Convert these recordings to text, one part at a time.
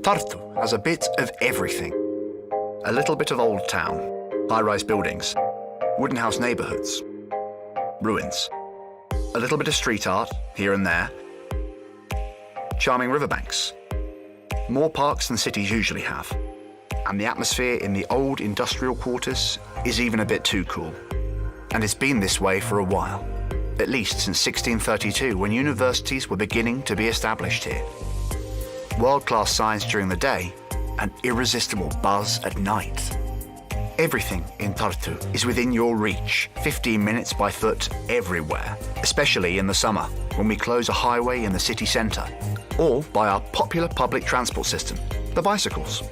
Tartu has a bit of everything. A little bit of old town, high-rise buildings, wooden house neighbourhoods, ruins. A little bit of street art here and there. Charming riverbanks. More parks than cities usually have. And the atmosphere in the old industrial quarters is even a bit too cool. And it's been this way for a while. At least since 1632, when universities were beginning to be established here. World-class science during the day, an irresistible buzz at night. Everything in Tartu is within your reach, 15 minutes by foot everywhere, especially in the summer, when we close a highway in the city centre, or by our popular public transport system, the bicycles.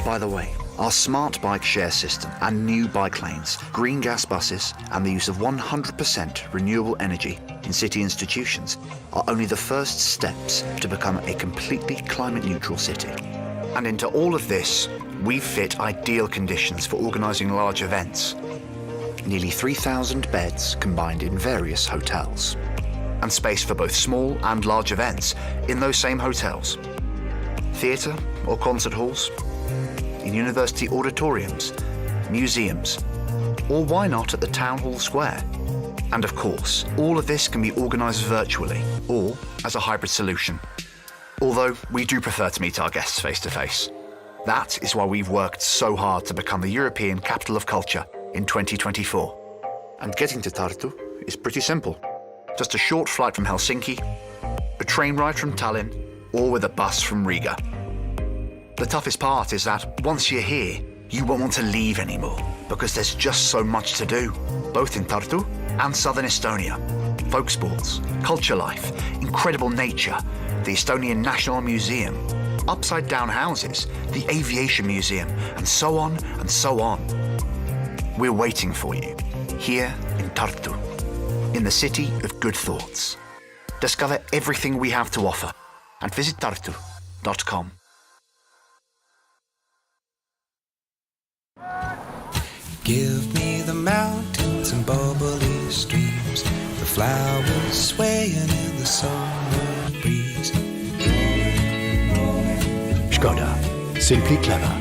By the way, our smart bike share system and new bike lanes, green gas buses, and the use of 100% renewable energy in city institutions are only the first steps to become a completely climate-neutral city. And into all of this, we've fit ideal conditions for organising large events. Nearly 3,000 beds combined in various hotels. And space for both small and large events in those same hotels. Theatre or concert halls, in university auditoriums, museums, or why not at the Town Hall Square? And of course, all of this can be organised virtually or as a hybrid solution. Although we do prefer to meet our guests face to face. That is why we've worked so hard to become the European Capital of Culture in 2024. And getting to Tartu is pretty simple. Just a short flight from Helsinki, a train ride from Tallinn, or with a bus from Riga. The toughest part is that once you're here, you won't want to leave anymore because there's just so much to do, both in Tartu and southern Estonia. Folk sports, culture life, incredible nature, the Estonian National Museum, upside-down houses, the Aviation Museum, and so on and so on. We're waiting for you, here in Tartu, in the city of good thoughts. Discover everything we have to offer and visit tartu.com. Give me the mountains and bubbly streams, the flowers swaying in the summer breeze. Škoda. Simply clever.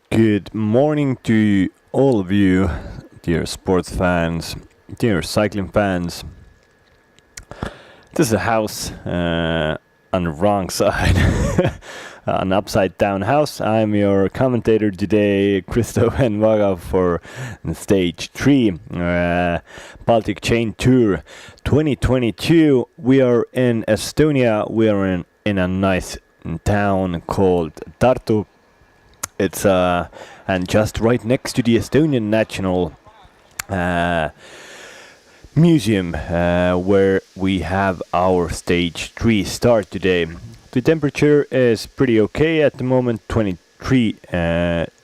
Good morning to all of you, dear sports fans, dear cycling fans. This is a house on the wrong side, an upside down house. I'm your commentator today, Tartu-Valga, for stage 3, Baltic Chain Tour 2022. We are in Estonia. We are in a nice town called Tartu. It's and just right next to the Estonian National Museum, where we have our stage 3 start today. The temperature is pretty okay at the moment, 23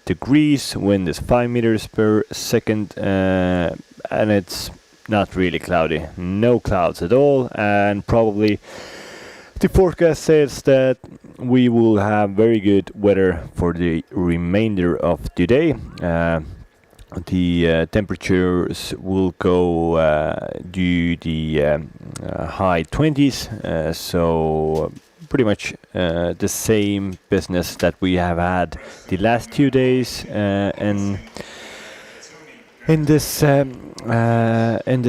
degrees, wind is 5 meters per second, and it's not really cloudy, no clouds at all, and probably the forecast says that we will have very good weather for the remainder of the day. The temperatures will go to the high 20s, so pretty much the same business that we have had the last 2 days, and in this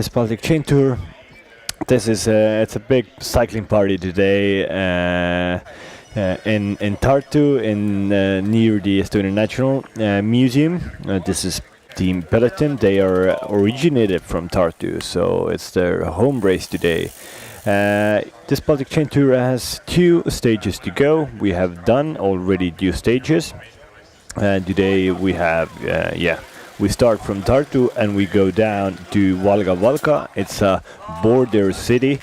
Baltic chain tour. This is it's a big cycling party today in Tartu, near the Estonian National Museum. This is Team Peloton. They are originated from Tartu, so it's their home race today. This Baltic chain tour has 2 stages to go. We have done already 2 stages. Today we have we start from Tartu and we go down to Valga. It's a border city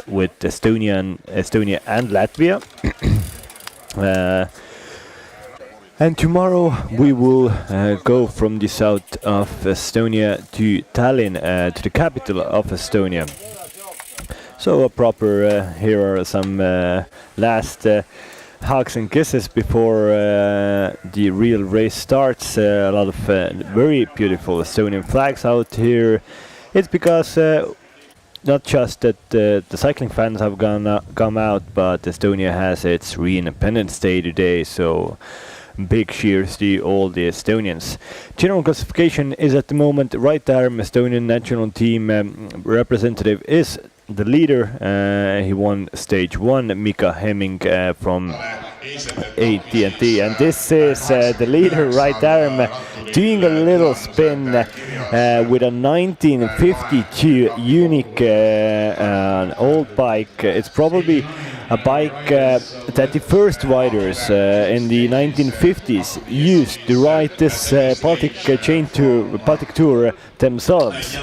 with Estonia and Latvia. And tomorrow we will go from the south of Estonia to Tallinn, to the capital of Estonia. So a proper, here are some last hugs and kisses before the real race starts. A lot of very beautiful Estonian flags out here. It's because not just that the cycling fans have come out, but Estonia has its re-independence day today, so big cheers to all the Estonians. General classification is at the moment right arm Estonian national team representative is the leader. He won stage 1, Mika Hemming from AT&T, and this is the leader right arm doing a little spin with a 1952 unique old bike. It's probably a bike that the first riders in the 1950s used to ride this Baltic chain tour, Baltic tour themselves.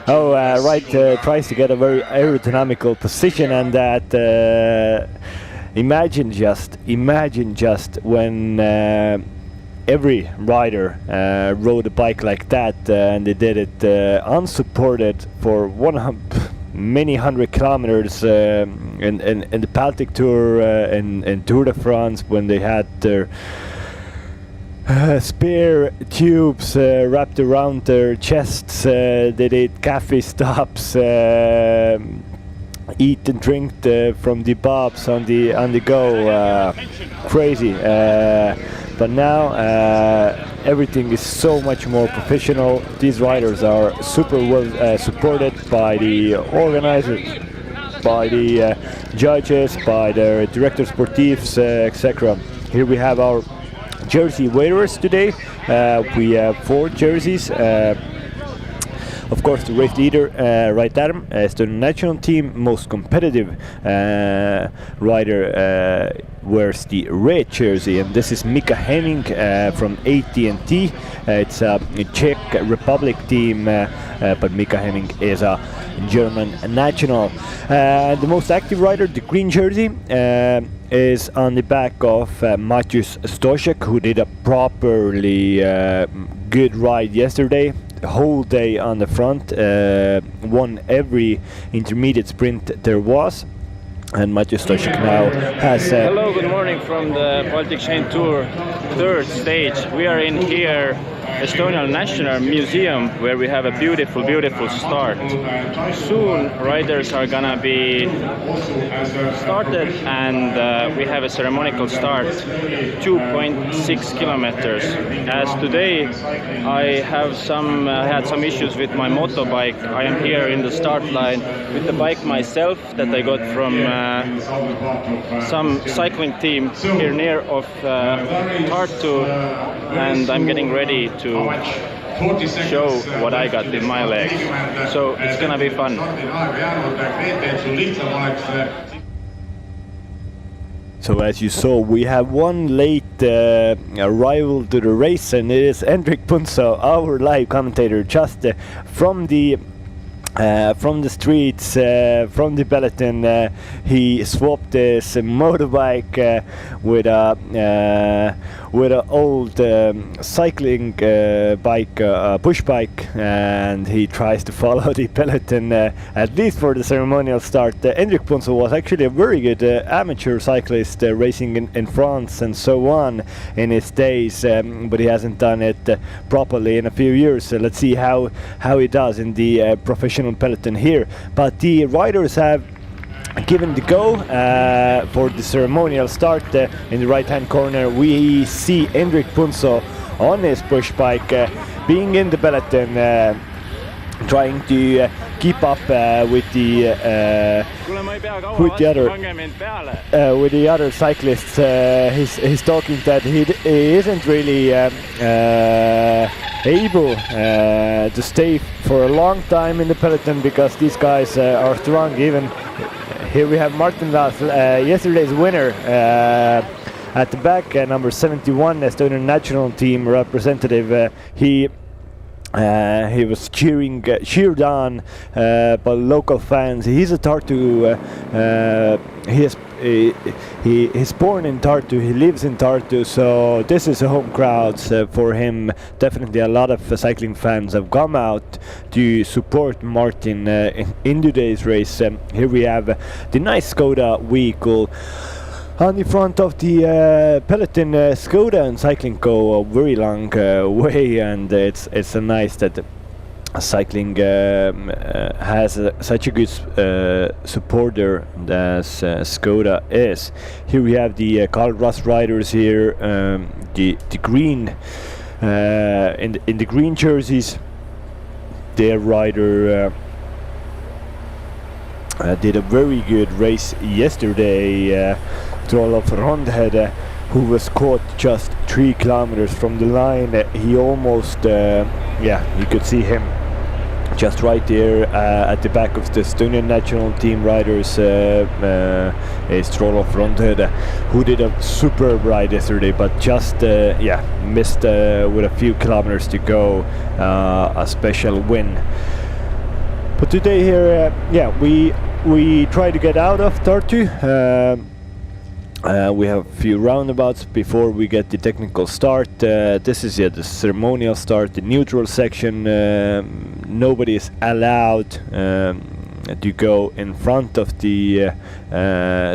Tries to get a very aerodynamical position, and that imagine just when every rider rode a bike like that, and they did it unsupported for many hundred kilometers in the Baltic tour, in Tour de France, when they had their spare tubes wrapped around their chests. They did cafe stops, eat and drink from the pubs on the go. Crazy. But now everything is so much more professional. These riders are super well supported by the organizers, by the judges, by their directors sportifs, etc. Here we have our jersey wearers today. We have 4 jerseys. Of course, the race leader, right arm, Estonian national team, most competitive rider wears the red jersey, and this is Mika Hemming from AT&T. It's a Czech Republic team, but Mika Hemming is a German national. The most active rider, the green jersey, is on the back of Mateusz Stoszek, who did a properly good ride yesterday. The whole day on the front, won every intermediate sprint there was. And Mateusz Stoszek now has... Hello, good morning from the Baltic Chain Tour 3rd stage. We are in here, Estonian National Museum, where we have a beautiful start. Soon riders are gonna be started, and we have a ceremonial start, 2.6 kilometers. As today I have had some issues with my motorbike. I am here in the start line with the bike myself that I got from some cycling team here near of Tartu, and I'm getting ready to show what I got in my leg. So it's gonna be fun. So as you saw, we have one late arrival to the race, and it is Hendrik Punso, our live commentator, just from the from the streets, from the peloton. He swapped his motorbike with a old cycling bike, push bike, and he tries to follow the peloton at least for the ceremonial start. Hendrik Punso was actually a very good amateur cyclist, racing in France and so on in his days, but he hasn't done it properly in a few years. So let's see how he does in the professional peloton here. But the riders have given the go for the ceremonial start. In the right hand corner we see Hendrik Punso on his push bike, being in the peloton, trying to keep up with the other cyclists. He's talking that he isn't really able to stay for a long time in the peloton because these guys are strong. Even here we have Martin Lass, yesterday's winner, at the back, number 71, Estonian national team representative. He was cheered on by local fans. He's a Tartu. He's born in Tartu. He lives in Tartu, so this is a home crowd for him. Definitely, a lot of cycling fans have come out to support Martin in today's race. Here we have the nice Skoda vehicle. On the front of the peloton, Skoda and cycling go a very long way, and it's a nice that cycling has such a good supporter as Skoda is. Here we have the Carl Russ riders here, the green in the green jerseys. Their rider did a very good race yesterday. Olof Rondhed, who was caught just 3 kilometers from the line. He almost, you could see him just right there at the back of the Estonian national team riders. Is Olof Rondhed, who did a superb ride yesterday, but just missed with a few kilometers to go. A special win. But today here, we try to get out of Tartu. We have a few roundabouts before we get the technical start. This is the ceremonial start, the neutral section. Nobody is allowed to go in front of the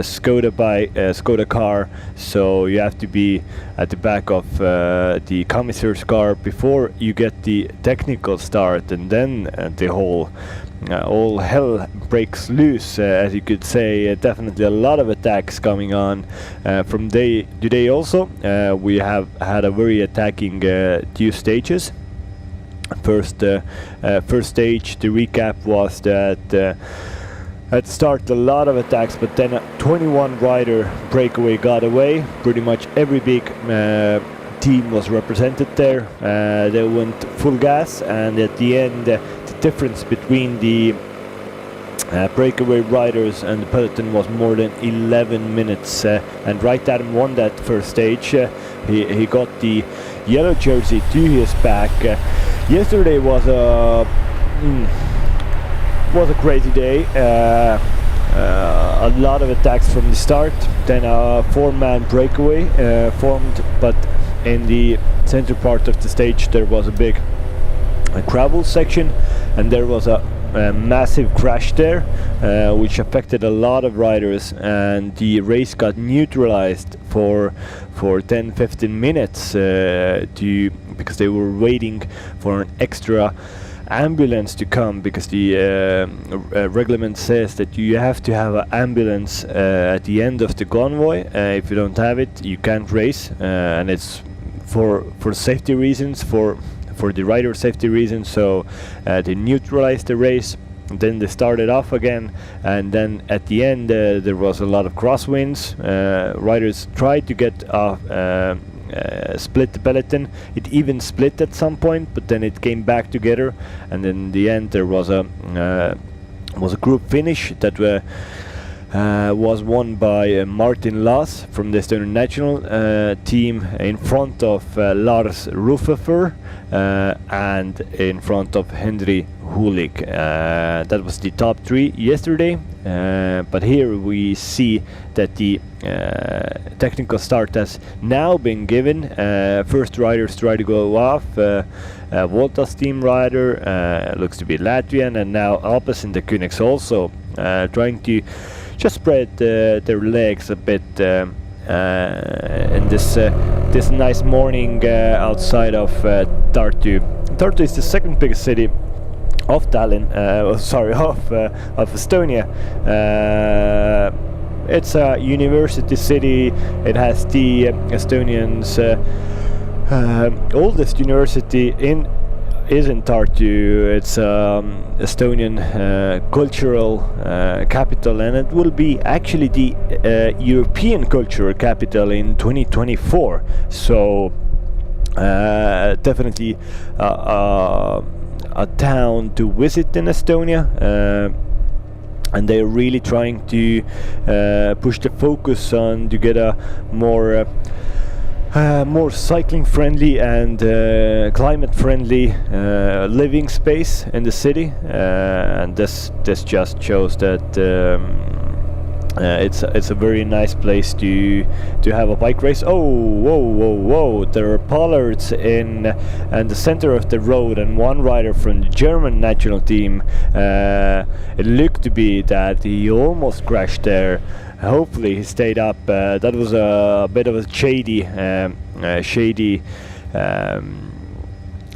Skoda car, so you have to be at the back of the commissar's car before you get the technical start, and then all hell breaks loose, as you could say. Definitely a lot of attacks coming on from today also. We have had a very attacking 2 stages. First stage, the recap was that at the start a lot of attacks, but then a 21 rider breakaway got away. Pretty much every big team was represented there. They went full gas, and at the end the difference between the breakaway riders and the peloton was more than 11 minutes, and Right Adam won that first stage. He got the yellow jersey to his back. Yesterday was a crazy day. A lot of attacks from the start, then a 4-man breakaway formed, but in the center part of the stage there was a big gravel section, and there was a massive crash there, which affected a lot of riders, and the race got neutralized for 10-15 minutes because they were waiting for an extra ambulance to come, because the reglement says that you have to have an ambulance at the end of the convoy. If you don't have it, you can't race, and it's for safety reasons, for the rider safety reasons. So they neutralized the race, and then they started off again, and then at the end there was a lot of crosswinds. Riders tried to get split the peloton. It even split at some point, but then it came back together, and in the end there was a group finish that was won by Martin Laas from the Estonian national team in front of Lars Rufefer and in front of Henry Hulik. That was the top three yesterday, but here we see that the technical start has now been given. First riders try to go off. Volta's team rider looks to be Latvian, and now Alpes in the Kynex also trying to just spread their legs a bit in this nice morning outside of Tartu. Tartu is the second biggest city of Tallinn, of Estonia. It's a university city. It has the Estonians' oldest university is in Tartu. It's Estonian cultural capital, and it will be actually the European cultural capital in 2024. So definitely a town to visit in Estonia. And they're really trying to push the focus on to get a more cycling friendly and climate friendly living space in the city, and this just shows that it's a very nice place to have a bike race. Oh, whoa! There are pollards in the center of the road, and one rider from the German national team. It looked to be that he almost crashed there. Hopefully he stayed up. That was a bit of a shady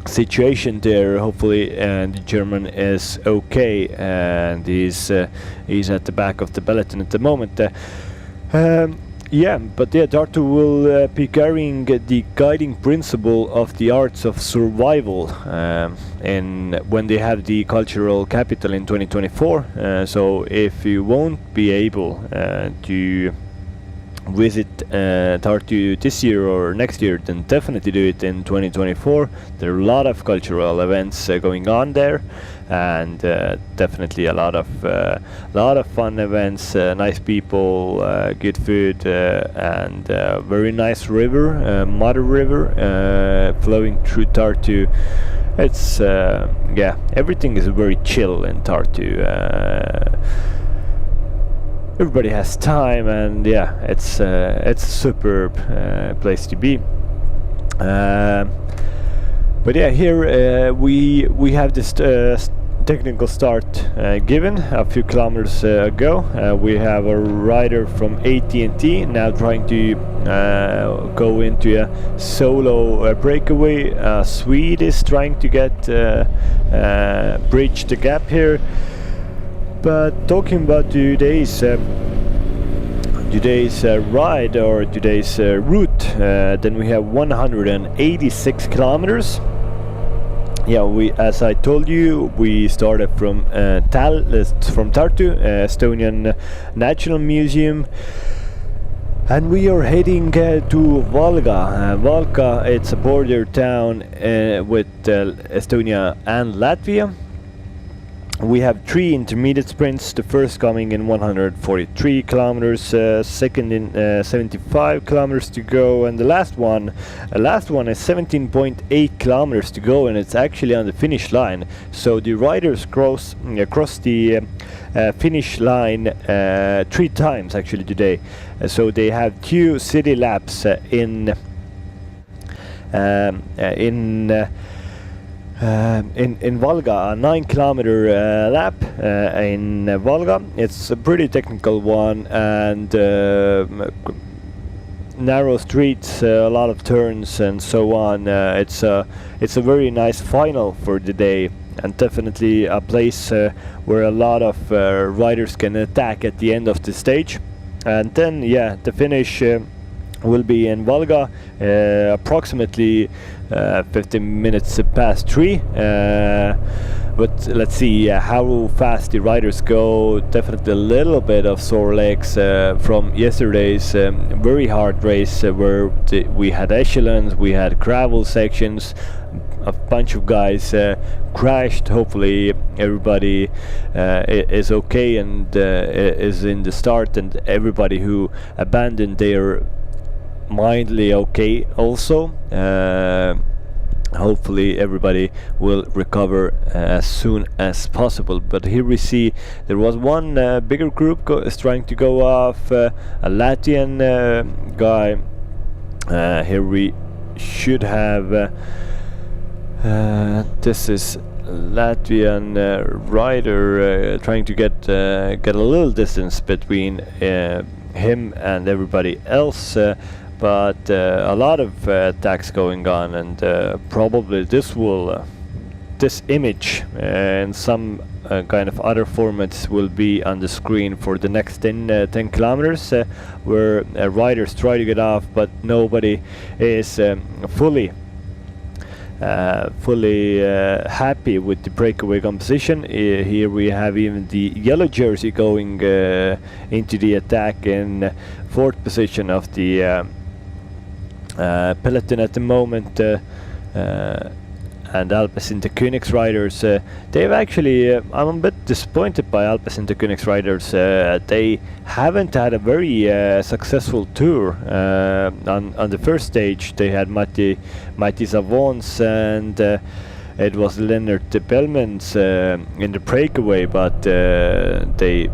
situation there. Hopefully, the German is okay, and he's at the back of the peloton at the moment. Tartu will be carrying the guiding principle of the arts of survival when they have the cultural capital in 2024. So if you won't be able to visit Tartu this year or next year, then definitely do it in 2024. There are a lot of cultural events going on there, and definitely a lot of fun events, nice people, good food, and very nice river, Mother River, flowing through Tartu. It's everything is very chill in Tartu. Everybody has time, and it's a superb place to be. Here we have this technical start given a few kilometers ago. We have a rider from AT&T now trying to go into a solo breakaway. Swede is trying to get bridge the gap here. But talking about today's ride or today's route, then we have 186 kilometers. As I told you, we started from Tartu, Estonian National Museum, and we are heading to Valga. Valga, it's a border town with Estonia and Latvia. We have 3 intermediate sprints, the first coming in 143 kilometers, second in 75 kilometers to go, and the last one is 17.8 kilometers to go, and it's actually on the finish line. So the riders cross the finish line 3 times actually today. So they have 2 city laps in Valga, a 9-kilometer lap in Valga. It's a pretty technical one, and narrow streets, a lot of turns and so on. It's a very nice final for the day, and definitely a place where a lot of riders can attack at the end of the stage. And then the finish will be in Valga, approximately 15 minutes past 3. But let's see how fast the riders go. Definitely a little bit of sore legs from yesterday's very hard race where we had echelons, we had gravel sections, a bunch of guys crashed. Hopefully everybody is okay and is in the start, and everybody who abandoned their mildly okay also. Hopefully everybody will recover as soon as possible. But here we see there was one bigger group is trying to go off, a Latvian guy. Here we should have this is Latvian rider trying to get a little distance between him and everybody else. But a lot of attacks going on, and probably this image and some kind of other formats will be on the screen for the next 10 kilometers, where riders try to get off, but nobody is fully happy with the breakaway composition. Here we have even the yellow jersey going into the attack in 4th position of the peloton at the moment, and Alpecin-Königs riders, they've actually I'm a bit disappointed by Alpecin-Königs riders. They haven't had a very successful tour. On the first stage they had Matti Savons and it was Leonard Bellmans in the breakaway, but they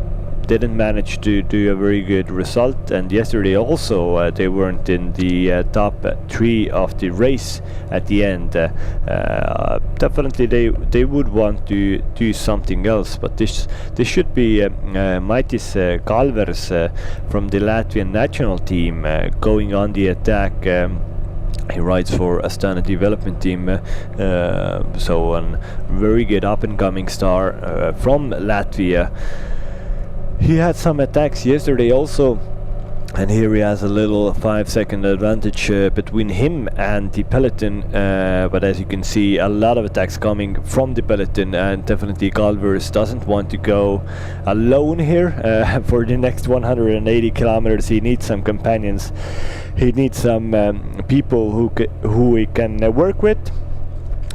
didn't manage to do a very good result, and yesterday also they weren't in the top 3 of the race at the end. Definitely they would want to do something else, but this should be Maitis Kalvers from the Latvian national team going on the attack. He rides for Astana development team, so a very good up-and-coming star from Latvia. He had some attacks yesterday also, and here he has a little 5-second advantage between him and the peloton, but as you can see, a lot of attacks coming from the peloton, and definitely Galvers doesn't want to go alone here for the next 180 kilometers. He needs some companions, he needs some people who he can work with.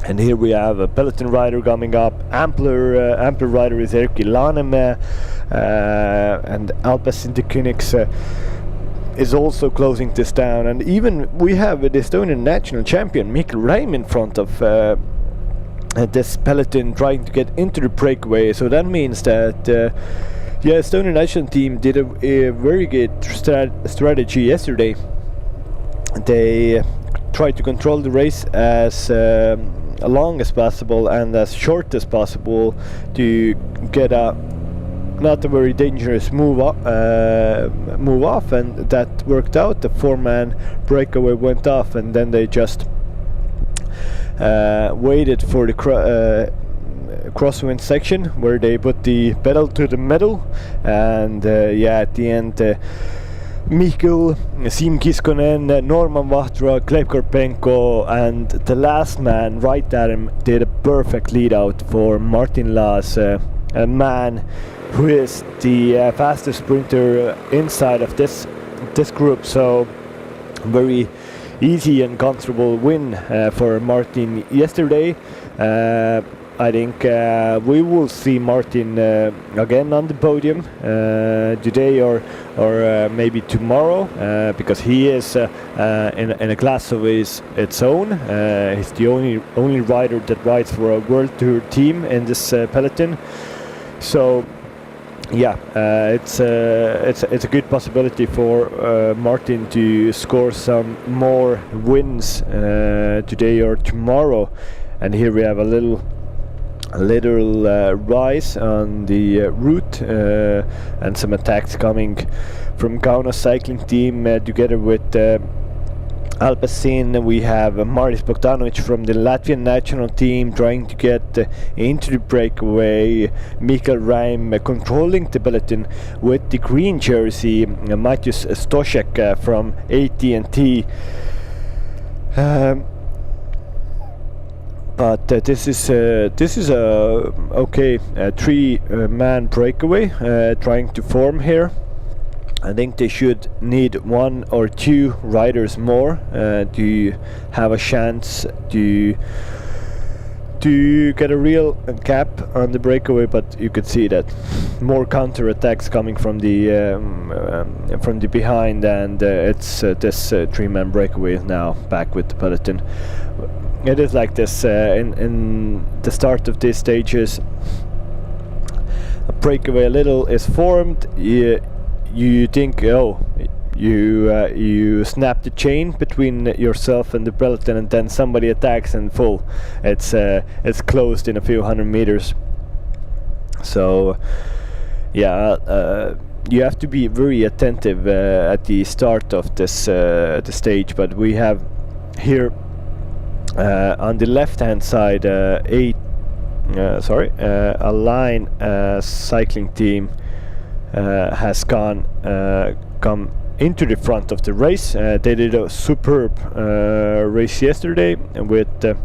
And here we have a peloton rider coming up. Ampler rider is Erkki Lanemäe, and Alpecin-Königs is also closing this down. And even we have the Estonian national champion Mikael Räim in front of this peloton trying to get into the breakaway. So that means that the Estonian national team did a very good strategy yesterday. They tried to control the race as long as possible and as short as possible to get a not a very dangerous move off, and that worked out. The 4-man breakaway went off, and then they just waited for the crosswind section where they put the pedal to the metal, and at the end Mikkel, Siim Kiskonen, Norman Vahtra, Gleb Karpenko, and the last man right at him did a perfect lead out for Martin Laas, a man who is the fastest sprinter inside of this group. So very easy and comfortable win for Martin yesterday. I think we will see Martin again on the podium today or maybe tomorrow, because he is in a class of its own. He's the only rider that rides for a World Tour team in this peloton. So it's a good possibility for Martin to score some more wins today or tomorrow. And here we have a little rise on the route, and some attacks coming from Kaunas cycling team together with Alpecin. We have Maris Bogdanovic from the Latvian national team trying to get into the breakaway. Mikael Räim controlling the peloton with the green jersey. Matthias Stošek from AT&T. But this is a okay 3-man breakaway trying to form here. I think they should need 1 or 2 riders more to have a chance to to get a real cap on the breakaway, but you could see that more counter attacks coming from the behind, and it's this 3-man breakaway is now back with the peloton. It is like this in the start of these stages. A breakaway a little is formed. You think, oh, you snap the chain between yourself and the peloton, and then somebody attacks and full. It's closed in a few hundred meters. So yeah, you have to be very attentive at the start of this the stage. But we have here on the left-hand side a line cycling team has come into the front of the race. They did a superb race yesterday with the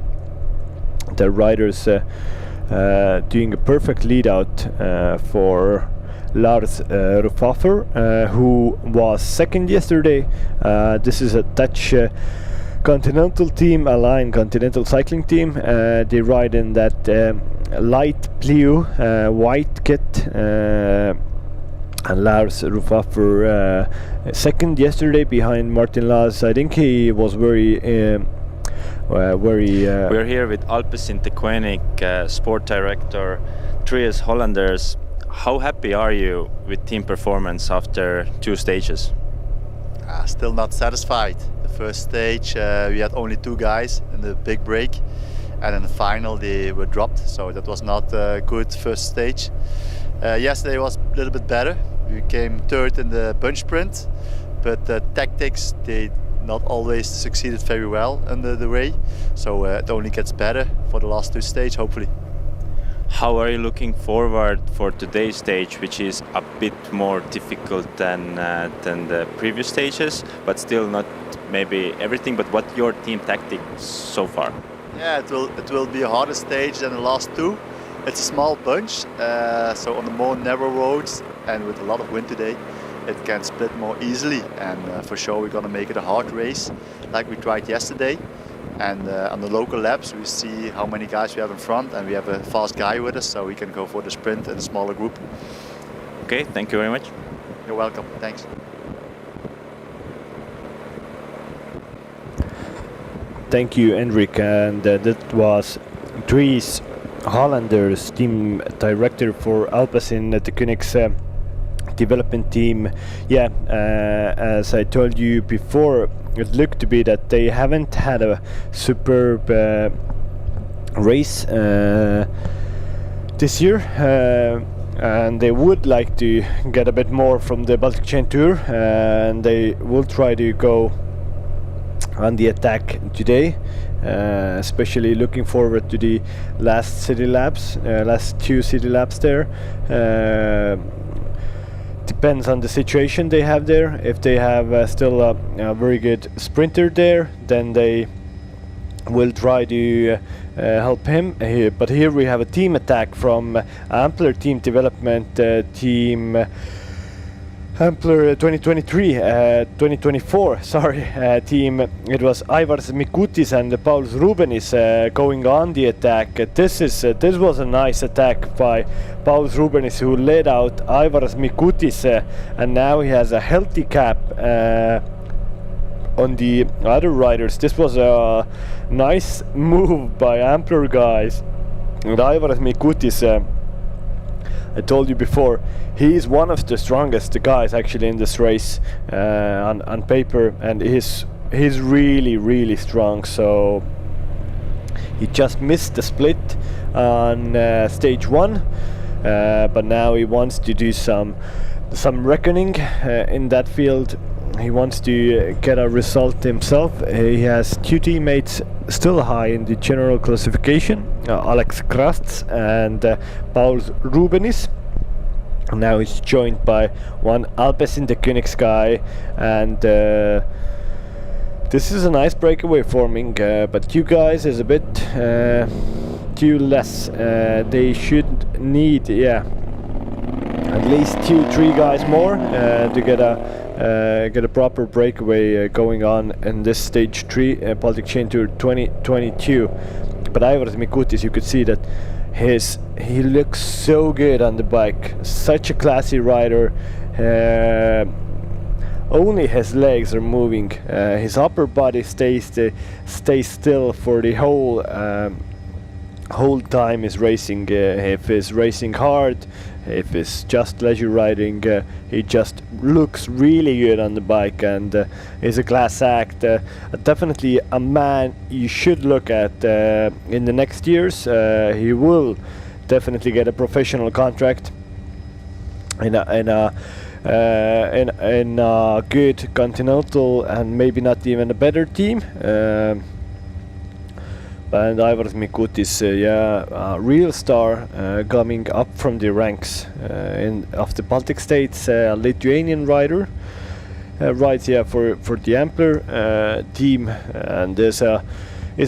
riders doing a perfect lead out for Lars Rufaffer, who was second yesterday. This is a Dutch continental team, a line continental cycling team. They ride in that light blue white kit, and Lars Rufaffer second yesterday behind Martin Laas. I think he was very We're here with Alpecin Koenig sport director Dries Hollanders. How happy are you with team performance after 2 stages? Still not satisfied. The first stage we had only 2 guys in the big break, and in the final they were dropped, so that was not a good first stage. Yesterday was a little bit better. We came third in the bunch sprint, but the tactics, they not always succeeded very well under the way, so it only gets better for the last 2 stages, hopefully. How are you looking forward for today's stage, which is a bit more difficult than the previous stages, but still not maybe everything, but what your team tactics so far? Yeah, it will be a harder stage than the last 2. It's a small bunch, so on the more narrow roads and with a lot of wind today, it can split more easily, and for sure we're gonna make it a hard race like we tried yesterday. And on the local laps we see how many guys we have in front, and we have a fast guy with us, so we can go for the sprint in a smaller group. Okay, thank you very much. You're welcome, thanks. Thank you, Henrik, and that was Dries Hollanders, team director for Alpecin at the Koenig's development team. Yeah, as I told you before, it looked to be that they haven't had a superb race this year, and they would like to get a bit more from the Baltic Chain Tour, and they will try to go on the attack today, especially looking forward to the last city laps, last 2 city laps there. Depends on the situation they have there. If they have still a very good sprinter there, then they will try to help him. But here we have a team attack from Ampler Team Development Team Ampler 2024, sorry, team. It was Aivars Mikutis and Pauls Rubenis going on the attack. This was a nice attack by Pauls Rubenis, who led out Aivars Mikutis, and now he has a healthy cap on the other riders. This was a nice move by Ampler guys. And Aivars Mikutis, I told you before, he is one of the strongest guys actually in this race on paper, and he's really strong. So he just missed the split on stage 1, but now he wants to do some reckoning in that field. He wants to get a result himself. He has 2 teammates still high in the general classification, Alex Krasts and Pauls Rubenis. Now he's joined by one Alpecin the Koenig's guy, and this is a nice breakaway forming, but 2 guys is a bit too less. They should need, yeah, at least 2-3 guys more to get a proper breakaway going on in this stage 3 Baltic Chain Tour 2022. but Aivaras Mikutis, you could see that he looks so good on the bike, such a classy rider. Only his legs are moving. His upper body stays still for the whole time he's racing. If he's racing hard, if it's just leisure riding, he just looks really good on the bike, and is a class act. Definitely a man you should look at in the next years. He will definitely get a professional contract in a good continental, and maybe not even a better team. And Aivaras Mikutis, a real star, coming up from the ranks of the Baltic states. A Lithuanian rider, rides for the Ampler team, and is a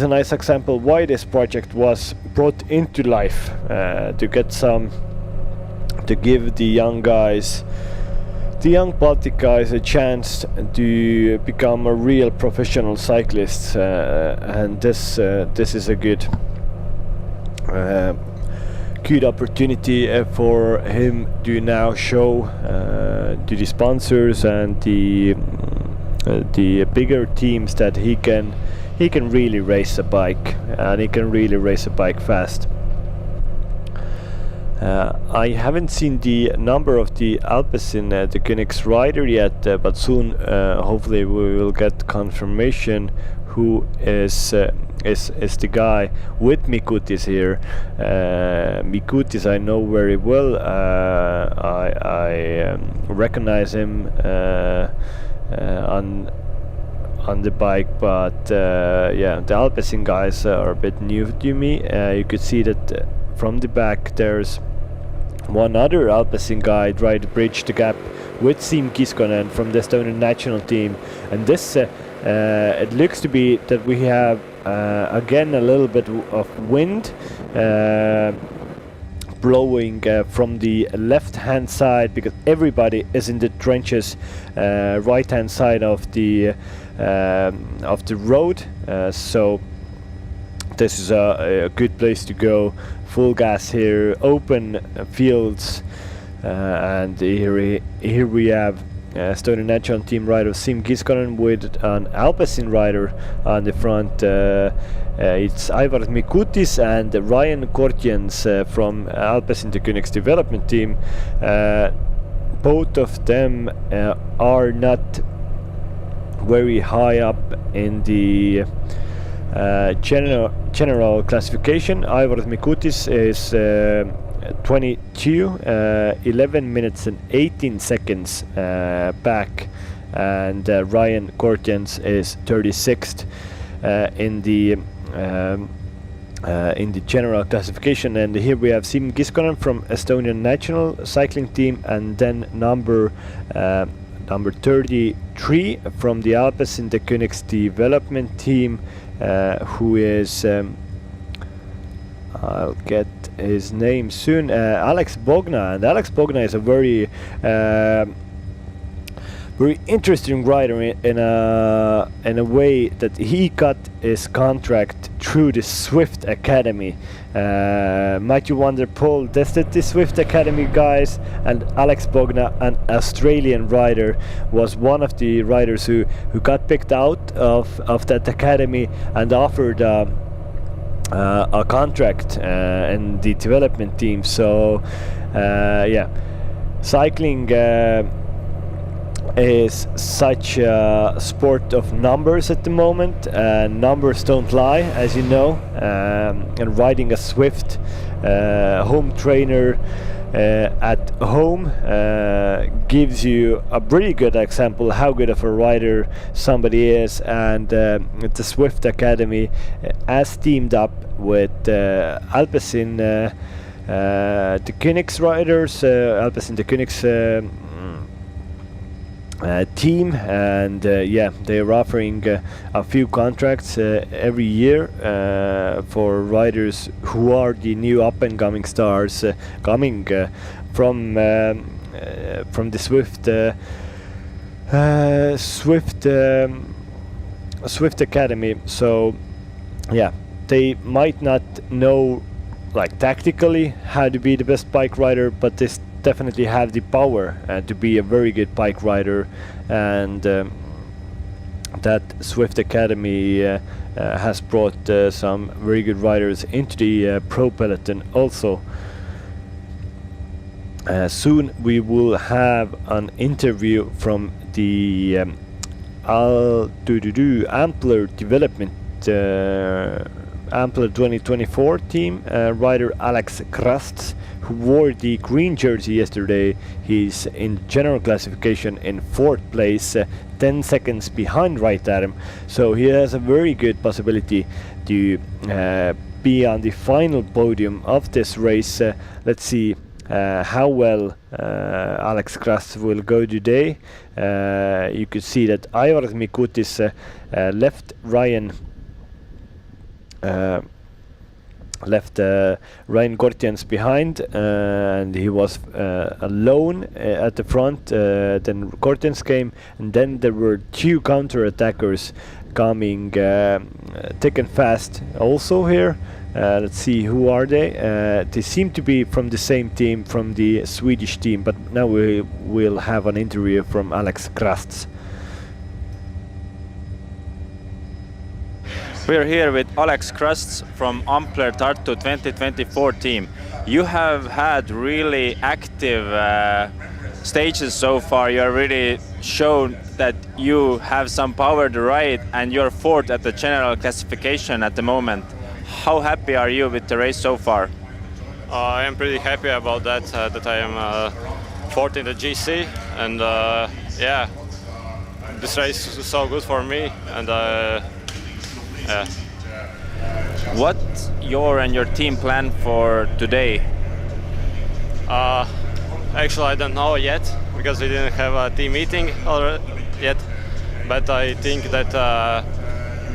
nice example why this project was brought into life, to give the young Baltic guys a chance to become a real professional cyclist, and this is a good opportunity for him to now show to the sponsors and the bigger teams that he can really race a bike, and he can really race a bike fast. I haven't seen the number of the Alpecin, the Koenigs rider yet, but soon hopefully we will get confirmation who is the guy with Mikutis here. Mikutis I know very well. I recognize him on the bike, but the Alpecin guys are a bit new to me. You could see that from the back there's one other Alpecin guy trying to bridge the gap with Siim Kiskonen from the Estonian national team, and this it looks to be that we have again a little bit of wind blowing from the left hand side, because everybody is in the trenches, right hand side of the road, so this is a good place to go. Full gas here, open fields, and here we have Estonian national team rider Siim Kiskonen with an Alpecin rider on the front. It's Aivaras Mikutis and Ryan Kortjens from Alpecin the Koenigs development team. Both of them are not very high up in the general classification. Aivaras Mikutis is 22, 11 minutes and 18 seconds back, and Ryan Kortjens is 36th in the general classification. And here we have Siim Kiskonen from Estonian national cycling team, and then number 33 from the Alpecin the Koenigs development team, who is I'll get his name soon, Alex Bogna. And Alex Bogna is a very interesting rider in a way that he got his contract through the Swift Academy. Matthew Van der Poel tested the Swift Academy guys, and Alex Bogna, an Australian rider, was one of the riders who got picked out of that academy and offered a contract in the development team. So cycling is such a sport of numbers at the moment. Numbers don't lie, as you know, and riding a Swift home trainer at home gives you a pretty good example how good of a rider somebody is. And the Swift Academy has teamed up with Alpecin the Koenigs riders, Alpecin the Koenigs team, and they are offering a few contracts every year for riders who are the new up and coming stars coming from the Swift Academy. So they might not know like tactically how to be the best bike rider, but they definitely have the power to be a very good bike rider, and that Swift Academy has brought some very good riders into the pro peloton also. Soon we will have an interview from the Ampler development Ampler 2024 team rider Alex Krasts, who wore the green jersey yesterday. He's in general classification in 4th place, 10 seconds behind Right Adam, so he has a very good possibility to be on the final podium of this race. Let's see how well Alex Krasts will go today. You could see that Aivaras Mikutis left Ryan Gortians behind, and he was alone at the front. Then Gortians came, and then there were 2 counter-attackers coming thick and fast also here. Let's see, who are they? They seem to be from the same team, from the Swedish team, but now we will have an interview from Alex Krasts. We're here with Alex Krasts from Ampler Tartu 2024 team. You have had really active stages so far. You have really shown that you have some power to ride, and you're 4th at the general classification at the moment. How happy are you with the race so far? I am pretty happy about that, that I am 4th in the GC, and yeah, this race is so good for me, and yeah. What your and your team plan for today? Actually, I don't know yet, because we didn't have a team meeting yet, but I think that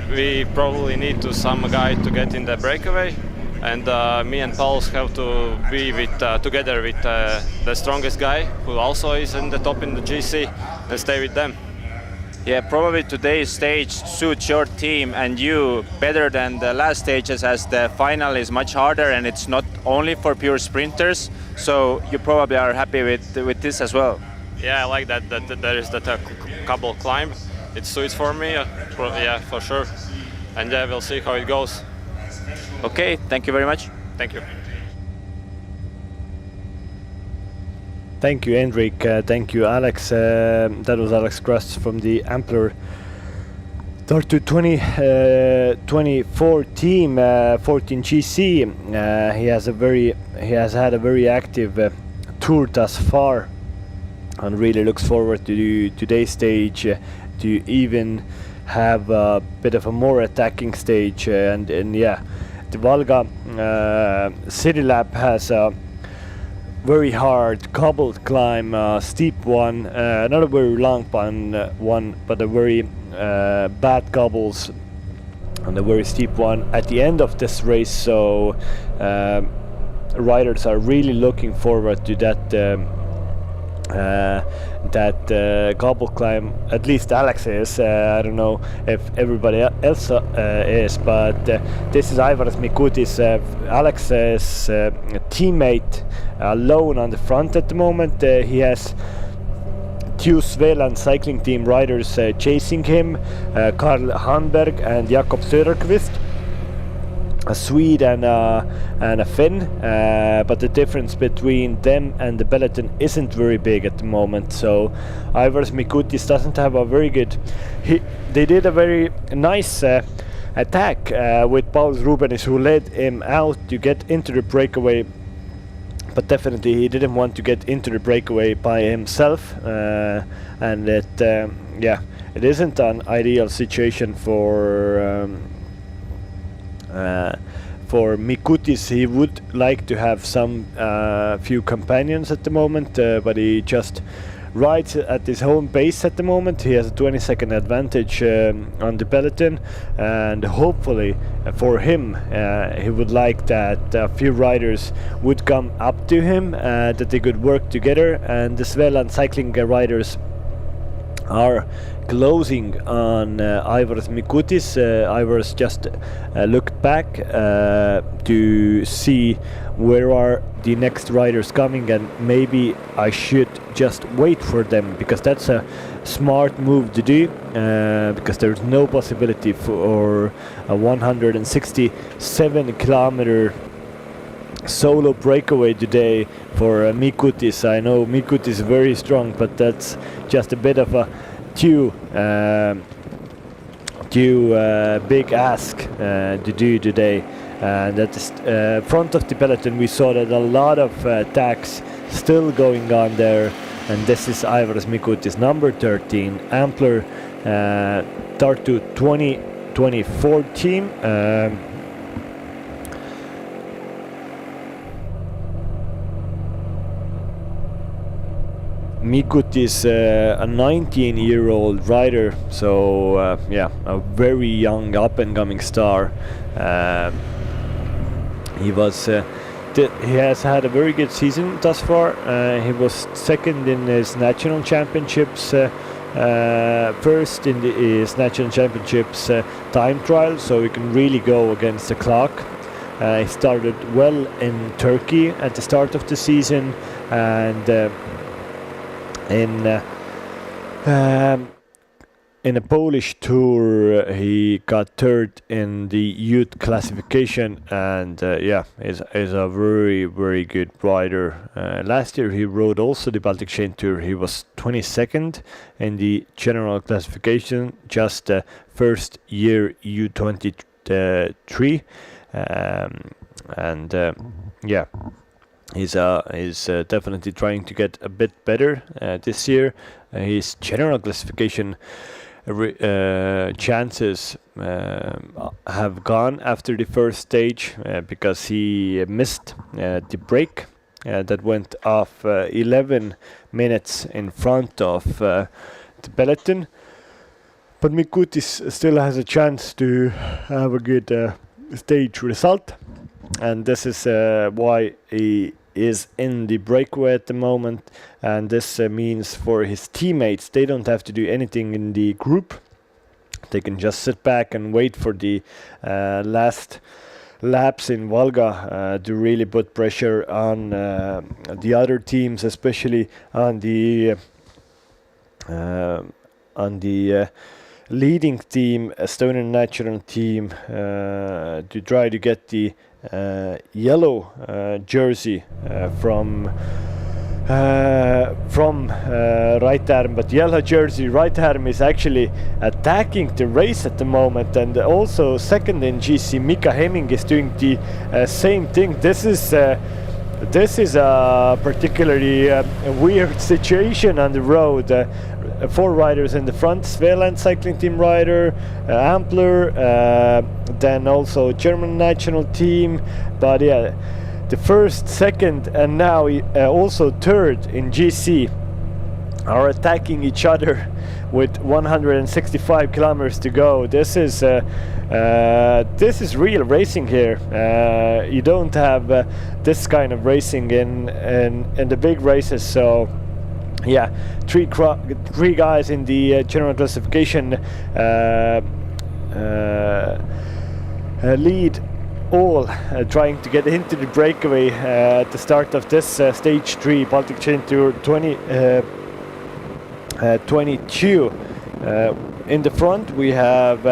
we probably need some guy to get in the breakaway, and me and Pauls have to be together with the strongest guy, who also is in the top in the GC, and stay with them. Yeah, probably today's stage suits your team and you better than the last stages, as the final is much harder and it's not only for pure sprinters. So you probably are happy with this as well. Yeah, I like that there is that couple climb. It suits for me, yeah, for sure. And yeah, we'll see how it goes. Okay, thank you very much. Thank you. Thank you, Hendrik. Thank you, Alex. That was Alex Krasts from the Ampler Tartu 2024 team, 14 GC. He has had a very active tour thus far, and really looks forward to today's stage to even have a bit of a more attacking stage. And yeah, the Valga City Lab has a very hard cobbled climb, steep one, not a very long one, but a very bad cobbles and a very steep one at the end of this race. So riders are really looking forward to that cobble climb. At least Alex is. I don't know if everybody else is, but this is Aivaras Mikutis, Alex's teammate, alone on the front at the moment. He has 2 Svealand cycling team riders chasing him, Karl Hanberg and Jakob Söderqvist, a Swede and a Finn, but the difference between them and the peloton isn't very big at the moment. So Aivaras Mikutis doesn't have a very good. They did a very nice attack with Pauls Rubenis, who led him out to get into the breakaway, but definitely he didn't want to get into the breakaway by himself, and yeah, it isn't an ideal situation for Mikutis. He would like to have some few companions at the moment, but he just rides at his home pace at the moment. He has a 20-second advantage on the peloton, and hopefully for him he would like that a few riders would come up to him, that they could work together, and the Svealand cycling riders are closing on Aivaras Mikutis. Aivaras just looked back to see where are the next riders coming, and maybe I should just wait for them, because that's a smart move to do, because there's no possibility for a 167 kilometer solo breakaway today for Mikutis. I know Mikutis is very strong, but that's just a bit of a too big ask to do today. That is front of the peloton. We saw that a lot of attacks still going on there, and this is Aivaras Mikutis, number 13, Ampler Tartu 2024 team. Mikutis, a 19-year-old rider, so yeah, a very young up-and-coming star. He has had a very good season thus far. He was second in his national championships, first in his national championships time trial, so he can really go against the clock. He started well in Turkey at the start of the season, and in a Polish tour he got third in the youth classification, and yeah, is a very good rider. Last year he rode also the Baltic Chain Tour. He was 22nd in the general classification, just first year U23, and yeah, he's definitely trying to get a bit better this year. His general classification chances have gone after the first stage, because he missed the break that went off 11 minutes in front of the peloton. But Mikutis still has a chance to have a good stage result, and this is why he is in the breakaway at the moment. And this means for his teammates, they don't have to do anything in the group. They can just sit back and wait for the last laps in Valga to really put pressure on the other teams, especially on the leading team, Estonian national team, to try to get the yellow jersey from Right Arm. But yellow jersey Right Arm is actually attacking the race at the moment, and also second in GC Mika Hemming is doing the same thing. This is a particularly weird situation on the road. 4 riders in the front, Svealand cycling team rider, Ampler, then also German national team. But yeah, the first, second, and now also third in GC are attacking each other with 165 kilometers to go. This is real racing here. You don't have this kind of racing in the big races. So yeah, three guys in the general classification lead, all trying to get into the breakaway at the start of this stage 3 Baltic Chain Tour 2022. In the front we have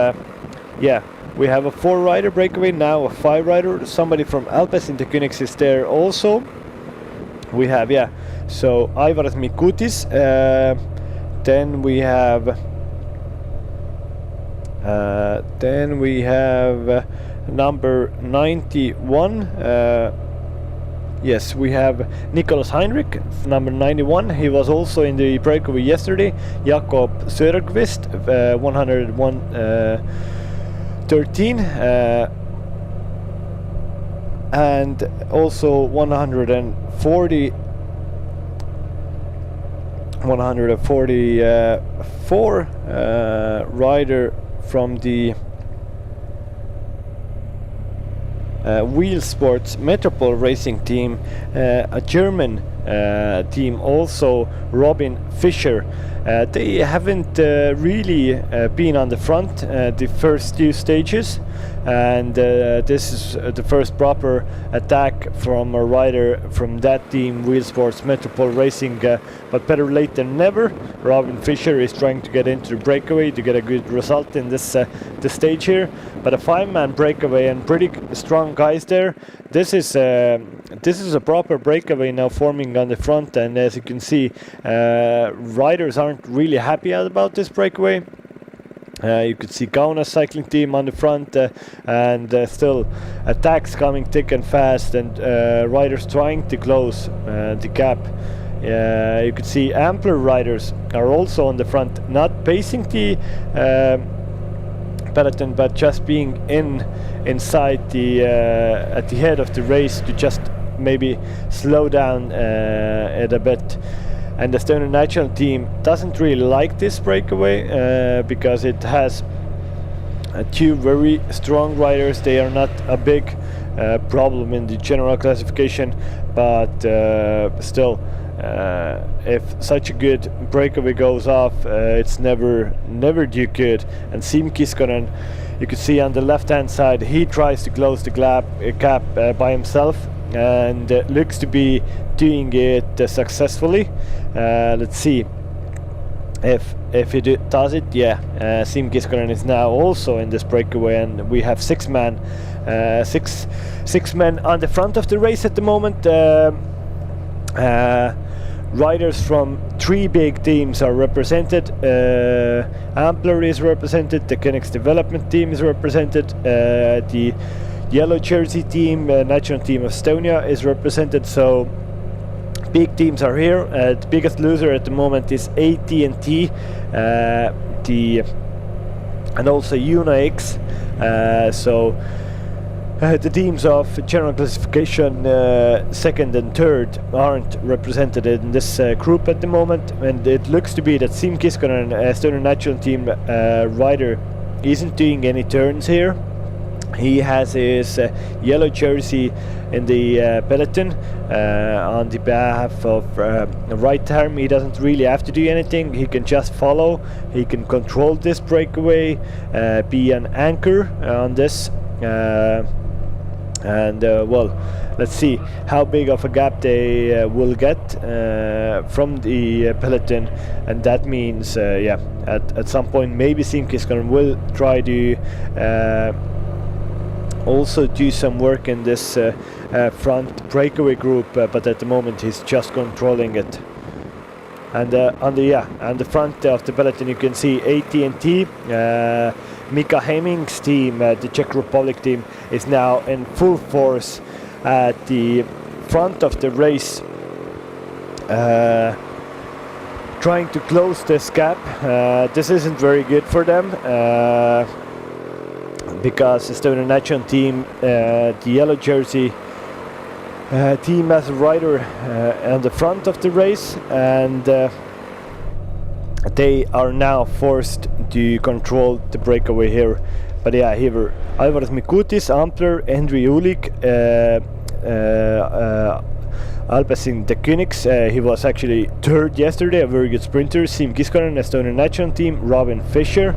we have a 4-rider breakaway, now a 5-rider. Somebody from Alpes Interconnects is there also. We have so Aivaras Mikutis, then we have number 91. Yes, we have Nicholas Heinrich, number 91. He was also in the breakaway yesterday. Jakob Söderqvist, 101.13, and also 144 rider from the Wheel Sports Metropole racing team, a German team also Robin Fisher. They haven't really been on the front the first two stages, and this is the first proper attack from a rider from that team, Wheel Sports Metropole Racing, but better late than never. Robin Fisher is trying to get into the breakaway to get a good result in this stage here, but a 5-man breakaway and pretty strong guys there. This is a proper breakaway now forming on the front, and as you can see, riders aren't really happy about this breakaway. You could see Kaunas cycling team on the front, and still attacks coming thick and fast, and riders trying to close the gap. You could see Ampler riders are also on the front, not pacing the peloton, but just being inside the at the head of the race to just maybe slow down it a bit. And the Estonian national team doesn't really like this breakaway because it has two very strong riders. They are not a big problem in the general classification, but still, if such a good breakaway goes off, it's never too good. And Siim Kiskonen, you can see on the left hand side, he tries to close the gap by himself, and looks to be doing it successfully. Let's see if he does it. Yeah, Siim Kiskonen is now also in this breakaway, and we have six men on the front of the race at the moment. Riders from three big teams are represented. Ampler is represented, the Koenigs development team is represented, the yellow jersey team, national team of Estonia, is represented. So big teams are here. The biggest loser at the moment is AT&T, and also UNAX. The teams of general classification second and third aren't represented in this group at the moment, and it looks to be that Siim Kiskonen, Estonian national team rider, isn't doing any turns here. He has his yellow jersey in the peloton on the behalf of right arm. He doesn't really have to do anything. He can just follow. He can control this breakaway, be an anchor on this. Well, let's see how big of a gap they will get from the peloton, and that means at some point maybe Siim Kiskonen will try to also do some work in this front breakaway group, but at the moment he's just controlling it. And on the front of the peloton you can see AT&T, Mika Hemming's team, the Czech Republic team, is now in full force at the front of the race, trying to close this gap. This isn't very good for them, because the Estonian national team, the yellow jersey team, has a rider on the front of the race, and they are now forced to control the breakaway here. But yeah, here were Alvaras Mikutis, Ampler, Henry Ulik, Alpecin de Koenigs. He was actually third yesterday, a very good sprinter. Siim Kiskonen, Estonian national team, Robin Fisher,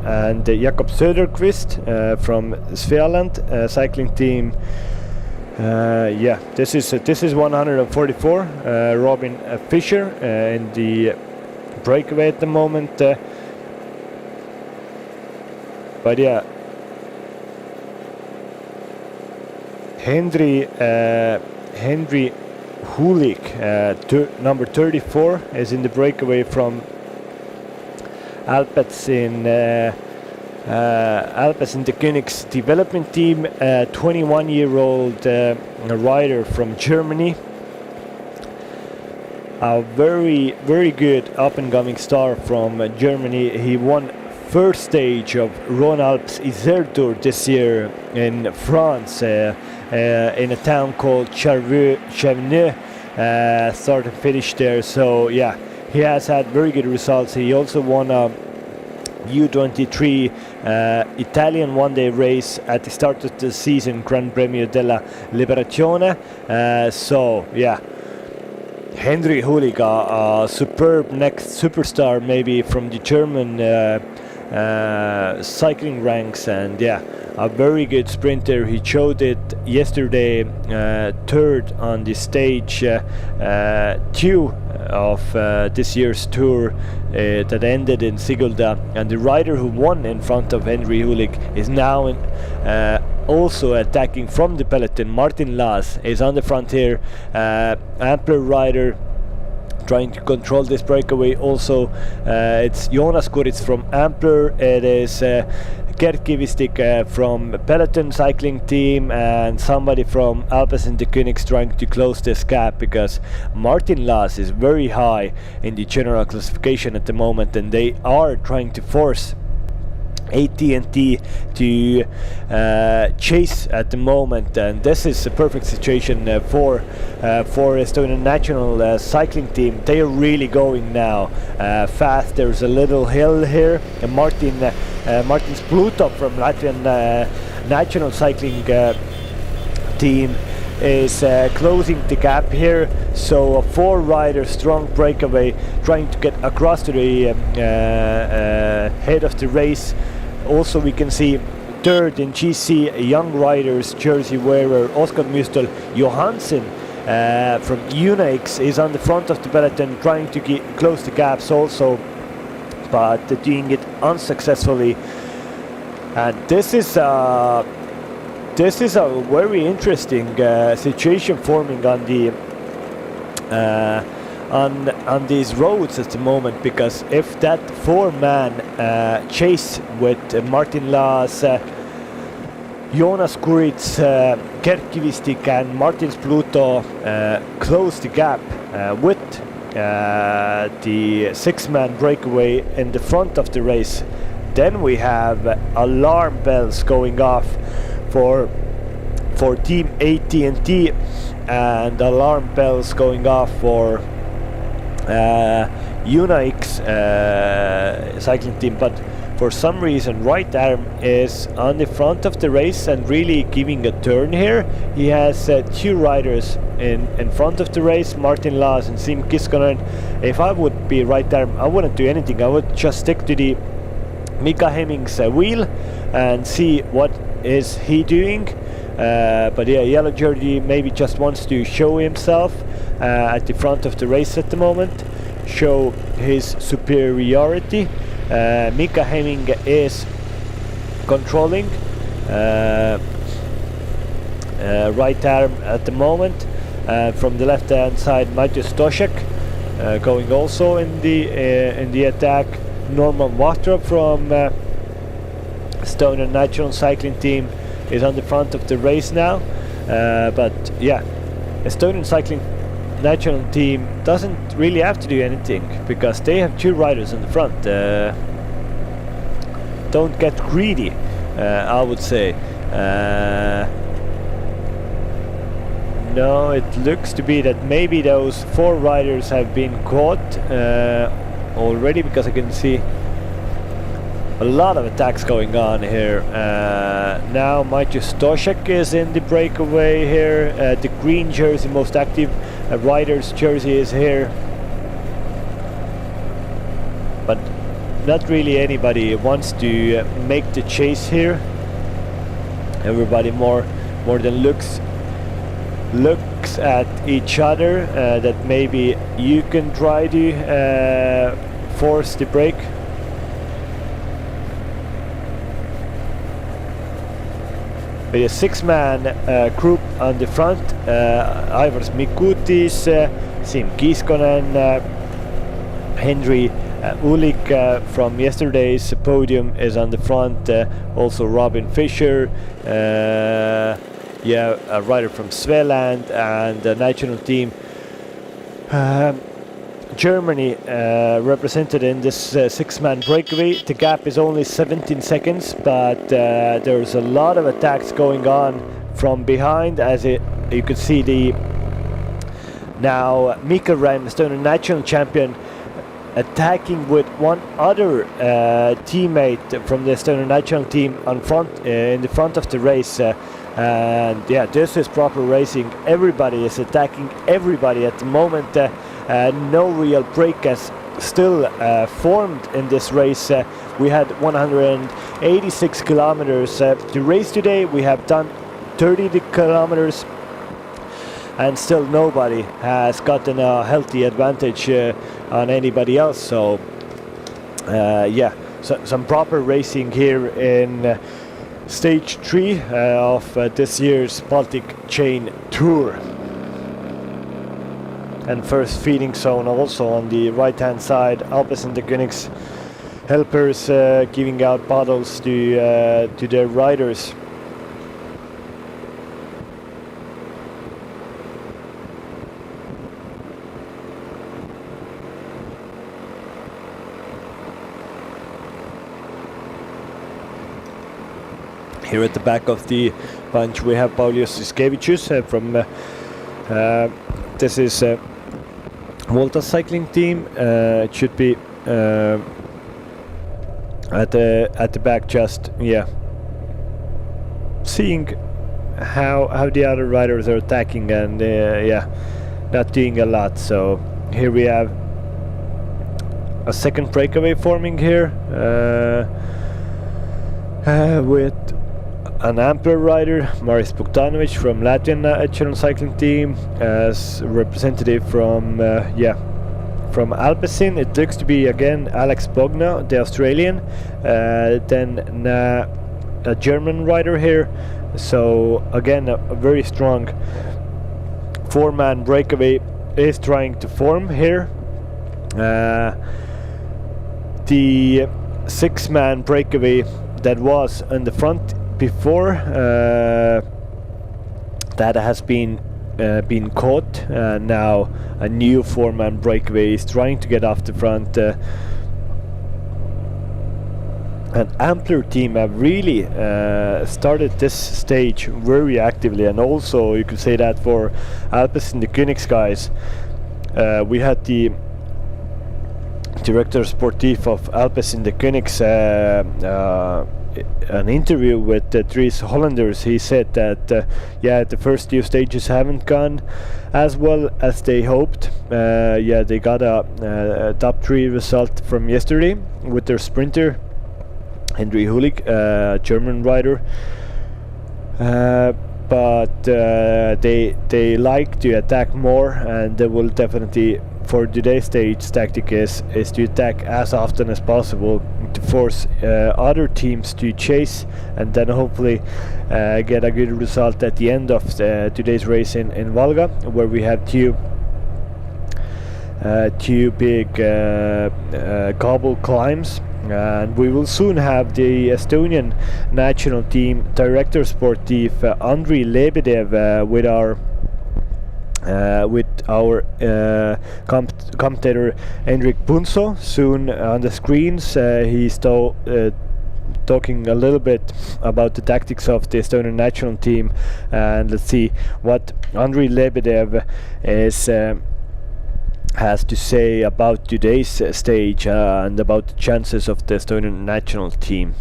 and Jakob Söderqvist from Svealand cycling team. This is 144. Robin Fisher in the breakaway at the moment. But yeah, Henry Hulik, number 34, is in the breakaway from Alpecin de Koenigs development team, 21-year-old rider from Germany. A very, very good up-and-coming star from Germany. He won first stage of Rhône-Alpes Isère Tour this year in France, in a town called Chaveneux. Start and finish there. So yeah, he has had very good results. He also won a U23 Italian one-day race at the start of the season, Gran Premio della Liberazione. So yeah, Henry Hulig, a superb next superstar maybe from the German cycling ranks, and yeah, a very good sprinter. He showed it yesterday, third on the stage 2 of this year's tour that ended in Sigulda, and the rider who won in front of Henry Hulig is now also attacking from the peloton. Martin Laas is on the front here, Ampler rider trying to control this breakaway. Also it's Jonas Kuritz from Ampler, it is Gert Kivistik from Peloton cycling team, and somebody from Alpecin de Koenigs trying to close this gap, because Martin Laas is very high in the general classification at the moment, and they are trying to force AT&T to chase at the moment, and this is a perfect situation for Estonian national cycling team. They are really going now fast. There's a little hill here, and Martin Spluto from Latvian national cycling team is closing the gap here. So a 4-rider strong breakaway trying to get across to the head of the race. Also we can see third in GC young riders jersey wearer Oskar Müstel Johansson from UNIX is on the front of the peloton trying to close the gaps also, but doing it unsuccessfully. And this is a very interesting situation forming on the on these roads at the moment, because if that 4-man chase with Martin Laas, Jonas Kuritz, Gert Kivistik and Martin Spluto close the gap with the 6-man breakaway in the front of the race, then we have alarm bells going off for team AT&T, and alarm bells going off for UNIX cycling team. But for some reason Right Arm is on the front of the race and really giving a turn here. He has 2 riders in front of the race, Martin Laas and Siim Kiskonen. If I would be Right Arm, I wouldn't do anything. I would just stick to the Mika Hemming's wheel and see what is he doing. But yeah, Yellow Jersey maybe just wants to show himself at the front of the race at the moment, show his superiority. Mika Hemming is controlling Right Arm at the moment. From the left hand side, Matej Stošek going also in the attack. Norman Watra from Estonian national cycling team is on the front of the race now. But yeah, Estonian cycling national team doesn't really have to do anything because they have 2 riders in the front. Don't get greedy, I would say. No, it looks to be that maybe those 4 riders have been caught already, because I can see a lot of attacks going on here. Now Matej Stošek is in the breakaway here. The green jersey, most active rider's jersey, is here. But not really anybody wants to make the chase here. Everybody more than looks at each other, that maybe you can try to force the break. With a 6-man group on the front, Aivars Mikutis, Siim Kiskonen, Henry Hulig from yesterday's podium is on the front, also Robin Fischer, yeah, a rider from Svealand, and the national team Germany represented in this 6-man breakaway. The gap is only 17 seconds, but there's a lot of attacks going on from behind, as you could see the now Mika Räim, Estonian national champion, attacking with one other teammate from the Estonian national team on front in the front of the race. And yeah, this is proper racing. Everybody is attacking everybody at the moment. No real break has still formed in this race. We had 186 kilometers to race today. We have done 30 kilometers, and still nobody has gotten a healthy advantage on anybody else. So yeah, so some proper racing here in stage 3 of this year's Baltic Chain Tour. And first feeding zone also on the right hand side. Alpes and the Königs helpers giving out bottles to their riders. Here at the back of the bunch we have Paulius Iskevicius from this is Malta cycling team. It should be at the back, just seeing how the other riders are attacking, and not doing a lot. So here we have a second breakaway forming here with an Ampler rider, Maris Bogdanovic from Latvian national cycling team, as representative from Alpecin. It looks to be again Alex Bogna, the Australian, then a German rider here. So again, a very strong 4-man breakaway is trying to form here. The 6-man breakaway that was on the front before, that has been caught. Now a new 4-man breakaway is trying to get off the front. An Ampler team have really started this stage very actively, and also you could say that for Alpes and the Königs guys. We had the director sportif of Alpes in the Königs an interview with Dries Hollanders. He said that the first 2 stages haven't gone as well as they hoped. They got a top 3 result from yesterday with their sprinter Henry Hulig, German rider, but they like to attack more, and they will definitely, for today's stage, tactic is to attack as often as possible to force other teams to chase, and then hopefully get a good result at the end of today's race in Valga, where we have two big cobble climbs. And we will soon have the Estonian national team director sportif Andrei Lebedev with our commentator Hendrik Punso soon on the screens. He's talking a little bit about the tactics of the Estonian national team, and let's see what Andrei Lebedev has to say about today's stage and about the chances of the Estonian national team.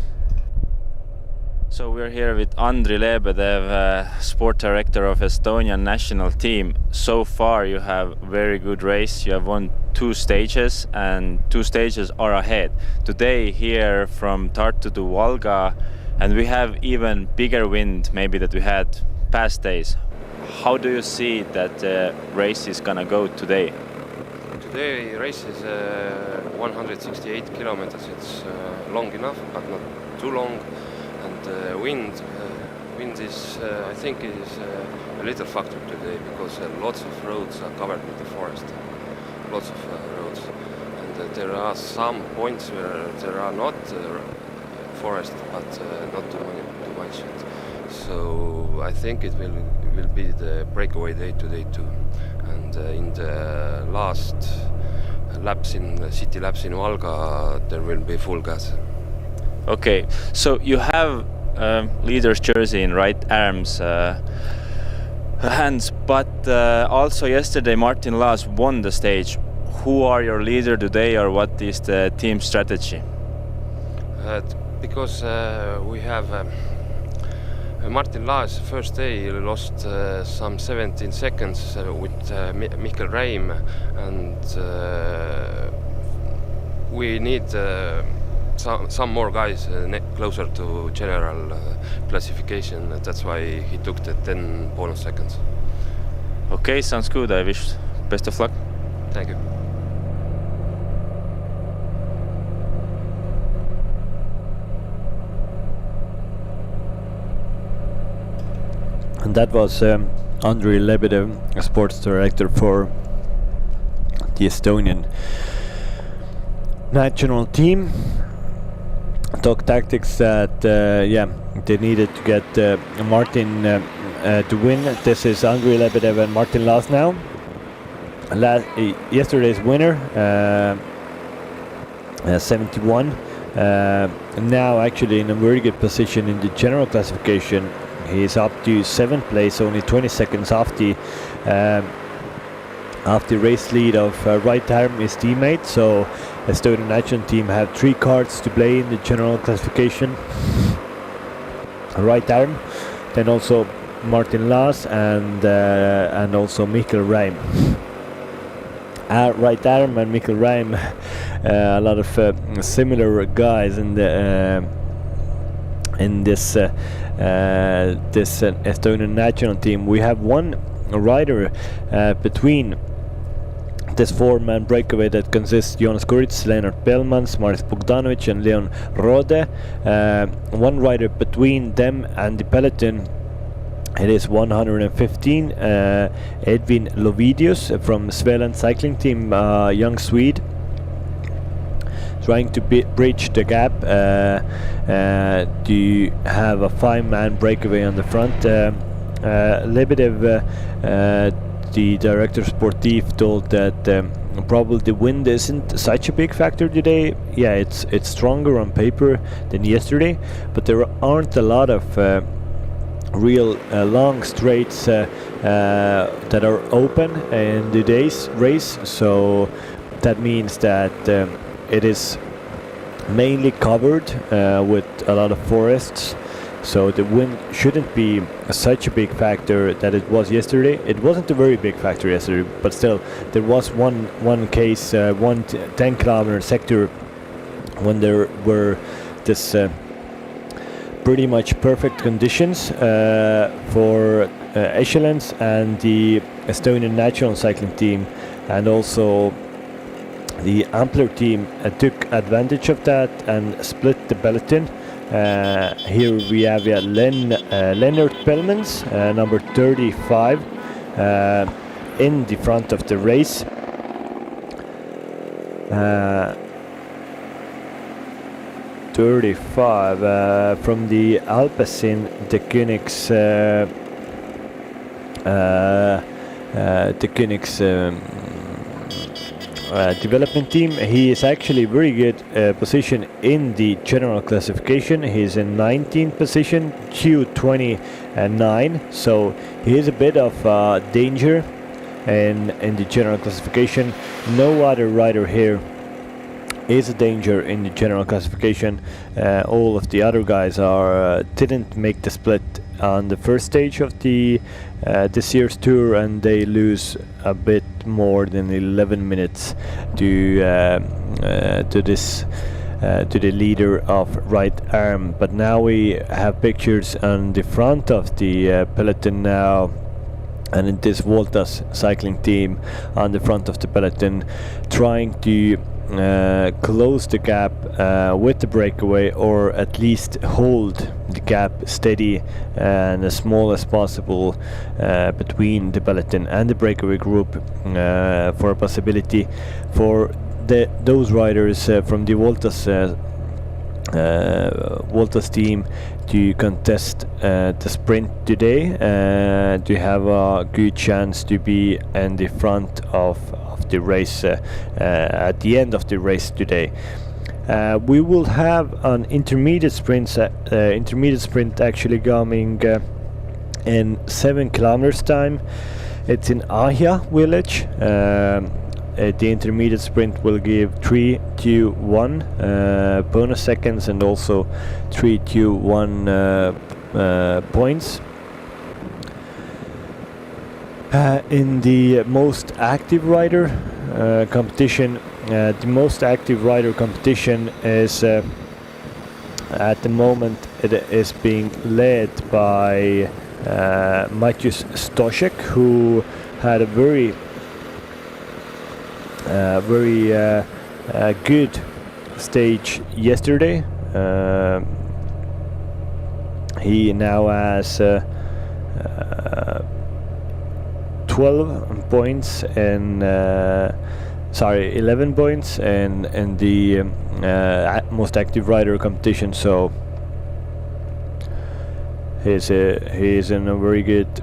So we're here with Andrei Lebedev, sport director of Estonian national team. So far you have very good race. You have won 2 stages, and 2 stages are ahead. Today here from Tartu to Valga, and we have even bigger wind maybe that we had past days. How do you see that the race is gonna go today? Today race is 168 kilometers. It's long enough, but not too long. And wind is, I think, is a little factor today, because lots of roads are covered with the forest. Lots of roads, and there are some points where there are not forest, but not too much yet. So I think it will be the breakaway day today too. And in the last laps city laps in Valga, there will be full gas. Okay, so you have leader's jersey in right arms, hands, but also yesterday Martin Laas won the stage. who are your leader today, or what is the team strategy? Because we have Martin Laas first day lost some 17 seconds with Mikkel Reim, and we need some more guys closer to general classification. That's why he took the 10 bonus seconds. Okay, sounds good. I wish best of luck. Thank you. And that was Andrei Lebedev, a sports director for the Estonian national team. Talk tactics that they needed to get Martin to win. This is Andrei Lebedev and Martin Laas now. Yesterday's winner, 71. Now actually in a very good position in the general classification. He's up to 7th place, only 20 seconds off the race lead of Right Arm, his teammate. So Estonian national team have 3 cards to play in the general classification. Right Arm, then also Martin Laas and also Mikkel Reim. Right Arm and Mikkel Reim, a lot of similar guys in the in this Estonian national team. We have one rider between this 4-man breakaway that consists Jonas Kurits, Lennart Bellmans, Maris Bogdanovic and Leon Rode. One rider between them and the peloton, it is 115, Edvin Lovidius from Svealand cycling team, young Swede, trying to bridge the gap to have a 5-man breakaway on the front. Lebedev, the director sportif, told that probably the wind isn't such a big factor today. Yeah, it's stronger on paper than yesterday, but there aren't a lot of real long straights that are open in today's race. So that means that it is mainly covered with a lot of forests, so the wind shouldn't be such a big factor that it was yesterday. It wasn't a very big factor yesterday, but still there was one case, 10 kilometer sector when there were this pretty much perfect conditions for echelons, and the Estonian national cycling team and also the Ampler team took advantage of that and split the peloton. Here we have Lennart Bellmans, number 35, in the front of the race. 35 from the Alpecin de Koenigs, development team. He is actually very good position in the general classification. He's in 19th position, Q29, so he is a bit of danger in the general classification. No other rider here is a danger in the general classification. All of the other guys are didn't make the split on the first stage of the this year's tour, and they lose a bit more than 11 minutes to the leader of Right Arm. But now we have pictures on the front of the peloton now, and in this Voltas cycling team on the front of the peloton, trying to close the gap with the breakaway, or at least hold the gap steady and as small as possible between the peloton and the breakaway group, for a possibility for those riders from the Voltas team to contest the sprint today, to have a good chance to be in the front of the race at the end of the race today. We will have an intermediate sprint actually coming in 7 kilometers time. It's in Ahja village. the intermediate sprint will give 3, 2, 1 bonus seconds, and also 3, 2, 1 points. In the most active rider competition, the most active rider competition is at the moment it is being led by Maciej Stoszek, who had a very good stage yesterday. He now has 12 points and 11 points in the most active rider competition, so he's in a very good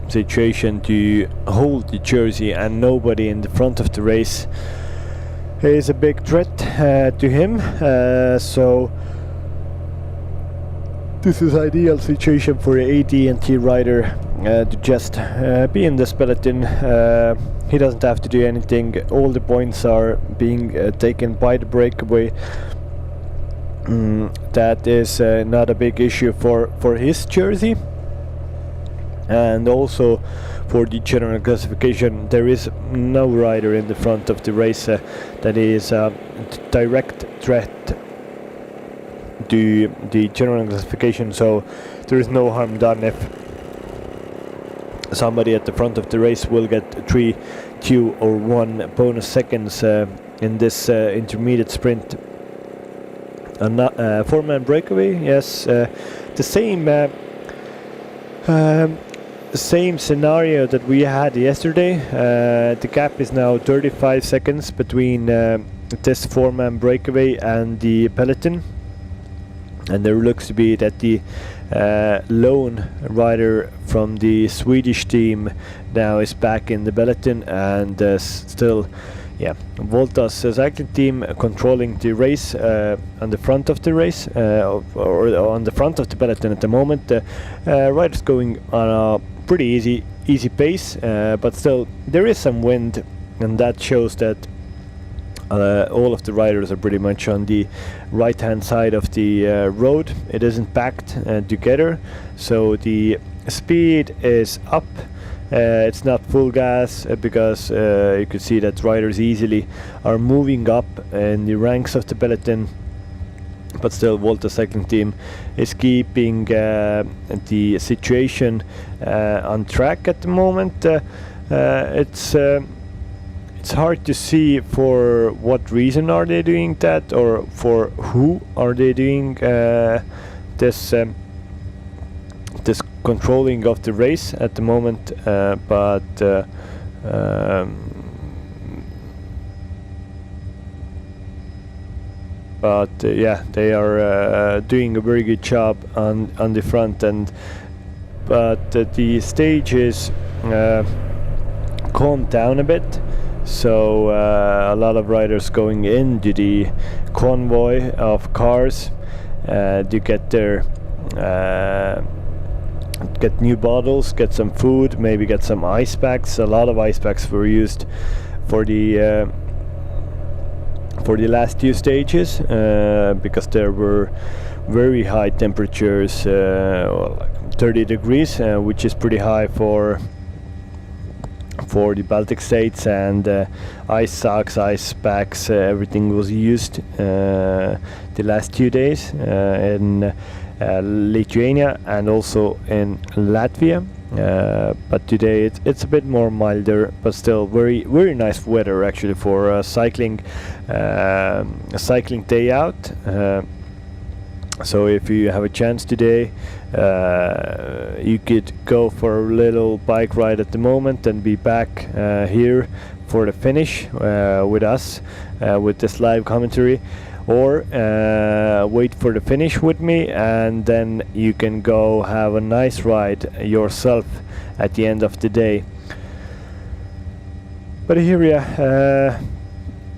situation to hold the jersey, and nobody in the front of the race is a big threat to him, so this is ideal situation for the AT&T rider to just be in this peloton. He doesn't have to do anything. All the points are being taken by the breakaway. That is not a big issue for his jersey. And also for the general classification, there is no rider in the front of the race that is a direct threat to the general classification, so there is no harm done if somebody at the front of the race will get 3, 2 or 1 bonus seconds in this intermediate sprint. A 4-man breakaway, yes, the same scenario that we had yesterday. The gap is now 35 seconds between this 4-man breakaway and the peloton, and there looks to be that the lone rider from the Swedish team now is back in the peloton, and still, yeah, Volta's cycling team controlling the race on the front of the race, or on the front of the peloton at the moment. Riders going on a pretty easy pace, but still there is some wind, and that shows that all of the riders are pretty much on the right hand side of the road. It isn't packed together, so the speed is up. It's not full gas because you could see that riders easily are moving up in the ranks of the peloton, but still Volta cycling team is keeping the situation on track at the moment. It's hard to see for what reason are they doing that, or for who are they doing this controlling of the race at the moment, but yeah, they are doing a very good job on the front end, but the stage is calmed down a bit. So a lot of riders going into the convoy of cars to get their get new bottles, get some food, maybe get some ice packs. A lot of ice packs were used for the last 2 stages because there were very high temperatures, like 30 degrees, which is pretty high for the Baltic states, and ice socks, ice packs, everything was used the last 2 days in Lithuania and also in Latvia, but today it's a bit more milder, but still very nice weather actually for a cycling day out. So if you have a chance today, you could go for a little bike ride at the moment and be back here for the finish with us with this live commentary, or wait for the finish with me, and then you can go have a nice ride yourself at the end of the day. But here, yeah,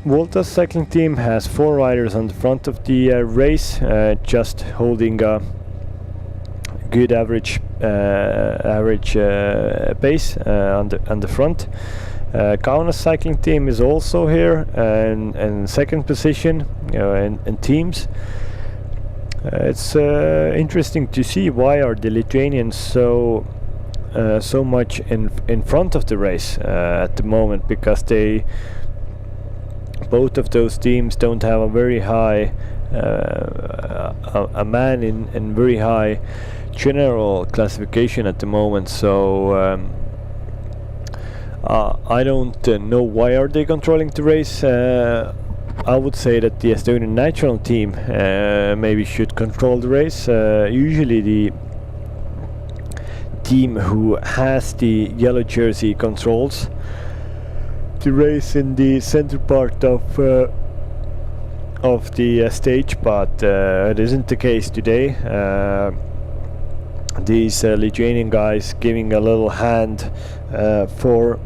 Volta's cycling team has 4 riders on the front of the race, just holding a good average pace on the front. Kaunas cycling team is also here in second position, in teams. It's interesting to see why are the Lithuanians so much in front of the race at the moment, because both of those teams don't have a very high a man in very high general classification at the moment. So I don't know why are they controlling the race. I would say that the Estonian national team maybe should control the race. Usually the team who has the yellow jersey controls the race in the center part of the stage, but it isn't the case today. These Lithuanian guys giving a little hand for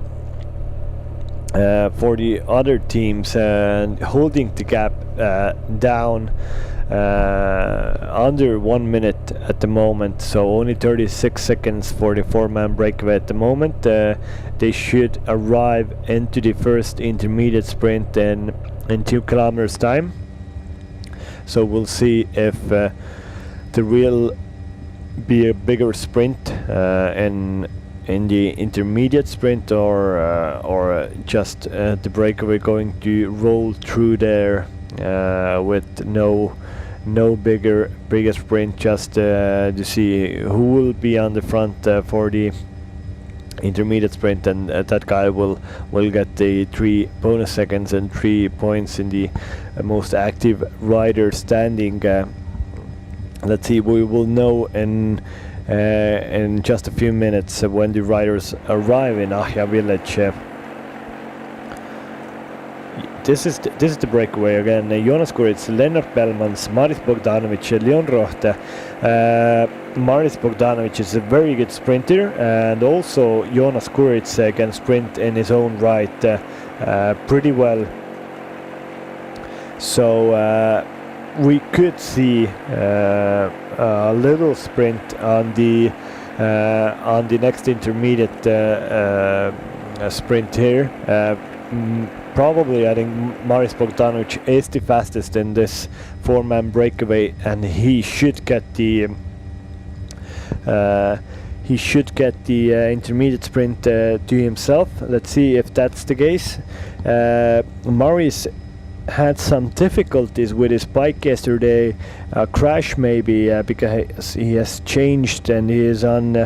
the other teams and holding the gap down under 1 minute at the moment, so only 36 seconds for the 4-man breakaway at the moment. They should arrive into the first intermediate sprint in 2 kilometers time, so we'll see if there will be a bigger sprint in the intermediate sprint, or just the breakaway going to roll through there with no bigger sprint, just to see who will be on the front for the intermediate sprint, and that guy will get the 3 bonus seconds and 3 points in the most active rider standing. Let's see, we will know in just a few minutes when the riders arrive in Ahja village. This is the breakaway again. Jonas Kuritz, Lennart Bellmans, Maris Bogdanovic, Leon Rohte. Maris Bogdanovic is a very good sprinter, and also Jonas Kuritz can sprint in his own right pretty well. So we could see a little sprint on the next intermediate sprint here. Probably I think Maris Bogdanovic is the fastest in this 4-man breakaway, and he should get the intermediate sprint to himself. Let's see if that's the case. Maris had some difficulties with his bike yesterday, a crash maybe, because he has changed and he is on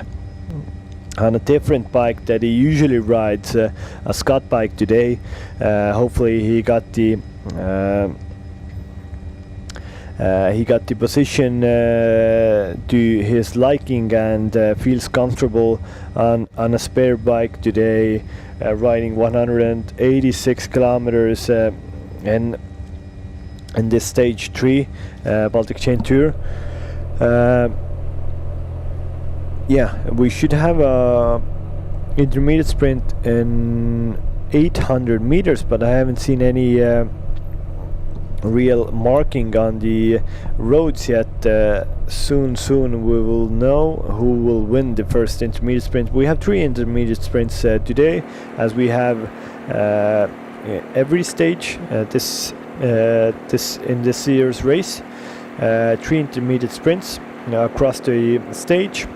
a different bike that he usually rides, a Scott bike today. Hopefully he got the position to his liking and feels comfortable on a spare bike today, riding 186 kilometers in this stage 3 Baltic Chain Tour. Yeah, we should have a intermediate sprint in 800 meters, but I haven't seen any real marking on the roads yet. Soon we will know who will win the first intermediate sprint. We have 3 intermediate sprints today, as we have every stage in this year's race. 3 intermediate sprints across the stage.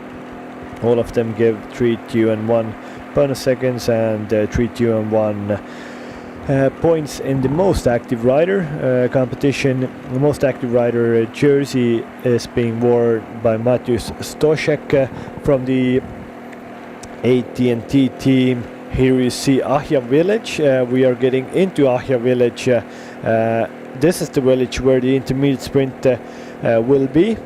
All of them give 3, 2 and 1 bonus seconds, and 3, 2 and 1 points in the most active rider competition. The most active rider jersey is being worn by Mateusz Stoszek from the AT&T team. Here you see Ahja village. We are getting into Ahja village. This is the village where the intermediate sprint will be.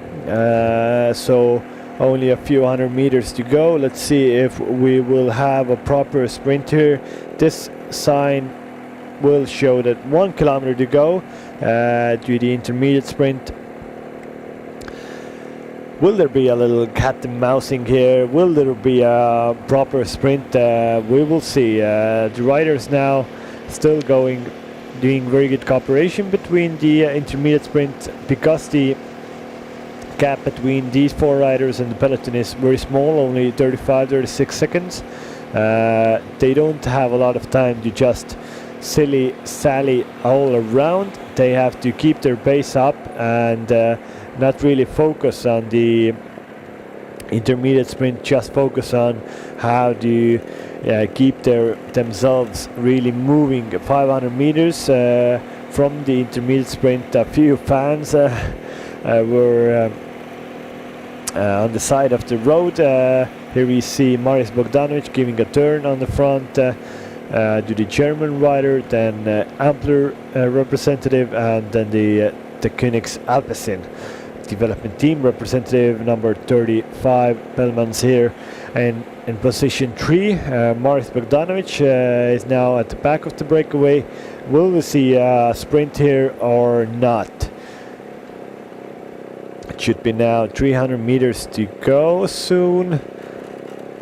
So only a few hundred meters to go. Let's see if we will have a proper sprint here. This sign will show that 1 kilometer to go to the intermediate sprint. Will there be a little cat and mousing here? Will there be a proper sprint? We will see. The riders now still doing very good cooperation between the intermediate sprint, because the gap between these 4 riders and the peloton is very small, only 35-36 seconds. They don't have a lot of time to just sally all around. They have to keep their pace up and not really focus on the intermediate sprint, just focus on how to keep themselves really moving 500 meters from the intermediate sprint. A few fans were on the side of the road. Here we see Marius Bogdanovic giving a turn on the front to the German rider, then Ampler representative, and then the Koenigs Alpecin development team representative number 35 Bellmans here. And in position 3, Marius Bogdanovic is now at the back of the breakaway. Will we see a sprint here or not? It should be now 300 meters to go soon.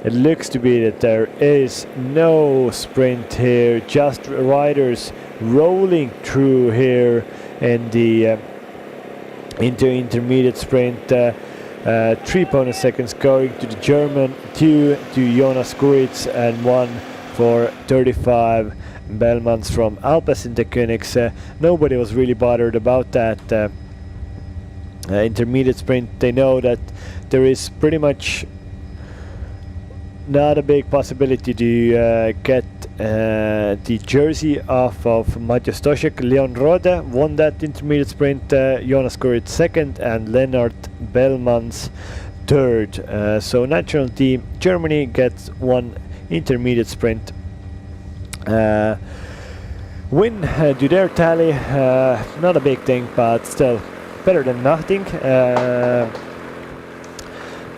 It looks to be that there is no sprint here, just riders rolling through here in the intermediate sprint. 3 bonus seconds going to the German, 2 to Jonas Kuritz, and 1 for 35 Bellmans from Alpecin de Koenigs. Nobody was really bothered about that intermediate sprint. They know that there is pretty much not a big possibility to get the jersey off of Matej Stošek. Leon Rode won that intermediate sprint, Jonas Kuritz second, and Lennart Bellmans third. So national team Germany gets 1 intermediate sprint win to their tally. Not a big thing, but still better than nothing.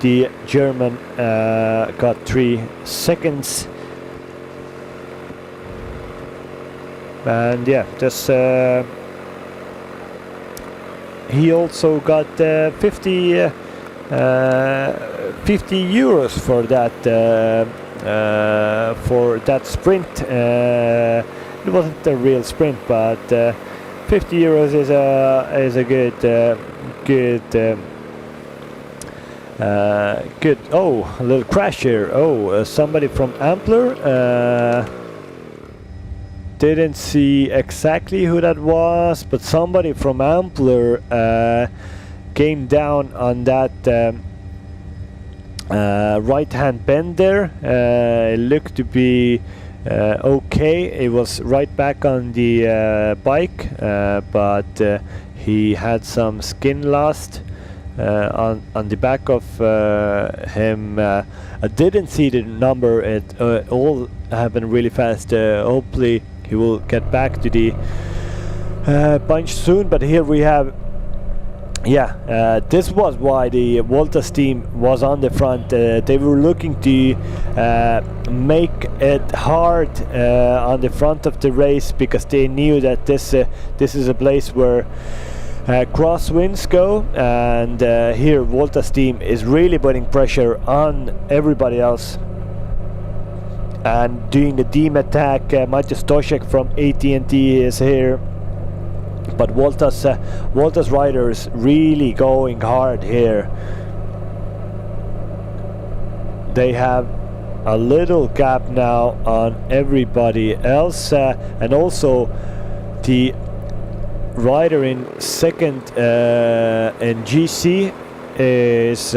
The German got 3 seconds, and yeah, just he also got 50 euros for that sprint. It wasn't a real sprint, but 50 euros is a good. Oh, a little crash here. Oh, somebody from Ampler. Didn't see exactly who that was, but somebody from Ampler came down on that right-hand bend there. It looked to be okay. It was right back on the bike, but he had some skin loss on the back of him. I didn't see the number. It all happened really fast. Hopefully he will get back to the bunch soon. But here we have, this was why the Voltas team was on the front. They were looking to make it hard on the front of the race, because they knew that this is a place where crosswinds go, and here Voltas team is really putting pressure on everybody else and doing the team attack. Matej Stošek from AT&T is here, but Voltas riders really going hard here. They have a little gap now on everybody else, and also the rider in second in GC is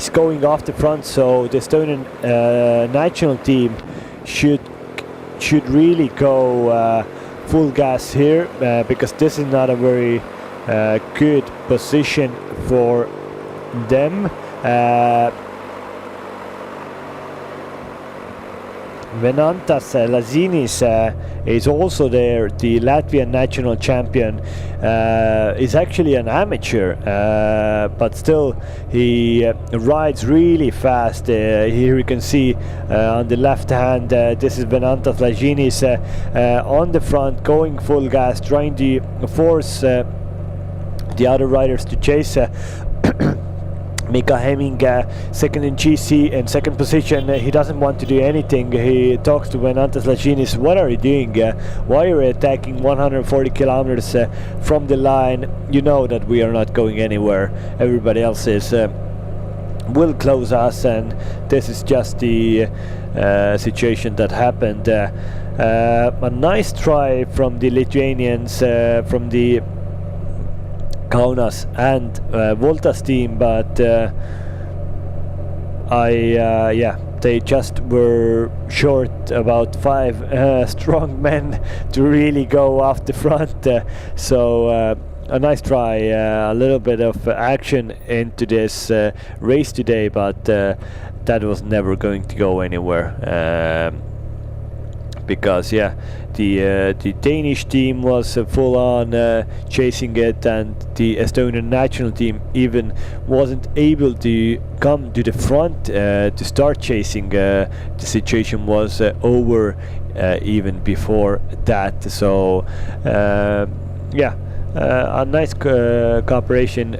going off the front, so the Estonian national team should really go full gas here, because this is not a very good position for them. Venantas Lazinis is also there. The Latvian national champion is actually an amateur, but still he rides really fast. Here you can see on the left hand, this is Venantas Lazinis on the front, going full gas, trying to force the other riders to chase. Mika Hemming, second in GC and second position. He doesn't want to do anything. He talks to Venantas Laginis, what are you doing? Why are you attacking 140 kilometers from the line? You know that we are not going anywhere. Everybody else is will close us, and this is just the situation that happened. A nice try from the Lithuanians, from the Kaunas and Voltas team, but they just were short about 5 strong men to really go off the front. So a nice try, a little bit of action into this race today, but that was never going to go anywhere. Because the Danish team was full on chasing it, and the Estonian national team even wasn't able to come to the front to start chasing. The situation was over even before that. So a nice cooperation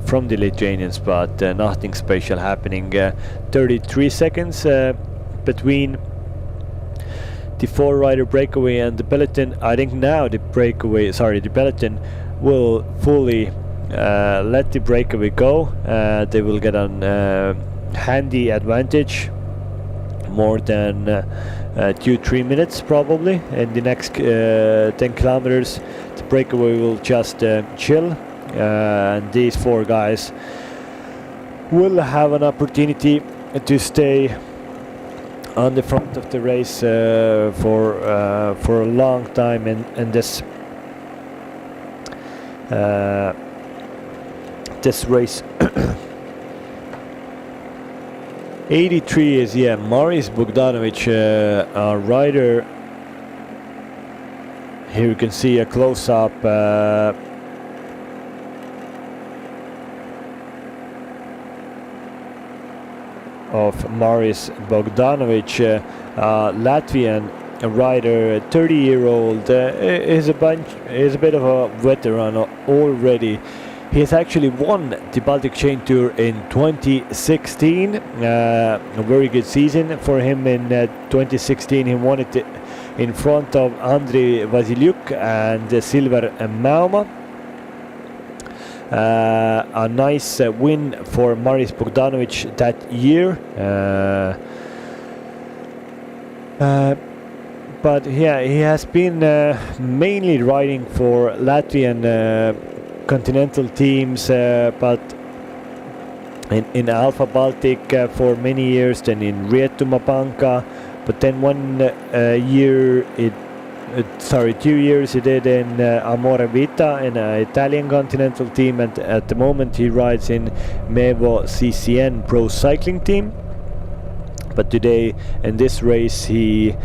from the Lithuanians, but nothing special happening. 33 seconds between the 4-rider breakaway and the peloton. I think now the peloton will fully let the breakaway go. They will get an handy advantage, more than 2-3 minutes probably in the next 10 kilometers. The breakaway will just chill, and these 4 guys will have an opportunity to stay on the front of the race for a long time in this this race. 83 is Maris Bogdanovic, a rider. Here you can see a close-up of Maris Bogdanovic, Latvian rider, 30-year-old, is a bit of a veteran already. He has actually won the Baltic Chain Tour in 2016. A very good season for him in 2016. He won it in front of Andrei Vasiliuk and Silver Mauma. A nice win for Maris Bogdanovic that year. But yeah, he has been mainly riding for Latvian continental teams, but in Alpha Baltic for many years, then in Rietuma Panka, but then 2 years he did in Amore Vita in an Italian continental team, and at the moment he rides in Mevo CCN Pro Cycling Team. But today in this race he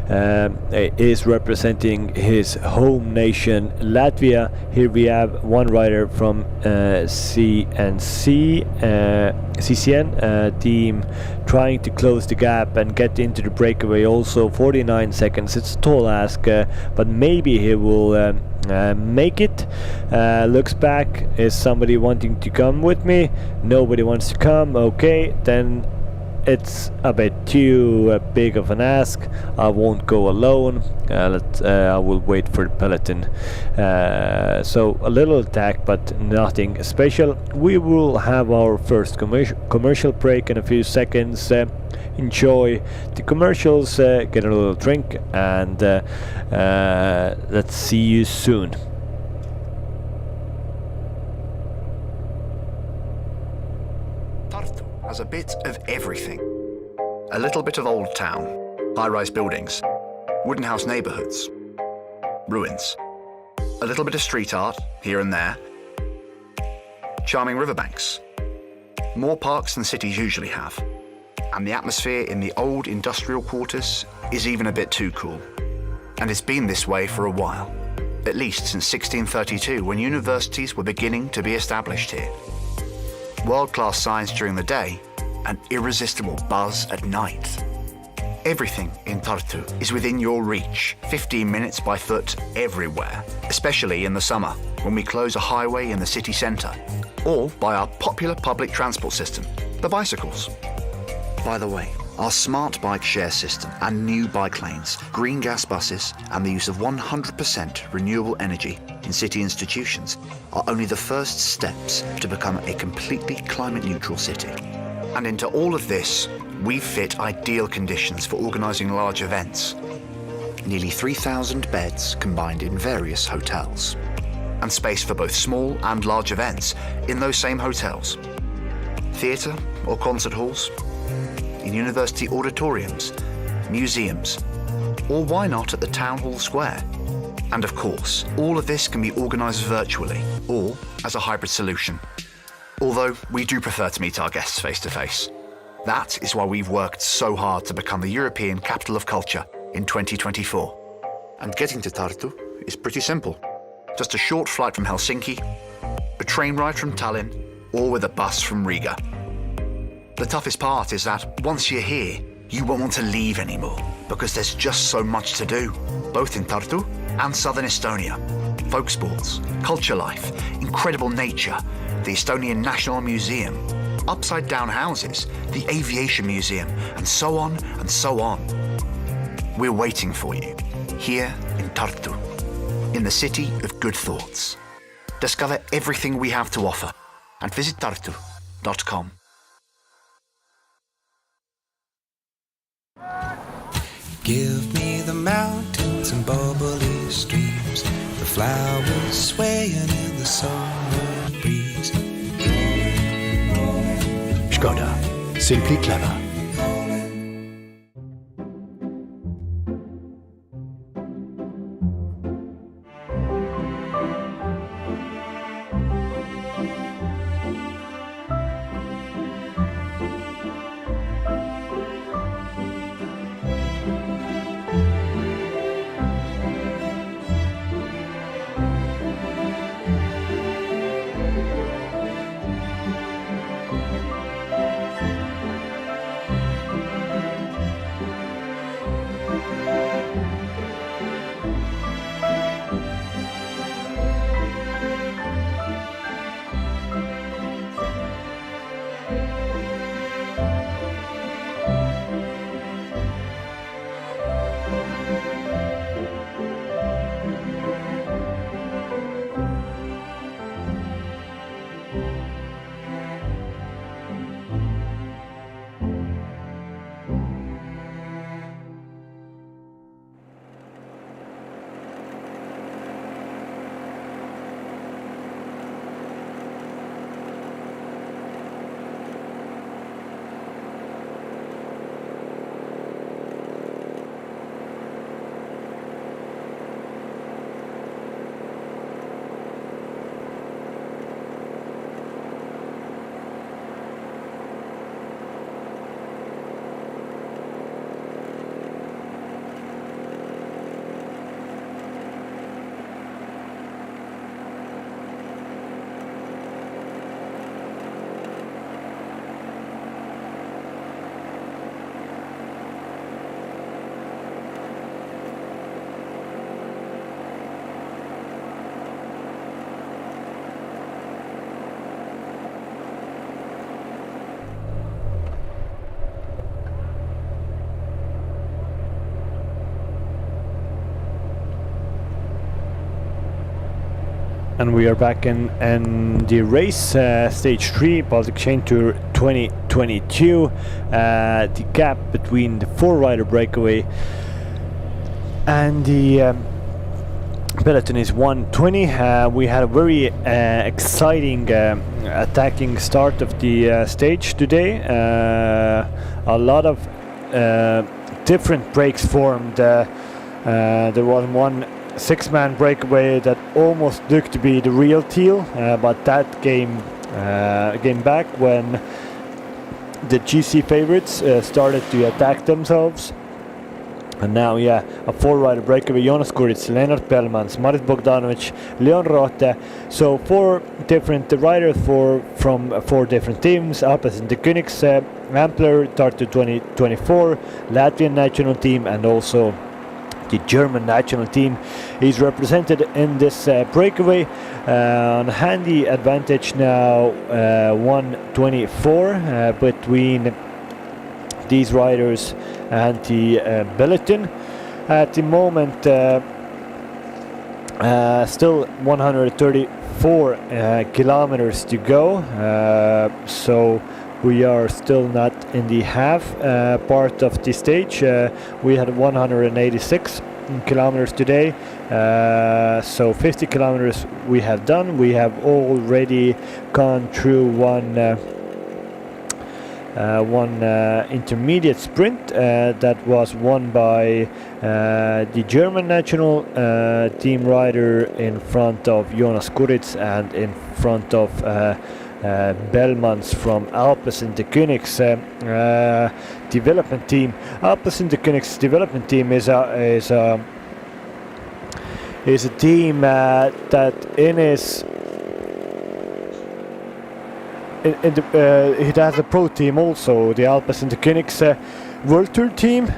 is representing his home nation Latvia. Here we have one rider from CCN team trying to close the gap and get into the breakaway. Also 49 seconds. It's a tall ask, but maybe he will make it. Looks back, is somebody wanting to come with me? Nobody wants to come. Okay, then it's a bit too big of an ask. I won't go alone. I will wait for the peloton. So a little attack, but nothing special. We will have our first commercial break in a few seconds. Enjoy the commercials, get a little drink, and let's see you soon. Tartu has a bit of everything. A little bit of old town, high-rise buildings, wooden house neighbourhoods, ruins, a little bit of street art here and there, charming riverbanks, more parks than cities usually have, and the atmosphere in the old industrial quarters is even a bit too cool. And it's been this way for a while, at least since 1632, when universities were beginning to be established here. World-class science during the day, an irresistible buzz at night. Everything in Tartu is within your reach, 15 minutes by foot everywhere, especially in the summer when we close a highway in the city centre. or by our popular public transport system, the bicycles. By the way, our smart bike share system and new bike lanes, green gas buses, and the use of 100% renewable energy in city institutions are only the first steps to become a completely climate neutral city. And into all of this, we've fit ideal conditions for organising large events. Nearly 3,000 beds combined in various hotels, and space for both small and large events in those same hotels. Theatre or concert halls, in university auditoriums, museums, or why not at the Town Hall Square? And of course, all of this can be organised virtually or as a hybrid solution. Although we do prefer to meet our guests face to face. That is why we've worked so hard to become the European Capital of Culture in 2024. And getting to Tartu is pretty simple. Just a short flight from Helsinki, a train ride from Tallinn, or with a bus from Riga. The toughest part is that once you're here, you won't want to leave anymore because there's just so much to do, both in Tartu and southern Estonia. Folk sports, culture life, incredible nature, the Estonian National Museum, upside down houses, the Aviation Museum, and so on and so on. We're waiting for you, here in Tartu, in the city of good thoughts. Discover everything we have to offer and visit tartu.com. Give me the mountains and bubbly streams, the flowers swaying in the summer breeze. Skoda. Simply clever. And we are back in the race, stage 3, Baltic Chain Tour 2022. The gap between the 4-rider breakaway and the peloton is 1:20. We had a very exciting attacking start of the stage today. A lot of different breaks formed. There was one 6-man breakaway that almost looked to be the real deal, but that came back when the GC favorites started to attack themselves. And now, a 4-rider breakaway: Jonas Kuritz, Lennart Bellmans, Marit Bogdanovic, Leon Rote. So 4 different riders from 4 different teams up as in the Königs Ampler Tartu 2024, Latvian national team, and also the German national team is represented in this breakaway on handy advantage now, 1:24 between these riders and the peloton. At the moment, still 134 kilometers to go, so we are still not in the half part of the stage. We had 186 kilometers today, so 50 kilometers we have done. We have already gone through one intermediate sprint that was won by the German national team rider in front of Jonas Kuritz and in front of Bellmans from Alpecin de Koenigs development team. Alpecin de Koenigs development team is a team that it has a pro team also, the Alpecin de Koenigs World Tour team,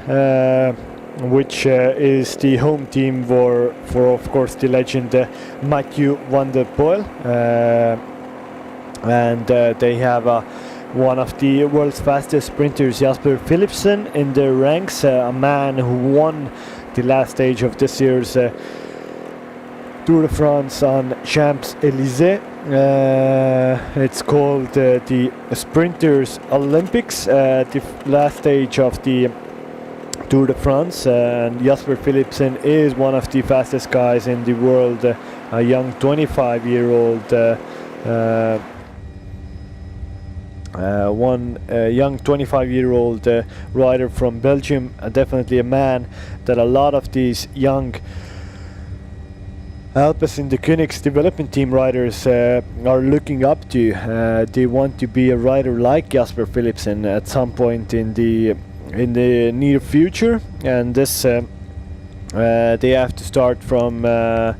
which is the home team for of course the legend Mathieu van der Poel. And they have one of the world's fastest sprinters, Jasper Philipsen, in their ranks, a man who won the last stage of this year's Tour de France on Champs-Élysées. It's called the Sprinters Olympics, the last stage of the Tour de France, and Jasper Philipsen is one of the fastest guys in the world, a young 25-year-old young 25-year-old rider from Belgium, definitely a man that a lot of these young Alpecin de Koenigs development team riders are looking up to. They want to be a rider like Jasper Philipsen at some point in the near future, and this they have to start from the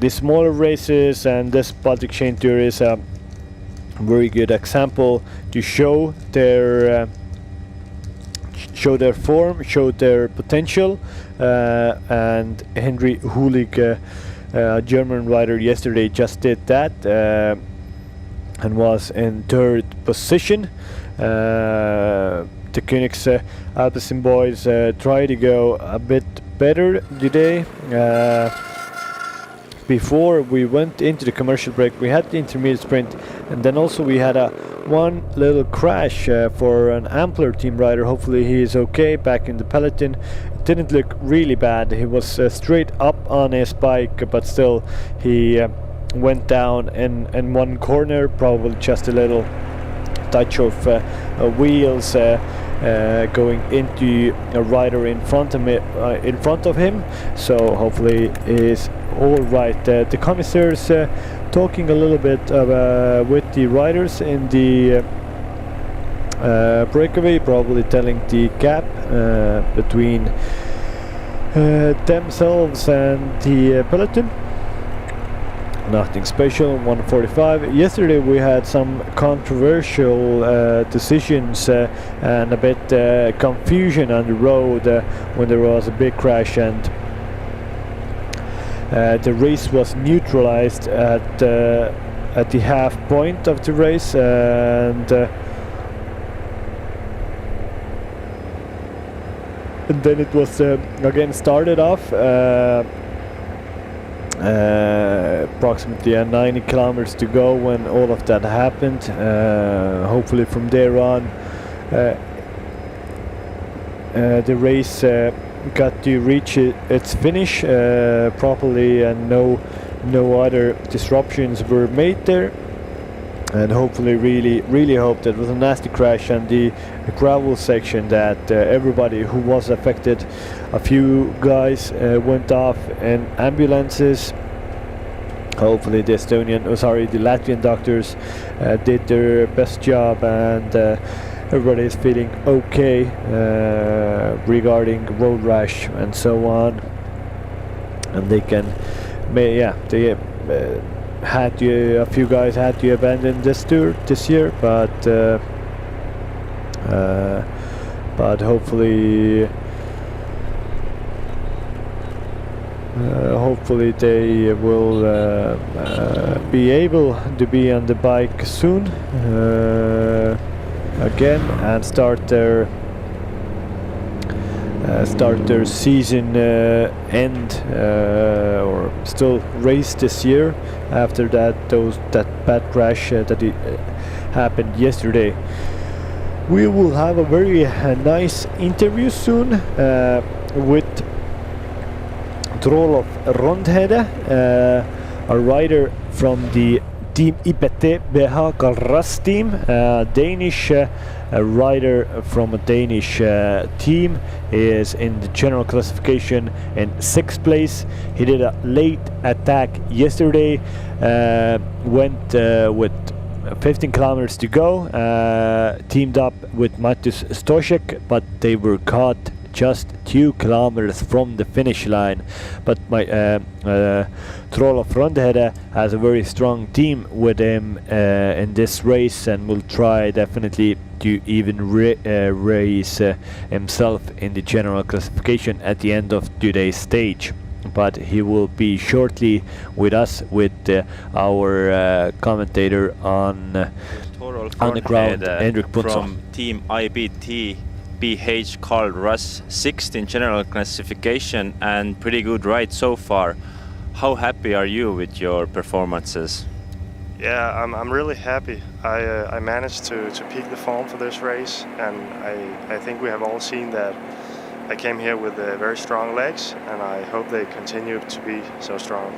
smaller races, and this Baltic Chain Tour is a very good example to show their form, show their potential, and Henry Hulig, a German rider, yesterday just did that and was in third position. The Koenigs Alpecin boys try to go a bit better today. Before we went into the commercial break, we had the intermediate sprint, and then also we had one little crash for an Ampler team rider. Hopefully he is okay back in the peloton. It didn't look really bad. He was straight up on his bike, but still he went down in one corner, probably just a little touch of wheels going into a rider in front of him. So hopefully is all right. The commissaires talking a little bit with the riders in the breakaway, probably telling the gap between themselves and the peloton. Nothing special. 1:45. Yesterday we had some controversial decisions and a bit confusion on the road when there was a big crash, and the race was neutralized at the half point of the race, and then it was again started off. Approximately 90 kilometers to go when all of that happened. Hopefully from there on the race got to reach its finish properly, and no other disruptions were made there. And hopefully really hope that was a nasty crash on the gravel section, that everybody who was affected, a few guys went off in ambulances. Hopefully the Latvian doctors did their best job, and everybody is feeling okay regarding road rash and so on, and they can a few guys had to abandon this tour this year, but Hopefully they will be able to be on the bike soon again and start their season end or still race this year after that bad crash that happened yesterday. We will have a very nice interview soon with Troll of Rondhede, a rider from the Team IPT BH Kalras team, Danish rider from a Danish team. He is in the general classification in 6th place. He did a late attack yesterday, went with 15 kilometers to go, teamed up with Matus Stošek, but they were caught just 2 kilometers from the finish line. But my Troll of Rondhede has a very strong team with him in this race, and will try definitely to even race himself in the general classification at the end of today's stage. But he will be shortly with us with our commentator on the ground, Hendrik Punso. From Team IPT BH Carl Russ, 6th in general classification and pretty good ride so far. How happy are you with your performances? Yeah, I'm really happy. I managed to peak the form for this race, and I think we have all seen that I came here with very strong legs, and I hope they continue to be so strong.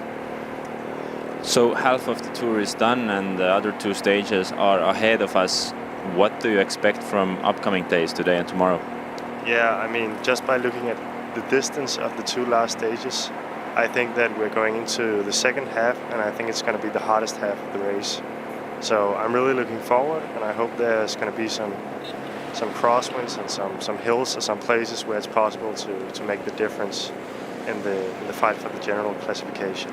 So half of the tour is done and the other 2 stages are ahead of us. What do you expect from upcoming days today and tomorrow? Yeah, I mean, just by looking at the distance of the 2 last stages, I think that we're going into the second half, and I think it's going to be the hardest half of the race. So I'm really looking forward, and I hope there's going to be some crosswinds and some hills or some places where it's possible to make the difference in the fight for the general classification.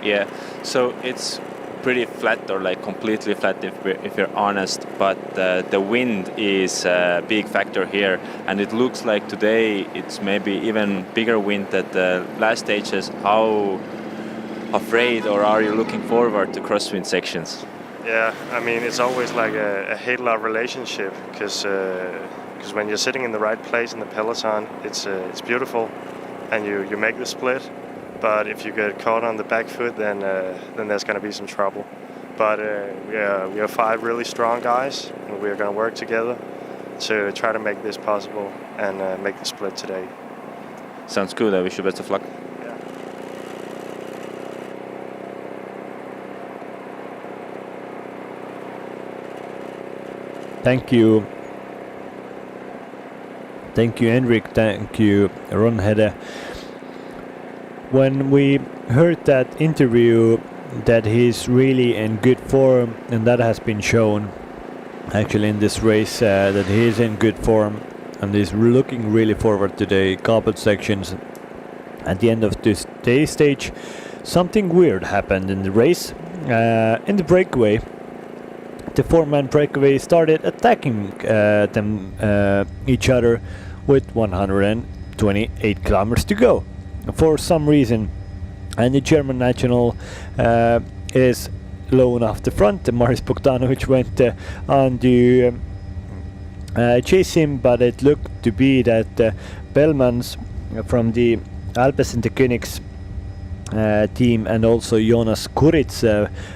Yeah, so it's pretty flat, or like completely flat if you're honest, but the wind is a big factor here, and it looks like today it's maybe even bigger wind than the last stages. How afraid, or are you looking forward to crosswind sections? Yeah, I mean, it's always like a hate-love relationship, because when you're sitting in the right place in the peloton, it's beautiful, and you make the split. But if you get caught on the back foot, then there's going to be some trouble. But we are 5 really strong guys, and we're going to work together to try to make this possible and make the split today. Sounds good. I wish you best of luck. Yeah. Thank you. Thank you, Hendrik. Thank you, Rondhede. When we heard that interview that he's really in good form, and that has been shown actually in this race, that he is in good form and is looking really forward to the carpet sections at the end of this day stage, something weird happened in the race. In the breakaway, the 4-man breakaway started attacking each other with 128 kilometers to go for some reason, and the German national is low enough the front. Maris Bogdanovic went on to chase him, but it looked to be that Bellmans from the Alpes and the Königs team, and also Jonas Kuritz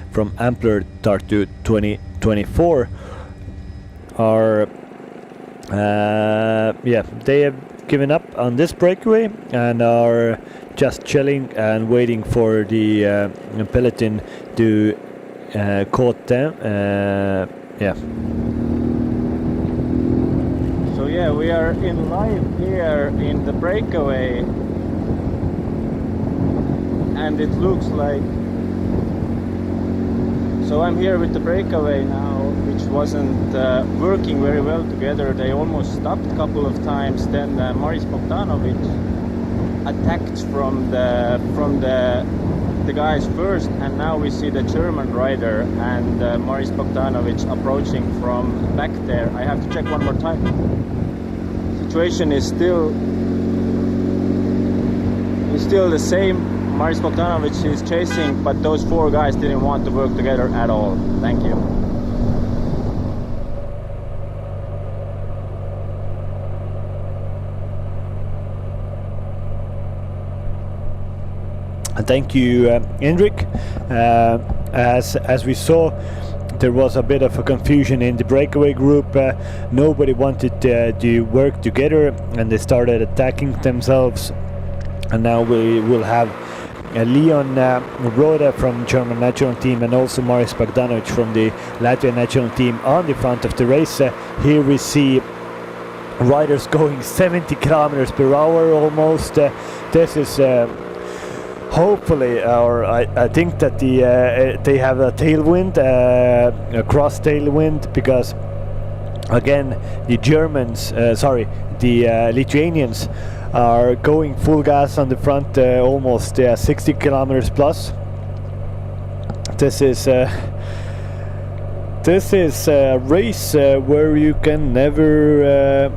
from Ampler Tartu 2024 are they have given up on this breakaway and are just chilling and waiting for the peloton to caught them. So yeah, we are in live here in the breakaway, and it looks like, so I'm here with the breakaway now, which wasn't working very well together. They almost stopped a couple of times. Then Maris Bogdanovic attacked from the guys first, and now we see the German rider and Maris Bogdanovic approaching from back there. I have to check one more time. Situation is still still the same. Maris Bogdanovic is chasing, but those 4 guys didn't want to work together at all. Thank you. Thank you, Hendrik. As we saw, there was a bit of a confusion in the breakaway group. Nobody wanted to work together, and they started attacking themselves. And now we will have Leon Roda from German national team and also Maris Bogdanovic from the Latvian national team on the front of the race. Here we see riders going 70 kilometers per hour almost. This is hopefully, or I think that they have a tailwind, a cross tailwind, because again the Germans, the Lithuanians are going full gas on the front, almost 60 kilometers plus. This is a race where you can never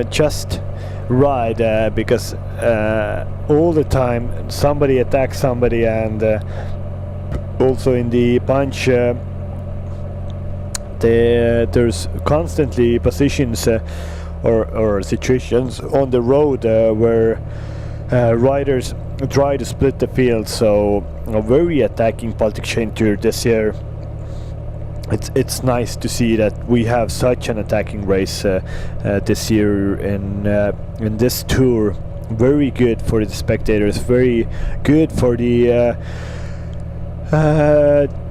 just ride, because all the time somebody attacks somebody, and also in the punch there's constantly positions or situations on the road where riders try to split the field. So a very attacking Baltic Chain Tour this year. It's nice to see that we have such an attacking race this year in this tour. Very good for the spectators, very good for the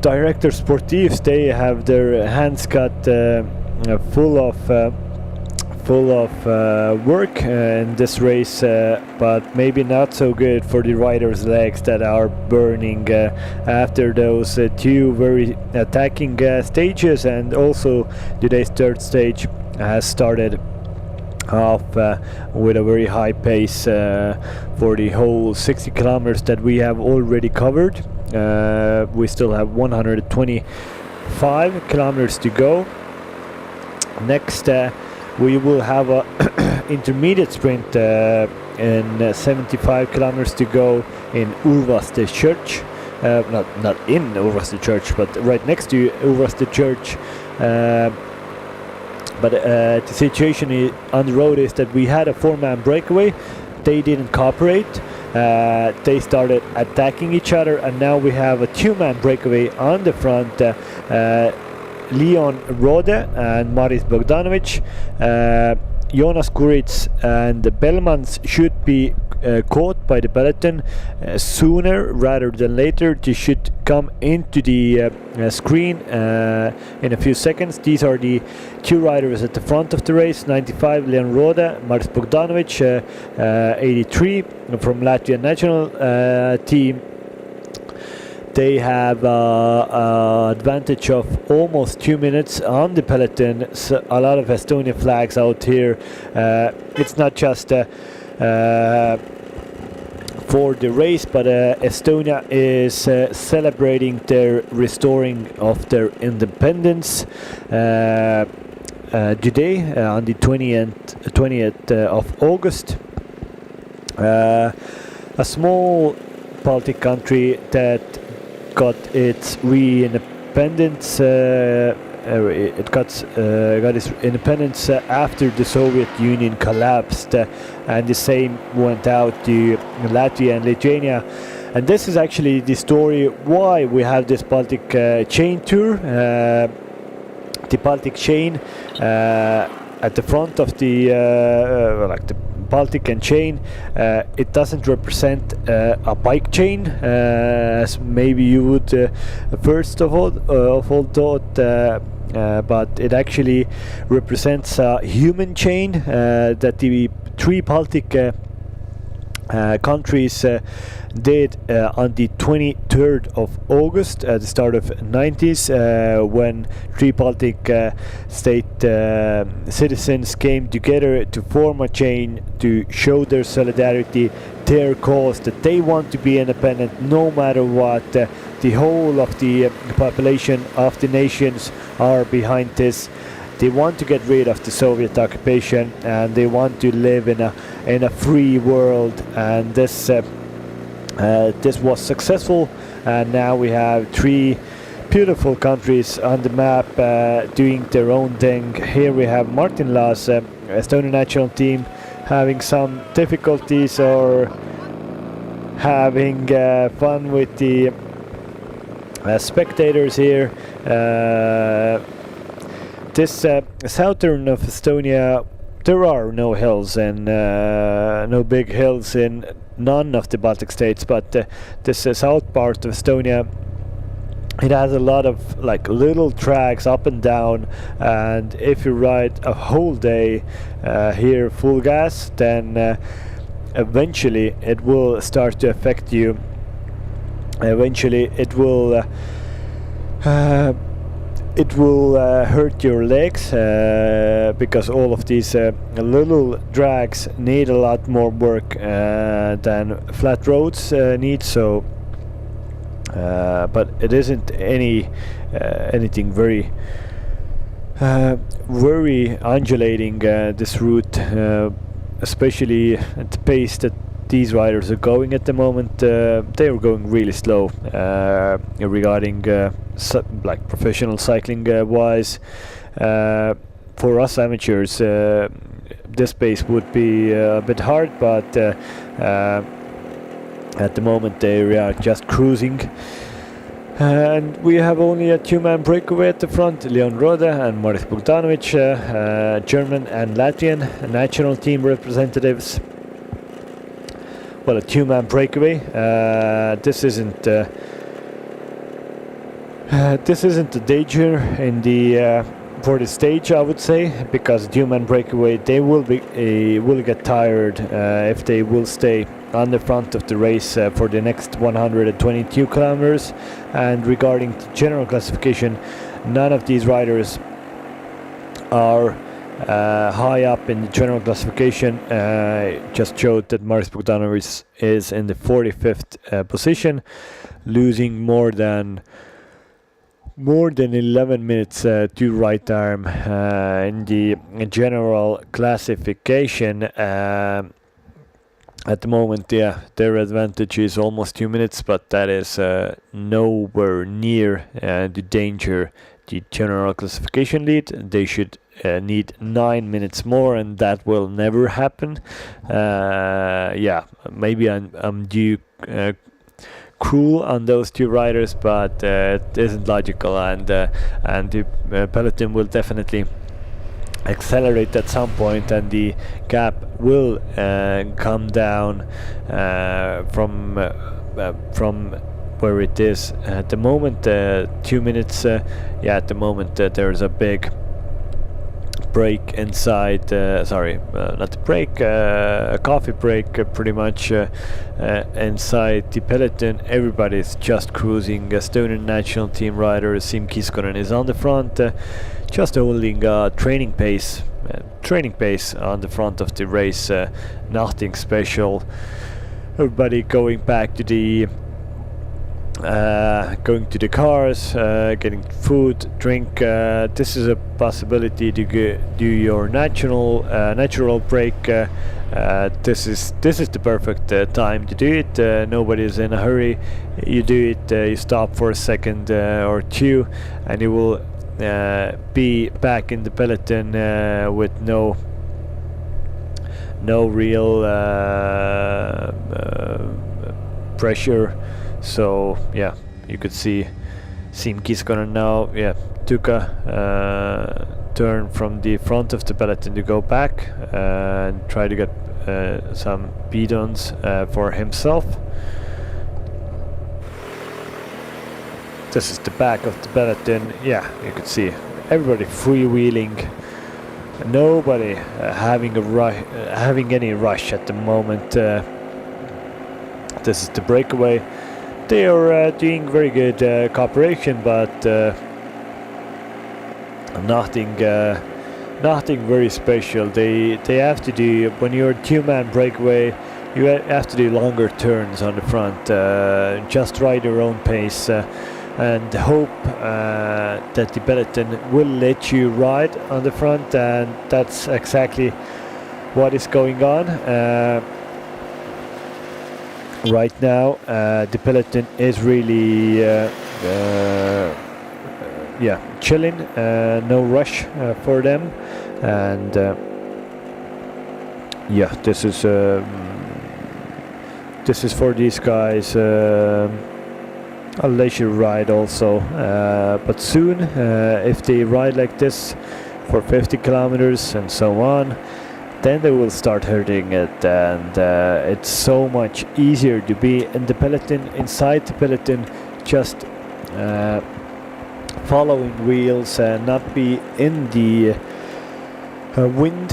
director sportifs. They have their hands cut full of work in this race, but maybe not so good for the riders' legs that are burning after those 2 very attacking stages. And also today's 3rd stage has started off with a very high pace for the whole 60 kilometers that we have already covered. We still have 125 kilometers to go. Next we will have a intermediate sprint in 75 kilometers to go in Urvaste Church. Not in Urvaste Church, but right next to Urvaste Church. But the situation on the road is that we had a 4-man breakaway. They didn't cooperate. They started attacking each other, and now we have a 2-man breakaway on the front. Leon Rode and Maris Bogdanovic, Jonas Kuritz and the Bellmans should be caught by the peloton sooner rather than later. They should come into the screen in a few seconds. These are the 2 riders at the front of the race: 95 Leon Rode, Maris Bogdanovic, 83 from Latvian national team. They have advantage of almost 2 minutes on the peloton. So a lot of Estonian flags out here. It's not just for the race, but Estonia is celebrating their restoring of their independence today on the 20th of August. A small Baltic country that got its independence. It got its independence after the Soviet Union collapsed, and the same went out to Latvia and Lithuania. And this is actually the story why we have this Baltic chain tour. The Baltic chain at the front of the like the Baltic and chain, it doesn't represent a bike chain as maybe you would first of all thought, but it actually represents a human chain that the 3 Baltic countries did on the 23rd of August at the start of the 90s, when 3 Baltic state citizens came together to form a chain to show their solidarity, their cause, that they want to be independent no matter what. The whole of the population of the nations are behind this. They want to get rid of the Soviet occupation, and they want to live in a free world. And this This was successful, and now we have 3 beautiful countries on the map doing their own thing. Here we have Martin Laas, Estonian national team, having some difficulties or having fun with the spectators here. This southern of Estonia, there are no hills and no big hills in none of the Baltic states, but this south part of Estonia, it has a lot of like little tracks up and down, and if you ride a whole day here full gas, then eventually it will start to affect you. Eventually it will hurt your legs because all of these little drags need a lot more work than flat roads need. So but it isn't anything very undulating, this route, especially at the pace that these riders are going at the moment. They are going really slow regarding like professional cycling wise. For us amateurs, this pace would be a bit hard, but at the moment they are just cruising. And we have only a 2-man breakaway at the front, Leon Rode and Maris Bogdanovic, German and Latvian national team representatives. Well, a 2-man breakaway. This isn't a danger in the for the stage, I would say, because 2-man breakaway, they will get tired if they will stay on the front of the race for the next 122 kilometers. And regarding the general classification, none of these riders are high up in the general classification. Just showed that Maris Bogdanovic is in the 45th position, losing more than 11 minutes to right arm in the general classification. At the moment, yeah, their advantage is almost 2 minutes, but that is nowhere near the danger the general classification lead. They should need 9 minutes more, and that will never happen. Yeah, maybe I'm due cruel on those 2 riders, but it isn't logical, and the peloton will definitely accelerate at some point, and the gap will come down from where it is at the moment. 2 minutes. Yeah, at the moment there's a big break inside. Sorry, not a break, a coffee break, pretty much inside the peloton. Everybody's just cruising. Estonian national team rider Siim Kiskonen is on the front, just holding training pace on the front of the race. Nothing special. Everybody going back to the cars, getting food, drink. This is a possibility to do your natural break. This is the perfect time to do it. Nobody's in a hurry. You do it. You stop for a second or 2, and you will be back in the peloton with no real pressure. So yeah, you could see Siim Kiskonen now, yeah, took a turn from the front of the peloton to go back and try to get some bidons for himself. This is the back of the peloton. Yeah, you could see everybody freewheeling. Nobody having any rush at the moment. This is the breakaway. They are doing very good cooperation, but nothing very special. They have to do, when you're a 2-man breakaway, you have to do longer turns on the front. Just ride your own pace and hope that the peloton will let you ride on the front, and that's exactly what is going on. right now the peloton is really chilling, no rush for them, and this is for these guys a leisure ride also, but soon if they ride like this for 50 kilometers and so on, then they will start hurting it, and it's so much easier to be in the peloton, inside the peloton, just following wheels and not be in the wind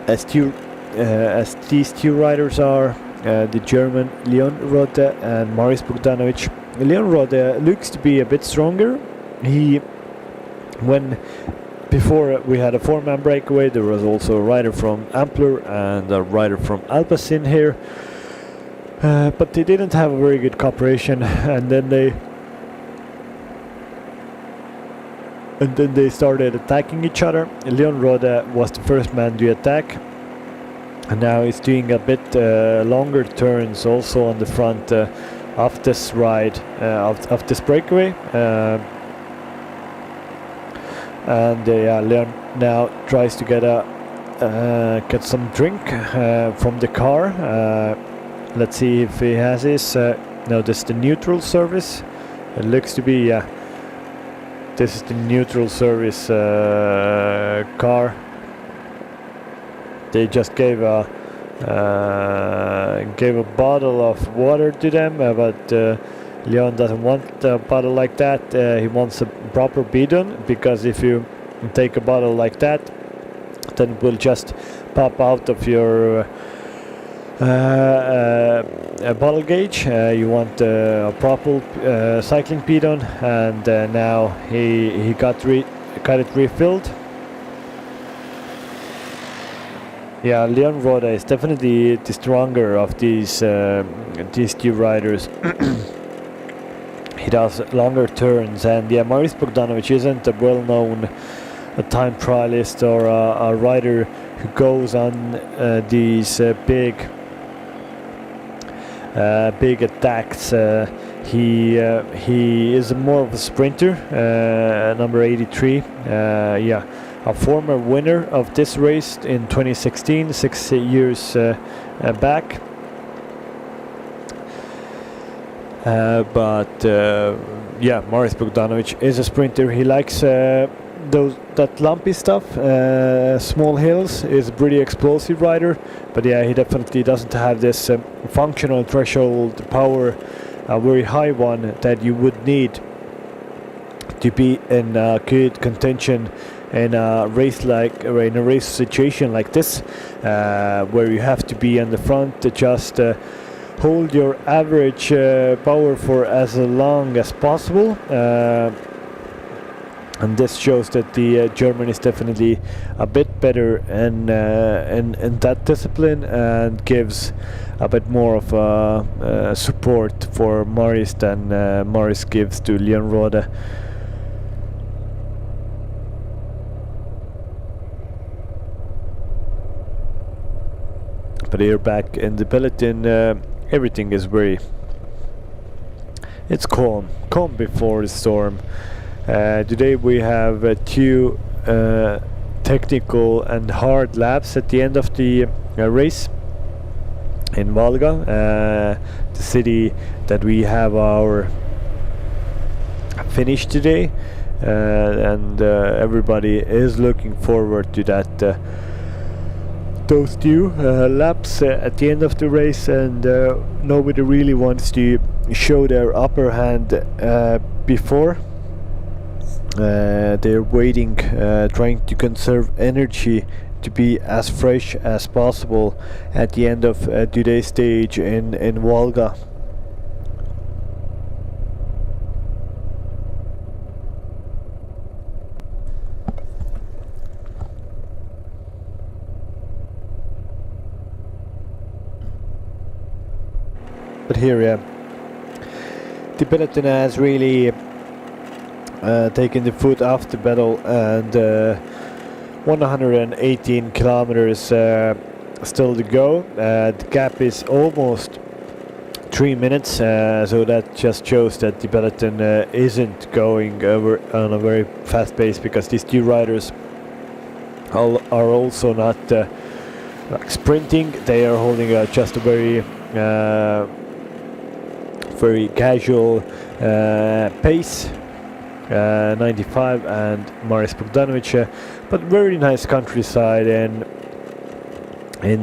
as these two riders are, the German Leon Rode and Maris Bogdanovic. Leon Rode looks to be a bit stronger. Before we had a 4-man breakaway, there was also a rider from Ampler and a rider from Alpecin here, but they didn't have a very good cooperation, and then they started attacking each other. Leon Rode was the first man to attack, and now he's doing a bit longer turns also on the front of this ride, of this breakaway. And Leon now tries to get some drink from the car. Let's see if he has his. No, this is the neutral service. It looks to be, this is the neutral service car. They just gave a bottle of water to them, but Leon doesn't want a bottle like that. He wants a proper bidon, because if you take a bottle like that, then it will just pop out of your bottle gauge. You want a proper cycling bidon, and now he got it refilled. Yeah, Leon Rode is definitely the stronger of these two riders. He does longer turns, and Maris Bogdanovic isn't a well-known time trialist or a rider who goes on these big attacks. He is more of a sprinter, number 83. A former winner of this race in 2016, 6 years back. Maris Bogdanovic is a sprinter. He likes that lumpy stuff, small hills. Is a pretty explosive rider, but he definitely doesn't have this functional threshold power, a very high one that you would need to be in good contention in a race situation like this, where you have to be in the front to just hold your average power for as long as possible, and this shows that the German is definitely a bit better in that discipline, and gives a bit more of support for Maris than Maris gives to Leon Rode. But here back in the peloton, everything is it's calm before the storm. Today we have two technical and hard laps at the end of the race in Valga, the city that we have our finish today, and everybody is looking forward to that. Those two laps at the end of the race, and nobody really wants to show their upper hand before. They're waiting, trying to conserve energy to be as fresh as possible at the end of today's stage in Valga. But here, the peloton has really taken the foot off the pedal, and 118 kilometers still to go. The gap is almost 3 minutes, so that just shows that the peloton isn't going over on a very fast pace, because these two riders are also not like sprinting. They are holding just a very very casual pace, 95, and Maris Bogdanovic, but very nice countryside in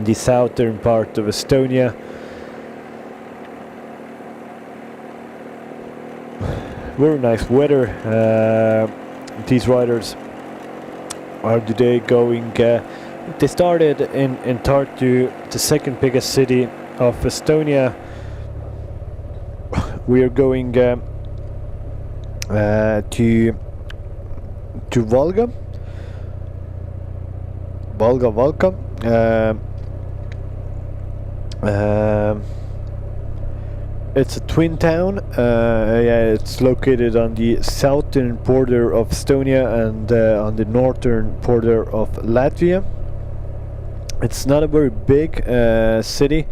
the southern part of Estonia. Very nice weather. These riders are today going. They started in Tartu, the second biggest city of Estonia. We are going to Valga. Valga. It's a twin town. It's located on the southern border of Estonia and on the northern border of Latvia. It's not a very big city,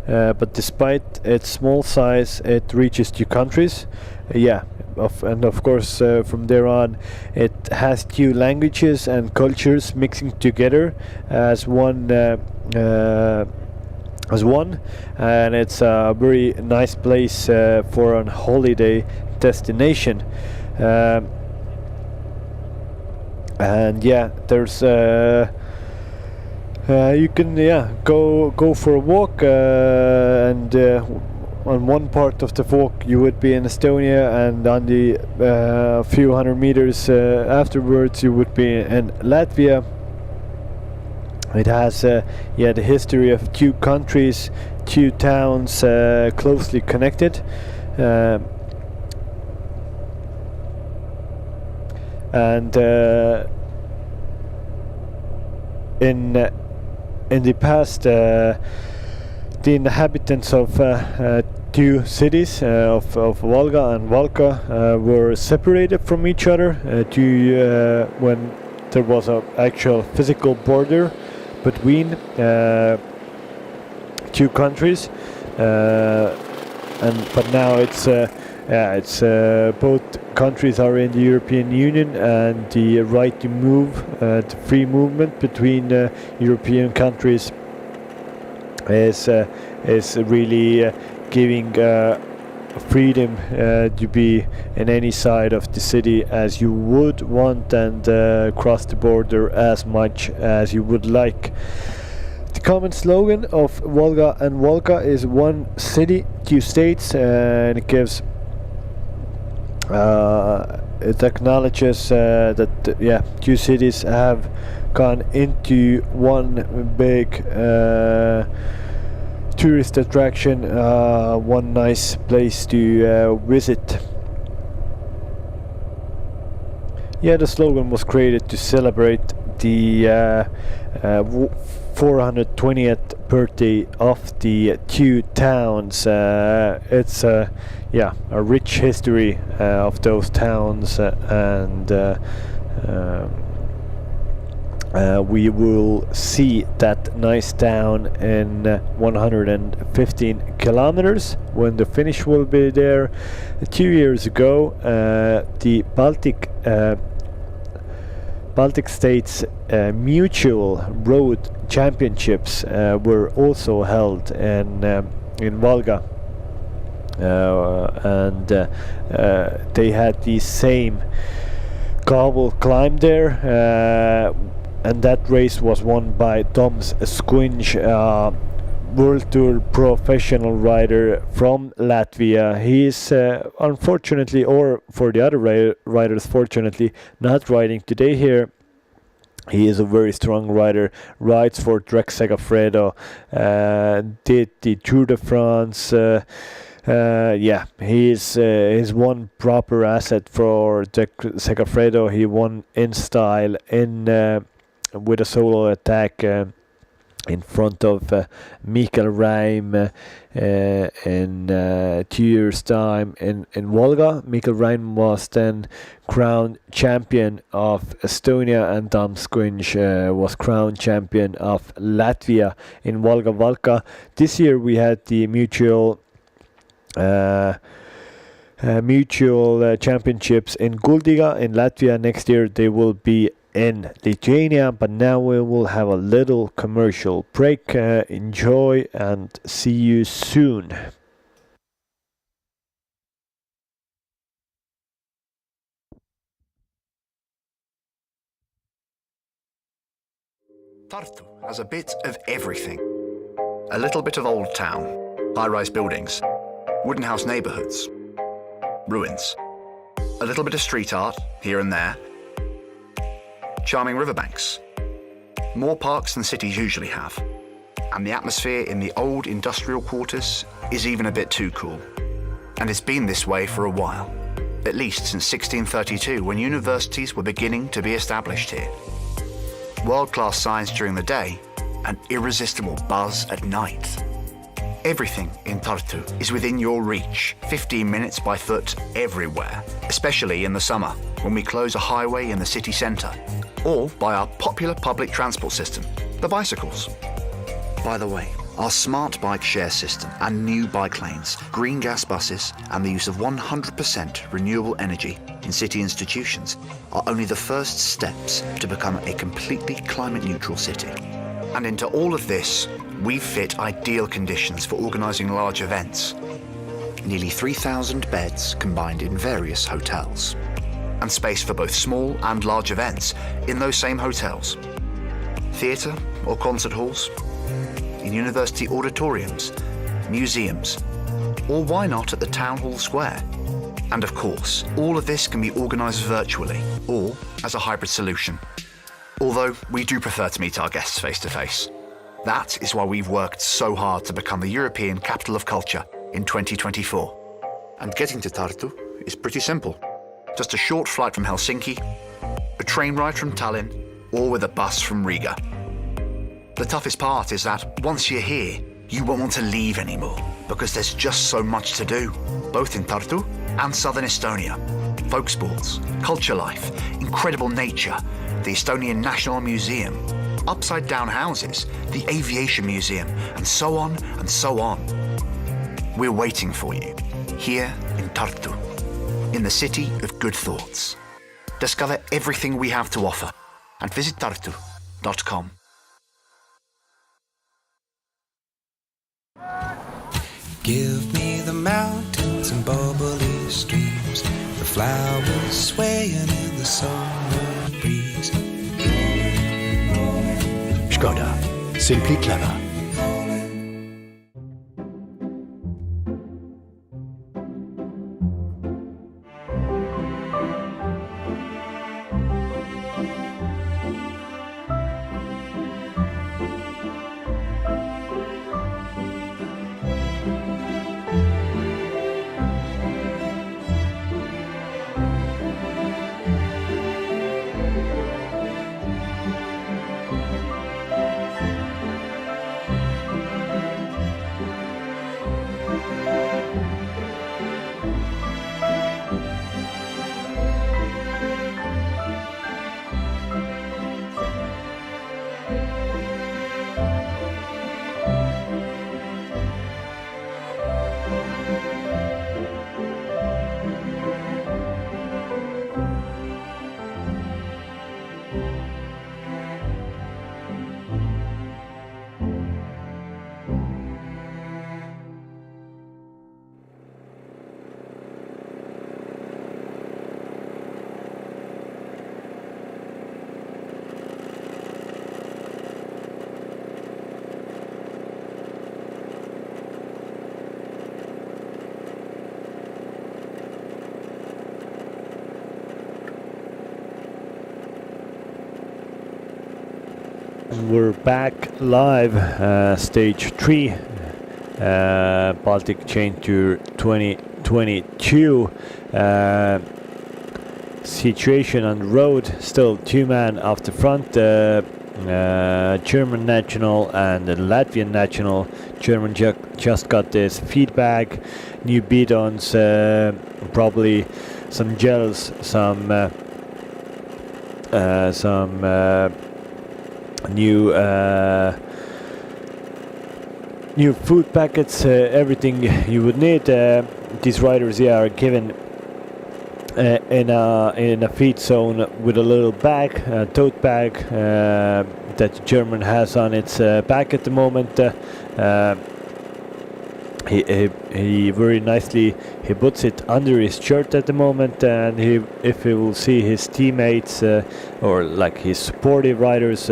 but despite its small size, it reaches two countries. And of course, from there on, it has two languages and cultures mixing together as one. And it's a very nice place for a holiday destination. And yeah, there's you can go for a walk, and on one part of the walk you would be in Estonia, and on the few hundred meters afterwards you would be in Latvia. It has the history of two countries, two towns closely connected, and in the past, the inhabitants of two cities of Valga and Valka were separated from each other when there was an actual physical border between two countries, but now it's both countries are in the European Union, and the right to move, the free movement between European countries is really giving freedom to be in any side of the city as you would want, and cross the border as much as you would like. The common slogan of Valga and Valka is one city, two states, and it gives it acknowledges that two cities have gone into one big tourist attraction, one nice place to visit. The slogan was created to celebrate the 420th birthday of the two towns. It's a rich history of those towns, and we will see that nice town in 115 kilometers when the finish will be there. 2 years ago, the Baltic states mutual road championships were also held in Valga, and they had the same cobble climb there, and that race was won by Toms Squinch, World Tour professional rider from Latvia. He is unfortunately, or for the other riders fortunately, not riding today here. He is a very strong rider, rides for Trek Segafredo, did the Tour de France. He is one proper asset for Trek Segafredo. He won in style with a solo attack in front of Mikael Raim in 2 years' time in Volga. Mikael Raim was then crowned champion of Estonia, and Tom Squinch was crowned champion of Latvia in Volga Valka. This year we had the mutual mutual championships in Kuldiga in Latvia. Next year they will be in Lithuania, but now we will have a little commercial break. Enjoy and see you soon. Tartu has a bit of everything. A little bit of old town, high-rise buildings, wooden house neighbourhoods, ruins, a little bit of street art here and there, charming riverbanks, more parks than cities usually have, and the atmosphere in the old industrial quarters is even a bit too cool. And it's been this way for a while, at least since 1632, when universities were beginning to be established here. World-class science during the day, an irresistible buzz at night. Everything in Tartu is within your reach, 15 minutes by foot everywhere, especially in the summer when we close a highway in the city centre, or by our popular public transport system, the bicycles. By the way, our smart bike share system and new bike lanes, green gas buses and the use of 100% renewable energy in city institutions are only the first steps to become a completely climate neutral city. And into all of this, we've fit ideal conditions for organising large events. Nearly 3,000 beds combined in various hotels. And space for both small and large events in those same hotels. Theatre or concert halls, in university auditoriums, museums, or why not at the Town Hall Square? And of course, all of this can be organised virtually or as a hybrid solution. Although we do prefer to meet our guests face to face. That is why we've worked so hard to become the European Capital of Culture in 2024. And getting to Tartu is pretty simple. Just a short flight from Helsinki, a train ride from Tallinn, or with a bus from Riga. The toughest part is that once you're here, you won't want to leave anymore because there's just so much to do, both in Tartu and southern Estonia. Folk sports, culture life, incredible nature, the Estonian National Museum, upside-down houses, the Aviation Museum, and so on and so on. We're waiting for you, here in Tartu, in the city of good thoughts. Discover everything we have to offer and visit tartu.com. Give me the mountains and bubbly streams, the flowers swaying in the summer breeze. Skoda. Simply clever. We're back live, stage 3, Baltic Chain Tour 2022. Situation on the road, still two men off the front, German national and the Latvian national. German just got this feedback, new bidons, probably some gels, some new new food packets, everything you would need. These riders are given in a feed zone with a little bag, a tote bag that German has on its back at the moment. He very nicely he puts it under his shirt at the moment, and if he will see his teammates or like his supportive riders,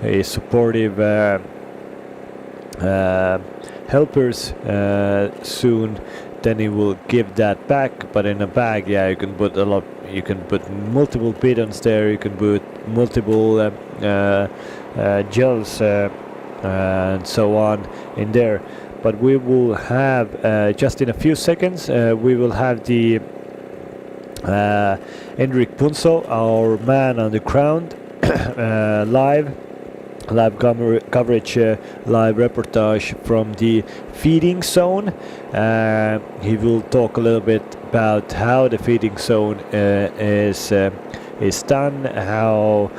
his supportive helpers soon, then he will give that back. But in a bag, yeah, you can put a lot. You can put multiple bidons there. You can put multiple gels and so on in there. But we will have just in a few seconds. We will have the Henrik Punso, our man on the ground, live coverage, live reportage from the feeding zone. He will talk a little bit about how the feeding zone is done, how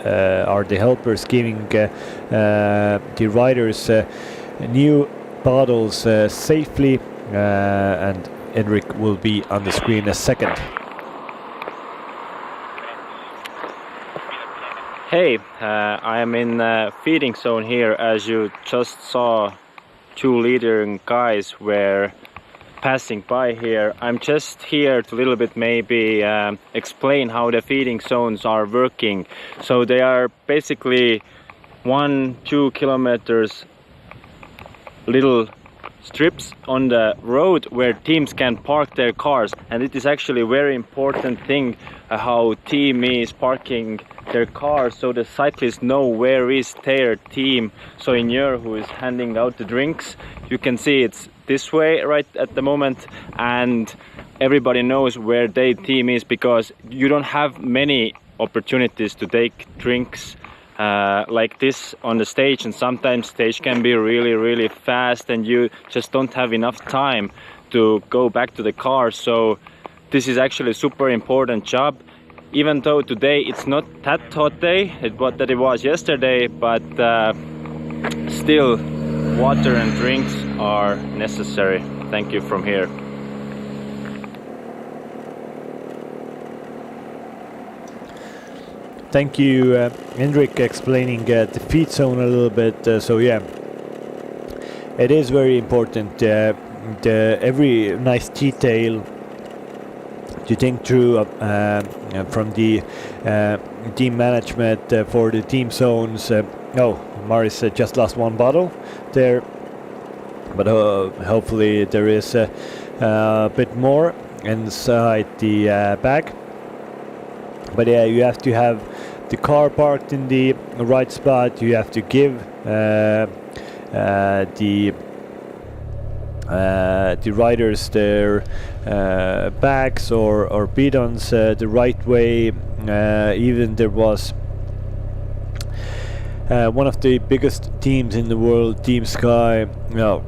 are the helpers giving the riders new bottles safely, and Henrik will be on the screen in a second. Hey, I am in feeding zone here. As you just saw, 2 leading guys were passing by here. I'm just here to little bit maybe explain how the feeding zones are working. So they are basically 1-2 kilometers little strips on the road where teams can park their cars, and it is actually a very important thing how team is parking their cars, so the cyclists know where is their team. So Injör, who is handing out the drinks, you can see it's this way right at the moment, and everybody knows where their team is, because you don't have many opportunities to take drinks like this on the stage, and sometimes stage can be really fast and you just don't have enough time to go back to the car. So this is actually a super important job, even though today it's not that hot day that it was yesterday, but still water and drinks are necessary. Thank you from here. Thank you, Henrik, explaining the feed zone a little bit. So yeah, it is very important. Every nice detail to think through from the team management for the team zones. Oh, Maris just lost 1 bottle there, but hopefully there is a bit more inside the bag. But yeah, you have to have the car parked in the right spot. You have to give the riders their bags or bidons the right way. Even there was one of the biggest teams in the world, Team Sky, now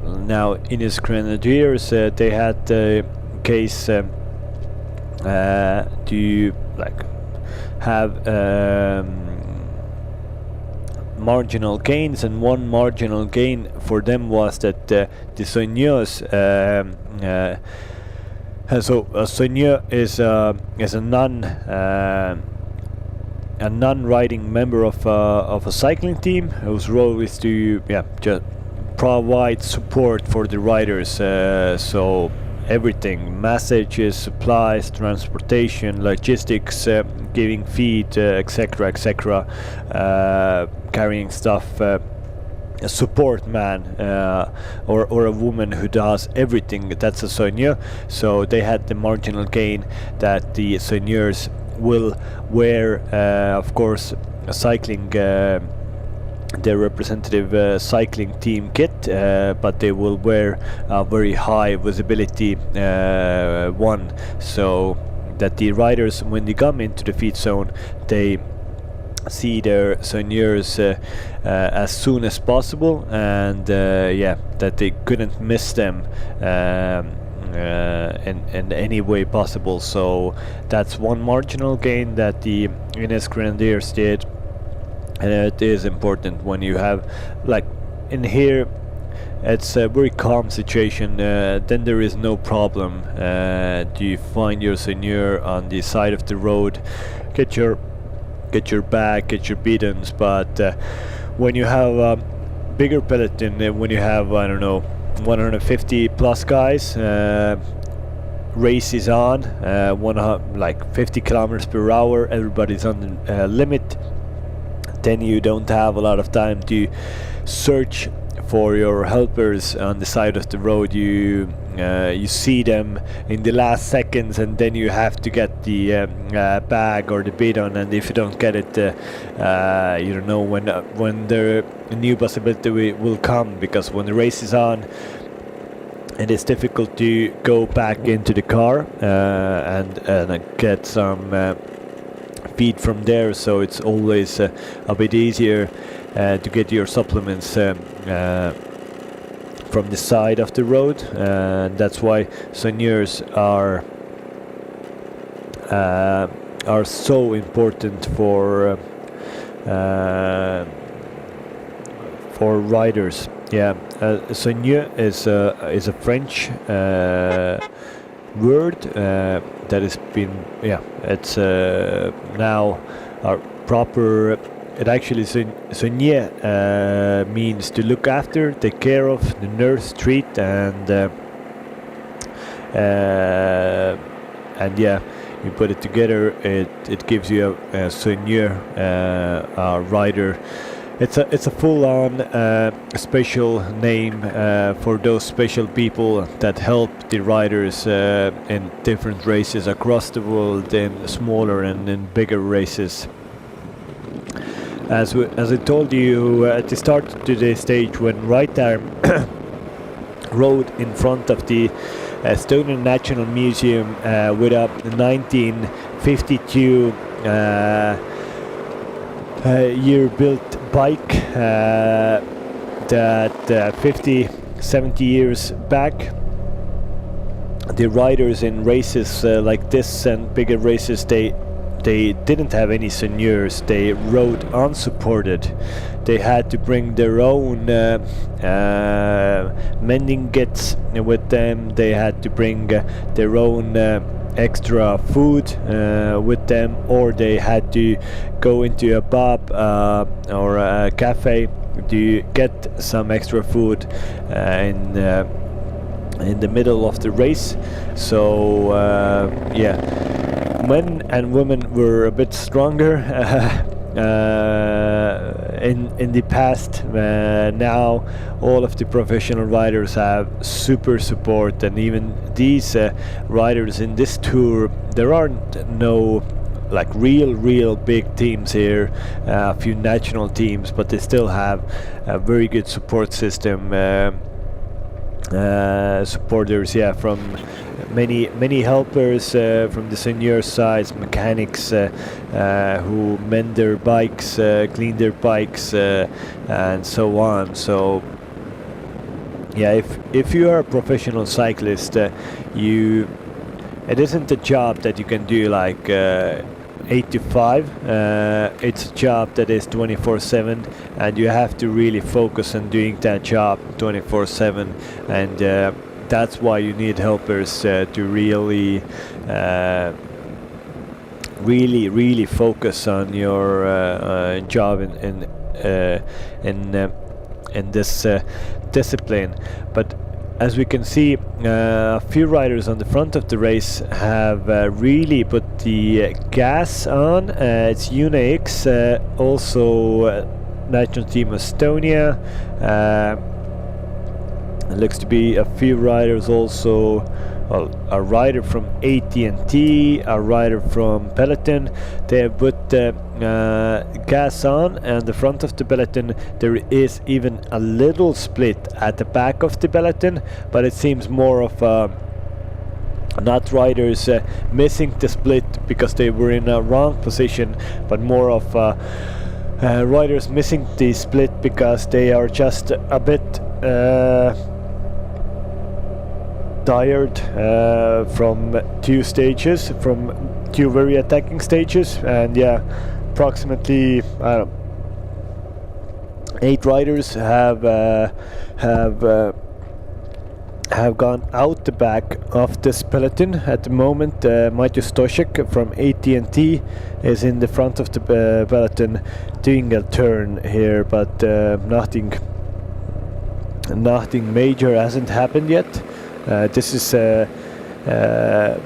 Ines Grenadiers, they had the case to like have marginal gains, and one marginal gain for them was that the soigneurs, so a soigneur is a non-riding member of a cycling team whose role is to just provide support for the riders. So everything, messages, supplies, transportation, logistics, giving feed, etc., carrying stuff, a support man or a woman who does everything. That's a soigneur. So they had the marginal gain that the soigneurs will wear, of course, a cycling their representative cycling team kit, but they will wear a very high visibility one, so that the riders, when they come into the feed zone, they see their soigneurs as soon as possible, and that they couldn't miss them in any way possible. So that's one marginal gain that the Ines Grenadiers did. And it is important when you have, like, in here it's a very calm situation. Then there is no problem. You find your seigneur on the side of the road, get your bag, get your bidons. But when you have a bigger peloton, when you have, I don't know, 150 plus guys, race is on, like 50 kilometers per hour, everybody's on the limit. Then you don't have a lot of time to search for your helpers on the side of the road. You see them in the last seconds, and then you have to get the bag or the bidon, and if you don't get it, you don't know when the new possibility will come, because when the race is on, it is difficult to go back into the car and get some feed from there. So it's always a bit easier to get your supplements from the side of the road. That's why seigneurs are so important for riders. Yeah, seigneur is a French word that has been, it's now our proper. It actually, soigner means to look after, take care of, the nurse, treat, and yeah, you put it together, it gives you a soigneur, a rider. It's a full-on special name for those special people that help the riders in different races across the world, in smaller and in bigger races. As I told you at the start of today's stage, when right arm rode in front of the Estonian National Museum with a 1952 year-built bike that 50-70 years back, the riders in races like this and bigger races, they didn't have any seigneurs. They rode unsupported. They had to bring their own mending kits with them. They had to bring their own extra food with them, or they had to go into a pub or a cafe to get some extra food in the middle of the race. So yeah, men and women were a bit stronger in the past. Now all of the professional riders have super support, and even these riders in this tour, there aren't no like real big teams here, a few national teams, but they still have a very good support system. Supporters, yeah, from many helpers from the senior sides, mechanics who mend their bikes, clean their bikes, and so on. So yeah, if you are a professional cyclist, it isn't a job that you can do like 8 to 5. It's a job that is 24/7, and you have to really focus on doing that job 24/7, and that's why you need helpers to really focus on your job in this discipline. But as we can see, a few riders on the front of the race have really put the gas on. It's UNAX, also national team Estonia. It looks to be a few riders also. Well, a rider from AT&T, a rider from Peloton. They have put gas on, and the front of the peloton there is even a little split at the back of the peloton, but it seems more of not riders missing the split because they were in a wrong position, but more of riders missing the split because they are just a bit tired from two very attacking stages, and yeah, approximately 8 riders have gone out the back of this peloton at the moment. Matthew Stoshek from AT&T is in the front of the peloton doing a turn here, but nothing major hasn't happened yet. This is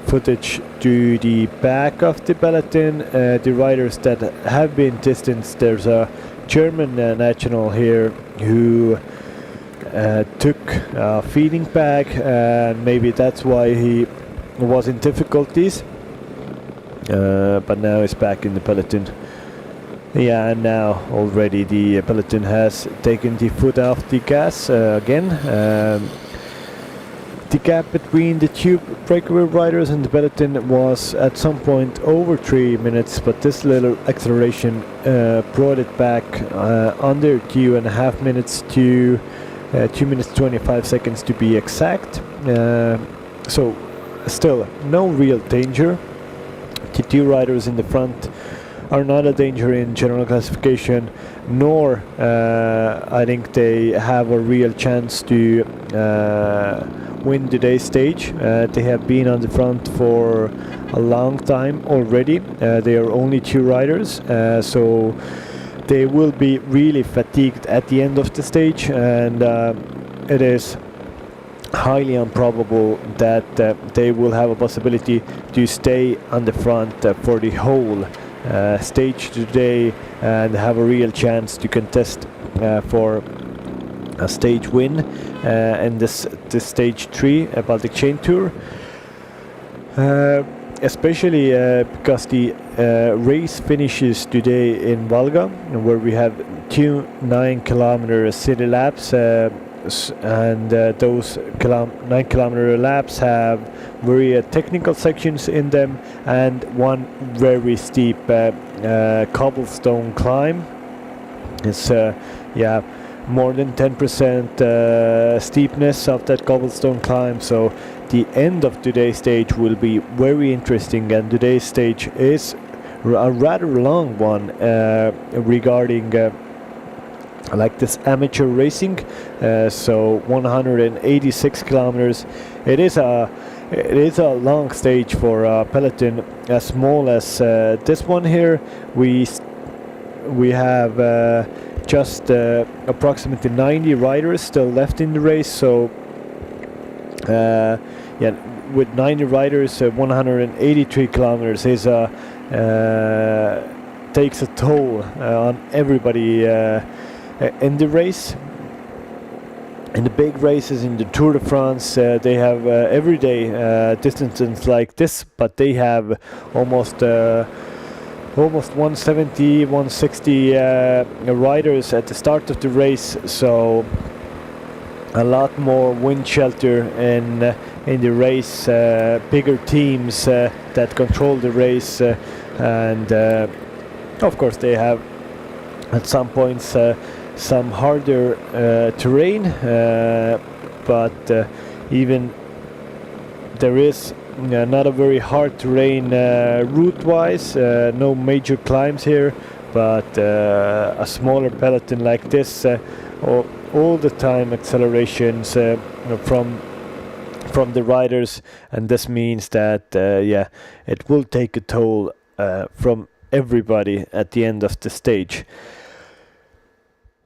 footage to the back of the peloton. The riders that have been distanced, there's a German national here who took a feeding bag, and maybe that's why he was in difficulties, but now he's back in the peloton. Yeah, and now already the peloton has taken the foot off the gas again. The gap between the two breakaway riders and the peloton was at some point over 3 minutes, but this little acceleration brought it back under 2.5 minutes to 2 minutes 25 seconds to be exact. So still no real danger. The 2 riders in the front are not a danger in general classification, nor I think they have a real chance to win today's stage. They have been on the front for a long time already. They are only 2 riders, so they will be really fatigued at the end of the stage, and it is highly improbable that they will have a possibility to stay on the front for the whole stage today and have a real chance to contest for a stage win in this stage 3 Baltic Chain Tour, especially because the race finishes today in Valga, where we have 2 9-kilometer city laps, and those 9-kilometer laps have very technical sections in them and one very steep cobblestone climb. It's more than 10% steepness of that cobblestone climb, so the end of today's stage will be very interesting, and today's stage is a rather long one regarding like this amateur racing, so 186 kilometers. It is a long stage for a peloton as small as this one here. We have just approximately 90 riders still left in the race, so with 90 riders, 183 kilometers is takes a toll on everybody in the race. In the big races in the Tour de France, they have everyday distances like this, but they have almost 170, 160 riders at the start of the race, so a lot more wind shelter in the race, bigger teams that control the race, and of course they have at some points some harder terrain, but even there is not a very hard terrain route-wise, no major climbs here, but a smaller peloton like this, all the time accelerations from the riders, and this means that it will take a toll from everybody at the end of the stage.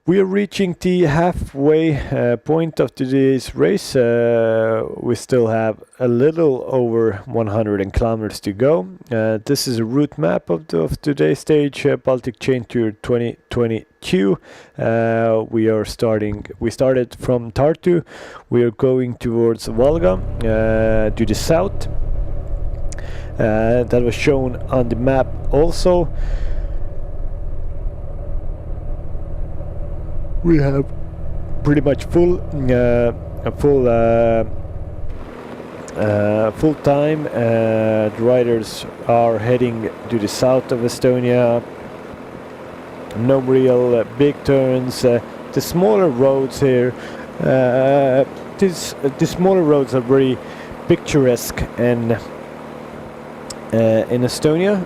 We are reaching the halfway point of today's race. We still have a little over 100 kilometers to go. This is a route map of today's stage, Baltic Chain Tour 2022. We started from Tartu. We are going towards Valga to the south. That was shown on the map also. We have pretty much full time. The riders are heading to the south of Estonia. No real big turns. The smaller roads here, the smaller roads are very picturesque in Estonia.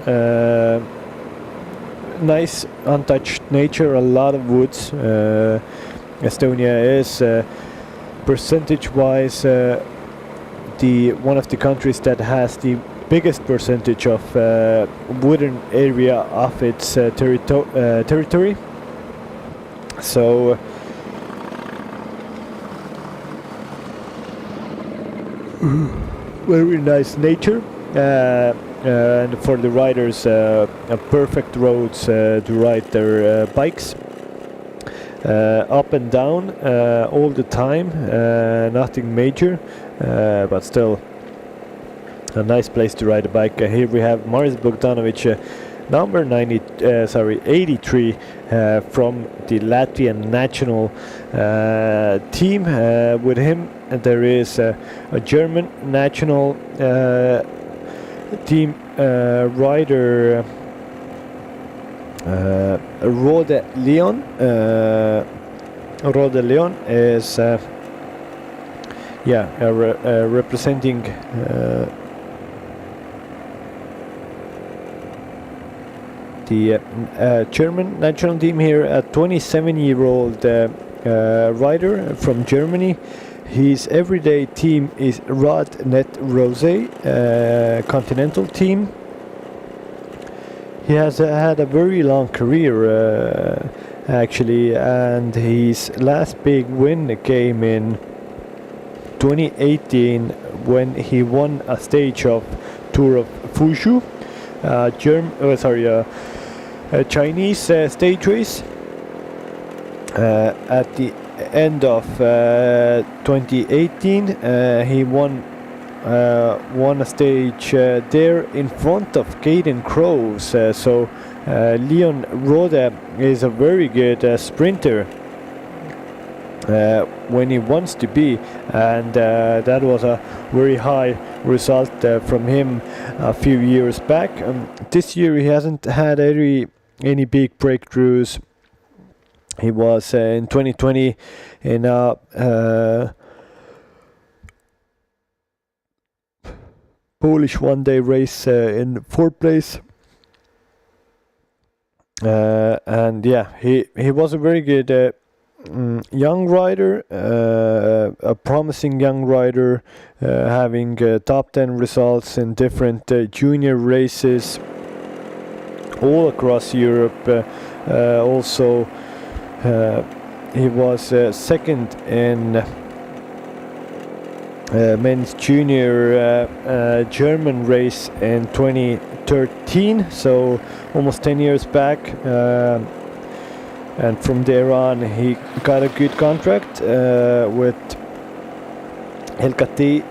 nice untouched nature, a lot of woods. Estonia is percentage-wise the one of the countries that has the biggest percentage of wooden area of its territory. So very nice nature, and for the riders perfect roads to ride their bikes up and down all the time, nothing major, but still a nice place to ride a bike. Here we have Maris Bogdanovic, number 83 from the Latvian national team. With him there is a German national team rider, Rode Leon. Rode Leon is representing the German national team here. A 27-year-old rider from Germany. His everyday team is Radnet Rose, continental team. He has had a very long career actually, and his last big win came in 2018 when he won a stage of Tour of Fushu, a Chinese stage race. At the end of 2018 he won a stage there in front of Caden Crows. So Leon Rode is a very good sprinter when he wants to be, and that was a very high result from him a few years back. This year he hasn't had any big breakthroughs. He was in 2020 in a Polish one-day race in 4th place, and yeah, he was a very good young rider, a promising young rider, having top 10 results in different junior races all across Europe. Also he was second in men's junior German race in 2013, so almost 10 years back, and from there on he got a good contract with LKT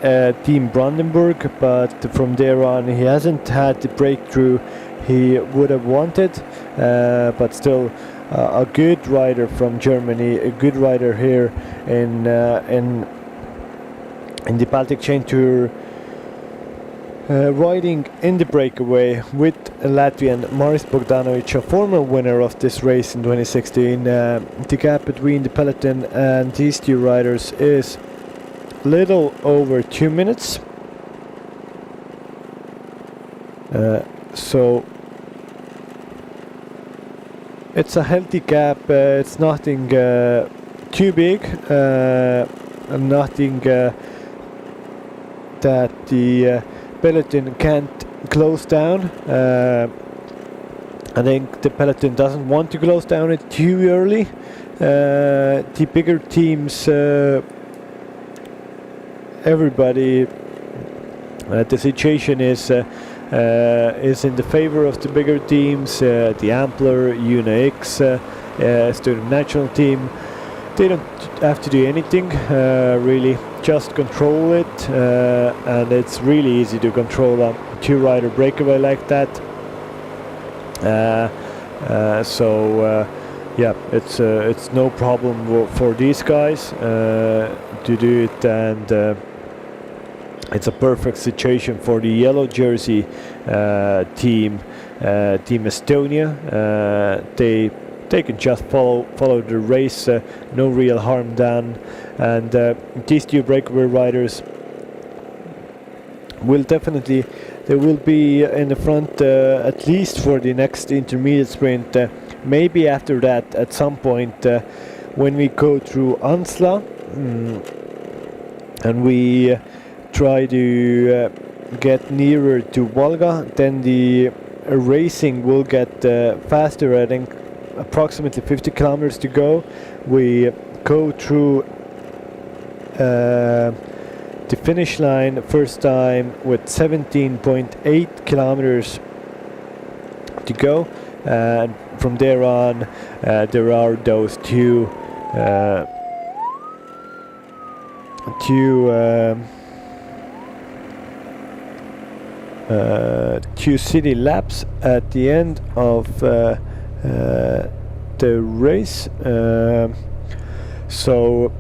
Team Brandenburg, but from there on he hasn't had the breakthrough he would have wanted, but still a good rider from Germany, a good rider here in the Baltic Chain Tour, riding in the breakaway with Latvian Maris Bogdanovic, a former winner of this race in 2016. The gap between the peloton and these two riders is little over 2 minutes. So it's a healthy gap. It's nothing too big, nothing that the peloton can't close down. I think the peloton doesn't want to close down it too early. The bigger teams, everybody, the situation is in the favor of the bigger teams. The Ampler, UNAX, student national team, they don't have to do anything really, just control it, and it's really easy to control a two-rider breakaway like that. Yeah, it's no problem for these guys to do it, and it's a perfect situation for the yellow jersey team, Team Estonia. They can just follow the race, no real harm done, and these two breakaway riders will definitely they will be in the front at least for the next intermediate sprint. Maybe after that, at some point, when we go through Ansla, and we try to get nearer to Valga, then the racing will get faster. I think approximately 50 kilometers to go. We go through the finish line first time with 17.8 kilometers to go, and from there on there are those two city laps at the end of the race. So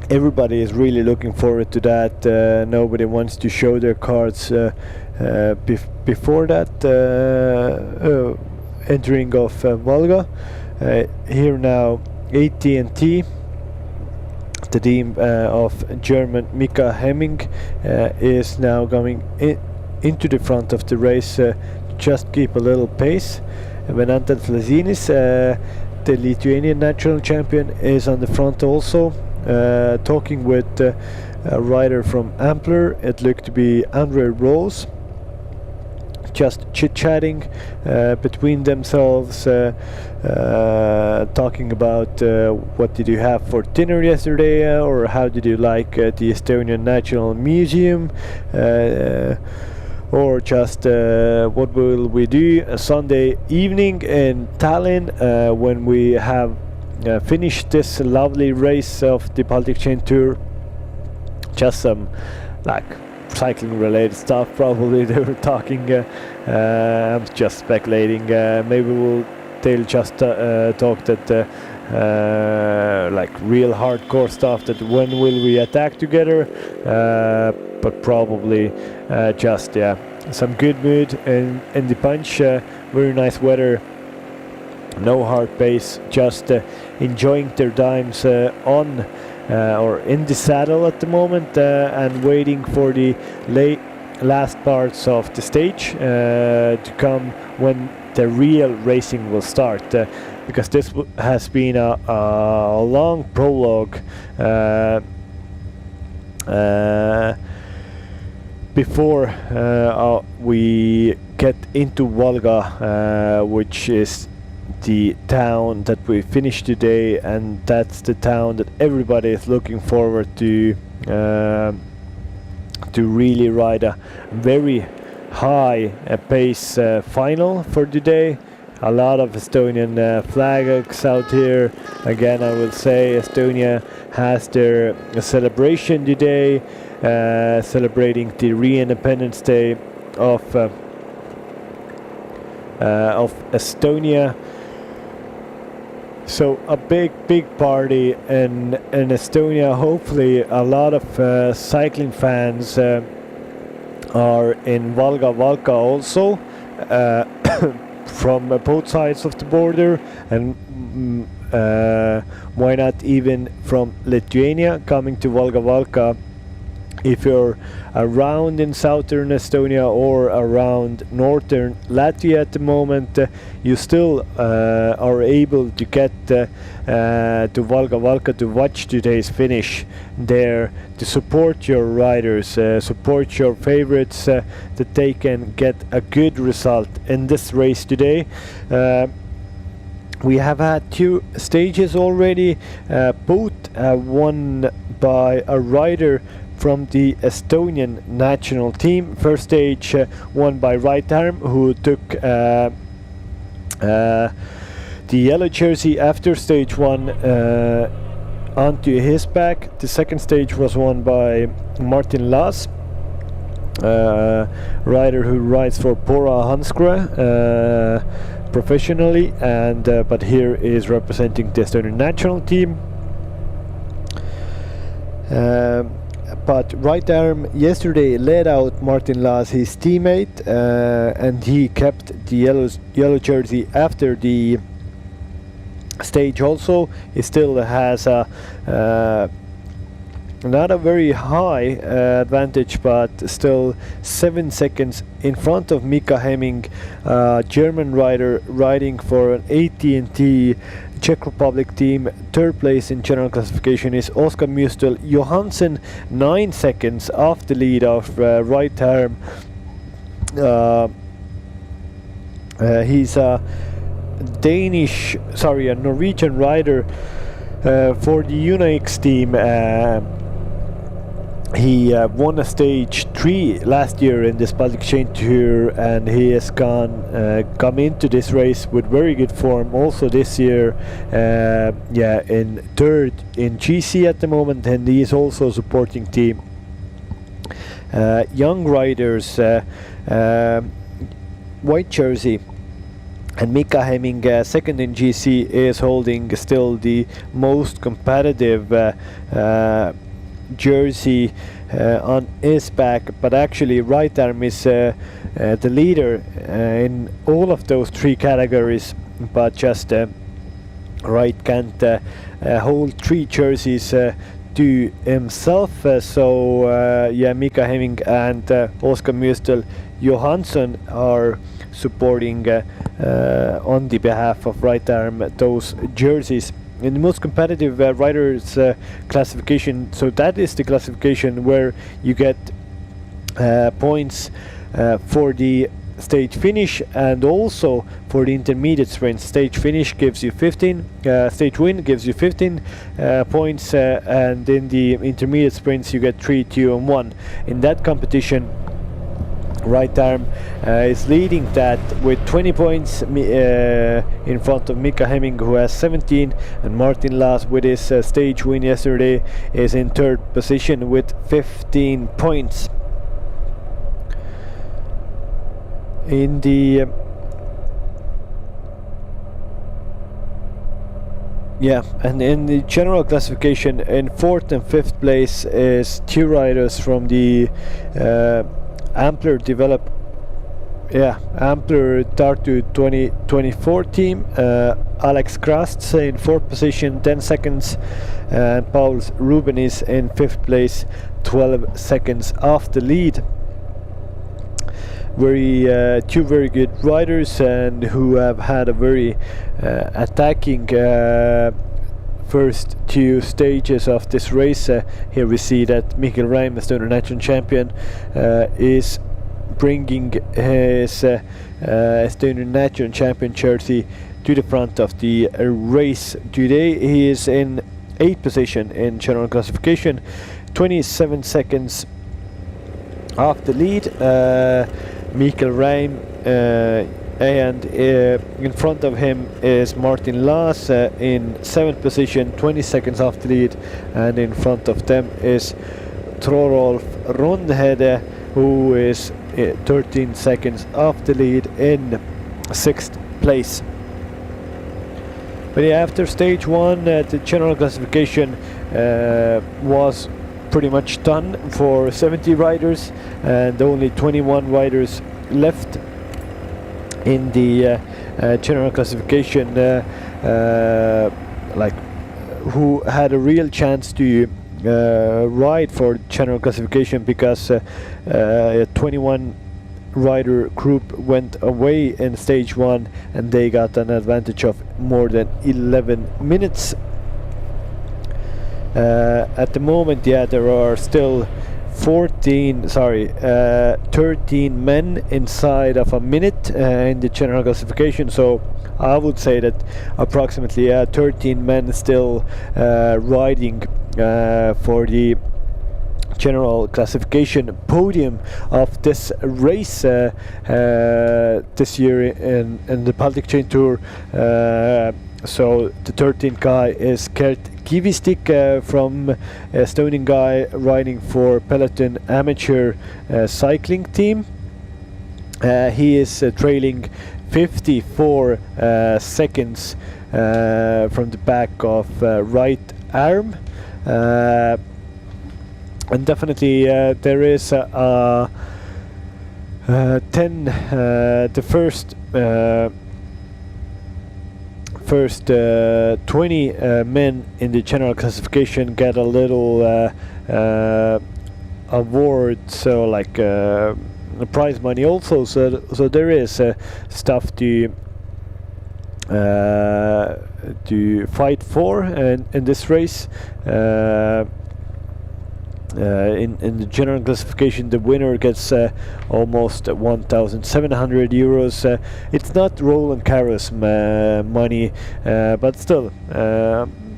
everybody is really looking forward to that. Nobody wants to show their cards before that entering of Valga. Here now AT&T, the team of German Mika Hemming, is now going into the front of the race, just keep a little pace. Venantas Lazinis, the Lithuanian national champion, is on the front also, talking with a rider from Ampler. It looked to be Andre Rose, just chit-chatting between themselves, talking about what did you have for dinner yesterday, or how did you like the Estonian National Museum, or just what will we do a Sunday evening in Tallinn when we have finished this lovely race of the Baltic Chain Tour. Just some like cycling related stuff probably they were talking. I'm just speculating. Maybe they'll just talk that like real hardcore stuff, that when will we attack together, but probably just some good mood in the punch. Very nice weather, no hard pace, just enjoying their times on or in the saddle at the moment, and waiting for the last parts of the stage to come when the real racing will start, because this has been a long prologue before we get into Valga, which is the town that we finished today, and that's the town that everybody is looking forward to really ride a very high pace final for today. A lot of Estonian flags out here. Again, I will say Estonia has their celebration today, celebrating the re-independence day of Estonia. So a big party in Estonia. Hopefully a lot of cycling fans are in Valga also, from both sides of the border, and why not even from Lithuania, coming to Valga. If you're around in southern Estonia or around northern Latvia at the moment, you still are able to get to Valga to watch today's finish there, to support your riders, support your favorites, that they can get a good result in this race today. We have had 2 stages already, both won by a rider from the Estonian national team. First stage won by Right Arm, who took the yellow jersey after stage 1 onto his back. The second stage was won by Martin Laas, rider who rides for Pora Hansgrohe professionally, and but here is representing the Estonian national team. But Right Arm yesterday led out Martin Laas, his teammate, and he kept the yellow jersey after the stage also. He still has a not a very high advantage, but still 7 seconds in front of Mika Hemming, German rider riding for an AT&T Czech Republic team. Third place in general classification is Oskar Mustel Johansson, 9 seconds off the lead of right arm. He's a Norwegian rider for the Unix team. He won a stage 3 last year in this Baltic Chain Tour, and he has come into this race with very good form also this year. In third in GC at the moment, and he is also supporting team. Young riders, white jersey, and Mika Hemming, second in GC, is holding still the most competitive jersey on his back, but actually right arm is the leader in all of those 3 categories, but just right can't hold 3 jerseys to himself. Mika Hemming and Oskar Mustel Johansson are supporting on the behalf of right arm those jerseys. In the most competitive riders classification, so that is the classification where you get points for the stage finish and also for the intermediate sprint. Stage finish gives you 15, stage win gives you 15 points, and in the intermediate sprints you get 3, 2 and 1. In that competition, right arm is leading that with 20 points in front of Mika Hemming, who has 17, and Martin Laas, with his stage win yesterday, is in third position with 15 points. In the and in the general classification, in 4th and 5th place is 2 riders from the Ampler Tartu 2024 team. Alex Krasts in 4th position, 10 seconds, and Paul Ruben is in 5th place, 12 seconds off the lead. Two very good riders, and who have had a very attacking first 2 stages of this race. Here we see that Mikkel Reim, Estonian national champion, is bringing his Estonian national champion jersey to the front of the race. Today he is in 8th position in general classification, 27 seconds off the lead. Mikkel Reim, and in front of him is Martin Laas in 7th position, 20 seconds off the lead, and in front of them is Trorolf Rondhede, who is 13 seconds off the lead in 6th place. But after stage 1, the general classification was pretty much done for 70 riders, and only 21 riders left in the general classification, who had a real chance to ride for general classification, because a 21 rider group went away in stage 1, and they got an advantage of more than 11 minutes. At the moment, there are still 13 men inside of a minute in the general classification, so I would say that approximately 13 men still riding for the general classification podium of this race this year in the Baltic Chain Tour. So the 13th guy is Kert Kivistik from Estonian guy riding for Peloton amateur cycling team. He is trailing 54 seconds from the back of right arm, and definitely there is the first first 20 men in the general classification get a little award, so like prize money also. So there is stuff to fight for in this race. In the general classification, the winner gets almost 1,700 euros. It's not Roland Garros money, but still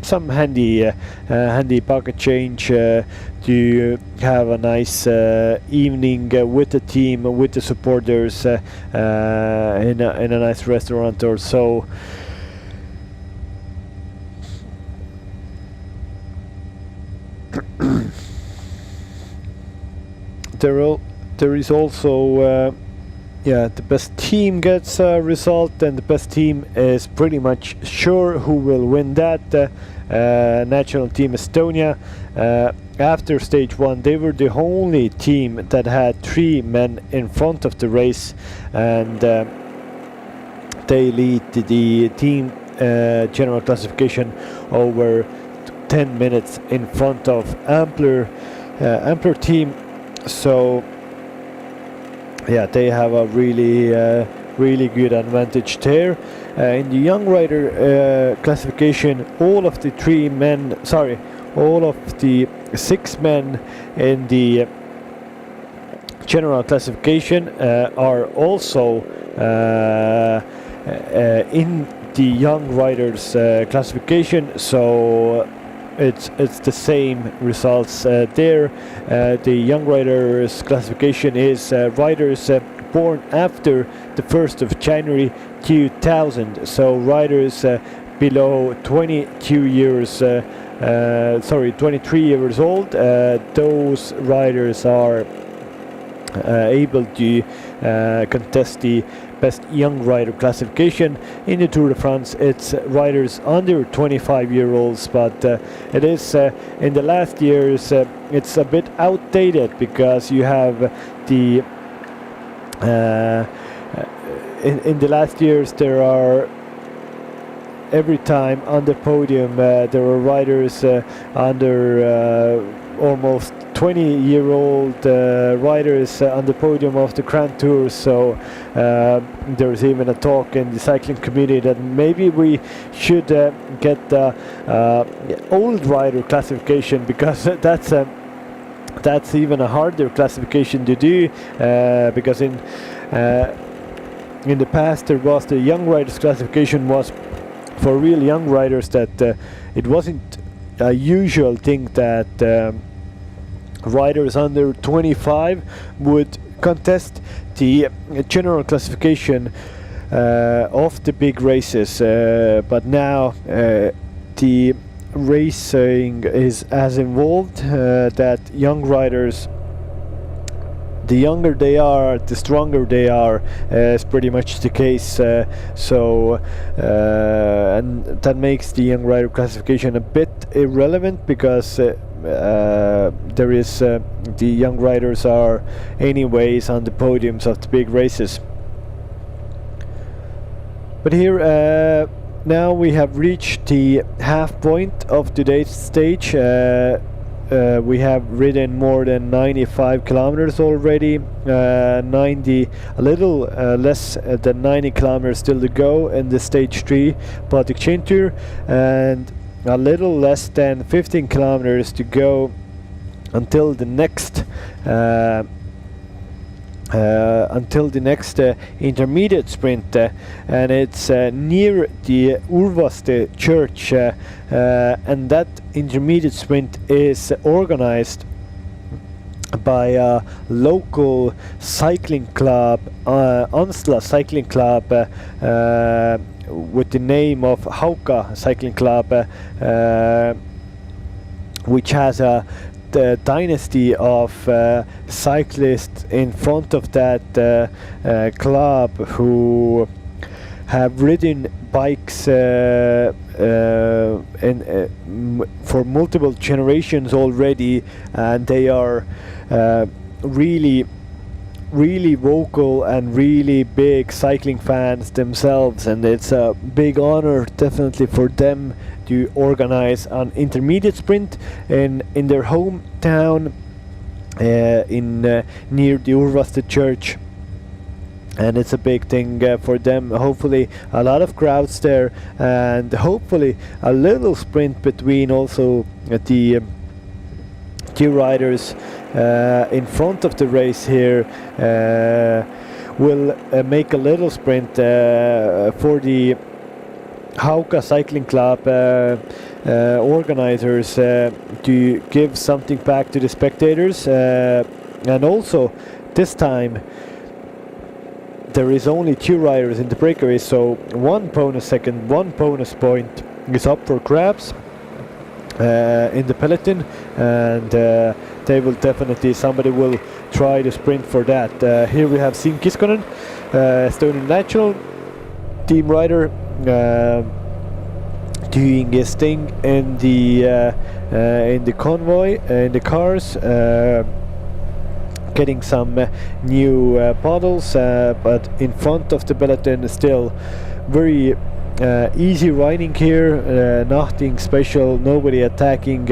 some handy pocket change to have a nice evening with the team, with the supporters in a nice restaurant or so. There is also the best team gets a result, and the best team is pretty much sure who will win that. National team Estonia. After stage 1, they were the only team that had 3 men in front of the race, and they lead the team general classification over 10 minutes in front of ampler team. So yeah, they have a really good advantage there. In the young rider classification, all of the 6 men in the general classification are also in the young riders classification, so it's the same results there. The young riders classification is riders born after the 1st of January 2000, so riders below 23 years old. Those riders are able to contest the best young rider classification. In the Tour de France, it's riders under 25-year-olds, but it is in the last years it's a bit outdated, because you have the in the last years there are every time on the podium there were riders under almost 20-year-old riders on the podium of the Grand Tour. So there's even a talk in the cycling committee that maybe we should get the old rider classification, because that's even a harder classification to do, because in the past there was the young riders classification was for real young riders, that it wasn't a usual thing that riders under 25 would contest the general classification of the big races, but now the racing is as involved that young riders, the younger they are, the stronger they are, is pretty much the case. And that makes the young rider classification a bit irrelevant, because there is the young riders are anyways on the podiums of the big races. But here now we have reached the half point of today's stage. We have ridden more than 95 kilometers already, 90, a little less than 90 kilometers still to go in the stage 3 Baltic Chain Tour, and a little less than 15 kilometers to go until the next intermediate sprint, and it's near the Urvaste church, and that intermediate sprint is organized by a local cycling club, Ansla Cycling Club, with the name of Hauka Cycling Club, which has a the dynasty of cyclists in front of that club who have ridden bikes for multiple generations already, and they are really really vocal and really big cycling fans themselves, and it's a big honor definitely for them to organize an intermediate sprint in their hometown near the Urvaste church. And it's a big thing for them. Hopefully a lot of crowds there, and hopefully a little sprint between also the two riders in front of the race here will make a little sprint for the Hauka Cycling Club organizers to give something back to the spectators, and also this time there is only 2 riders in the breakaway, so 1 bonus second, 1 bonus point is up for grabs in the peloton, and they will definitely, somebody will try to sprint for that. Here we have Siim Kiskonen, Estonian national team rider, doing his thing in the convoy, in the cars, getting some new bottles, but in front of the peloton still very easy riding here, nothing special, nobody attacking,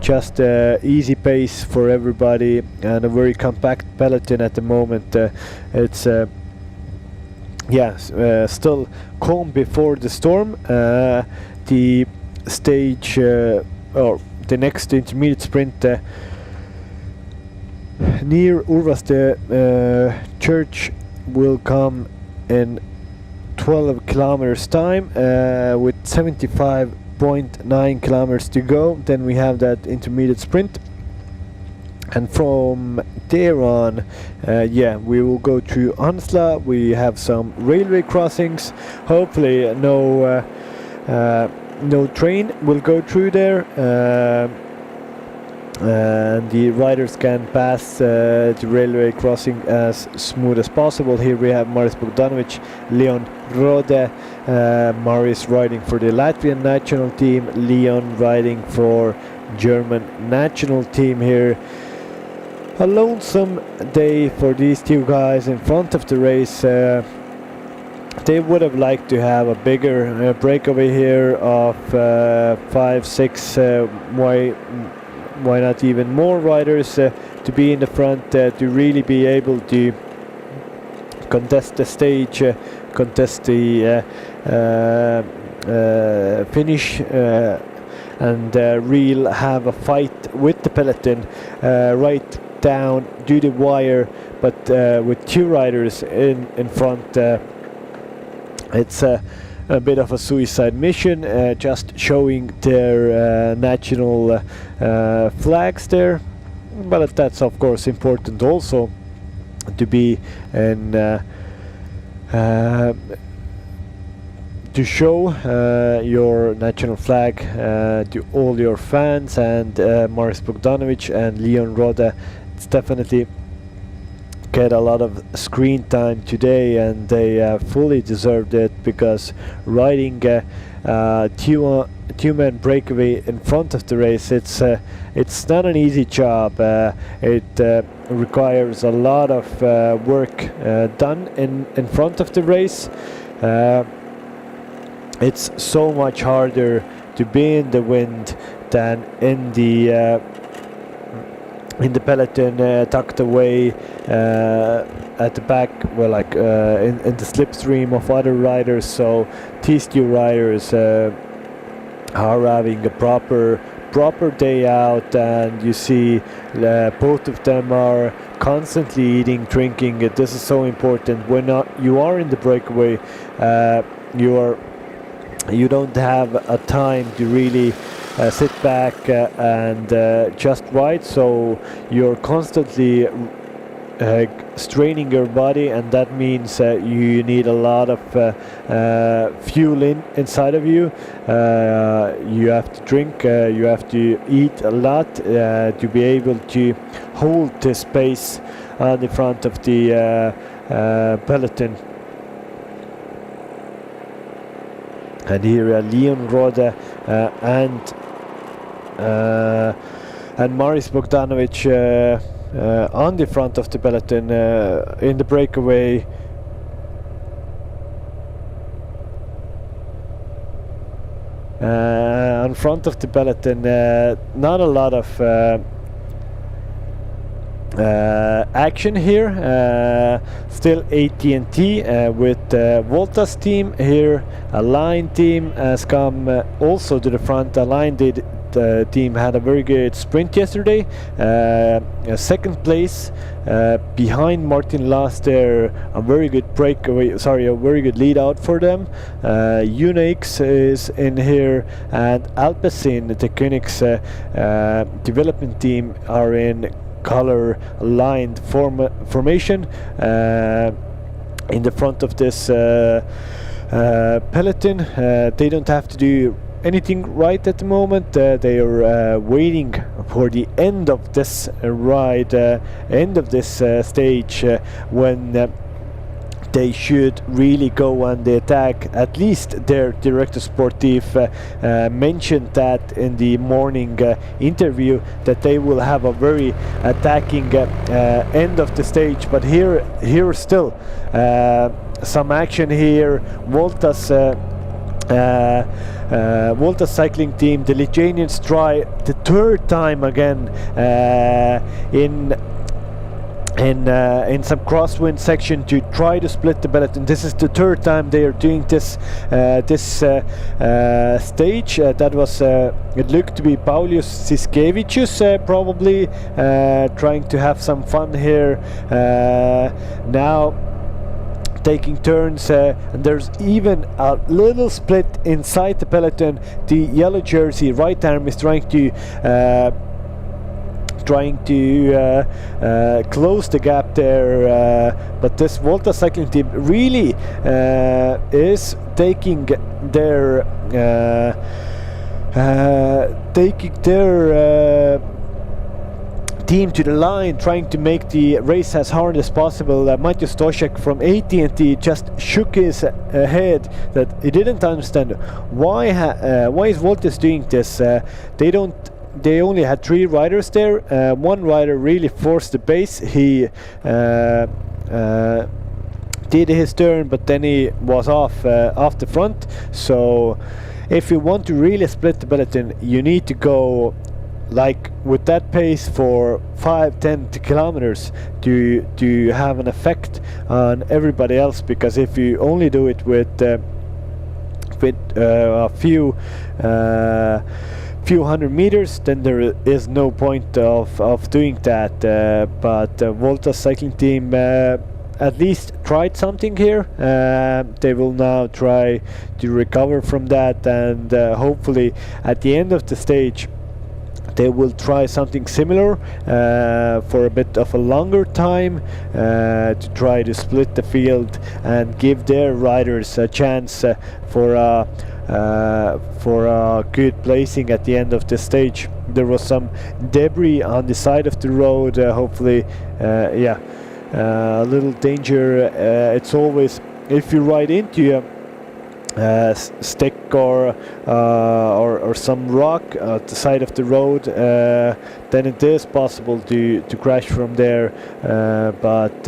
just easy pace for everybody, and a very compact peloton at the moment. It's still calm before the storm. The stage or the next intermediate sprint near Urvaste church will come in 12 kilometers time, with 75.9 kilometers to go. Then we have that intermediate sprint, and from there on we will go through Ansla. We have some railway crossings, hopefully no train will go through there, and the riders can pass the railway crossing as smooth as possible. Here we have Maris Bogdanovic, Leon Rode, Maris riding for the Latvian national team, Leon riding for German national team here. A lonesome day for these 2 guys in front of the race. They would have liked to have a bigger breakaway here of 5, 6, why not even more riders to be in the front, to really be able to contest the stage, contest the finish, and real have a fight with the peloton right down to the wire. But with 2 riders in front, it's a bit of a suicide mission, just showing their national flags there. But that's of course important also, to be in to show your national flag to all your fans. And Maris Bogdanovic and Leon Rode, it's definitely get a lot of screen time today, and they fully deserved it, because riding two-man breakaway in front of the race, it's not an easy job. It requires a lot of work done in front of the race. It's so much harder to be in the wind than in the peloton, tucked away at the back, well, like in the slipstream of other riders. So these 2 riders are having a proper day out, and you see both of them are constantly eating, drinking. This is so important. When you are in the breakaway, you don't have a time to really sit back and just ride, so you're constantly straining your body, and that means you need a lot of fuel inside of you. You have to drink, you have to eat a lot to be able to hold the space on the front of the peloton. And here Leon Rode and Maris Bogdanovic on the front of the peloton in the breakaway. On front of the peloton, not a lot of action here. Still AT&T with Volta's team here. A Line team has come also to the front. A Line team had a very good sprint yesterday. Second place behind Martin Last there. A very good breakaway. Sorry, a very good lead out for them. Unix is in here, and Alpecin, the Koenig's development team, are in color aligned formation in the front of this peloton. They don't have to do anything right at the moment. They are waiting for the end of this ride, end of this stage, when they should really go on the attack. At least their director sportif mentioned that in the morning interview, that they will have a very attacking end of the stage. But here still some action here. Volta's cycling team, the Lithuanians, try the third time again in some crosswind section to try to split the peloton. This is the third time they are doing this stage. That was it looked to be Paulius Siskevicius probably trying to have some fun here. Now taking turns, and there's even a little split inside the peloton. The yellow jersey right arm is trying to close the gap there, but this Volta cycling team really is taking their team to the line, trying to make the race as hard as possible. Matej Stošek from AT&T just shook his head that he didn't understand why is Voltes doing this. They only had 3 riders there. One rider really forced the pace. He did his turn, but then he was off the front. So if you want to really split the peloton, you need to go like with that pace for 5-10 kilometers to have an effect on everybody else. Because if you only do it with a few hundred meters, then there is no point of doing that. But Volta cycling team at least tried something here. They will now try to recover from that, and hopefully at the end of the stage they will try something similar for a bit of a longer time to try to split the field and give their riders a chance for a good placing at the end of the stage. There was some debris on the side of the road. Hopefully, a little danger. It's always, if you ride into a stick or some rock at the side of the road, then it is possible to crash from there. But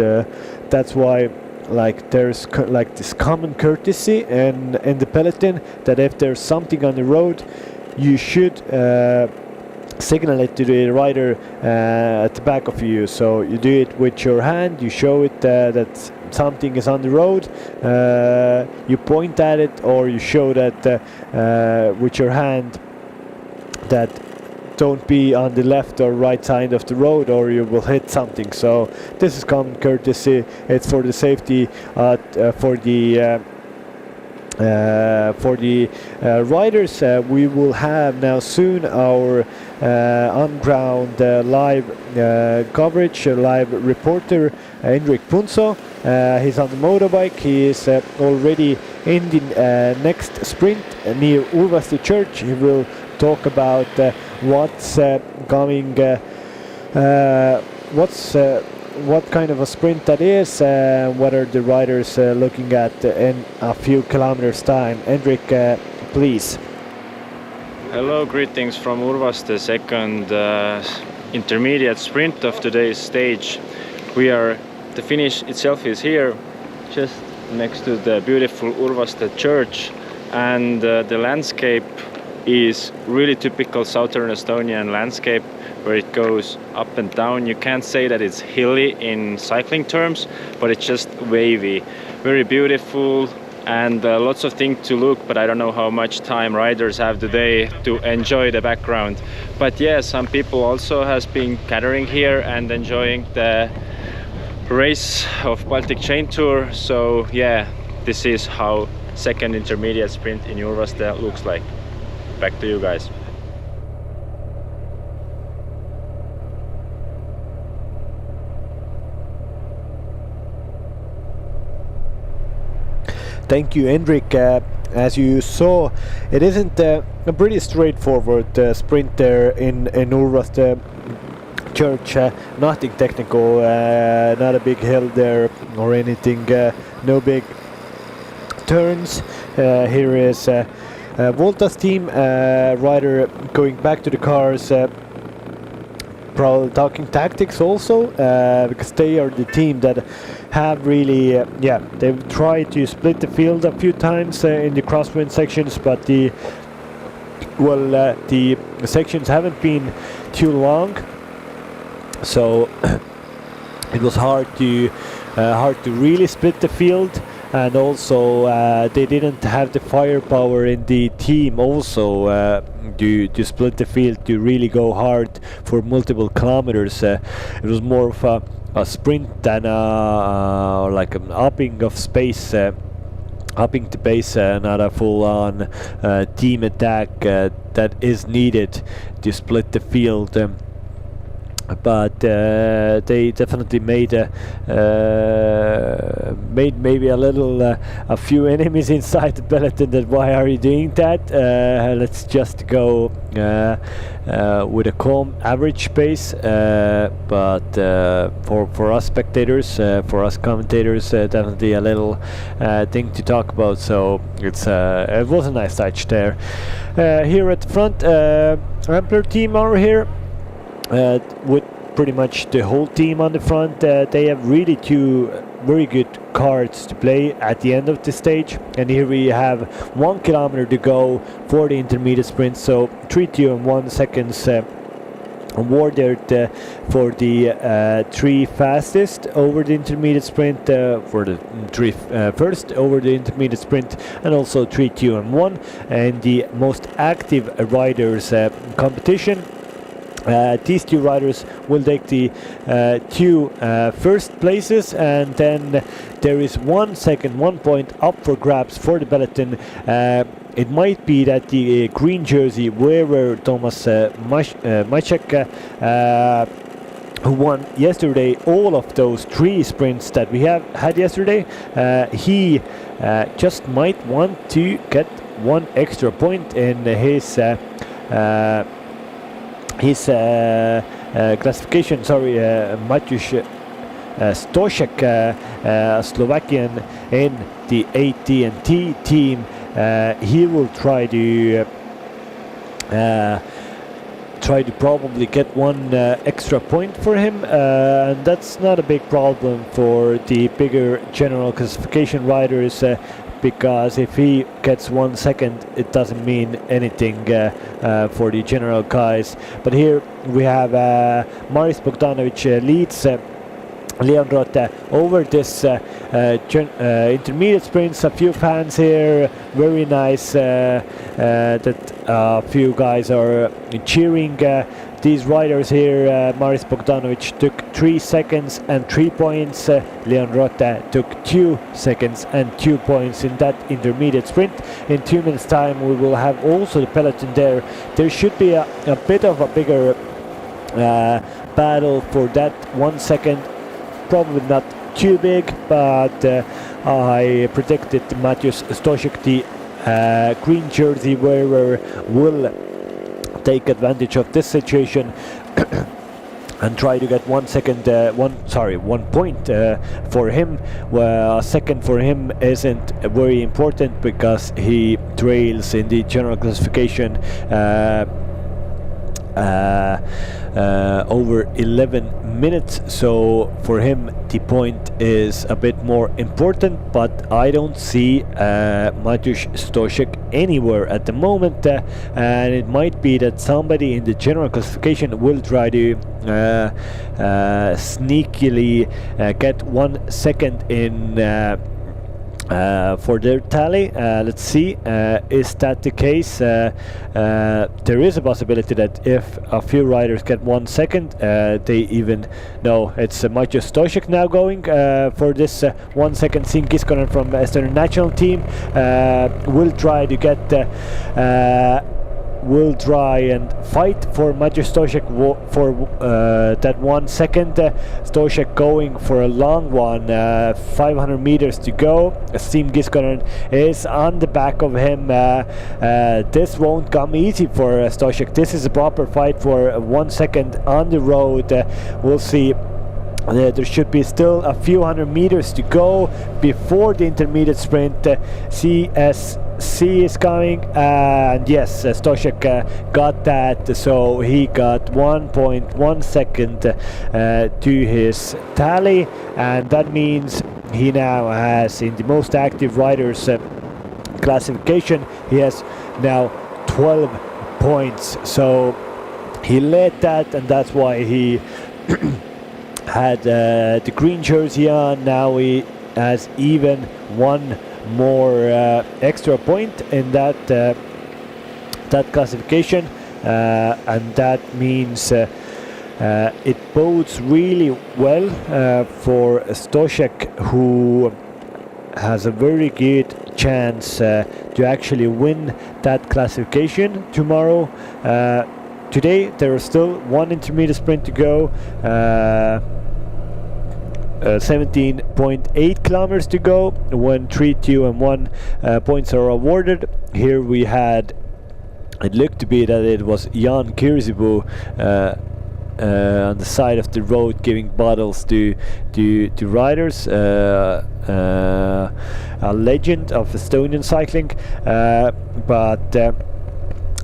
that's why, like, there's like this common courtesy in the peloton that if there's something on the road, you should signal it to the rider at the back of you. So you do it with your hand, you show it that something is on the road, you point at it, or you show that with your hand that don't be on the left or right side of the road, or you will hit something. So this is common courtesy. It's for the safety for the riders. We will have now soon our on-ground live coverage, live reporter Hendrik Punso. He's on the motorbike. He is already in the next sprint near Urvasti Church. He will talk about what's coming, what kind of a sprint that is, what are the riders looking at in a few kilometers time. Hendrik, please. Hello, greetings from Urvas, the second intermediate sprint of today's stage. The finish itself is here, just next to the beautiful Urvaste church, and the landscape is really typical southern Estonian landscape, where it goes up and down. You can't say that it's hilly in cycling terms, but it's just wavy, very beautiful, and lots of things to look, but I don't know how much time riders have today to enjoy the background. But yeah, some people also has been gathering here and enjoying the race of Baltic Chain Tour. So yeah, this is how second intermediate sprint in Urvaste looks like. Back to you guys. Thank you, Hendrik. As you saw, it isn't a pretty straightforward sprint there in Urvaste church. Nothing technical, not a big hill there or anything, no big turns. Here is Volta's team rider going back to the cars, probably talking tactics also, because they are the team that have really, they've tried to split the field a few times in the crosswind sections, but the sections haven't been too long, so it was hard to really split the field. And also they didn't have the firepower in the team also to split the field, to really go hard for multiple kilometers. It was more of a sprint than like an upping of space, upping the pace, not a full-on team attack that is needed to split the field. But they definitely made maybe a few enemies inside the peloton. That why are you doing that? Let's just go with a calm average pace. But for us spectators, for us commentators, definitely a little thing to talk about. So it was a nice touch there. Here at the front, Ampler team are here. With pretty much the whole team on the front. They have really two very good cards to play at the end of the stage, and here we have 1 kilometer to go for the intermediate sprint, so 3, 2 and 1 seconds awarded for the 3 fastest over the intermediate sprint, for the 3 first over the intermediate sprint, and also 3, 2 and 1, and the most active riders competition. These 2 riders will take the 2 first places, and then there is 1 second, 1 point up for grabs for the peloton. It might be that the green jersey wearer Thomas Maciek, who won yesterday all of those 3 sprints that we had yesterday, he just might want to get 1 extra point in his classification. Sorry, Maciej Stošek, Slovakian in the AT&T team, he will try to probably get 1 extra point for him, and that's not a big problem for the bigger general classification riders, because if he gets 1 second, it doesn't mean anything for the general guys. But here we have Maris Bogdanovic leads Leon Rotte over this intermediate sprints. A few fans here, very nice that a few guys are cheering these riders here. Maris Bogdanovic took 3 seconds and 3 points. Leon Rotte took 2 seconds and 2 points in that intermediate sprint. In 2 minutes time we will have also the peloton there. There should be a bit of a bigger battle for that 1 second. Probably not too big, but I predicted Maciej Stošek, the green jersey wearer, will take advantage of this situation and try to get 1 second, 1 point for him. Well, a second for him isn't very important because he trails in the general classification over 11 minutes, so for him the point is a bit more important, but I don't see Maciej Stoszek anywhere at the moment, and it might be that somebody in the general classification will try to sneakily get 1 second in for their tally. Let's see, is that the case? There is a possibility that if a few riders get 1 second, they even no, it's Maciej Stoszek now going for this 1 second. Siim Kiskonen from Estonian national team will try to get will try and fight for Maciej Stoszek for that 1 second. Stoszek going for a long one, 500 meters to go. Siim Kiskonen is on the back of him. This won't come easy for Stoszek. This is a proper fight for 1 second on the road. We'll see. There should be still a few hundred meters to go before the intermediate sprint. CSC is coming, and yes, Stoszek got that, so he got 1.1 second to his tally, and that means he now has, in the most active riders classification, he has now 12 points, so he led that, and that's why he had the green jersey on. Now he has even one more extra point in that that classification, and that means it bodes really well for Stoszek, who has a very good chance to actually win that classification tomorrow. Today there is still one intermediate sprint to go, 17.8 kilometers to go when 3, 2 and 1 points are awarded. Here we had, it looked to be that it was Jan Kirsibu on the side of the road giving bottles to riders, a legend of Estonian cycling, but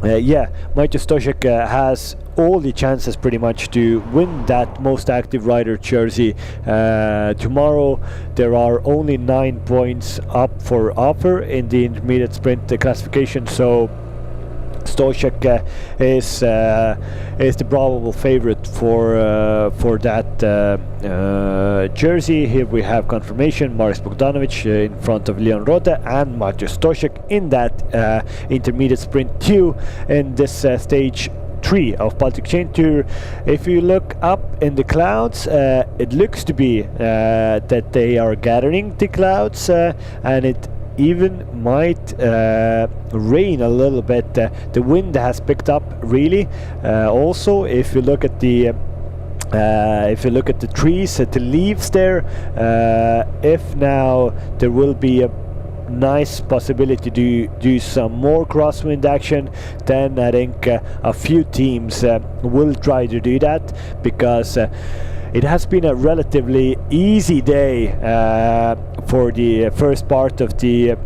yeah, Maciej Stoszek has all the chances pretty much to win that most active rider jersey. Tomorrow there are only 9 points up for offer in the intermediate sprint classification, so Stoszek is the probable favorite for that jersey. Here we have confirmation: Maris Bogdanovic in front of Leon Rode and Maciej Stoszek in that intermediate sprint 2 in this stage 3 of Baltic Chain Tour. If you look up in the clouds, it looks to be that they are gathering the clouds, and it even might rain a little bit. The wind has picked up really. Also, if you look at the trees, the leaves there, if now there will be a nice possibility to do some more crosswind action, then I think a few teams will try to do that, because it has been a relatively easy day for the first part of the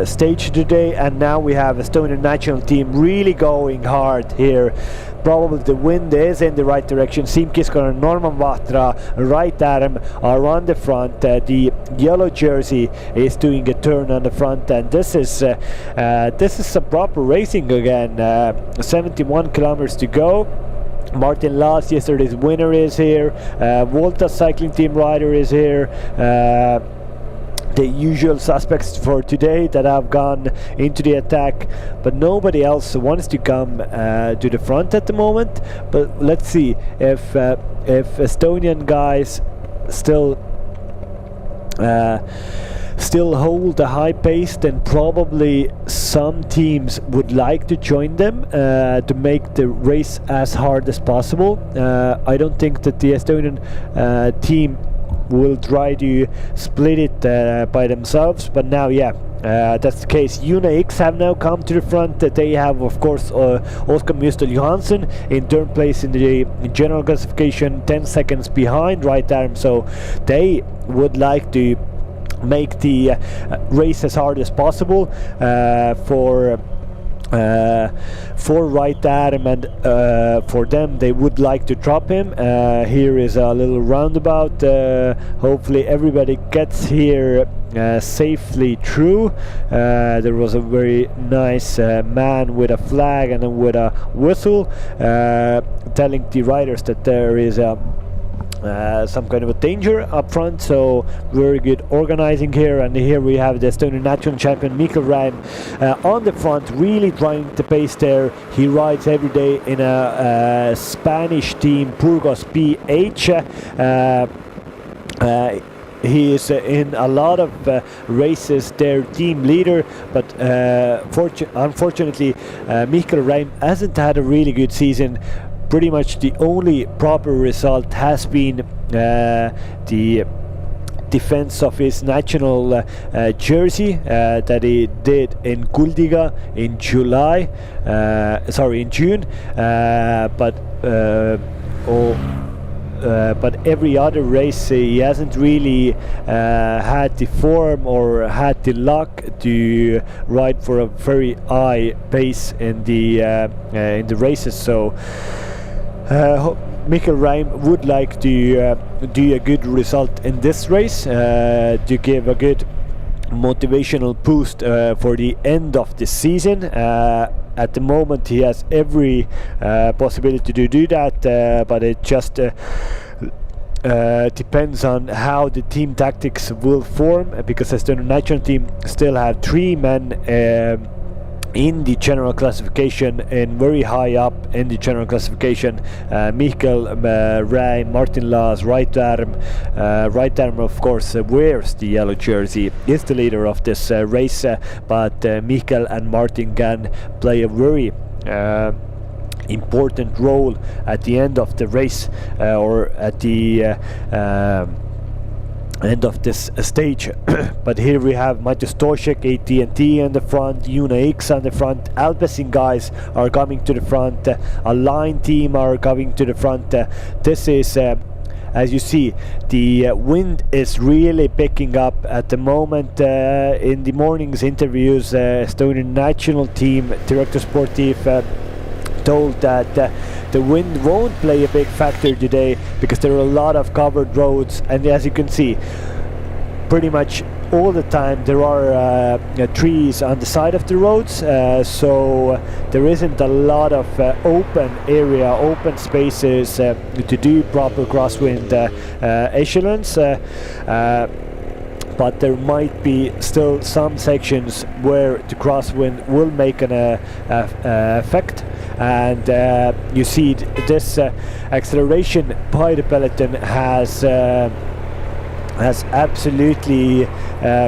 stage today, and now we have Estonian national team really going hard here. Probably the wind is in the right direction. Siim Kiskonen and Norman Vahtra, right arm, are on the front. The yellow jersey is doing a turn on the front, and this is some proper racing again. 71 kilometers to go. Martin Laas, yesterday's winner, is here. Volta cycling team rider is here. The usual suspects for today that have gone into the attack, but nobody else wants to come to the front at the moment. But let's see if Estonian guys still hold a high pace, then probably some teams would like to join them to make the race as hard as possible. I don't think that the Estonian team will try to split it by themselves, but now, yeah, that's the case. Una X have now come to the front. They have, of course, Oskar Mjøstøl Johansen in third place in the general classification, 10 seconds behind right arm, so they would like to make the race as hard as possible for for right arm, and for them they would like to drop him. Here is a little roundabout. Hopefully everybody gets here safely through. There was a very nice man with a flag and with a whistle telling the riders that there is some kind of a danger up front, so very good organizing here. And here we have the Estonian national champion Mikael Räim on the front, really trying to pace there. He rides every day in a Spanish team, Burgos BH. He is in a lot of races, their team leader, but unfortunately Mikael Räim hasn't had a really good season. Pretty much the only proper result has been the defense of his national jersey that he did in Kuldiga in June, but every other race he hasn't really had the form or had the luck to ride for a very high pace in the races. So Mikael Räim would like to do a good result in this race to give a good motivational boost for the end of the season. At the moment he has every possibility to do that, but it just depends on how the team tactics will form, because the Estonian national team still have 3 men in the general classification and very high up in the general classification. Mikael Räim, Martin Laas, right arm of course wears the yellow jersey, is the leader of this race, but Mikael and Martin can play a very important role at the end of the race, or at the end of this stage. But here we have Matej Stošek, AT&T on the front, Una X on the front, Alpecin guys are coming to the front, a line team are coming to the front. This is as you see, the wind is really picking up at the moment. In the morning's interviews, Estonian national team director sportif told that the wind won't play a big factor today because there are a lot of covered roads, and as you can see, pretty much all the time there are trees on the side of the roads, so there isn't a lot of open area, open spaces to do proper crosswind echelons. But there might be still some sections where the crosswind will make an effect, and you see this acceleration by the peloton has absolutely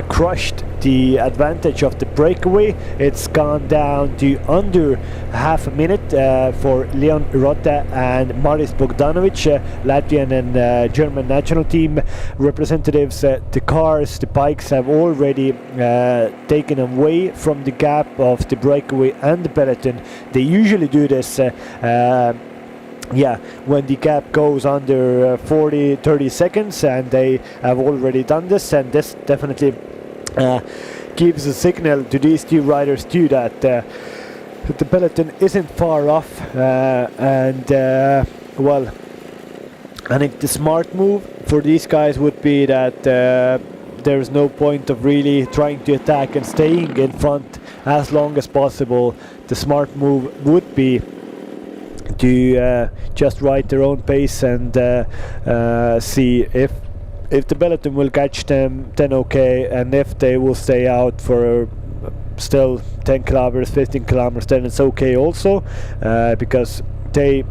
crushed the advantage of the breakaway. It's gone down to under half a minute for Leon Rotte and Maris Bogdanovic, Latvian and German national team representatives. The cars, the bikes have already taken away from the gap of the breakaway and the peloton. They usually do this when the gap goes under 40-30 seconds, and they have already done this, and this definitely gives a signal to these two riders too that the peloton isn't far off, and I think the smart move for these guys would be that there's no point of really trying to attack and staying in front as long as possible. The smart move would be to just ride their own pace and see if the peloton will catch them, then okay, and if they will stay out for still 10 kilometers, 15 kilometers, then it's okay also, because they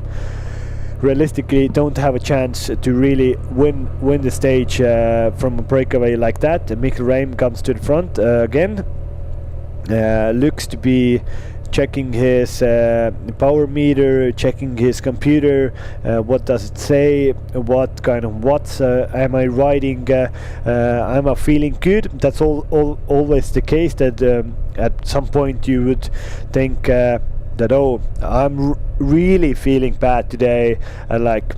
realistically don't have a chance to really win the stage from a breakaway like that. Mikael Räim comes to the front again, looks to be checking his power meter, checking his computer. What does it say? What kind of watts am I riding? Am I feeling good? That's always the case, that at some point you would think that, oh, I'm really feeling bad today, like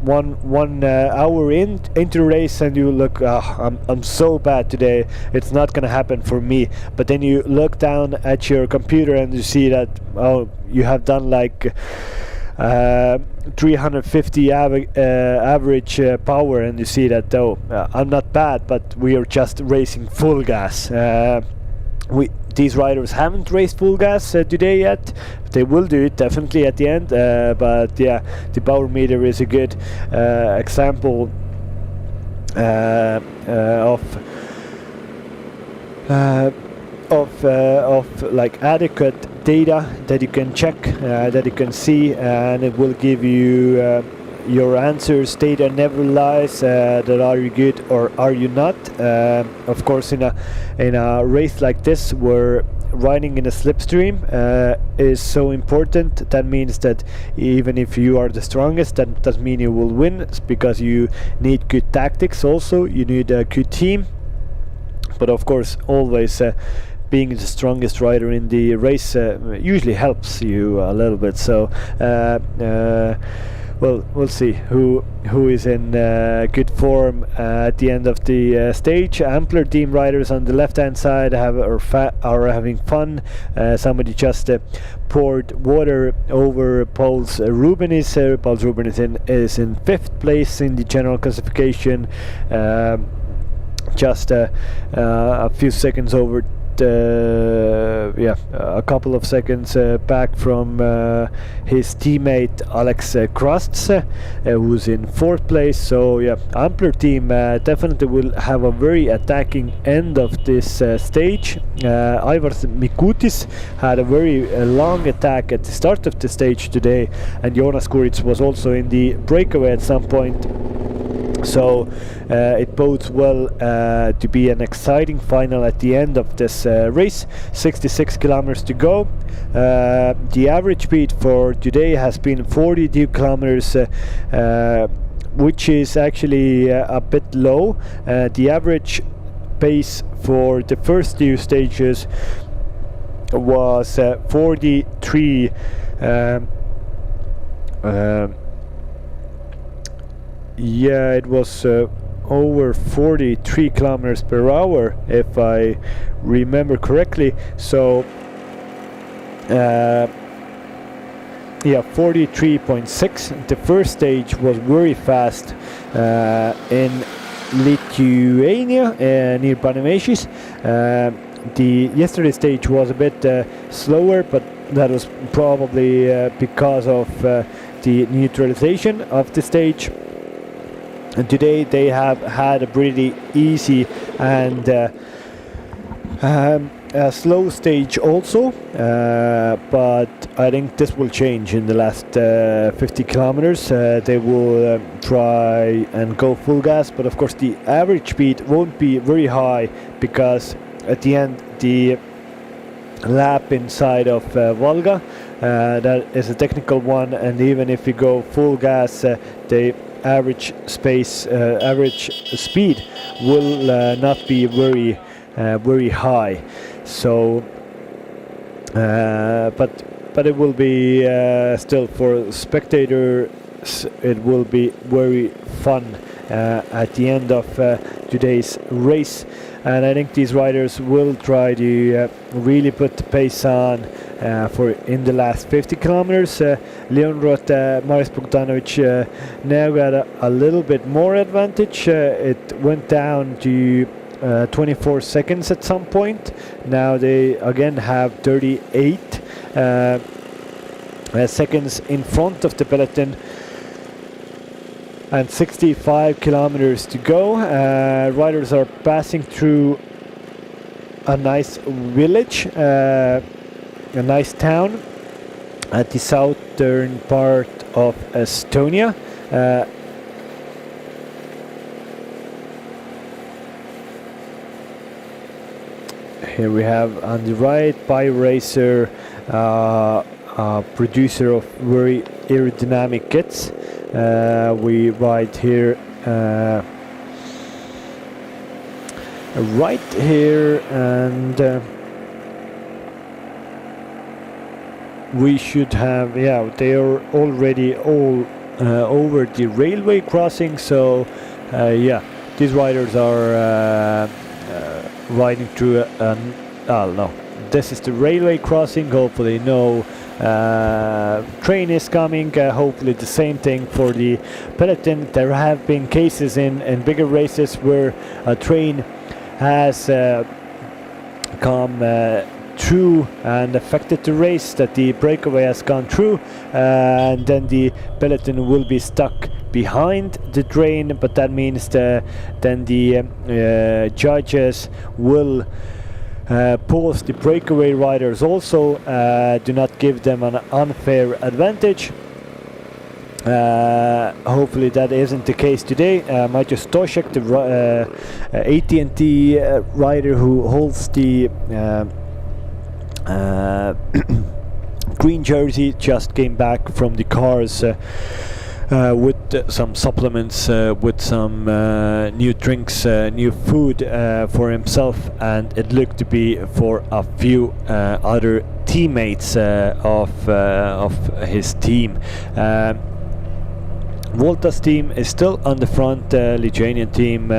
one hour into the race, and you look, I'm so bad today, it's not gonna happen for me. But then you look down at your computer and you see that, oh, you have done like 350 average power, and you see that, oh, I'm not bad, but we are just racing full gas. These riders haven't raced full gas today yet. They will do it definitely at the end, but yeah, the power meter is a good example of like adequate data that you can check, that you can see, and it will give you your answers. Data never lies. That are you good or are you not? Of course, in a race like this, where riding in a slipstream is so important, that means that even if you are the strongest, that doesn't mean you will win. It's because you need good tactics. Also, you need a good team. But of course, always being the strongest rider in the race usually helps you a little bit. So well, we'll see who is in good form at the end of the stage. Ampler team riders on the left hand side are having fun. Somebody just poured water over Paul's Rubenis. Paul's Rubenis is in 5th place in the general classification, just a few seconds over, a couple of seconds back from his teammate Alex Krusts, who's in 4th place. So yeah, Ampler team definitely will have a very attacking end of this stage. Aivars Mikutis had a very long attack at the start of the stage today, and Jonas Kuric was also in the breakaway at some point. So it bodes well to be an exciting final at the end of this race. 66 kilometers to go. The average speed for today has been 42 kilometers, which is actually a bit low. The average pace for the first 2 stages was 43. Yeah, it was over 43 kilometers per hour, if I remember correctly. So yeah, 43.6. The first stage was very fast in Lithuania, near Panevėžys. The yesterday stage was a bit slower, but that was probably because of the neutralization of the stage. And today they have had a pretty easy and a slow stage also, but I think this will change in the last 50 kilometers. They will try and go full gas, but of course the average speed won't be very high, because at the end the lap inside of Valga, that is a technical one, and even if you go full gas, the average speed will not be very high. So but it will be still, for spectators it will be very fun at the end of today's race. And I think these riders will try to really put the pace on for in the last 50 kilometers. Leon Roth, Maris Bogdanovic now got a little bit more advantage. It went down to 24 seconds at some point. Now they again have 38 seconds in front of the peloton, and 65 kilometers to go. Riders are passing through a nice village, a nice town at the southern part of Estonia. Here we have on the right BioRacer, producer of very aerodynamic kits. We ride here right here, and we should have, yeah, they are already all over the railway crossing. So yeah, these riders are riding through no, this is the railway crossing. Hopefully no train is coming. Hopefully the same thing for the peloton. There have been cases in bigger races where a train has come through and affected the race, that the breakaway has gone through, and then the peloton will be stuck behind the train. But that means then the judges will pause the breakaway riders also, do not give them an unfair advantage. Hopefully that isn't the case today. Maciej Stoszek, the AT&T rider who holds the green jersey, just came back from the cars with some supplements, with some new drinks, new food for himself, and it looked to be for a few other teammates of his team. Volta's team is still on the front, Lithuanian team.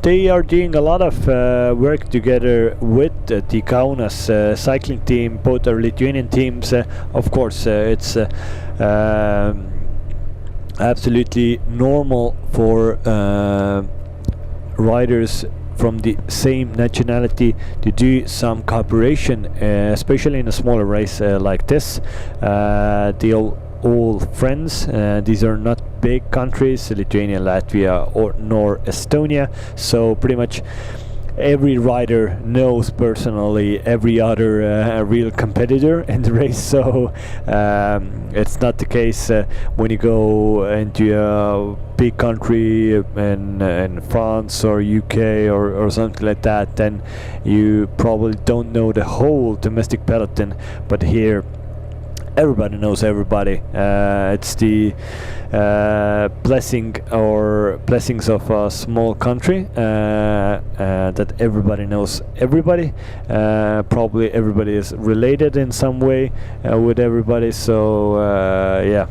They are doing a lot of work together with the Kaunas cycling team. Both are Lithuanian teams. Of course, it's absolutely normal for riders from the same nationality to do some cooperation, especially in a smaller race like this. They all friends. These are not big countries, Lithuania, Latvia, nor Estonia, so pretty much every rider knows personally every other real competitor in the race. So it's not the case when you go into a big country in France or UK or something like that, then you probably don't know the whole domestic peloton. But here everybody knows everybody. It's the blessings of a small country, that everybody knows everybody. Probably everybody is related in some way with everybody. So yeah,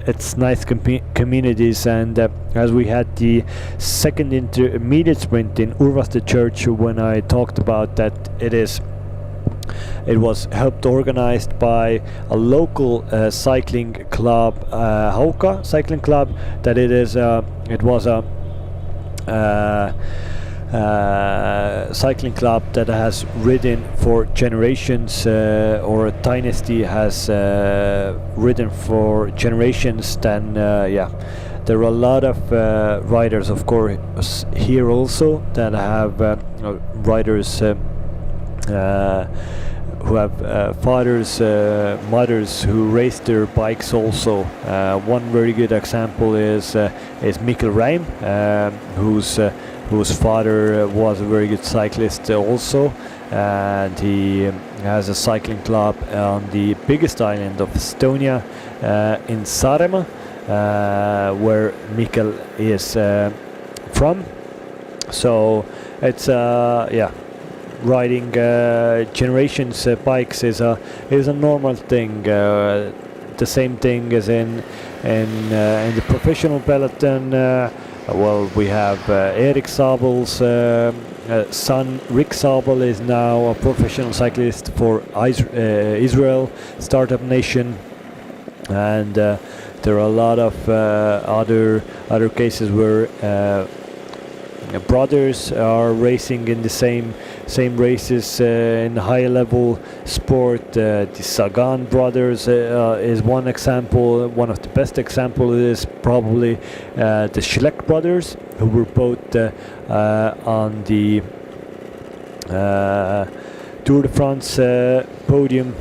it's nice communities. And as we had the second intermediate sprint in Urvasta Church, when I talked about that, it was helped organized by a local cycling club, Hauka cycling club. That it was a cycling club that has ridden for generations, or a dynasty has ridden for generations. Then yeah, there are a lot of riders, of course, here also that have riders who have fathers, mothers who race their bikes also. One very good example is Mikkel Reim, whose father was a very good cyclist also, and he has a cycling club on the biggest island of Estonia, in Saaremaa, where Mikkel is from. So it's yeah, riding generations bikes is a normal thing. The same thing as in the professional peloton. Well, we have Erik Sabel's son. Rick Sabel is now a professional cyclist for Israel, Startup Nation, and there are a lot of other cases where brothers are racing in the same races in high level sport. The Sagan brothers is one example. One of the best examples is probably the Schleck brothers, who were both on the Tour de France podium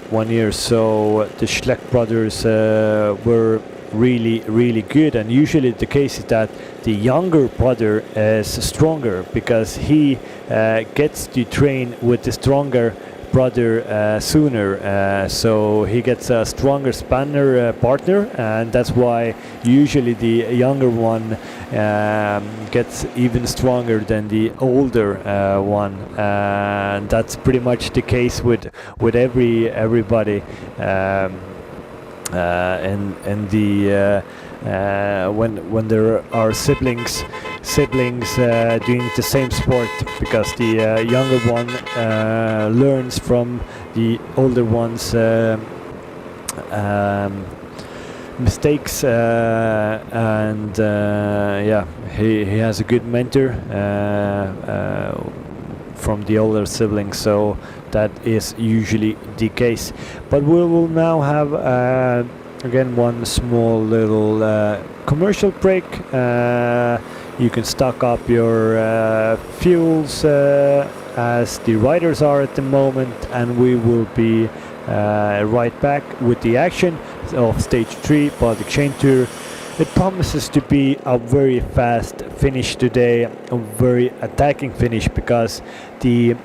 1 year. So the Schleck brothers were really good, and usually the case is that the younger brother is stronger because he gets to train with the stronger brother sooner, so he gets a stronger spanner partner, and that's why usually the younger one gets even stronger than the older one, and that's pretty much the case with everybody. and the when there are siblings doing the same sport, because the younger one learns from the older one's mistakes, and yeah, he has a good mentor from the older siblings, so that is usually the case. But we will now have again one small little commercial break. You can stock up your fuels as the riders are at the moment, and we will be right back with the action of stage 3 Baltic Chain Tour. It promises to be a very fast finish today, a very attacking finish, because the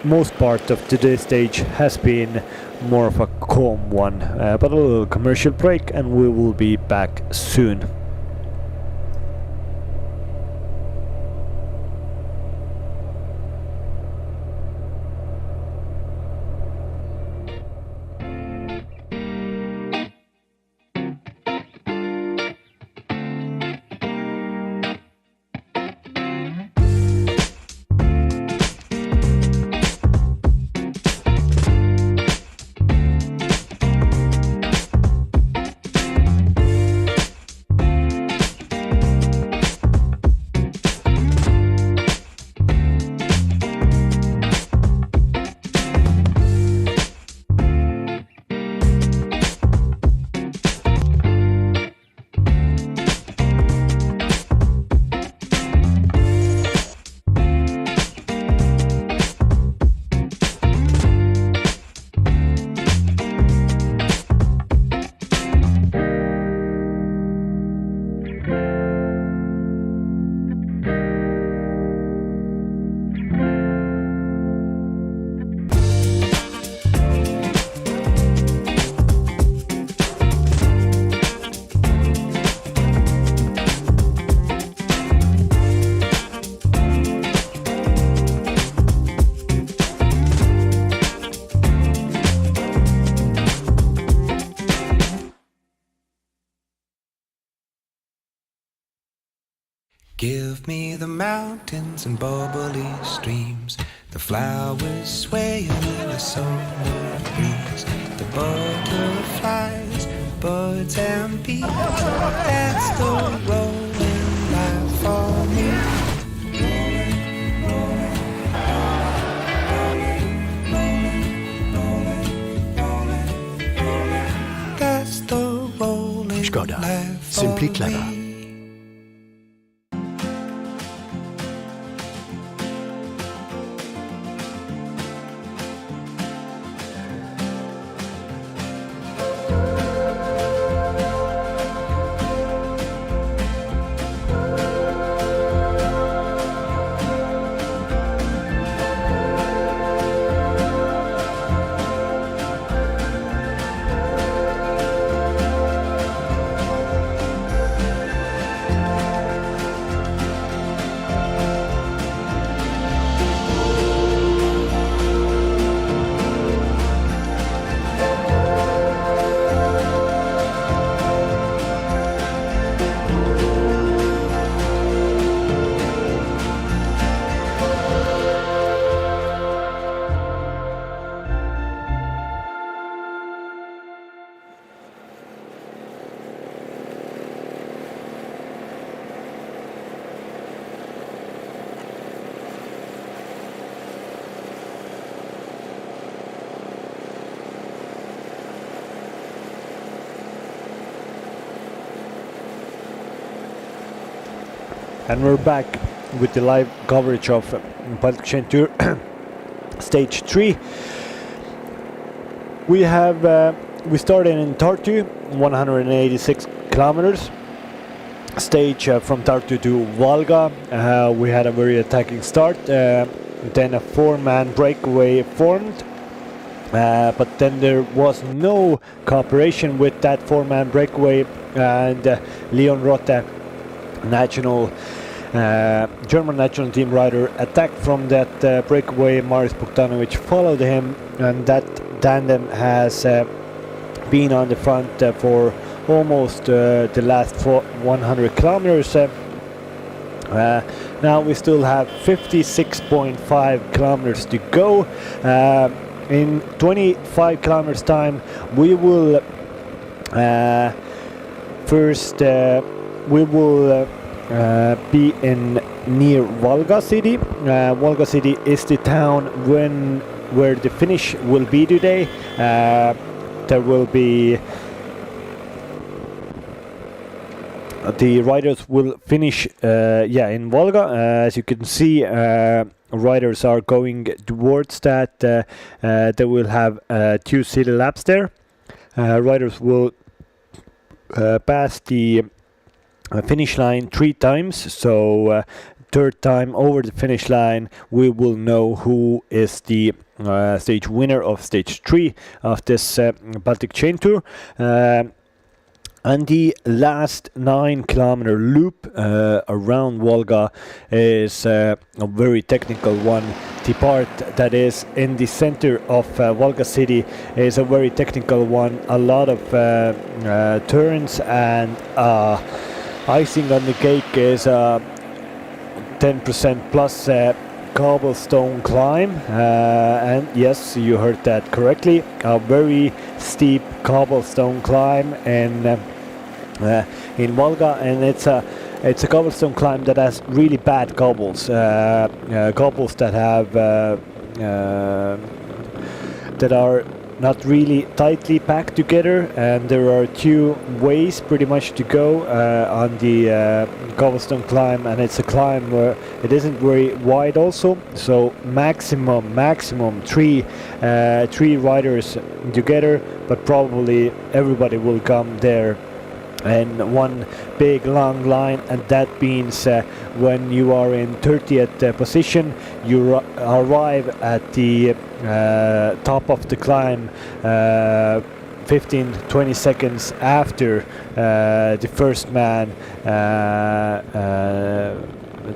most part of today's stage has been more of a calm one. But a little commercial break and we will be back soon. Give me the mountains and bubbly streams, the flowers swaying in the summer breeze, the butterflies, birds and bees. That's the rolling life for me. That's the rolling Skoda. life for Simply clever. me. And we're back with the live coverage of Baltic Chain Tour Stage 3. We started in Tartu, 186 kilometers. Stage from Tartu to Valga. We had a very attacking start. Then a 4-man breakaway formed. But then there was no cooperation with that 4-man breakaway, and Leon Rotte, German national team rider, attacked from that breakaway. Marius Bogdanovic followed him, and that tandem has been on the front for almost the last 100 kilometers. Now we still have 56.5 kilometers to go. In 25 kilometers time we will be in near Valga city. Valga city is the town where the finish will be today. There will be the riders will finish in Valga. As you can see, riders are going towards that. They will have 2 city laps there. Riders will pass the finish line 3 times, so third time over the finish line we will know who is the stage winner of stage 3 of this Baltic Chain Tour. And the last 9 kilometer loop around Volga is a very technical one. The part that is in the center of Volga city is a very technical one. A lot of turns, and icing on the cake is 10% plus cobblestone climb, and yes, you heard that correctly, a very steep cobblestone climb in Volga, and it's a cobblestone climb that has really bad cobbles, cobbles that have that are not really tightly packed together, and there are 2 ways pretty much to go on the cobblestone climb, and it's a climb where it isn't very wide also, so maximum 3 riders together, but probably everybody will come there in one big long line, and that means when you are in 30th position you arrive at the top of the climb 15-20 seconds after the first man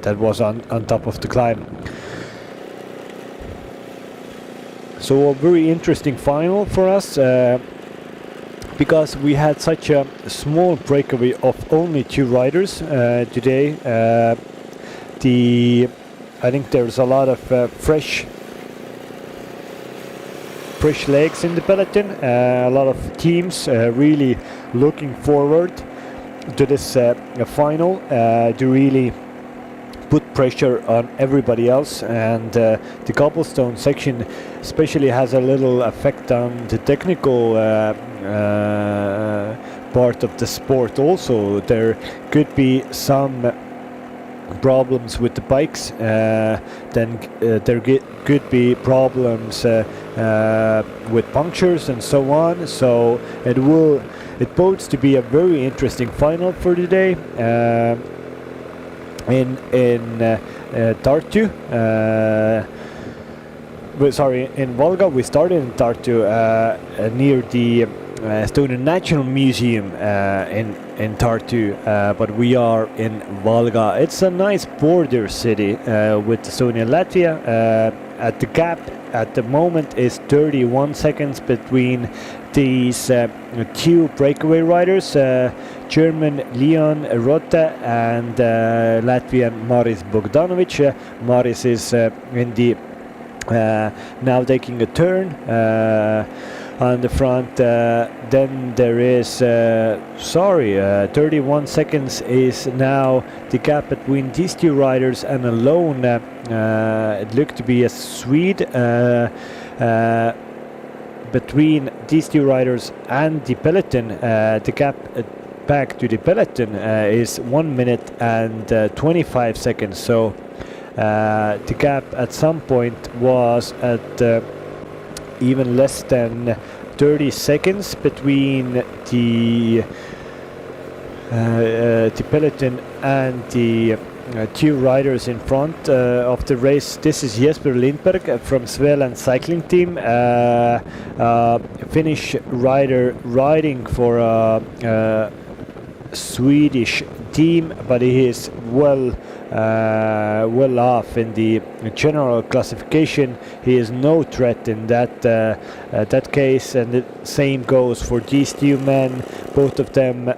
that was on top of the climb. So a very interesting final for us, because we had such a small breakaway of only 2 riders today. I think there's a lot of fresh legs in the peloton. A lot of teams really looking forward to this final to really put pressure on everybody else, and the cobblestone section especially has a little effect on the technical part of the sport also. There could be some problems with the bikes, then there could be problems with punctures and so on, so it bodes to be a very interesting final for today. In Tartu, in Volga. We started in Tartu near the Estonian National Museum in Tartu, but we are in Valga. It's a nice border city with Estonia and Latvia. At the gap at the moment is 31 seconds between these 2 breakaway riders, German Leon Rotte and Latvian Maris Bogdanovic. Maris is in the now taking a turn on the front. Then there is 31 seconds is now the gap between these 2 riders, and alone it looked to be a Swede between these 2 riders and the peloton. The gap back to the peloton is 1 minute and 25 seconds, so the gap at some point was at even less than 30 seconds between the peloton and the 2 riders in front of the race. This is Jesper Lindberg from Svealand cycling team, Finnish rider riding for a Swedish team, but he is well off in the general classification. He is no threat in that case, and the same goes for these two men. Both of them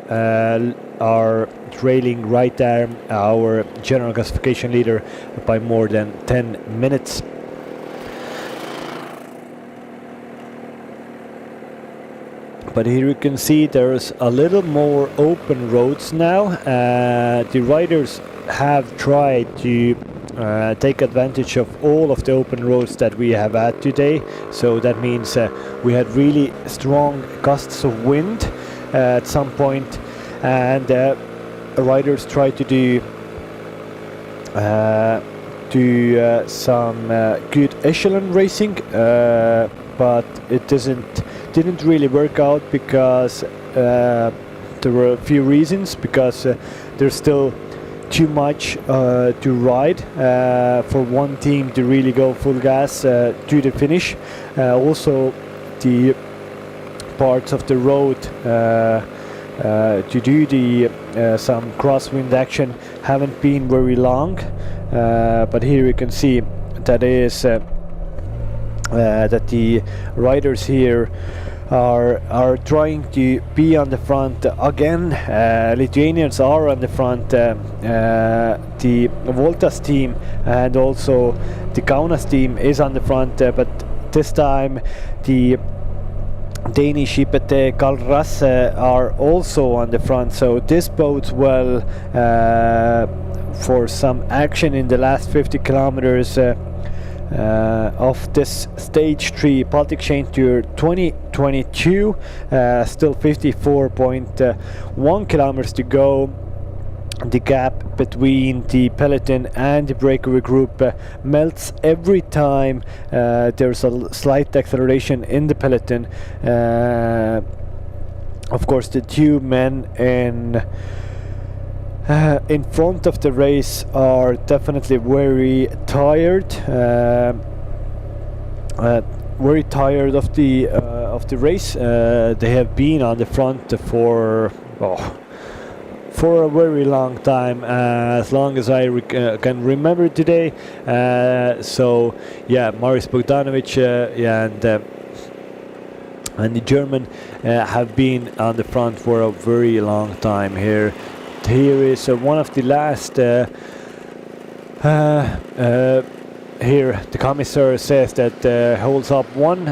are trailing Right Arm, our general classification leader, by more than 10 minutes. But here you can see there's a little more open roads now. The riders have tried to take advantage of all of the open roads that we have had today. So that means we had really strong gusts of wind at some point, and riders try to do some good echelon racing, but it didn't really work out because there were a few reasons. Because there's still too much to ride for one team to really go full gas to the finish. Also, the parts of the road to do some crosswind action haven't been very long, but here you can see that is that the riders here are trying to be on the front again. Lithuanians are on the front. The Voltas team and also the Kaunas team is on the front, but this time the Danish IPT Kalras are also on the front, so this bodes well for some action in the last 50 kilometers of this stage 3 Baltic Chain Tour 2022. Still 54.1 kilometers to go. The gap between the peloton and the breakaway group melts every time there's a slight acceleration in the peloton. Of course, the two men in front of the race are definitely very tired. Very tired of the race. They have been on the front for a very long time, as long as I can remember today. So yeah, Maris Bogdanovic and the German have been on the front for a very long time here. Here is one of the last here the commissar says that holds up one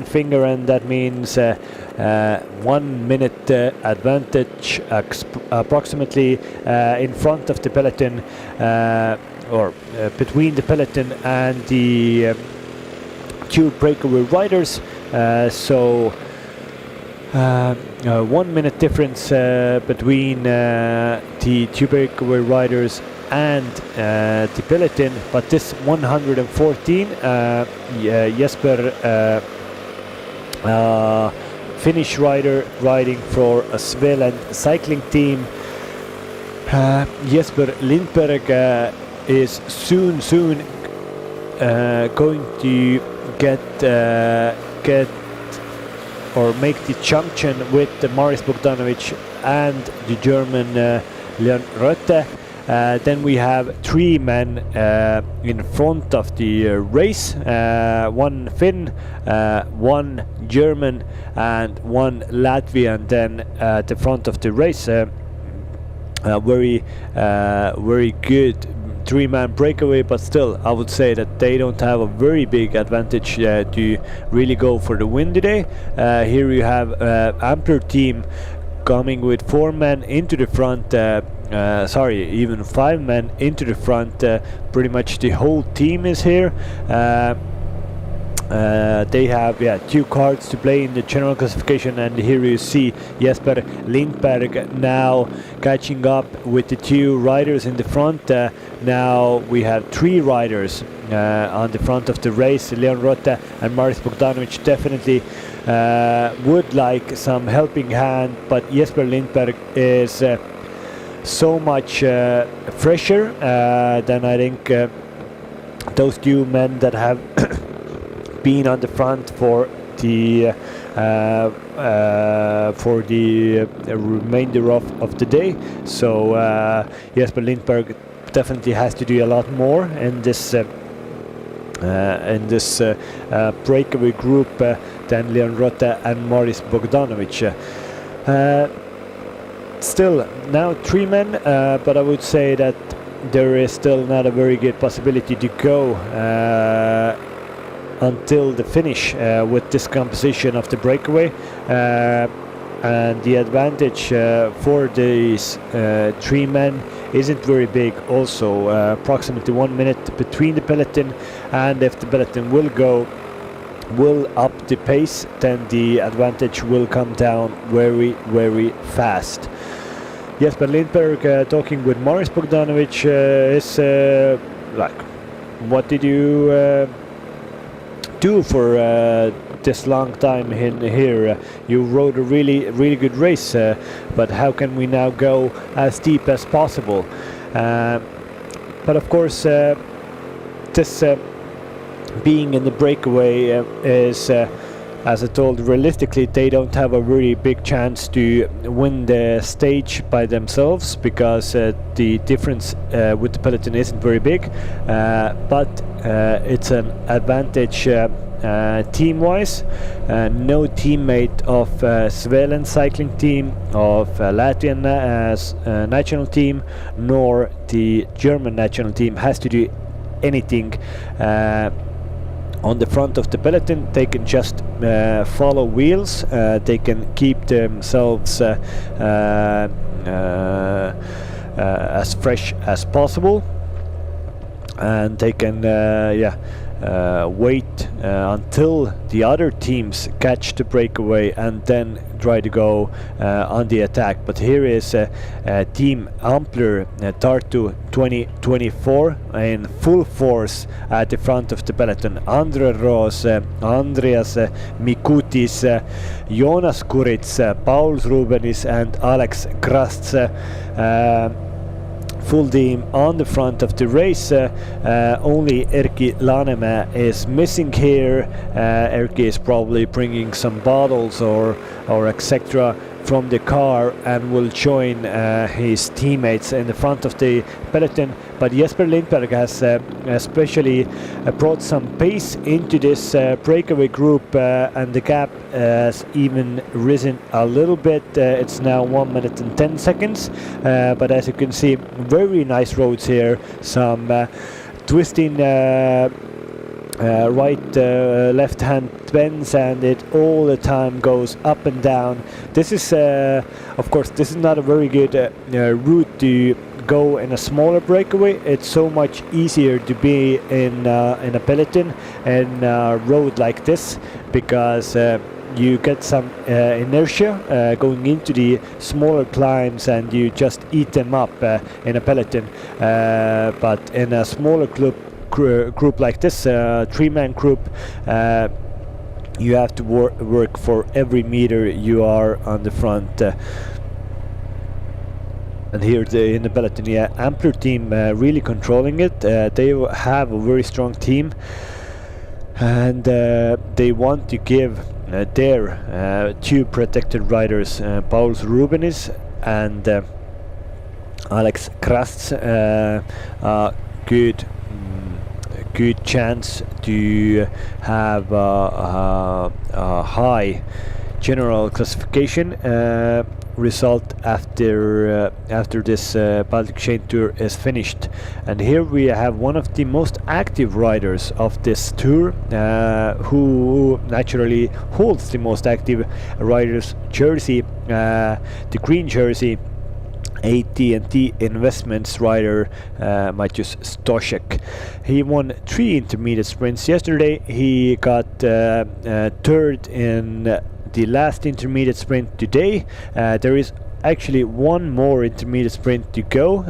finger, and that means 1 minute advantage approximately in front of the peloton, or between the peloton and the two breakaway riders. So 1 minute difference between the two breakaway riders and the peloton, but this 114 Jesper Finnish rider riding for a Svealand cycling team. Jesper Lindberg is soon going to get or make the junction with Maris Bogdanovic and the German Leon Rötte. Then we have three men in front of the race, one Finn, one German and one Latvian then at the front of the race. Very good three-man breakaway, but still I would say that they don't have a very big advantage to really go for the win today. Here you have Ampler team coming with 4 men into the front, even 5 men into the front. Pretty much the whole team is here. They have 2 cards to play in the general classification, and here you see Jesper Lindberg now catching up with the 2 riders in the front. Now we have 3 riders on the front of the race. Leon Rötte and Maris Bogdanovic definitely would like some helping hand, but Jesper Lindberg is so much fresher than I think those 2 men that have been on the front for the for the remainder of the day. So Jesper Lindberg definitely has to do a lot more in this breakaway group than Leon Rotte and Maris Bogdanovic. Still now 3 men, but I would say that there is still not a very good possibility to go until the finish with this composition of the breakaway, and the advantage for these 3 men isn't very big. Also approximately 1 minute between the peloton, and if the peloton will up the pace, then the advantage will come down very fast. Jesper Lindberg talking with Maris Bogdanovic is like, what did you do for this long time in here? You rode a really good race, but how can we now go as deep as possible? But of course, this being in the breakaway is, as I told, realistically they don't have a really big chance to win the stage by themselves, because the difference with the peloton isn't very big, but it's an advantage team-wise. No teammate of Svelen cycling team, of Latvian national team, nor the German national team has to do anything on the front of the peloton. They can just follow wheels. They can keep themselves as fresh as possible, and they can wait until the other teams catch the breakaway and then try to go on the attack. But here is Team Ampler Tartu 2024 in full force at the front of the peloton. Andre Roos, Andreas Mikutis, Jonas Kuritz, Paul Rubenis and Alex Krasts. Full team on the front of the race. Only Erkki Lanemäe is missing here. Erkki is probably bringing some bottles or etc. from the car and will join his teammates in the front of the peloton. But Jesper Lindberg has especially brought some pace into this breakaway group, and the gap has even risen a little bit. It's now 1 minute and 10 seconds, but as you can see, very nice roads here, some twisting right left hand bends, and it all the time goes up and down. This is of course this is not a very good route to go in a smaller breakaway. It's so much easier to be in a peloton and a road like this, because you get some inertia going into the smaller climbs, and you just eat them up in a peloton. But in a smaller group like this, 3-man group, you have to work for every meter you are on the front. And here in the peloton, Ampler team really controlling it. They have a very strong team, and they want to give their 2 protected riders, Paul Rubenis and Alex Krasts, good chance to have a high general classification result after this Baltic Chain Tour is finished. And here we have one of the most active riders of this tour, who naturally holds the most active riders jersey, the green jersey, AT&T Investments rider Maciej Stoszek. He won 3 intermediate sprints yesterday. He got 3rd in the last intermediate sprint today. There is actually 1 more intermediate sprint to go.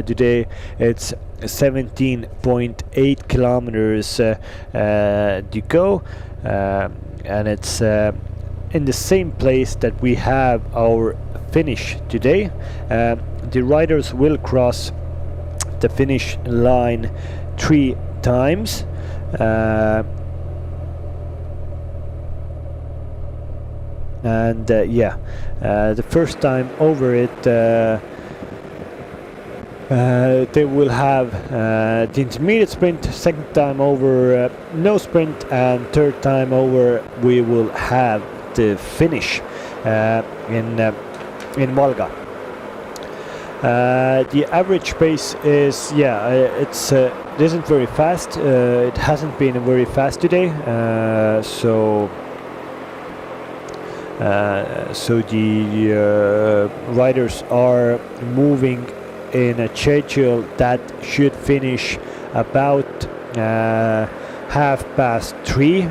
Today it's 17.8 kilometers to go, and it's in the same place that we have our finish today. The riders will cross the finish line 3 times. and the first time over it they will have the intermediate sprint, second time over no sprint, and third time over we will have the finish in Valga. The average pace is it isn't very fast. It hasn't been very fast today, so the riders are moving in a schedule that should finish about 3:30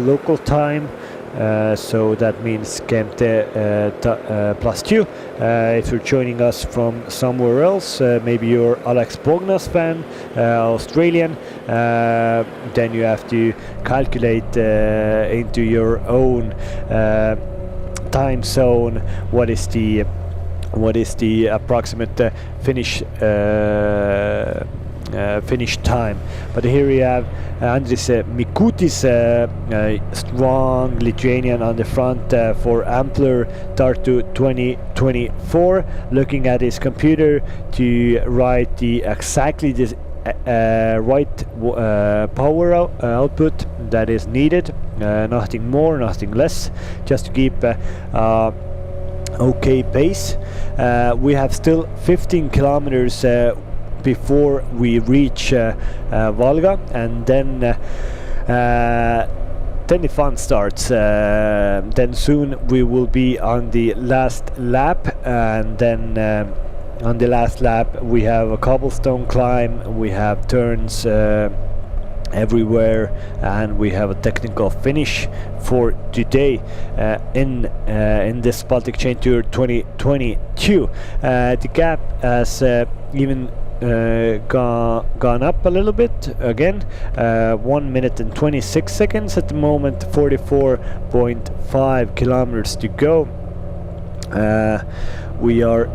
local time. So that means Kemte +2. If you're joining us from somewhere else, maybe you're Alex Bognas fan, Australian, then you have to calculate into your own time zone what is the approximate finish time. But here we have Andris Mikutis, strong Lithuanian on the front for Ampler Tartu 2024, looking at his computer to write exactly this right power output that is needed, nothing more, nothing less, just to keep okay pace. We have still 15 kilometers before we reach Valga, and then the fun starts. Then soon we will be on the last lap, and then on the last lap we have a cobblestone climb, we have turns everywhere, and we have a technical finish for today in this Baltic Chain Tour 2022. The gap has even gone up a little bit again. 1 minute and 26 seconds at the moment, 44.5 kilometers to go. We are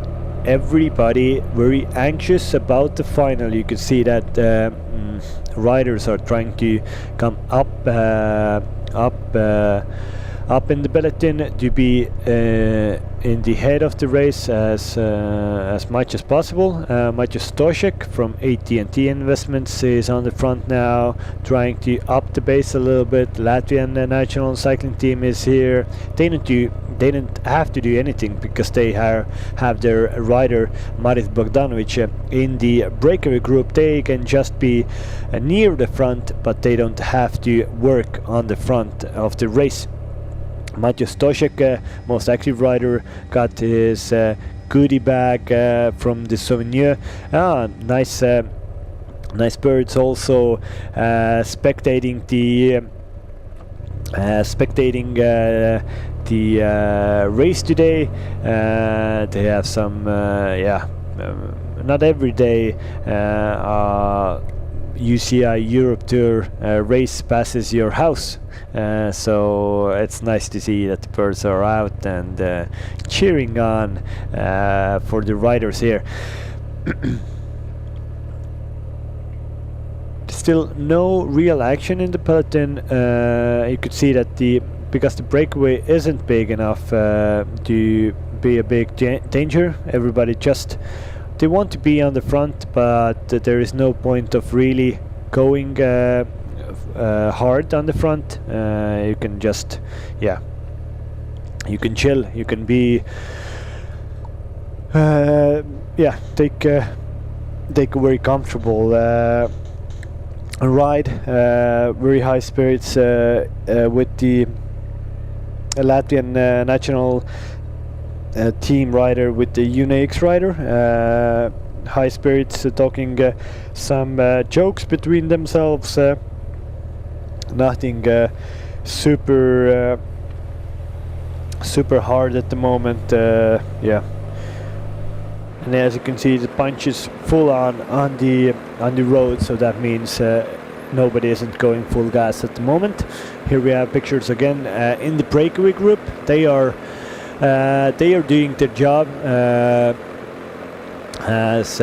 everybody very anxious about the final. You can see that riders are trying to come up in the peloton to be in the head of the race as much as possible. Maciej Stoszek from AT&T Investments is on the front now, trying to up the pace a little bit. Latvian national cycling team is here. They don't have to do anything because they have their rider Maris Bogdanovic in the breakaway group. They can just be near the front, but they don't have to work on the front of the race. Maciej Stoszek, most active rider, got his goodie bag from the souvenir. Nice birds also spectating the race today. They have some not every day UCI Europe Tour race passes your house, so it's nice to see that the birds are out and cheering on for the riders here. Still no real action in the peloton. You could see that because the breakaway isn't big enough to be a big danger, everybody just they want to be on the front, but there is no point of really going hard on the front. You can just you can chill, you can be take a very comfortable ride, very high spirits with the Latvian national team rider, with the UNAX rider. High spirits, talking some jokes between themselves. Nothing super hard at the moment. And as you can see, the punch is full on the road, so that means nobody isn't going full gas at the moment. Here we have pictures again in the breakaway group. They are doing their job as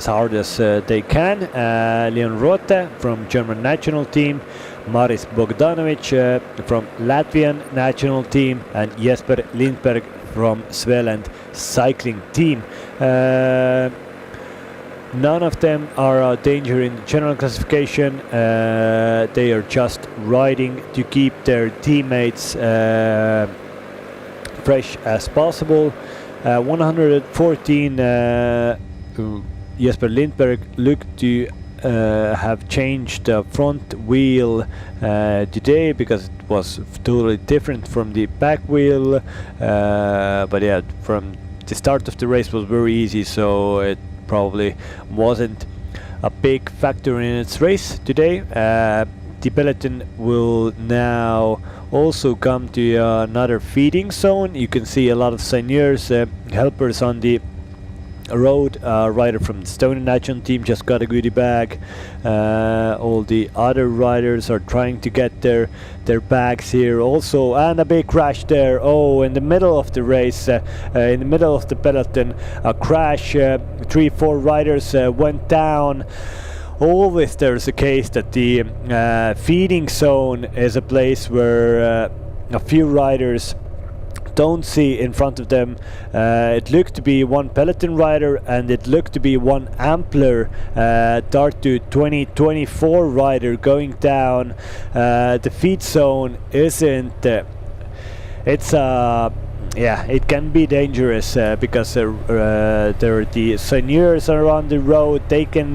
hard as they can. Leon Rote from German national team Maris Bogdanovic from Latvian national team and Jesper Lindberg from Svealand cycling team. None of them are a danger in the general classification. They are just riding to keep their teammates fresh as possible. 114 Jesper Lindberg looked to have changed the front wheel today because it was totally different from the back wheel, but yeah, from the start of the race was very easy, so it probably wasn't a big factor in its race today. The peloton will now also come to another feeding zone. You can see a lot of seniors, helpers on the road. Rider from the Estonian national team just got a goodie bag. All the other riders are trying to get their bags here also, and a big crash there. Oh, in the middle of the race, in the middle of the peloton, a crash. 3-4 riders went down. Always there's a case that the feeding zone is a place where a few riders don't see in front of them. It looked to be one peloton rider, and it looked to be one Ampler Tartu 2024 rider going down. The feed zone isn't it's yeah, it can be dangerous because there are the seniors are on the road. They can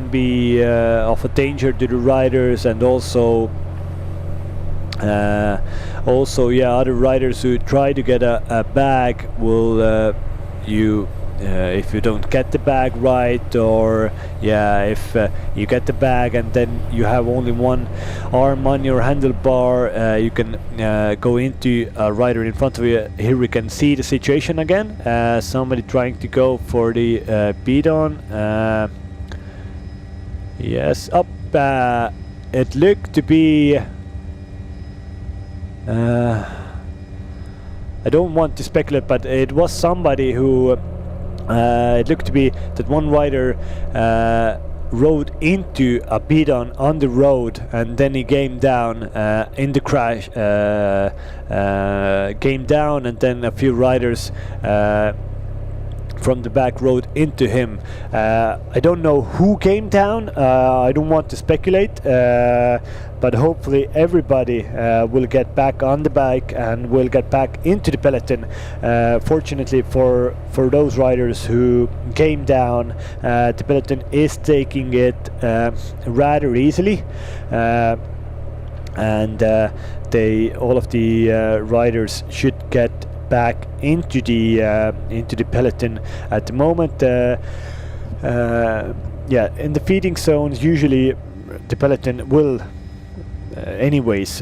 be of a danger to the riders, and also yeah, other riders who try to get a bag will if you don't get the bag right, or yeah, if you get the bag and then you have only one arm on your handlebar, you can go into a rider in front of you. Here we can see the situation again. Somebody trying to go for the bidon. Yes, up. It looked to be. I don't want to speculate, but it was somebody who. It looked to be that one rider rode into a bidon on the road, and then he came down in the crash. Came down, and then a few riders from the back rode into him. I don't know who came down. I don't want to speculate, but hopefully everybody will get back on the bike and will get back into the peloton. Fortunately for those riders who came down, the peloton is taking it rather easily, and all of the riders should get back into the peloton at the moment. Yeah, in the feeding zones, usually the peloton will anyways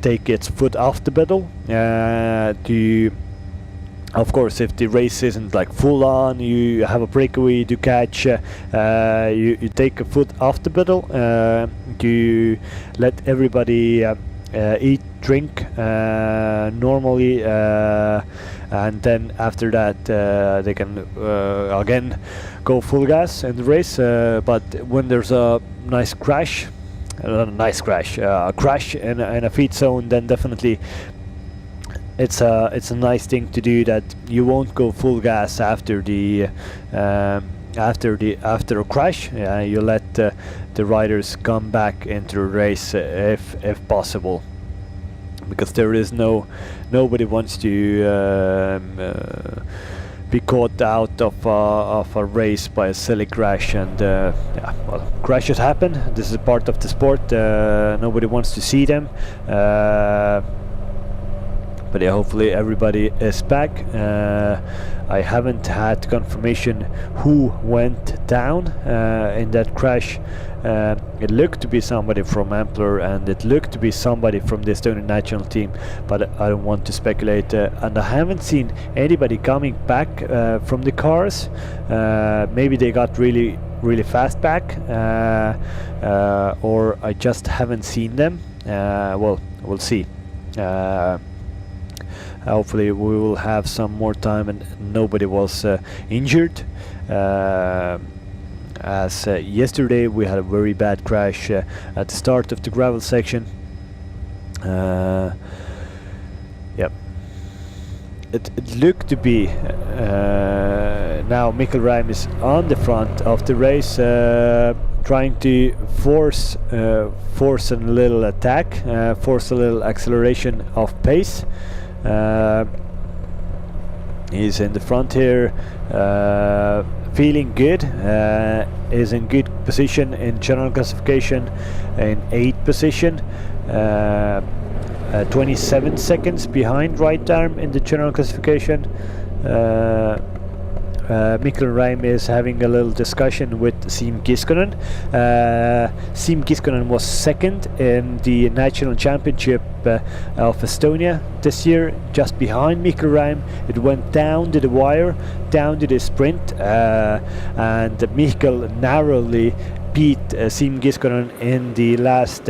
take its foot off the pedal. Of course, if the race isn't like full on, you have a breakaway to catch, you take a foot off the pedal, you let everybody eat, drink normally, and then after that they can again go full gas in the race. But when there's a nice crash, a crash in a feed zone, then definitely it's a nice thing to do, that you won't go full gas after a crash. You let the riders come back into the race if possible, because there is nobody wants to be caught out of a race by a silly crash. And yeah, well, crashes happen. This is a part of the sport. Nobody wants to see them. But yeah, hopefully everybody is back. I haven't had confirmation who went down in that crash. It looked to be somebody from Ampler, and it looked to be somebody from the Estonian national team, but I don't want to speculate. And I haven't seen anybody coming back from the cars. Maybe they got really fast back, or I just haven't seen them. Well, we'll see. Hopefully we will have some more time and nobody was injured. as yesterday we had a very bad crash at the start of the gravel section. Yep. It looked to be now Mikkel Reim is on the front of the race, trying to force a little attack, force a little acceleration of pace. He's in the front here, feeling good, is in good position in general classification, in 8th position, 27 seconds behind right arm in the general classification. Mikkel Reim is having a little discussion with Siim Kiskonen. Siim Kiskonen was second in the national championship of Estonia this year, just behind Mikkel Reim. It went down to the wire, down to the sprint, and Mikkel narrowly beat Siim Kiskonen in the last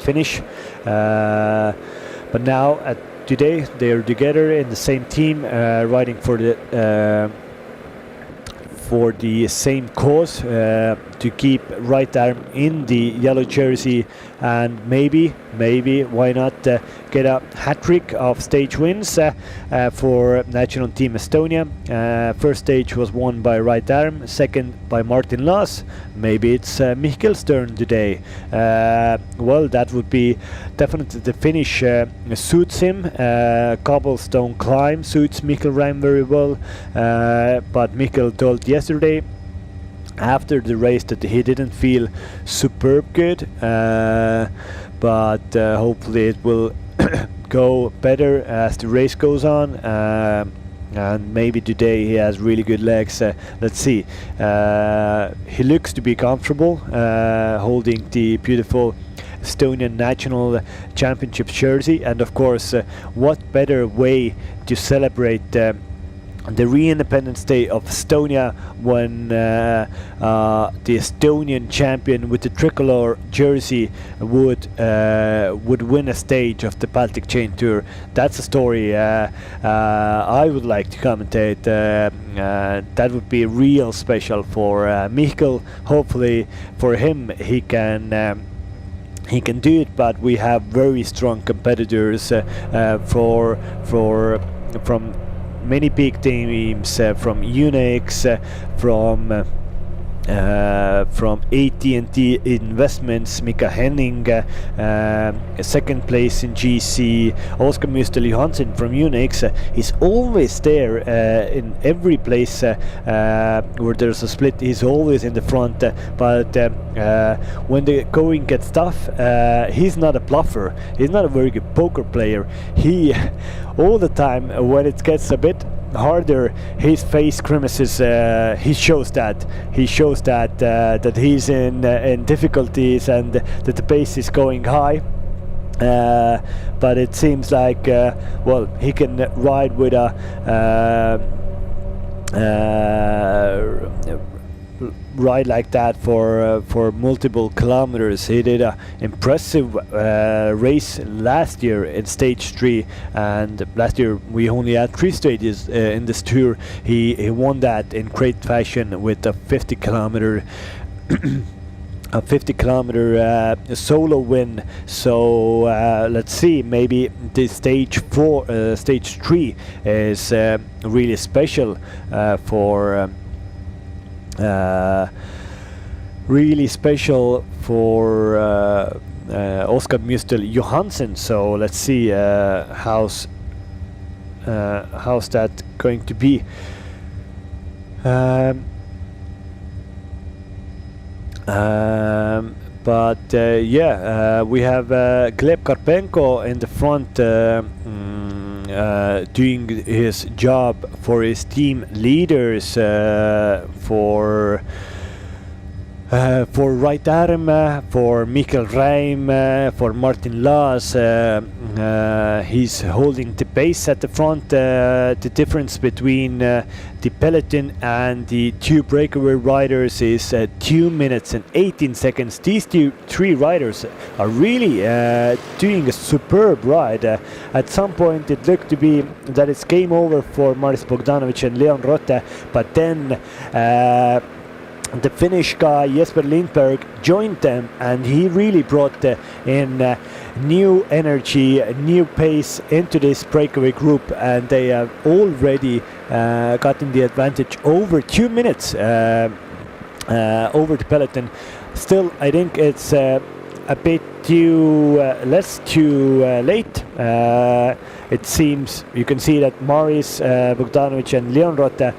finish. But now today they are together in the same team, riding for the same cause, to keep right arm in the yellow jersey, and maybe why not get a hat-trick of stage wins for national team Estonia. First stage was won by right arm, second by Martin Laas. Maybe it's Mikkel's turn today. Well, that would be definitely the finish suits him. Cobblestone climb suits Mikkel Reim very well, but Mikkel told yesterday after the race that he didn't feel superb good, but hopefully it will go better as the race goes on, and maybe today he has really good legs. Let's see. He looks to be comfortable holding the beautiful Estonian national championship jersey, and of course what better way to celebrate the re-independence day of Estonia when the Estonian champion with the tricolor jersey would win a stage of the Baltic Chain Tour. That's a story I would like to commentate. That would be real special for Mikkel. Hopefully for him he can do it, but we have very strong competitors from many big teams, from Unix, from AT&T Investments, Mika Henning, second place in GC, Oskar Müstel Johansson from Unix. He's always there in every place where there's a split. He's always in the front, but when the going gets tough, he's not a bluffer. He's not a very good poker player. He all the time when it gets a bit harder, his face grimaces. He shows that that he's in difficulties and that the pace is going high. But it seems like well, he can ride with a ride like that for multiple kilometers. He did a impressive race last year in stage 3, and last year we only had 3 stages in this tour. He won that in great fashion with a 50-kilometer a 50-kilometer solo win. So let's see, maybe this stage 3 is really special for Oskar Müstel Johansson. So let's see how's that going to be. But yeah, we have Gleb Karpenko in the front, doing his job for his team leaders, for right arm, for Mikkel Reim, for Martin Laas. He's holding the pace at the front. The difference between the peloton and the 2 breakaway riders is 2 minutes and 18 seconds. These 3 riders are really doing a superb ride. At some point it looked to be that it's game over for Maris Bogdanovic and Leon Rotte, but then the Finnish guy Jesper Lindberg joined them, and he really brought in new energy, new pace into this breakaway group, and they have already gotten the advantage over 2 minutes over the peloton. Still, I think it's a bit too late. It seems you can see that Maris Bogdanovic and Leon Rotte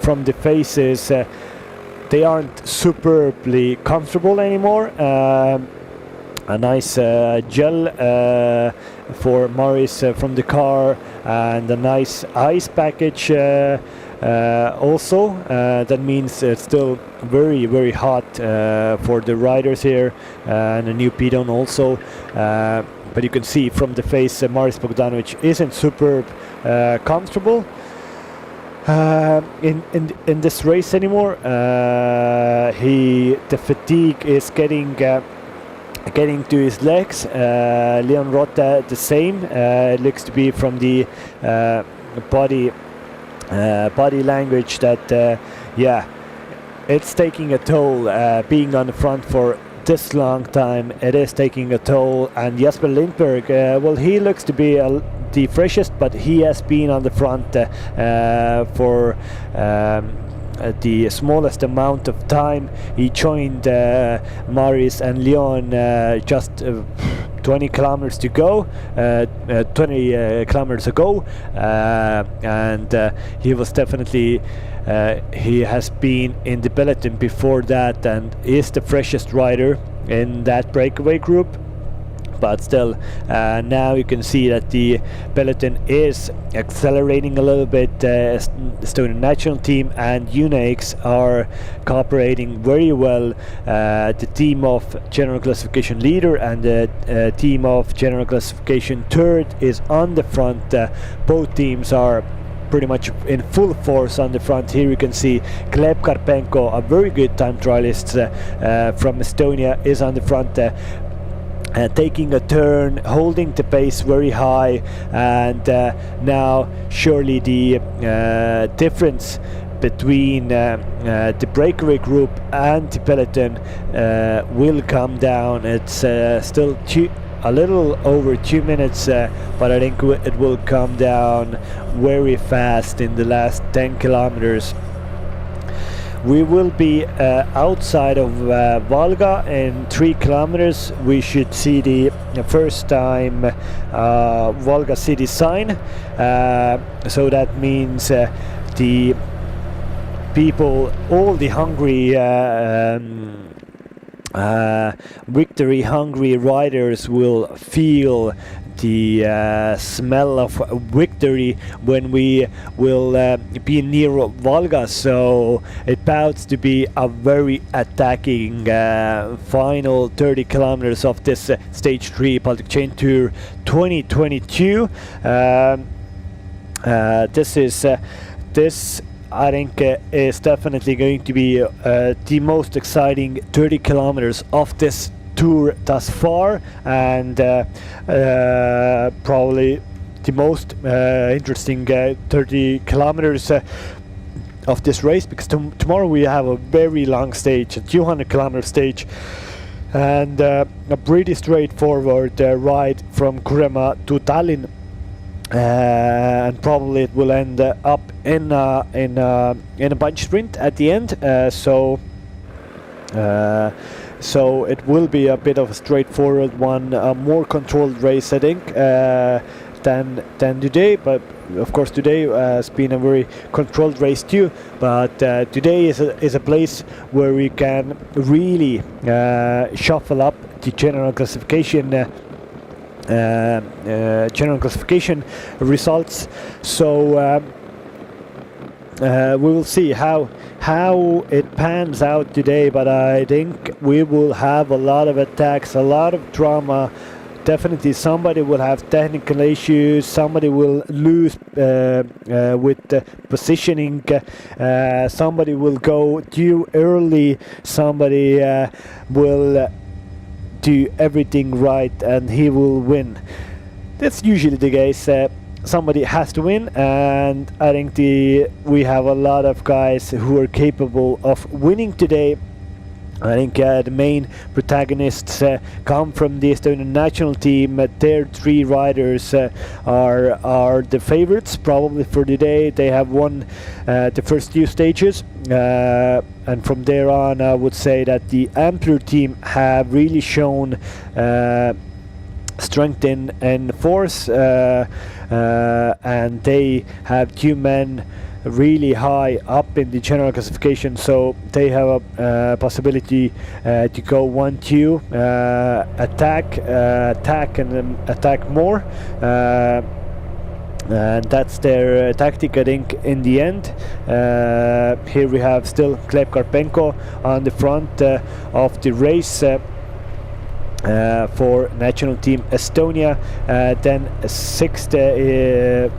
from the faces, they aren't superbly comfortable anymore. A nice gel for Maris from the car, and a nice ice package also. That means it's still very, very hot for the riders here, and a new Pidon also. But you can see from the face Maris Bogdanovic isn't superb comfortable in this race anymore. The fatigue is getting to his legs. Leon Rotte the same. It looks to be from the body language that it's taking a toll. Being on the front for this long time, it is taking a toll. And Jesper Lindberg, well, he looks to be the freshest, but he has been on the front for the smallest amount of time. He joined Maris and Leon just 20 kilometers to go, 20 kilometers ago, and he was definitely he has been in the peloton before that and is the freshest rider in that breakaway group. But still, now you can see that the peloton is accelerating a little bit. Estonian national team and UNAX are cooperating very well. The team of general classification leader and the team of general classification third is on the front. Both teams are pretty much in full force on the front. Here you can see Gleb Karpenko, a very good time trialist from Estonia, is on the front. Taking a turn, holding the pace very high, and now surely the difference between the breakaway group and the peloton will come down. It's still a little over 2 minutes, but I think it will come down very fast in the last 10 kilometers. We will be outside of Valga in 3 kilometers. We should see the first time Valga city sign. So that means the people, all the hungry victory hungry riders will feel the smell of victory when we will be near Valga. So it bounds to be a very attacking final 30 kilometers of this stage 3 Baltic Chain Tour 2022. This I think is definitely going to be the most exciting 30 kilometers of this tour thus far, and probably the most interesting 30 kilometers of this race, because tomorrow we have a very long stage, a 200 kilometer stage, and a pretty straightforward ride from Kurema to Tallinn. And probably it will end up in a bunch sprint at the end. So it will be a bit of a straightforward one, a more controlled race, I think, than today. But of course, today has been a very controlled race too. But today is a place where we can really shuffle up the general classification. General classification results. So we will see how it pans out today, but I think we will have a lot of attacks, a lot of drama. Definitely somebody will have technical issues, somebody will lose with the positioning, somebody will go too early, somebody will do everything right and he will win. That's usually the case. somebody has to win, and I think we have a lot of guys who are capable of winning today. I think the main protagonists come from the Estonian national team. Their 3 riders are the favorites probably for today. They have won the first 2 stages, and from there on I would say that the Ampler team have really shown strength in force, and they have 2 men really high up in the general classification, so they have a possibility to go 1-2, attack and then attack more, and that's their tactic, I think, in the end. Here we have still Gleb Karpenko on the front of the race for national team Estonia. Then sixth in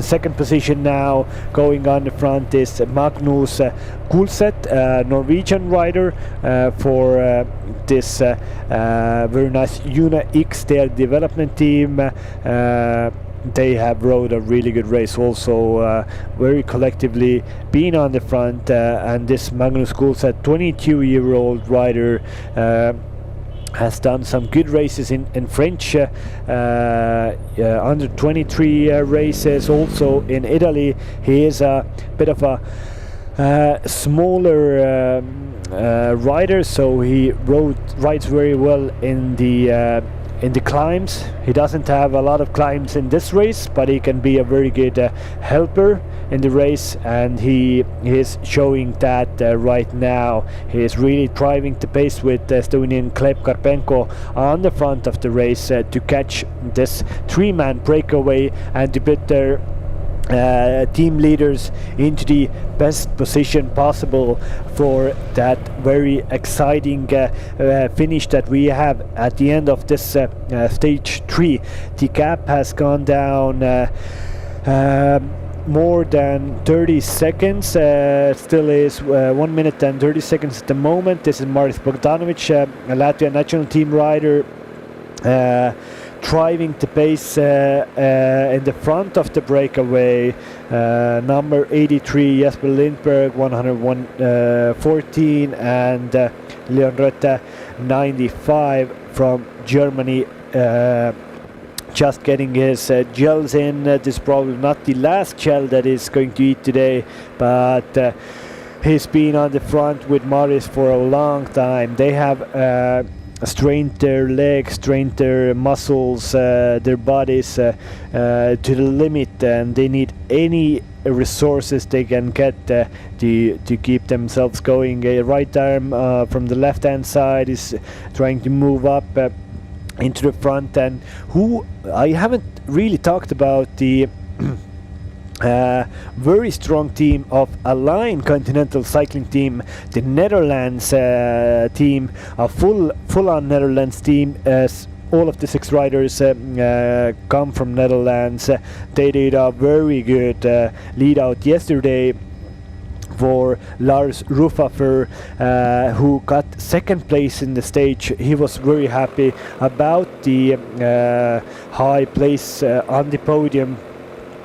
second position now, going on the front, is Magnus Kulset, Norwegian rider for this very nice Una X, their development team. They have rode a really good race also, very collectively being on the front, and this Magnus Kulset, 22-year-old rider, has done some good races in French under 23 races, also in Italy. He is a bit of a smaller rider, so he rides very well in the climbs. He doesn't have a lot of climbs in this race, but he can be a very good helper in the race, and he is showing that right now. He is really driving the pace with Estonian Gleb Karpenko on the front of the race to catch this 3-man breakaway and to put their team leaders into the best position possible for that very exciting finish that we have at the end of this stage 3. The gap has gone down more than 30 seconds, still is 1 minute and 30 seconds at the moment. This is Maris Bogdanovic, a Latvian national team rider, driving the pace in the front of the breakaway. Number 83 Jesper Lindberg, 101.14, and Leon Rötte, 95 from Germany. Just getting his gels in. This is probably not the last gel that he's going to eat today, but he's been on the front with Maris for a long time. They have strained their legs, strained their muscles, their bodies to the limit, and they need any resources they can get to keep themselves going. Right arm from the left hand side is trying to move up into the front, and who I haven't really talked about the very strong team of Align Continental Cycling Team, the Netherlands team, a full-on Netherlands team, as all of the 6 riders come from Netherlands. They did a very good lead out yesterday for Lars Rufaffer, who got second place in the stage. He was very happy about the high place on the podium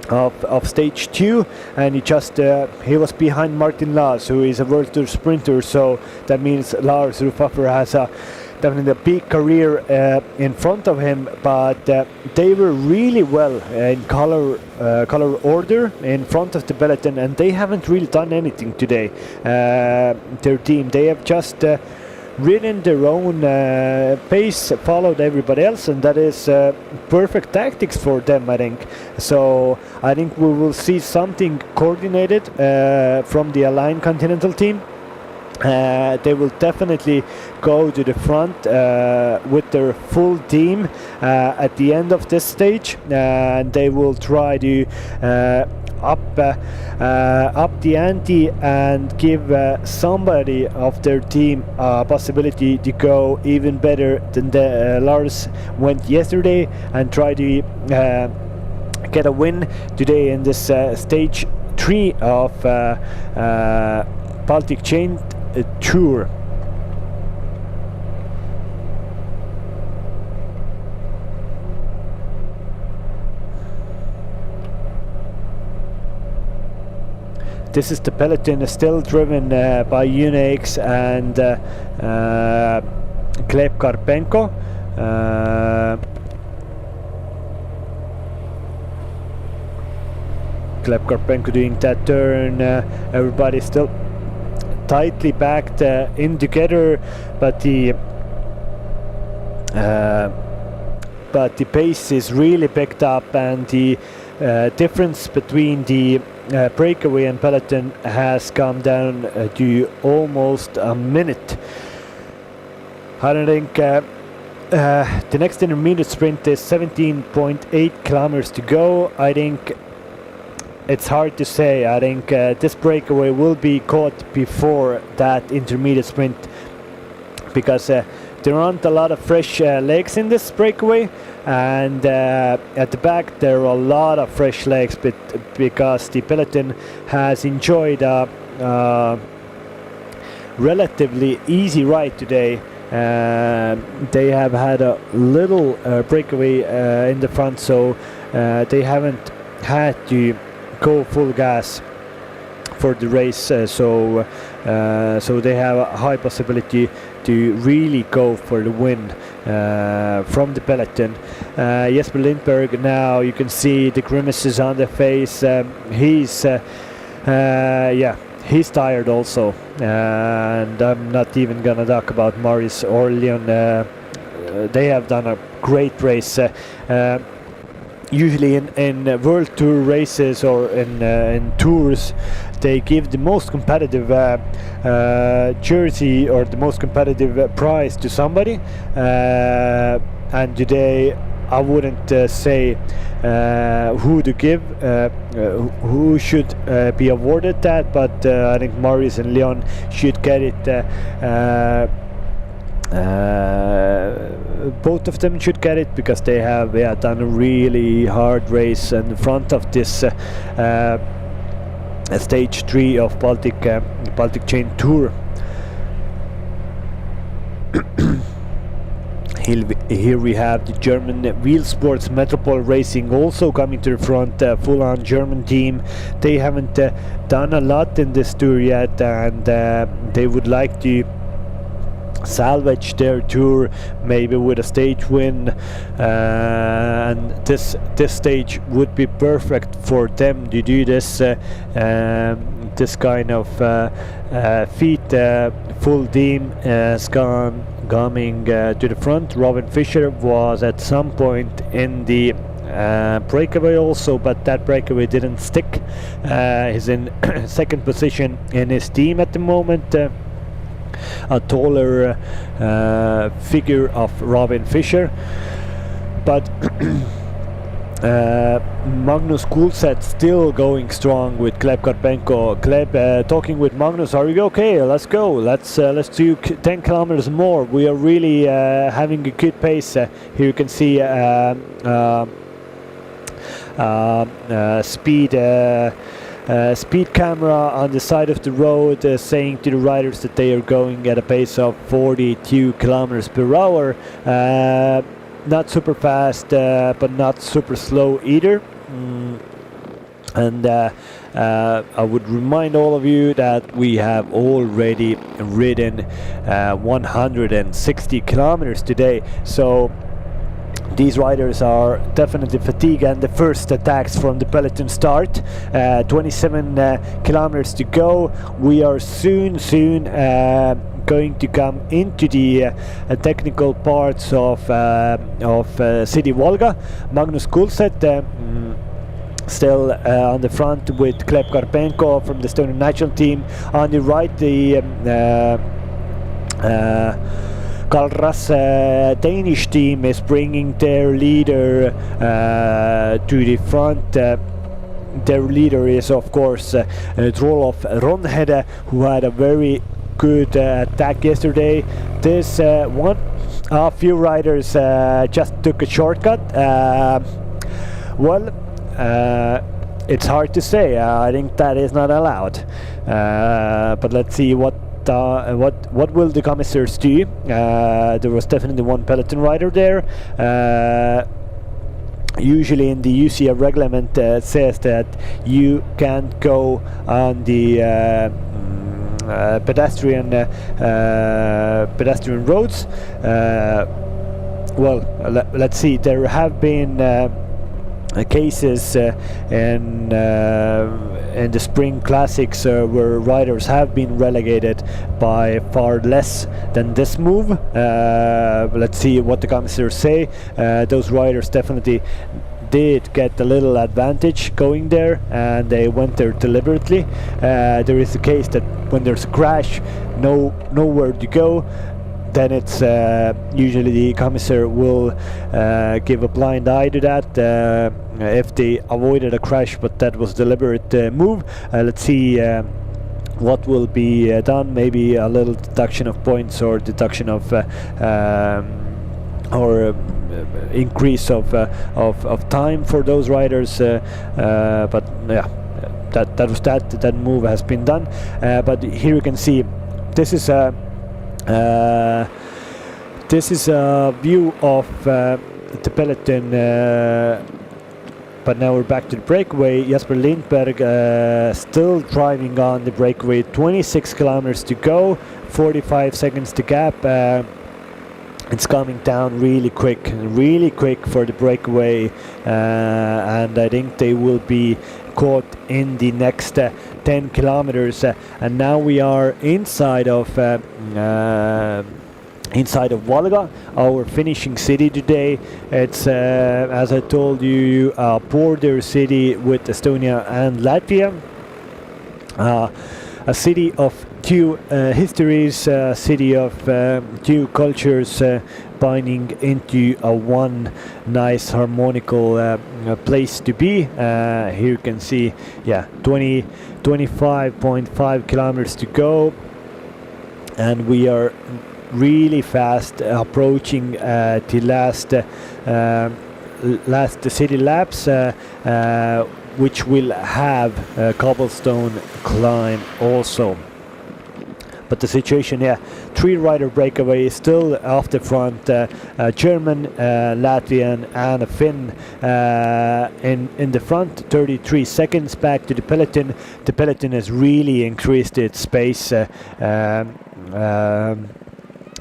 of stage 2, and he was behind Martin Laas, who is a World Tour sprinter, so that means Lars Rufaffer has definitely a big career in front of him, but they were really well in color order in front of the peloton, and they haven't really done anything today. Their team, they have just ridden their own pace, followed everybody else, and that is perfect tactics for them, I think. So I think we will see something coordinated from the Align Continental team. They will definitely go to the front with their full team at the end of this stage, and they will try to up the ante and give somebody of their team a possibility to go even better than Lars went yesterday, and try to get a win today in this stage 3 of Baltic Chain Tour. this is the peloton still driven by Unix and Gleb Karpenko. Gleb Karpenko doing that turn. Everybody still tightly backed in together, but the pace is really picked up, and the difference between the breakaway and peloton has come down to almost a minute. I don't think the next intermediate sprint is 17.8 kilometers to go. I think it's hard to say. I think this breakaway will be caught before that intermediate sprint, because there aren't a lot of fresh legs in this breakaway, and at the back there are a lot of fresh legs, but because the peloton has enjoyed a relatively easy ride today. They have had a little breakaway in the front, so they haven't had to go full gas for the race, so they have a high possibility to really go for the win from the peloton. Jesper Lindberg, now you can see the grimaces on the face. He's tired also, and I'm not even gonna talk about Marius or Leon. They have done a great race. Usually in World Tour races or in tours, they give the most competitive jersey or the most competitive prize to somebody, and today I wouldn't say who to give, who should be awarded that, but I think Marius and Leon should get it. Both of them should get it, because they have done a really hard race in front of this stage 3 of Baltic Chain Tour. Here we have the German Wheel Sports Metropole Racing also coming to the front, full-on German team. They haven't done a lot in this tour yet, and they would like to salvage their tour, maybe with a stage win, and this stage would be perfect for them to do this this kind of feat. Full team has coming to the front. Robin Fischer was at some point in the breakaway also, but that breakaway didn't stick. He's in second position in his team at the moment. A taller figure of Robin Fischer, but Magnus Kulset still going strong with Gleb Karpenko. Gleb, talking with Magnus, are you okay? Let's go. Let's do 10 kilometers more. We are really having a good pace. Here you can see speed camera on the side of the road saying to the riders that they are going at a pace of 42 kilometers per hour. Not super fast, but not super slow either. And I would remind all of you that we have already ridden 160 kilometers today, so these riders are definitely fatigued, and the first attacks from the peloton start. 27 kilometers to go. We are soon going to come into the technical parts of City Volga. Magnus Kulset still on the front with Gleb Karpenko from the Estonian national team. On the right, the Karl Rass Danish team is bringing their leader to the front. Their leader is, of course, Trolof Ronhede, who had a very good attack yesterday. This a few riders just took a shortcut. It's hard to say. I think that is not allowed. But let's see what will the commissars do. There was definitely one peloton rider there. usually in the UCI reglement says that you can't go on the pedestrian roads. Well, let's see. There have been cases in the spring classics where riders have been relegated by far less than this move. Let's see what the commissioners say. Those riders definitely did get a little advantage going there, and they went there deliberately. There is a case that when there's a crash, nowhere to go, then it's usually the commissar will give a blind eye to that if they avoided a crash, but that was deliberate move. Let's see what will be done. Maybe a little deduction of points or deduction of or increase of time for those riders. But yeah, that move has been done. But here you can see this is a view of the peloton, but now we're back to the breakaway. Jasper Lindberg still driving on the breakaway, 26 kilometers to go, 45 seconds to gap. It's coming down really quick for the breakaway, and I think they will be caught in the next 10 kilometers, and now we are inside of Valga, our finishing city today. It's as I told you, a border city with Estonia and Latvia, a city of two histories, a city of two cultures binding into a one nice harmonical place to be. Here you can see, yeah, 25.5 kilometers to go, and we are really fast approaching the last city laps, which will have a cobblestone climb also. But the situation, yeah, 3-rider breakaway, still off the front, German, Latvian and a Finn in the front, 33 seconds back to the peloton. The peloton has really increased its pace,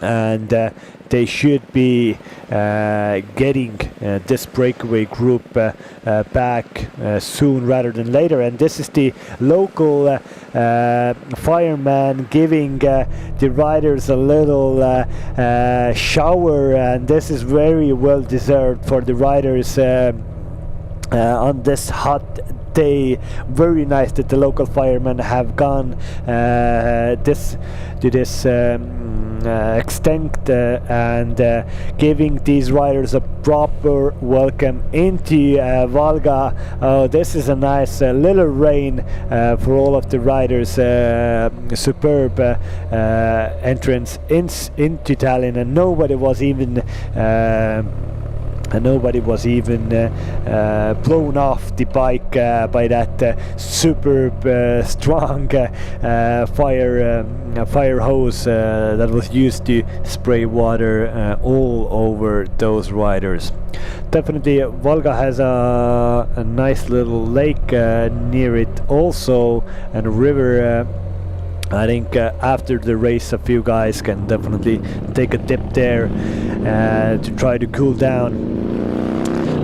and they should be getting this breakaway group back soon rather than later. And this is the local fireman giving the riders a little shower, and this is very well deserved for the riders on this hot day. Very nice that the local firemen have gone to this extent and giving these riders a proper welcome into Valga. This is a nice little rain for all of the riders. Superb entrance into Tallinn, and nobody was even blown off the bike by that superb strong fire hose that was used to spray water all over those riders. Definitely Valga has a nice little lake near it also, and a river. I think after the race a few guys can definitely take a dip there to try to cool down.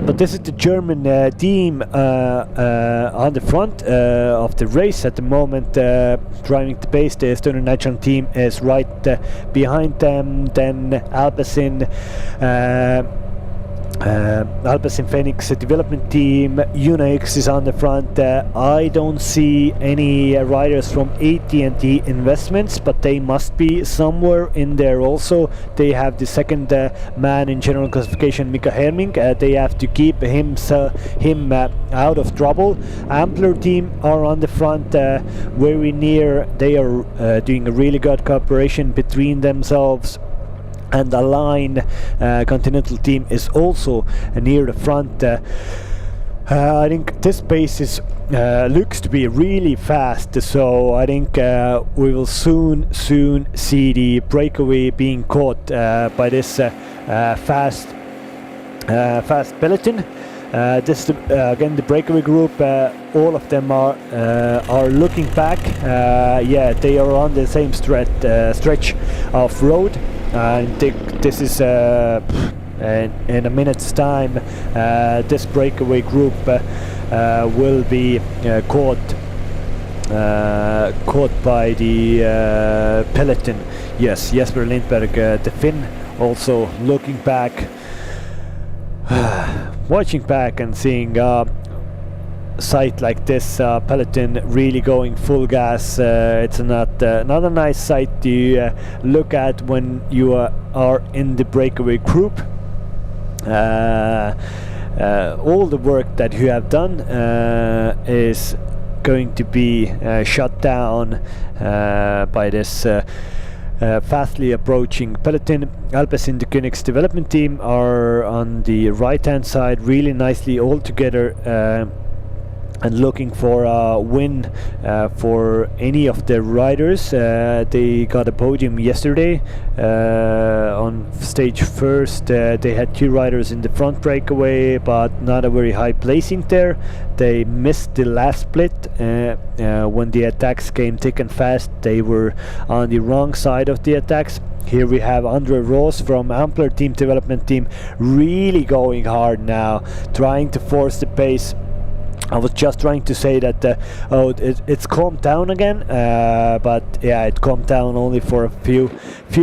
But this is the German team on the front of the race at the moment, driving the pace. The Estonian national team is right behind them. Then Alpecin Phoenix development team, UNIX is on the front. I don't see any riders from AT&T Investments, but they must be somewhere in there also. They have the second man in general classification, Mika Herming. They have to keep him out of trouble. Ampler team are on the front, very near. They are doing a really good cooperation between themselves. And the line Continental team is also near the front. I think this pace is looks to be really fast, so I think we will soon see the breakaway being caught by this fast peloton. This is again the breakaway group. All of them are looking back. Yeah, they are on the same stretch of road, and this is in a minute's time. This breakaway group will be caught by the peloton. Yes, Jesper Lindberg, the Finn, also looking back. Watching back and seeing a sight like this, peloton really going full gas. It's not a nice sight to look at when you are in the breakaway group. All the work that you have done is going to be shut down by this fastly approaching peloton. Alpecin, the Koenig's development team, are on the right hand side really nicely all together and looking for a win for any of the riders. They got a podium yesterday on stage first. They had 2 riders in the front breakaway, but not a very high placing there. They missed the last split when the attacks came thick and fast. They were on the wrong side of the attacks. Here we have Andre Roos from Ampler team development team really going hard now, trying to force the pace. I was just trying to say that it's calmed down again, but yeah, it calmed down only for a few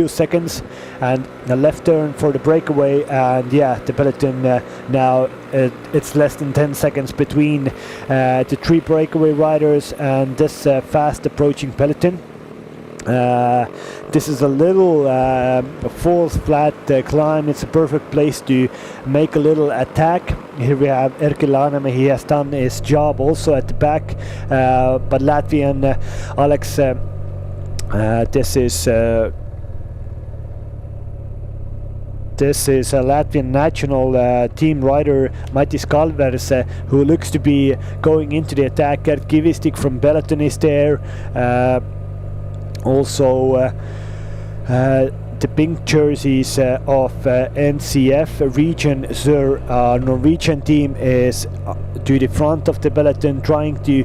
seconds. And a left turn for the breakaway, and yeah, the peloton now it's less than 10 seconds between the 3 breakaway riders and this fast approaching peloton. This is a little false flat climb. It's a perfect place to make a little attack. Here we have Erkki Laaname. He has done his job also at the back, but Latvian Alex, this is a Latvian national team rider, Matis Kalvers, who looks to be going into the attack. Gert Kivistik from Peloton is there. Also the pink jerseys of NCF region Sur Norwegian team is to the front of the peloton, trying to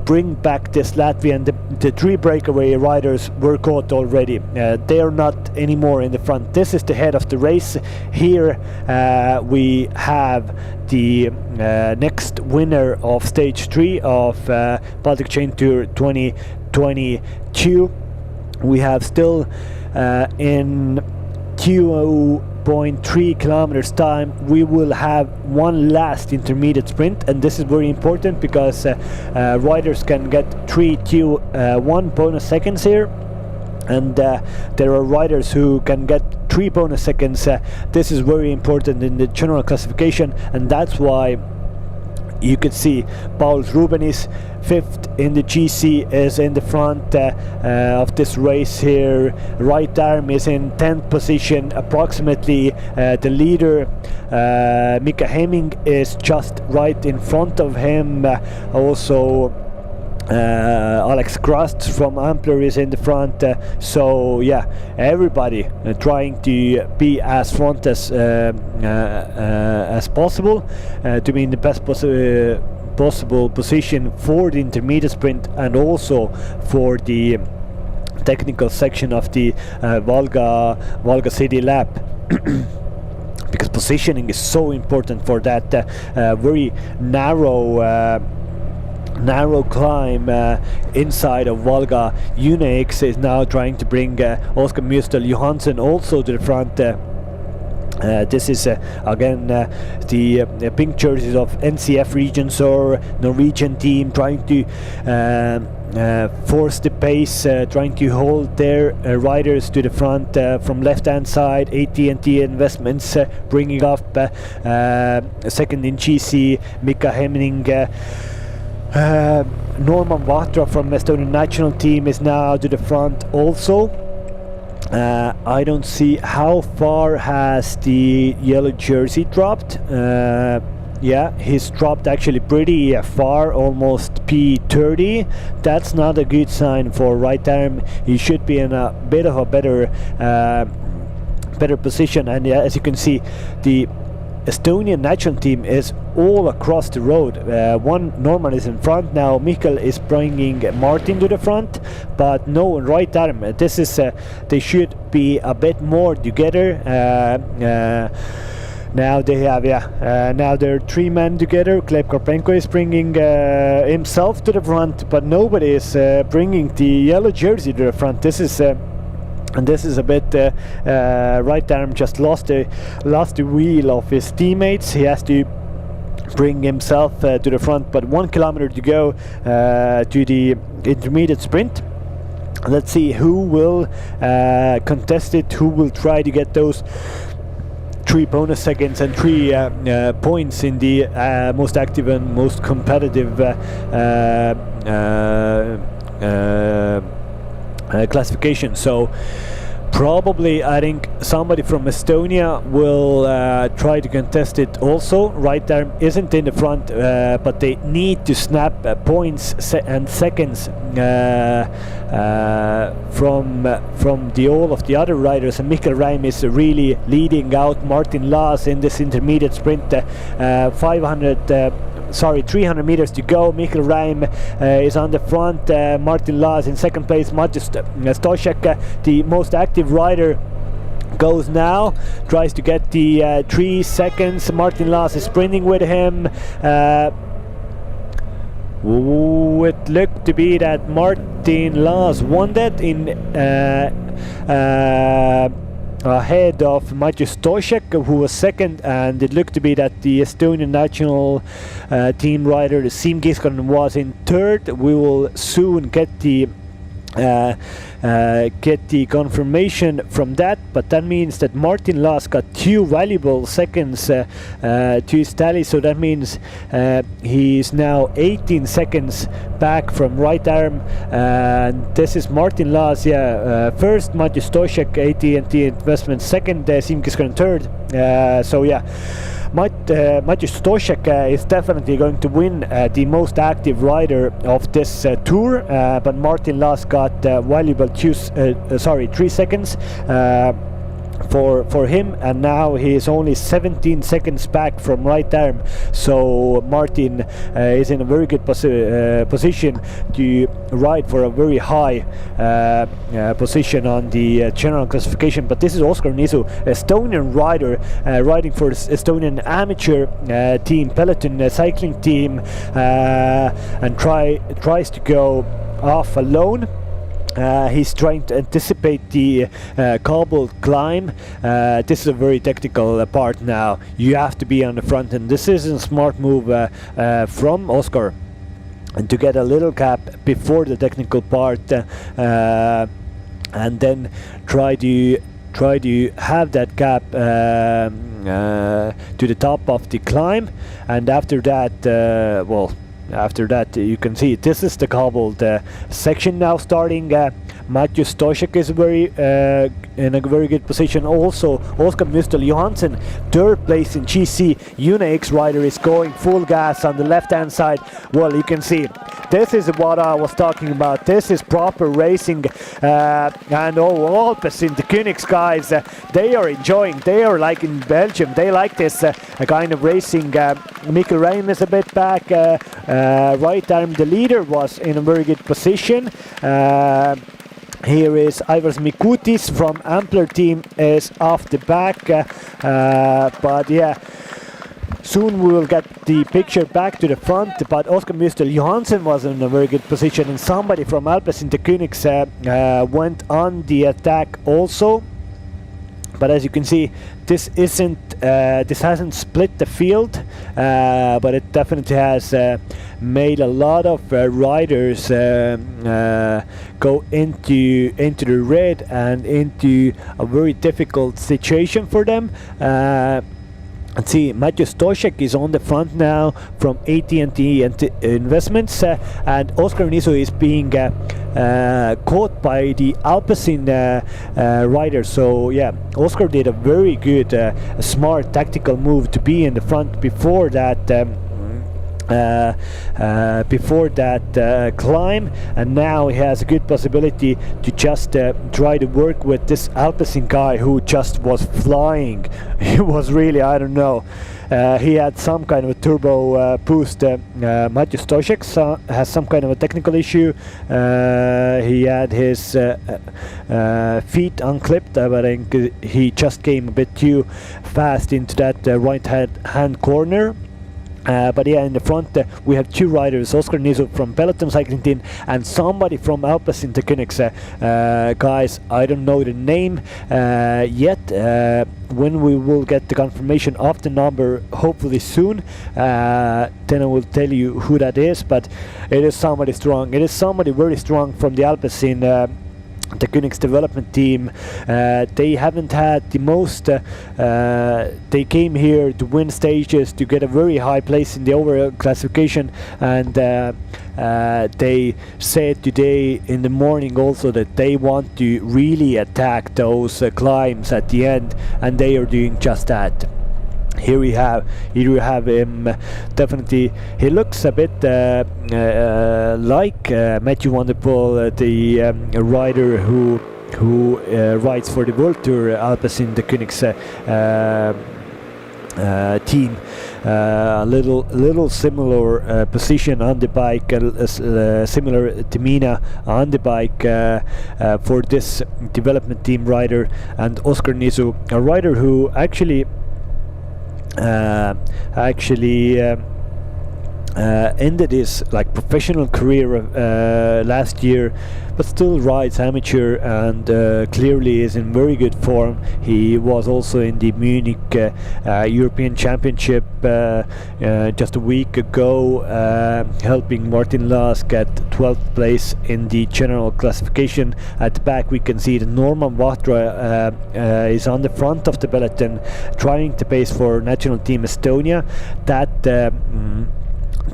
bring back this Latvian. The 3 breakaway riders were caught already. They are not anymore in the front. This is the head of the race. Here we have the next winner of stage 3 of Baltic Chain Tour 2022. We have still in 2.3 kilometers time we will have one last intermediate sprint, and this is very important because riders can get 3-2-1 bonus seconds here, and there are riders who can get 3 bonus seconds. This is very important in the general classification, and that's why you could see Paul Ruben is 5th in the GC, is in the front of this race here. Right arm is in 10th position approximately. The leader Mika Hemming is just right in front of him. Also Alex Krust from Ampler is in the front. So yeah, everybody trying to be as front as possible to be in the best possible position for the intermediate sprint and also for the technical section of the Valga City lap. Because positioning is so important for that very narrow climb inside of Valga. Unix is now trying to bring Oscar Mustel Johansson also to the front. This is again the pink jerseys of NCF regions or Norwegian team trying to force the pace, trying to hold their riders to the front from left hand side. AT&T Investments bringing up second in GC, Mika Hemming. Norman Vatra from Estonian national team is now to the front also. I don't see how far has the yellow jersey dropped. Yeah, he's dropped actually pretty far, almost P30. That's not a good sign for right arm. He should be in a bit of a better position. And as you can see, the Estonian national team is all across the road. One Norman is in front now. Mikkel is bringing Martin to the front, but no right arm. This is they should be a bit more together. Now they have, now they're 3 men together. Gleb Karpenko is bringing himself to the front, but nobody is bringing the yellow jersey to the front. This is and this is a bit right arm just lost the wheel of his teammates. He has to bring himself to the front, but 1 kilometer to go to the intermediate sprint. Let's see who will contest it, who will try to get those 3 bonus seconds and 3 points in the most active and most competitive classification. So probably I think somebody from Estonia will try to contest it also. Right arm isn't in the front, but they need to snap points and seconds from the all of the other riders, and Mikkel Reim is really leading out Martin Laas in this intermediate sprint. 300 meters to go. Mikkel Reim is on the front. Martin Laas in second place. Matej Stošek, the most active rider, goes now, tries to get the 3 seconds. Martin Laas is sprinting with him. It looked to be that Martin Laas won that in ahead of Matej Stošek, who was second, and it looked to be that the Estonian national team rider Siim Kiskonen was in third. We will soon get the confirmation from that, but that means that Martin Laas got 2 valuable seconds to his tally, so that means he is now 18 seconds back from right arm, and this is Martin Laas, first Matej Stošek, AT&T Investments, second Siim Kiskonen, third, so yeah. Matej Stošek is definitely going to win the most active rider of this tour, but Martin Laas got valuable 3 seconds for him, and now he is only 17 seconds back from right arm, so Martin is in a very good position to ride for a very high position on the general classification. But this is Oskar Nisu, Estonian rider, riding for the Estonian amateur team, Peloton cycling team, and tries to go off alone. He's trying to anticipate the cobbled climb. This is a very technical part now. You have to be on the front, and this is a smart move from Oskar, and to get a little gap before the technical part, and then try to have that gap to the top of the climb, and after that, after that, you can see this is the cobbled section now starting. Matej Stošek is in a very good position. Also, Oskar Müstel Johansen, third place in GC. UNAX rider is going full gas on the left-hand side. Well, you can see this is what I was talking about. This is proper racing, and Alpes in the Königs guys, they are enjoying. They are like in Belgium. They like this kind of racing. Mikkel Reim is a bit back. Right arm, the leader, was in a very good position. Here is Ivars Mikutis from Ampler team is off the back, but yeah, soon we will get the picture back to the front. But Oskar Müstel Johansen was in a very good position, and somebody from Alpes in the Königs went on the attack also. But as you can see, this hasn't split the field, but it definitely has made a lot of riders go into the red and into a very difficult situation for them. And see, Matej Stošek is on the front now from AT&T Investments, and Oskar Nisu is being caught by the Alpecin rider. So yeah, Oskar did a very good, smart tactical move to be in the front before that before that climb, and now he has a good possibility to just try to work with this Alpecin guy who just was flying. He was really, I don't know, he had some kind of a turbo boost. Matthew Stoshek has some kind of a technical issue. He had his feet unclipped, but I think he just came a bit too fast into that right hand corner. But yeah, in the front we have two riders, Oskar Nisu from Peloton cycling team and somebody from Alpecin Technics. Guys, I don't know the name yet. When we will get the confirmation of the number, hopefully soon, then I will tell you who that is. But it is somebody strong. It is somebody very strong from the Alpecin the Koenigs development team. They haven't had the most, they came here to win stages, to get a very high place in the overall classification, and they said today in the morning also that they want to really attack those climbs at the end, and they are doing just that. Here you have him. Definitely, he looks a bit like Matthew van der Poel, the rider who rides for the World Tour Alpecin, the Koenigs team. A little similar position on the bike, similar demeanor on the bike for this development team rider, and Oskar Nisu, a rider who actually ended his professional career last year, but still rides amateur and clearly is in very good form. He was also in the Munich European Championship just a week ago, helping Martin Laas get 12th place in the general classification. At the back we can see the Norman Vahtra is on the front of the peloton, trying to pace for national team Estonia.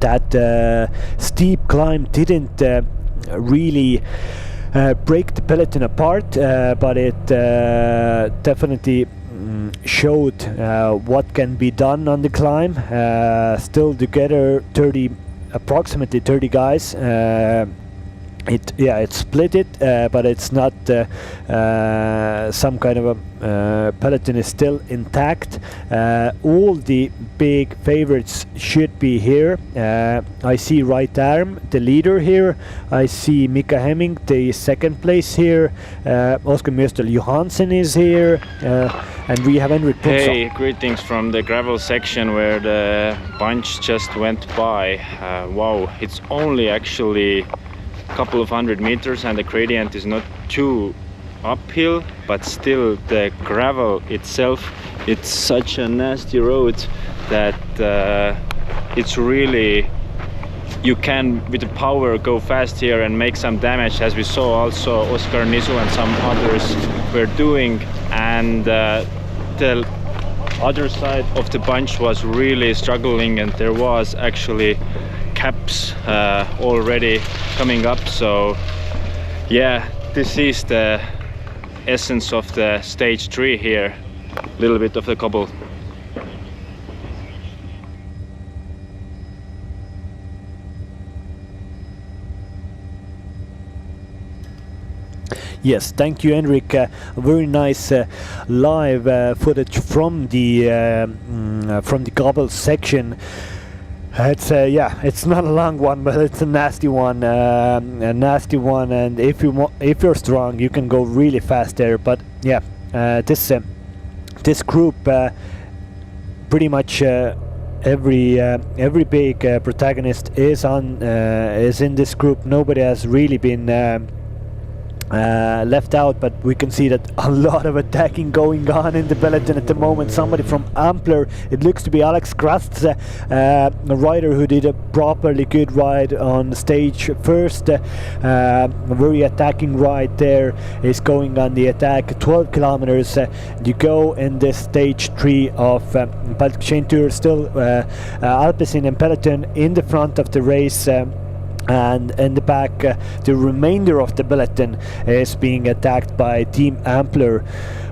That steep climb didn't really break the peloton apart, but it definitely showed what can be done on the climb. Still together approximately 30 guys. It split it, but it's not some kind of a peloton is still intact. All the big favorites should be here. I see Right Arm, the leader here. I see Mika Hemming, the second place here. Oscar Mjöstel Johansson is here, and we have Henrik Putz. Hey, greetings from the gravel section where the bunch just went by. Wow, it's only actually couple of 100 meters and the gradient is not too uphill, but still the gravel itself, it's such a nasty road that it's really, you can with the power go fast here and make some damage, as we saw also Oskar Nisu and some others were doing, and the other side of the bunch was really struggling, and there was actually caps already coming up. So yeah, this is the essence of the stage 3 here, a little bit of the cobble. Yes, thank you, Henrik. Very nice live footage from the cobble section. It's it's not a long one, but it's a nasty one, and if you're strong, you can go really fast there. But yeah, this group, pretty much every big protagonist is in this group. Nobody has really been left out, but we can see that a lot of attacking going on in the peloton at the moment. Somebody from Ampler, it looks to be Alex Krast, a rider who did a properly good ride on stage first. A very attacking ride there is going on the attack. 12 kilometers you go in this stage 3 of Baltic Chain Tour. Still Alpecin and peloton in the front of the race. And in the back, the remainder of the peloton is being attacked by Team Ampler.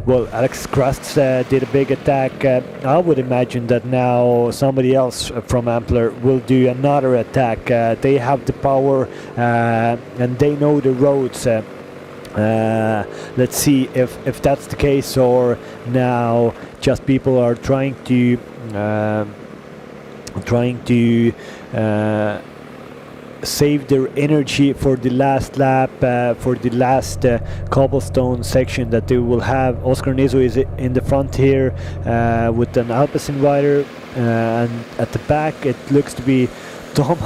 Well, Alex Krust did a big attack. I would imagine that now somebody else from Ampler will do another attack. They have the power and they know the roads. Let's see if that's the case, or now just people are trying to save their energy for the last lap, for the last cobblestone section that they will have. Oscar Nizu is in the front here with an Alpecin rider, and at the back it looks to be Tom,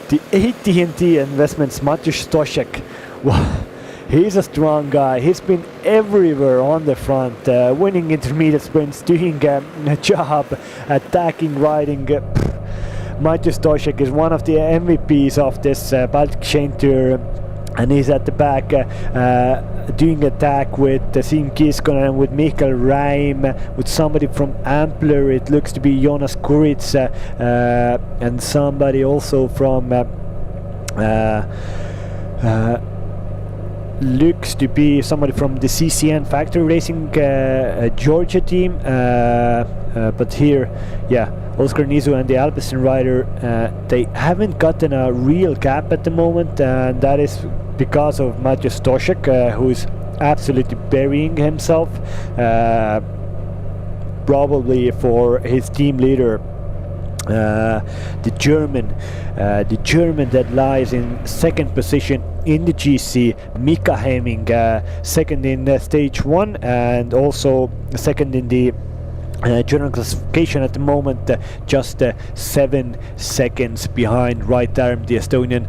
the AT&T Investments Maciej Stosiek. Wow. He's a strong guy. He's been everywhere on the front, winning intermediate sprints, doing a job, attacking, riding. Maciej Stosiek is one of the MVPs of this Baltic Chain Tour, and he's at the back doing attack with Siim Kiskonen, with Mikael Räim, with somebody from Ampler. It looks to be Jonas Kuritz, and somebody also from looks to be somebody from the CCN Factory Racing Georgia team, but here, yeah, Oscar Nizu and the Alpecin rider, they haven't gotten a real gap at the moment, and that is because of Maciej Stosiek, who is absolutely burying himself, probably for his team leader, the German that lies in second position in the GC, Mika Hemming, second in stage 1, and also second in the general classification at the moment, just 7 seconds behind Right Arm, the Estonian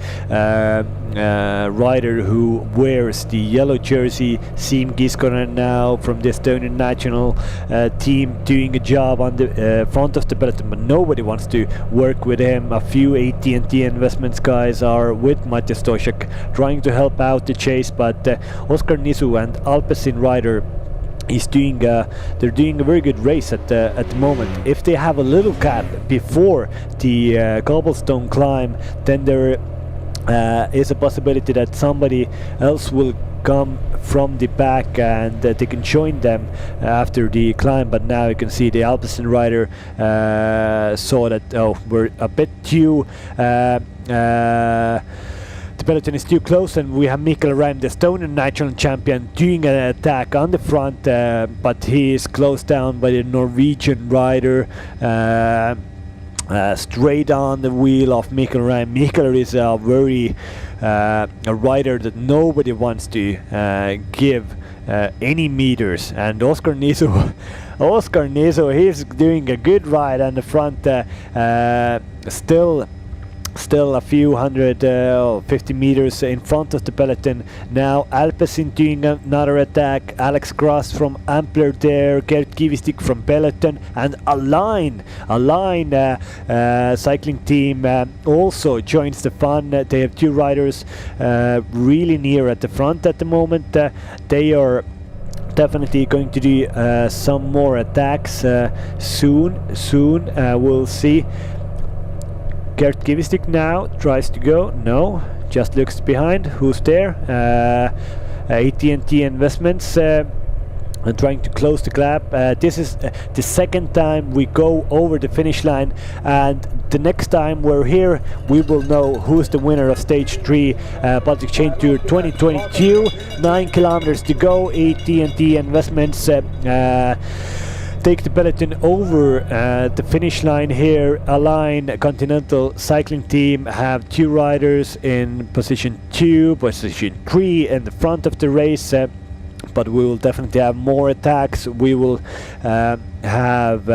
rider who wears the yellow jersey. Siim Kiskonen now from the Estonian national team, doing a job on the front of the peloton, but nobody wants to work with him. A few AT&T Investments guys are with Maciej Stosiek trying to help out the chase, but Oscar Nizu and Alpecin rider is doing they're doing a very good race at the moment. If they have a little gap before the cobblestone climb, then there is a possibility that somebody else will come from the back and they can join them after the climb. But now you can see the Alpecin rider saw that we're a bit too the peloton is too close, and we have Mikael Räim, the Estonian national champion, doing an attack on the front, but he is closed down by the Norwegian rider, straight on the wheel of Mikael Räim. Mikael is a very a rider that nobody wants to give any meters, and Oscar Nizu, he's doing a good ride on the front, still a few 150 meters in front of the peloton. Now Alpecin doing another attack, Alex Cross from Ampler there, Gert Kivistik from peloton, and a line cycling team also joins the fun. They have 2 riders really near at the front at the moment. They are definitely going to do some more attacks soon. We'll see. Gert Kivistik now tries to go, no, just looks behind. Who's there? AT&T Investments trying to close the gap. This is the second time we go over the finish line, and the next time we're here we will know who's the winner of stage 3 Baltic Chain Tour 2022. 9 kilometers to go. AT&T Investments take the peloton over the finish line here. Align Continental Cycling Team have 2 riders in position 2, position 3 in the front of the race, but we will definitely have more attacks. We will have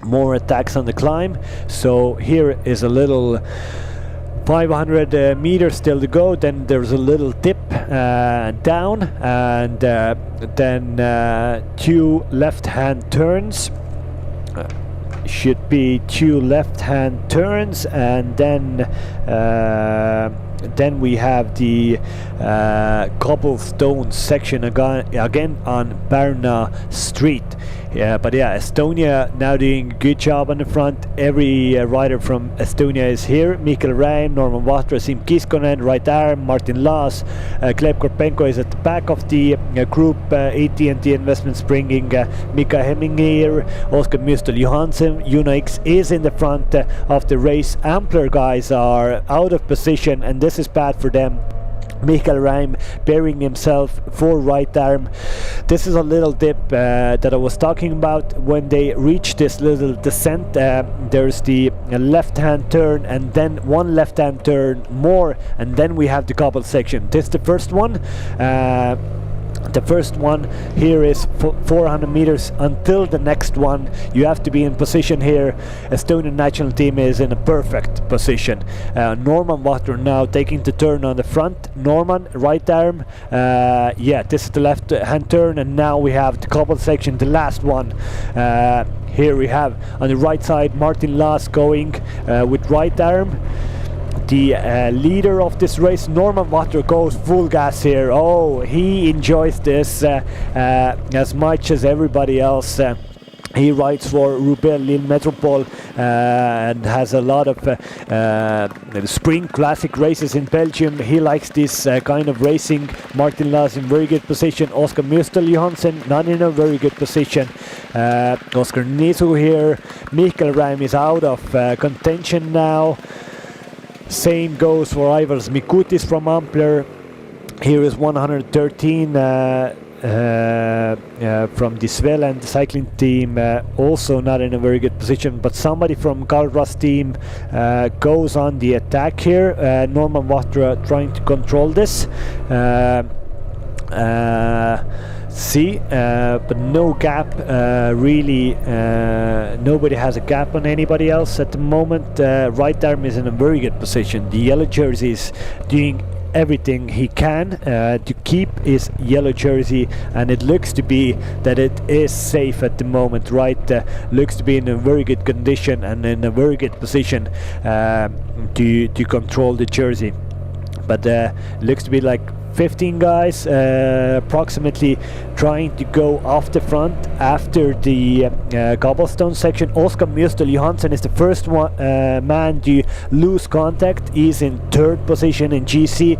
more attacks on the climb. So here is a little 500 meters still to go, then there's a little dip down, and then 2 left-hand turns. Should be 2 left-hand turns, and then we have the cobblestone section again on Berna Street. But yeah, Estonia now doing a good job on the front. Every rider from Estonia is here. Mikael Räim, Norman Vatra, Siim Kiskonen, right arm, Martin Laas, Gleb Karpenko is at the back of the group. AT&T Investments bringing Mika Hemminger, Oskar Müstel Johansson. Uno-X is in the front of the race. Ampler guys are out of position, and this is bad for them. Mikael Räim burying himself for right arm. This is a little dip that I was talking about. When they reach this little descent, there's the left hand turn, and then one left hand turn more, and then we have the cobble section. This is the first one. The first one here is 400 meters until the next one. You have to be in position here. Estonian national team is in a perfect position. Norman Vatra now taking the turn on the front. Norman, right arm. Yeah, this is the left hand turn, and now we have the cobble section, the last one. Here we have on the right side Martin Laas going with right arm. The leader of this race, Norman Vatra, goes full gas here. Oh, he enjoys this as much as everybody else. He rides for Roubaix Lille Metropole and has a lot of spring classic races in Belgium. He likes this kind of racing. Martin Laas in very good position. Oskar Müstel Johansson not in a very good position. Oskar Nisu here. Mikael Räim is out of contention now. Same goes for Aivars Mikutis from Ampler. Here is 113 from the Sveland cycling team, also not in a very good position, but somebody from Karl's team goes on the attack here. Norman Vatra trying to control this. But no gap, really. Nobody has a gap on anybody else at the moment. Right arm is in a very good position. The yellow jersey is doing everything he can to keep his yellow jersey, and it looks to be that it is safe at the moment. Right, looks to be in a very good condition and in a very good position to control the jersey. But looks to be like 15 guys approximately trying to go off the front after the cobblestone section. Oskar Müstel Johansson is the first one, man to lose contact. He's in third position in GC.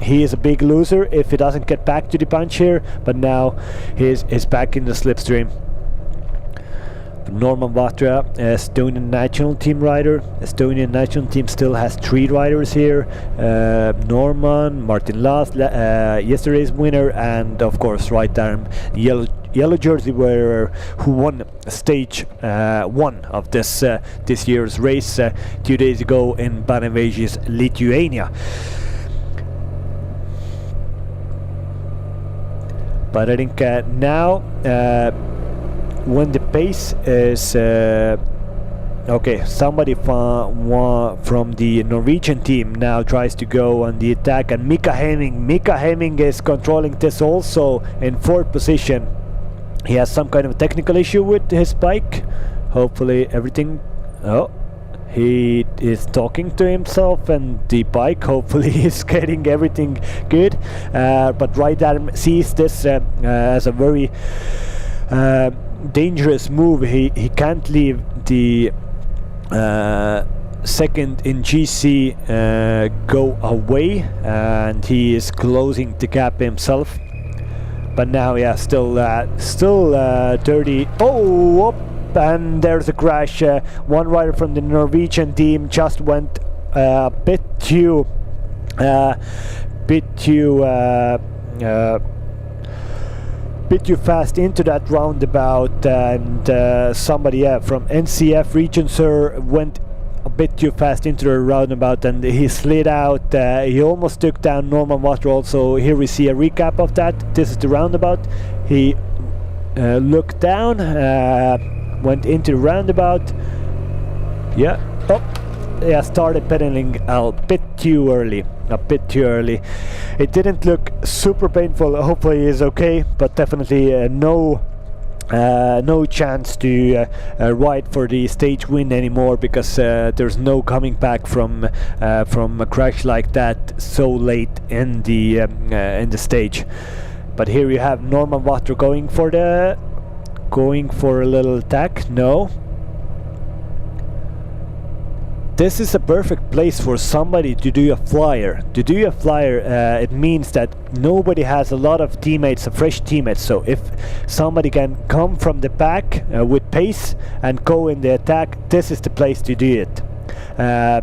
He is a big loser if he doesn't get back to the punch here, but now he's back in the slipstream. Norman Vatra, Estonian national team rider. Estonian national team still has 3 riders here. Norman, Martin Laas, yesterday's winner, and of course right arm yellow jersey wearer who won stage 1 of this year's race 2 days ago in Panevėžys, Lithuania. But I think now when the pace is okay, somebody from the Norwegian team now tries to go on the attack, and Mika Hemming is controlling this also in 4th position. He has some kind of a technical issue with his bike. Hopefully everything... Oh, he is talking to himself and the bike hopefully is getting everything good. But right arm sees this as a very dangerous move. He can't leave the second in GC go away, and he is closing the gap himself. But now, yeah, still dirty. Oh, up, and there's a crash. One rider from the Norwegian team just went a bit too fast into that roundabout, and somebody from NCF Region Sur went a bit too fast into the roundabout, and he slid out. He almost took down Norman Vatra also. Here we see a recap of that. This is the roundabout. He looked down, went into the roundabout. Yeah. Oh. Yeah, started pedaling a bit too early. It didn't look super painful. Hopefully he's okay, but definitely no chance to ride for the stage win anymore, because there's no coming back from a crash like that so late in the stage. But here you have Norman Vatra going for going for a little attack. No. This is a perfect place for somebody to do a flyer. To do a flyer, it means that nobody has a lot of teammates, fresh teammates. So if somebody can come from the back with pace and go in the attack, this is the place to do it.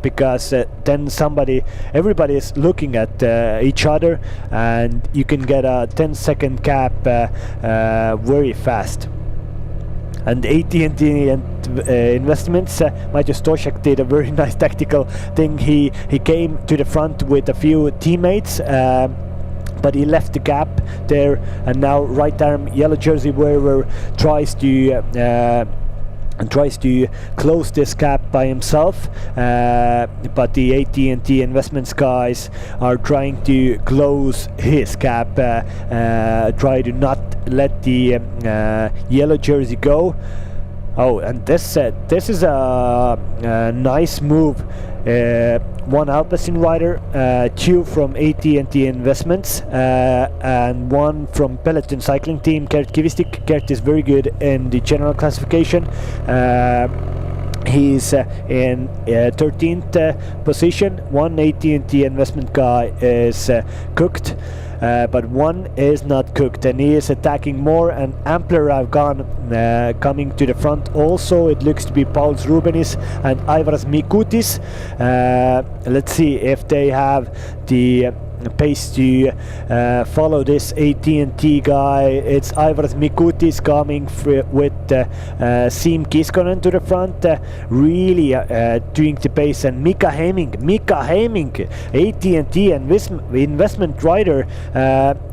Because then everybody is looking at each other, and you can get a 10-second cap very fast. And AT&T Investments, Maciej Stoszek did a very nice tactical thing. He came to the front with a few teammates, but he left the gap there, and now right arm yellow jersey wearer tries to close this gap by himself, but the AT&T Investments guys are trying to close his gap, try to not let the yellow jersey go. Oh, and this is a nice move. One Alpecin rider, two from AT&T Investments, and one from Peloton cycling team, Gert Kivistik. Gert is very good in the general classification. He's in 13th position. One AT&T Investment guy is cooked, but one is not cooked, and he is attacking more, and Ampler have gone coming to the front also. It looks to be Pauls Rubenis and Aivaras Mikutis. Let's see if they have the pace to follow this AT&T guy. It's Aivaras Mikutis coming with Siim Kiskonen to the front, really doing the pace, and Mika Hemming, AT&T investment rider,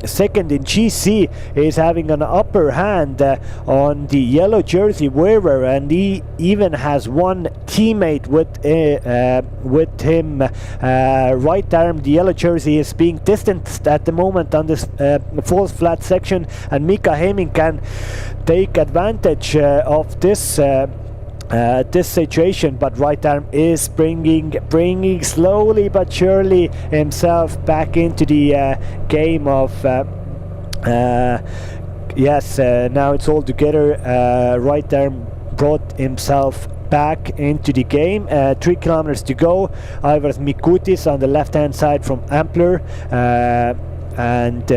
second in GC, is having an upper hand on the yellow jersey wearer, and he even has one teammate with him. Right arm, the yellow jersey is being distanced at the moment on this false flat section, and Mika Hemming can take advantage of this this situation, but right arm is bringing slowly but surely himself back into the game of yes, now it's all together. Right arm brought himself back into the game. 3 kilometers to go. Aivaras Mikutis on the left hand side from Ampler, and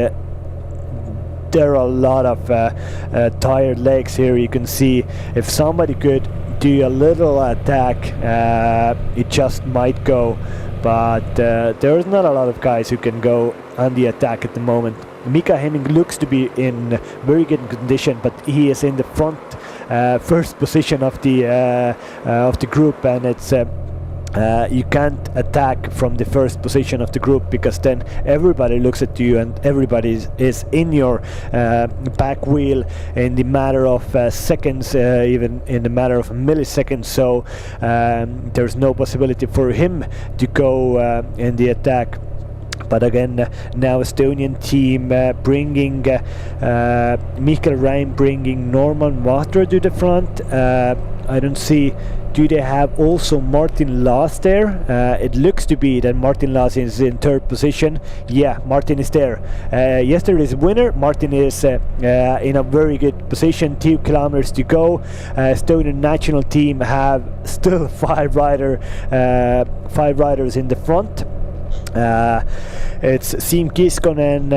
there are a lot of tired legs here. You can see if somebody could do a little attack, it just might go, but there's not a lot of guys who can go on the attack at the moment. Mika Hemming looks to be in very good condition, but he is in the front first position of the group, and it's you can't attack from the first position of the group, because then everybody looks at you and everybody is in your back wheel in the matter of seconds, even in the matter of milliseconds. So there's no possibility for him to go in the attack. But again, now Estonian team bringing Mikael Reim, bringing Norman Watra to the front. I don't see. Do they have also Martin Laas there? It looks to be that Martin Laas is in third position. Yeah, Martin is there. Yesterday's winner, Martin is in a very good position. 2 kilometers to go. Estonian national team have still 5 riders in the front. It's Siim Kiskonen.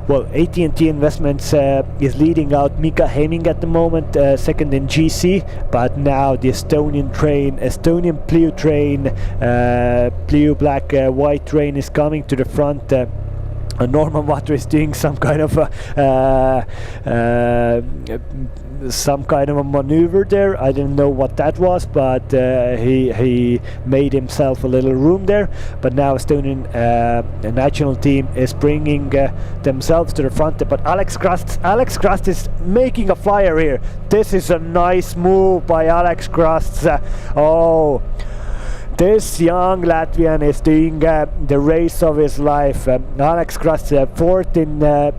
Well, AT&T Investments is leading out Mika Hemming at the moment, second in GC, but now the Estonian Pliu train, Pliu black white train is coming to the front. Norman Watra is doing some kind of a maneuver there. I didn't know what that was, but he made himself a little room there. But now Estonian national team is bringing themselves to the front. But Alex Krast is making a flyer here. This is a nice move by Alex Krast. Oh, this young Latvian is doing the race of his life. Alex Krast, fourth in the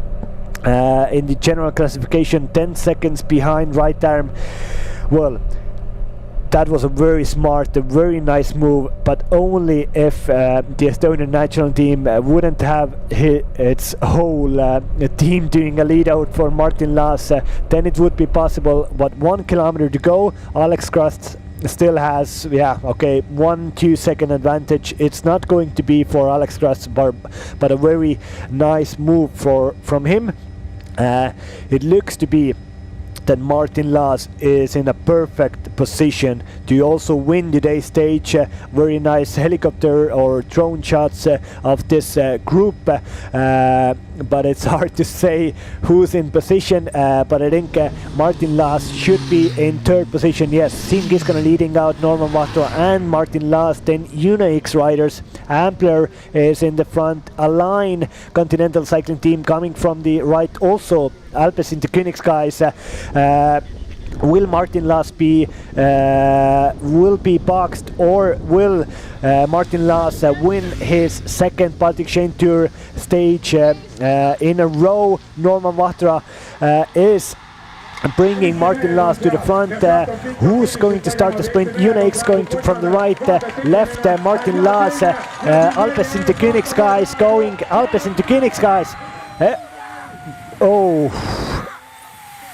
general classification, 10 seconds behind right arm. Well, that was a very smart, a very nice move, but only if the Estonian national team wouldn't have its whole team doing a lead out for Martin Laas, then it would be possible. But 1 kilometer to go, Alex Krust still has 1-2 second advantage. It's not going to be for Alex Krust, but a very nice move from him. It looks to be that Martin Laas is in a perfect position to also win today's stage. Very nice helicopter or drone shots of this group, but it's hard to say who's in position, but I think Martin Laas should be in third position. Yes, Singh is gonna leading out Norman Vatro and Martin Laas. Then UNAX riders, Ampler is in the front, Align Continental Cycling Team coming from the right, also Alpes into Königs guys. Will Martin Laas will be boxed, or will Martin Laas win his second Baltic Chain Tour stage in a row? Norman Vatra is bringing Martin Laas to the front. Who's going to start the sprint? UNAX going from the right, left Martin Laas. Alpes into Königs guys going. Alpes into Königs guys.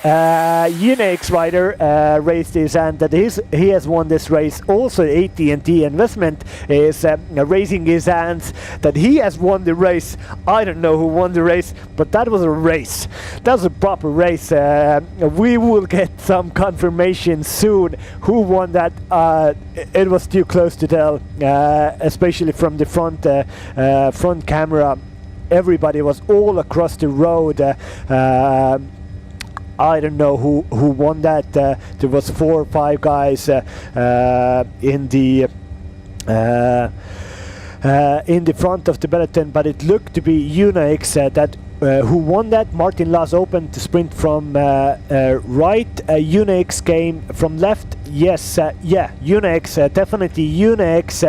UNAX rider raised his hand that he has won this race. Also AT&T Investment is raising his hands that he has won the race. I don't know who won the race, but that was a race. That was a proper race. We will get some confirmation soon who won that. It was too close to tell, especially from the front camera. Everybody was all across the road. I don't know who won that. There was 4 or 5 guys in the front of the peloton, but it looked to be UNAX that who won that. Martin Laas opened the sprint from right. UNAX came from left. Yes, UNAX, definitely UNAX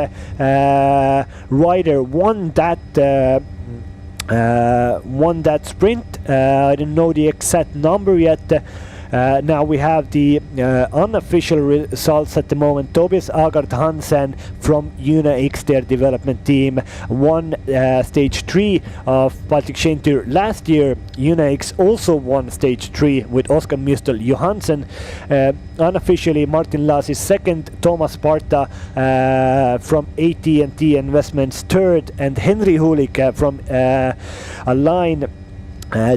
rider won that sprint. I don't know the exact number yet. Now we have the unofficial results at the moment. Tobias Agard Hansen from UNAX, their development team, won stage 3 of Baltic Chain Tour. Last year UNAX also won stage 3 with Oskar Müstel Johansson. Unofficially Martin Laas is second, Thomas Sparta from AT&T Investments third, and Henry Hulik from Align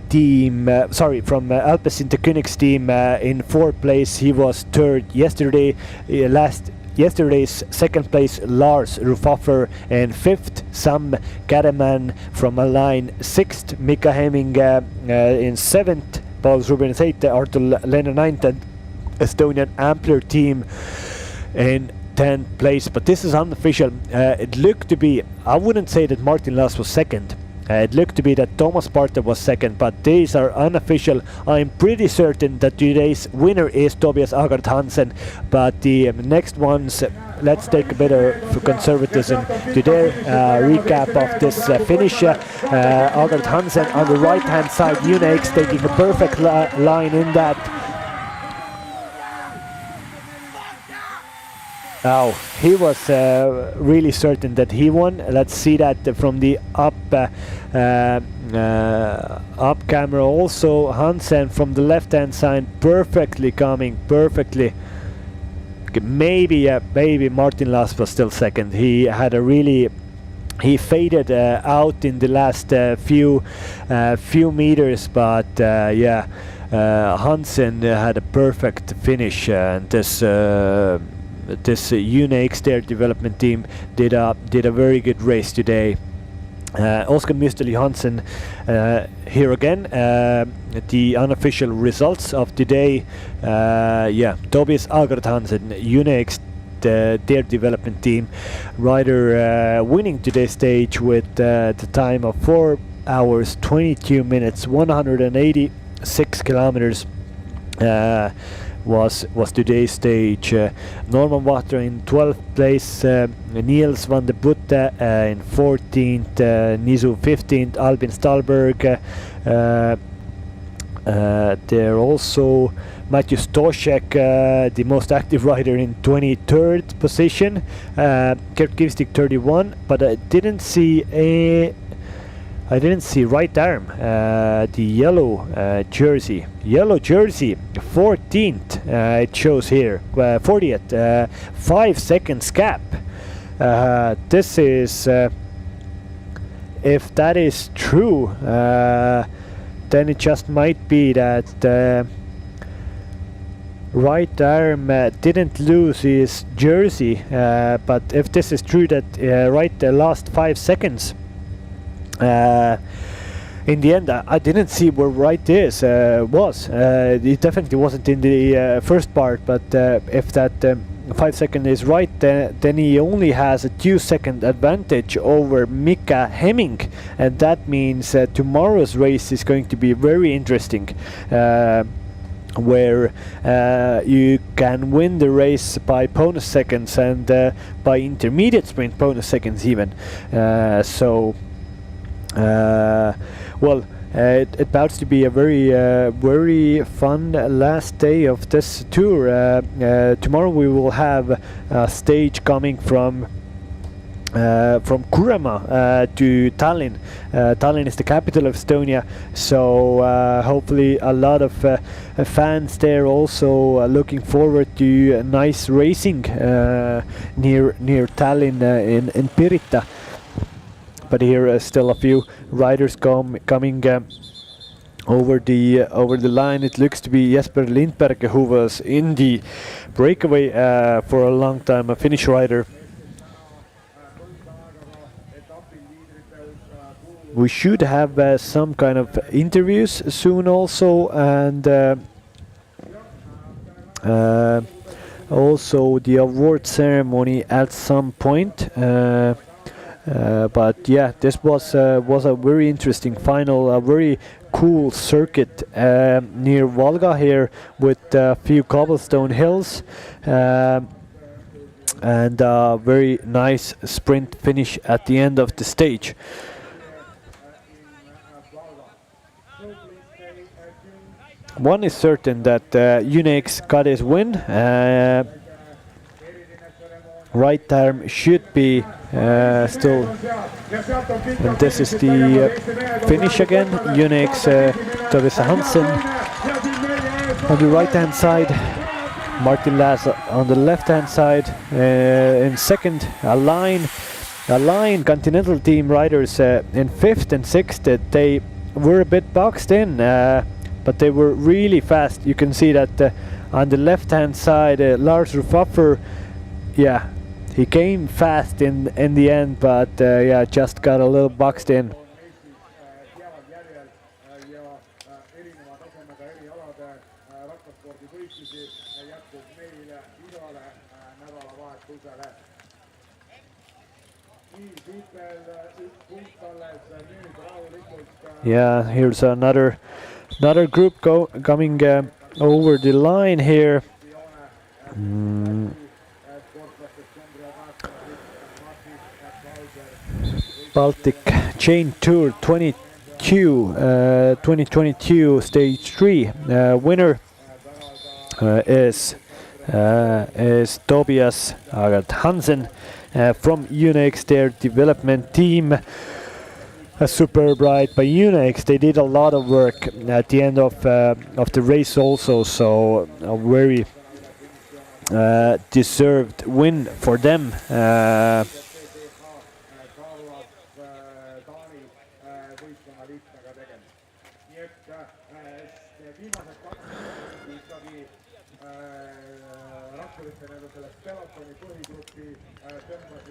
team, from Alpes into Königs team in 4th place. He was third yesterday. Yesterday's second place Lars Rufaffer, and 5th Sam Gademan from Align. 6th Mika Hemming in 7th. Paul Rubin 8th, Artur Lehner 9th, and Estonian Ampler team in 10th place. But this is unofficial. It looked to be, I wouldn't say that Martin Laas was second. It looked to be that Thomas Sparta was second, but these are unofficial. I'm pretty certain that today's winner is Tobias Agard Hansen, but the next ones, let's take a bit of conservatism to their recap of this finish. Agard Hansen on the right hand side, UNAX taking a perfect line in that. Oh, he was really certain that he won. Let's see that from the up camera. Also Hansen from the left hand side, perfectly coming, perfectly. Maybe Martin Laas was still second. He had a really, he faded out in the last few meters, but Hansen had a perfect finish, and this UNAX, their development team, did a very good race today. Oskar Müstel Johansson here again. The unofficial results of today. Tobias Agard Hansen, UNAX, their development team rider, winning today's stage with the time of 4 hours 22 minutes, 186 kilometers. Was today's stage. Norman Water in 12th place, Niels van de Putte in 14th, Nizu 15th, Albin Stalberg There also Matthew Stoshek, the most active rider in 23rd position. Kurt Kivstik 31, but I didn't see right arm, the yellow jersey. Yellow jersey, 14th. It shows here, 40th. 5 seconds gap. This is, if that is true, then it just might be that right arm didn't lose his jersey. But if this is true, that right the last 5 seconds. In the end, I didn't see where right is was. It definitely wasn't in the first part, but if that 5 second is right, then he only has a 2-second advantage over Mika Hemming, and that means tomorrow's race is going to be very interesting. Where you can win the race by bonus seconds and by intermediate sprint bonus seconds even. Well, it bounds to be a very fun last day of this tour. Tomorrow we will have a stage coming from Kurama to Tallinn. Tallinn is the capital of Estonia, so hopefully a lot of fans there also looking forward to nice racing near Tallinn in Pirita. But here still a few riders coming over the line. It looks to be Jesper Lindberg, who was in the breakaway for a long time, a Finnish rider. We should have some kind of interviews soon also, and also the award ceremony at some point. But yeah, this was a very interesting final, a very cool circuit near Valga here with a few cobblestone hills, and a very nice sprint finish at the end of the stage. One is certain that Unex got his win. Right arm should be still, and this is the finish again. Unex, Tobias Hansen on the right hand side, Martin Lass on the left hand side. In second, a line Continental team riders in 5th and 6th. They were a bit boxed in, but they were really fast. You can see that on the left hand side, Lars Rufaffer, yeah, he came fast in the end, but yeah, just got a little boxed in. Yeah, here's another group coming over the line here. Baltic Chain Tour 2022 Stage 3 winner is Tobias Hansen from Unex, their development team. A superb ride by Unex. They did a lot of work at the end of the race also, so a very deserved win for them.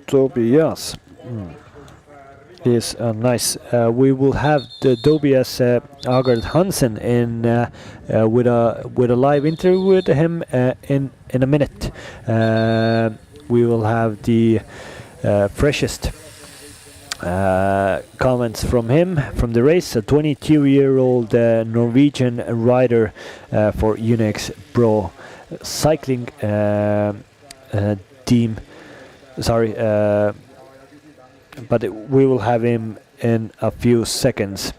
Tobias is nice. We will have the Tobias Agard Hansen in with a live interview with him in a minute. We will have the freshest comments from him from the race. A 22-year-old Norwegian rider for Unex Pro Cycling team. Sorry, but we will have him in a few seconds.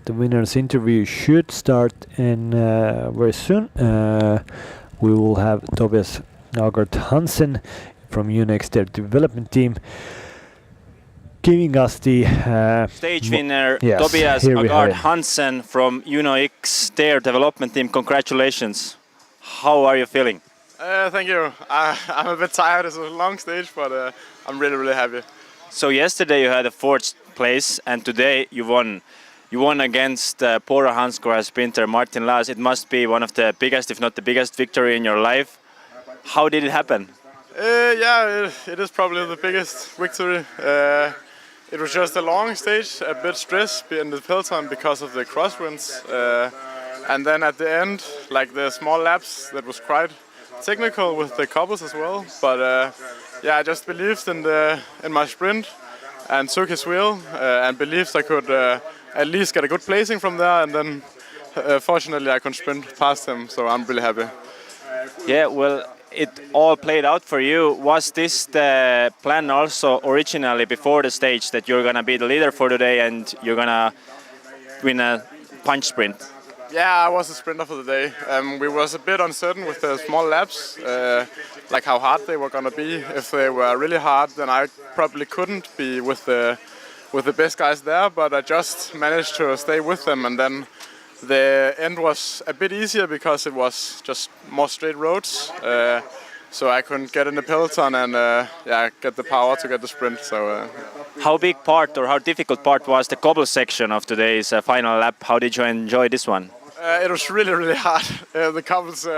the winner's interview should start in very soon. We will have Tobias Agard Hansen from UNX, their development team, giving us the stage winner. yes, Tobias here we have Agard him. Hansen from UNX, their development team. Congratulations. How are you feeling? Thank you. I'm a bit tired. It's a long stage, but I'm really happy. So yesterday you had a fourth place, and today you won. You won against Pora Hansgrohe sprinter Martin Laas. It must be one of the biggest, if not the biggest, victory in your life. How did it happen? Yeah, it is probably the biggest victory. It was just a long stage, a bit stress in the peloton because of the crosswinds, and then at the end, like the small laps, that was quite technical with the cobbles as well. But yeah, I just believed in my sprint and took his wheel and believed I could at least get a good placing from there. And then fortunately I could sprint past him, so I'm really happy. Yeah, well, it all played out for you. Was this the plan also originally before the stage, that you're gonna be the leader for today and you're gonna win a punch sprint? Yeah, I was a sprinter for the day. We was a bit uncertain with the small laps, like how hard they were gonna be. If they were really hard, then I probably couldn't be with the best guys there. But I just managed to stay with them, and then the end was a bit easier because it was just more straight roads. So I couldn't get in the peloton and yeah, get the power to get the sprint. So. How big part or how difficult part was the cobble section of today's final lap? How did you enjoy this one? It was really hard. The cobbles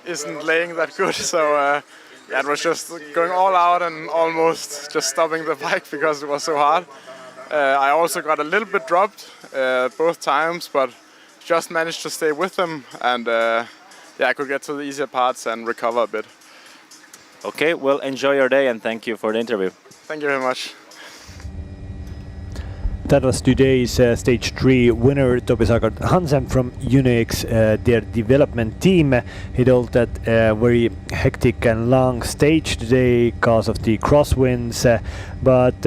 isn't laying that good, so yeah, it was just going all out and almost just stopping the bike because it was so hard. I also got a little bit dropped both times, but just managed to stay with them, and yeah, I could get to the easier parts and recover a bit. Okay, well, enjoy your day and thank you for the interview. Thank you very much. That was today's stage 3 winner, Tobias Agard Hansen from UNX, their development team. He told that very hectic and long stage today because of the crosswinds, but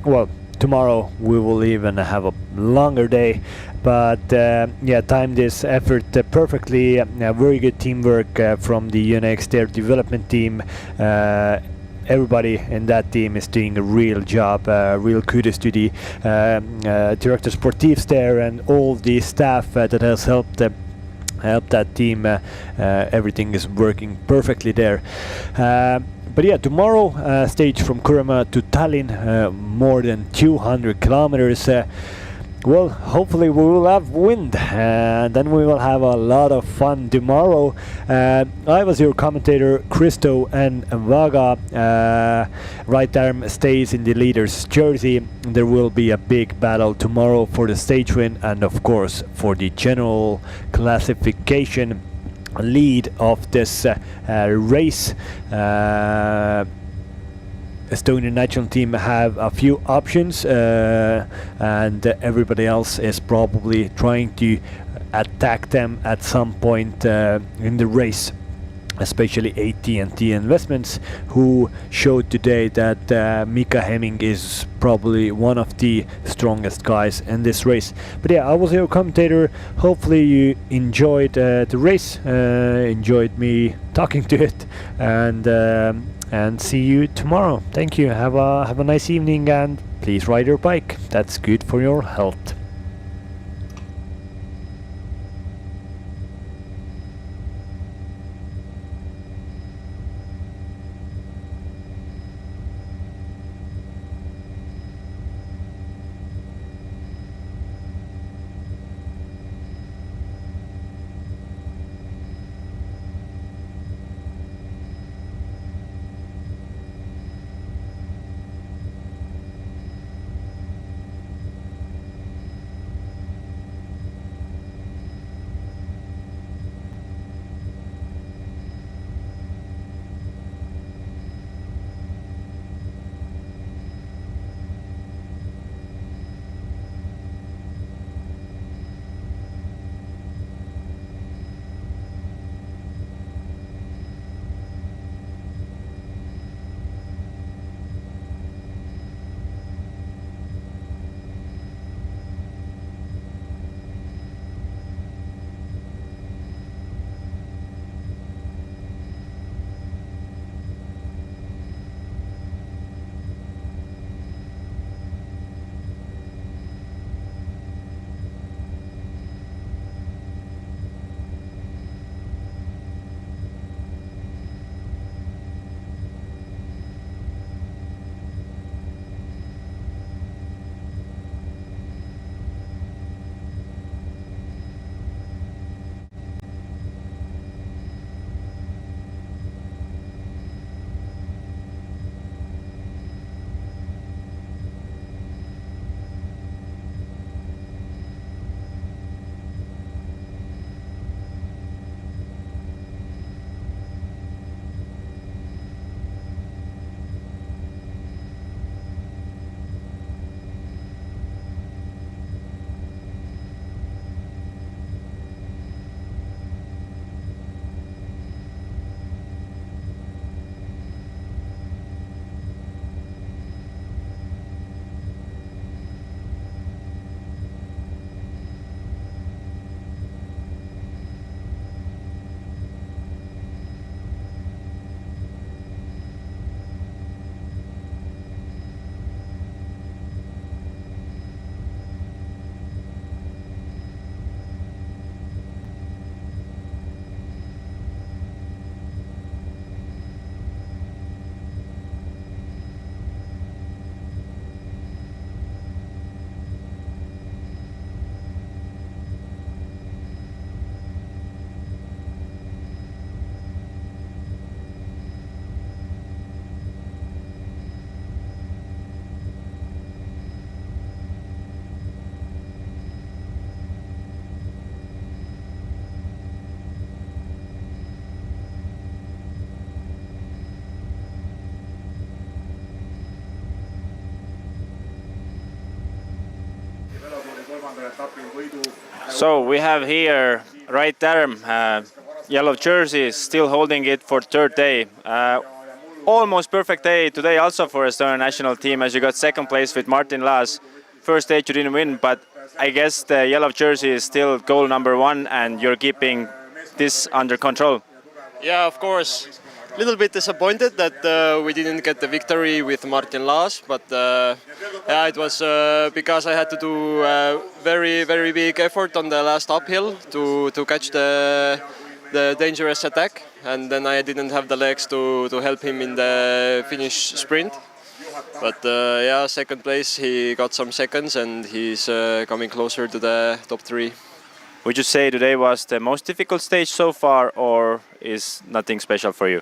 well, tomorrow we will even have a longer day. But yeah, timed this effort perfectly. Very good teamwork from the UNX, their development team. Everybody in that team is doing a real job. Real kudos to the director sportifs there and all the staff that has helped that team. Everything is working perfectly there. But yeah, tomorrow stage from Kurama to Tallinn, more than 200 kilometers. Well, hopefully we will have wind, and then we will have a lot of fun tomorrow. I was your commentator, Christo, and Vaga. Right arm stays in the leader's jersey. There will be a big battle tomorrow for the stage win and of course for the general classification lead of this race. Estonian national team have a few options, and everybody else is probably trying to attack them at some point in the race, especially AT&T Investments, who showed today that Mika Hemming is probably one of the strongest guys in this race. But yeah, I was your commentator. Hopefully you enjoyed the race, enjoyed me talking to it, and see you tomorrow. Thank you. Have a nice evening, and please ride your bike. That's good for your health. So we have here right there, yellow jersey, still holding it for third day. Almost perfect day today also for Estonian national team, as you got second place with Martin Laas. First stage you didn't win, but I guess the yellow jersey is still goal number one and you're keeping this under control. Yeah, of course. A little bit disappointed that we didn't get the victory with Martin Laas, but yeah, it was because I had to do very, very big effort on the last uphill to catch the dangerous attack, and then I didn't have the legs to help him in the finish sprint. But yeah, second place, he got some seconds and he's coming closer to the top three. Would you say today was the most difficult stage so far, or is nothing special for you?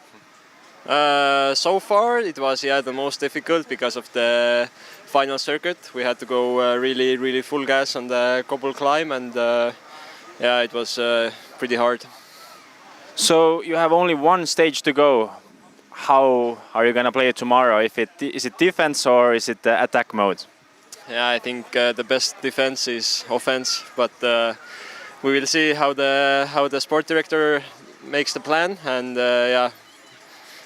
So far it was the most difficult because of the final circuit. We had to go really full gas on the cobble climb, and yeah, it was pretty hard. So you have only one stage to go. How are you gonna play it tomorrow? Is it defense or is it the attack mode? Yeah, I think the best defense is offense, but we will see how the sport director makes the plan, and yeah,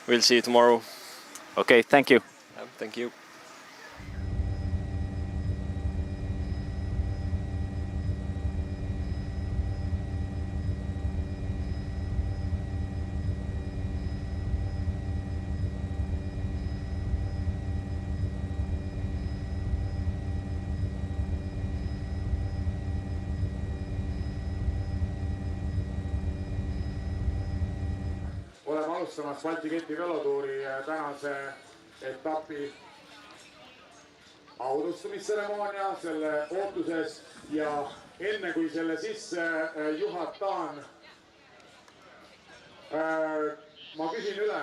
we'll see tomorrow. Okay, thank you. Thank you. Oleme alustamas Balti keti velotuuri tänase etapi audustamisseremoonia selle ootuses ja enne kui selle sisse juhatan, ma küsin üle,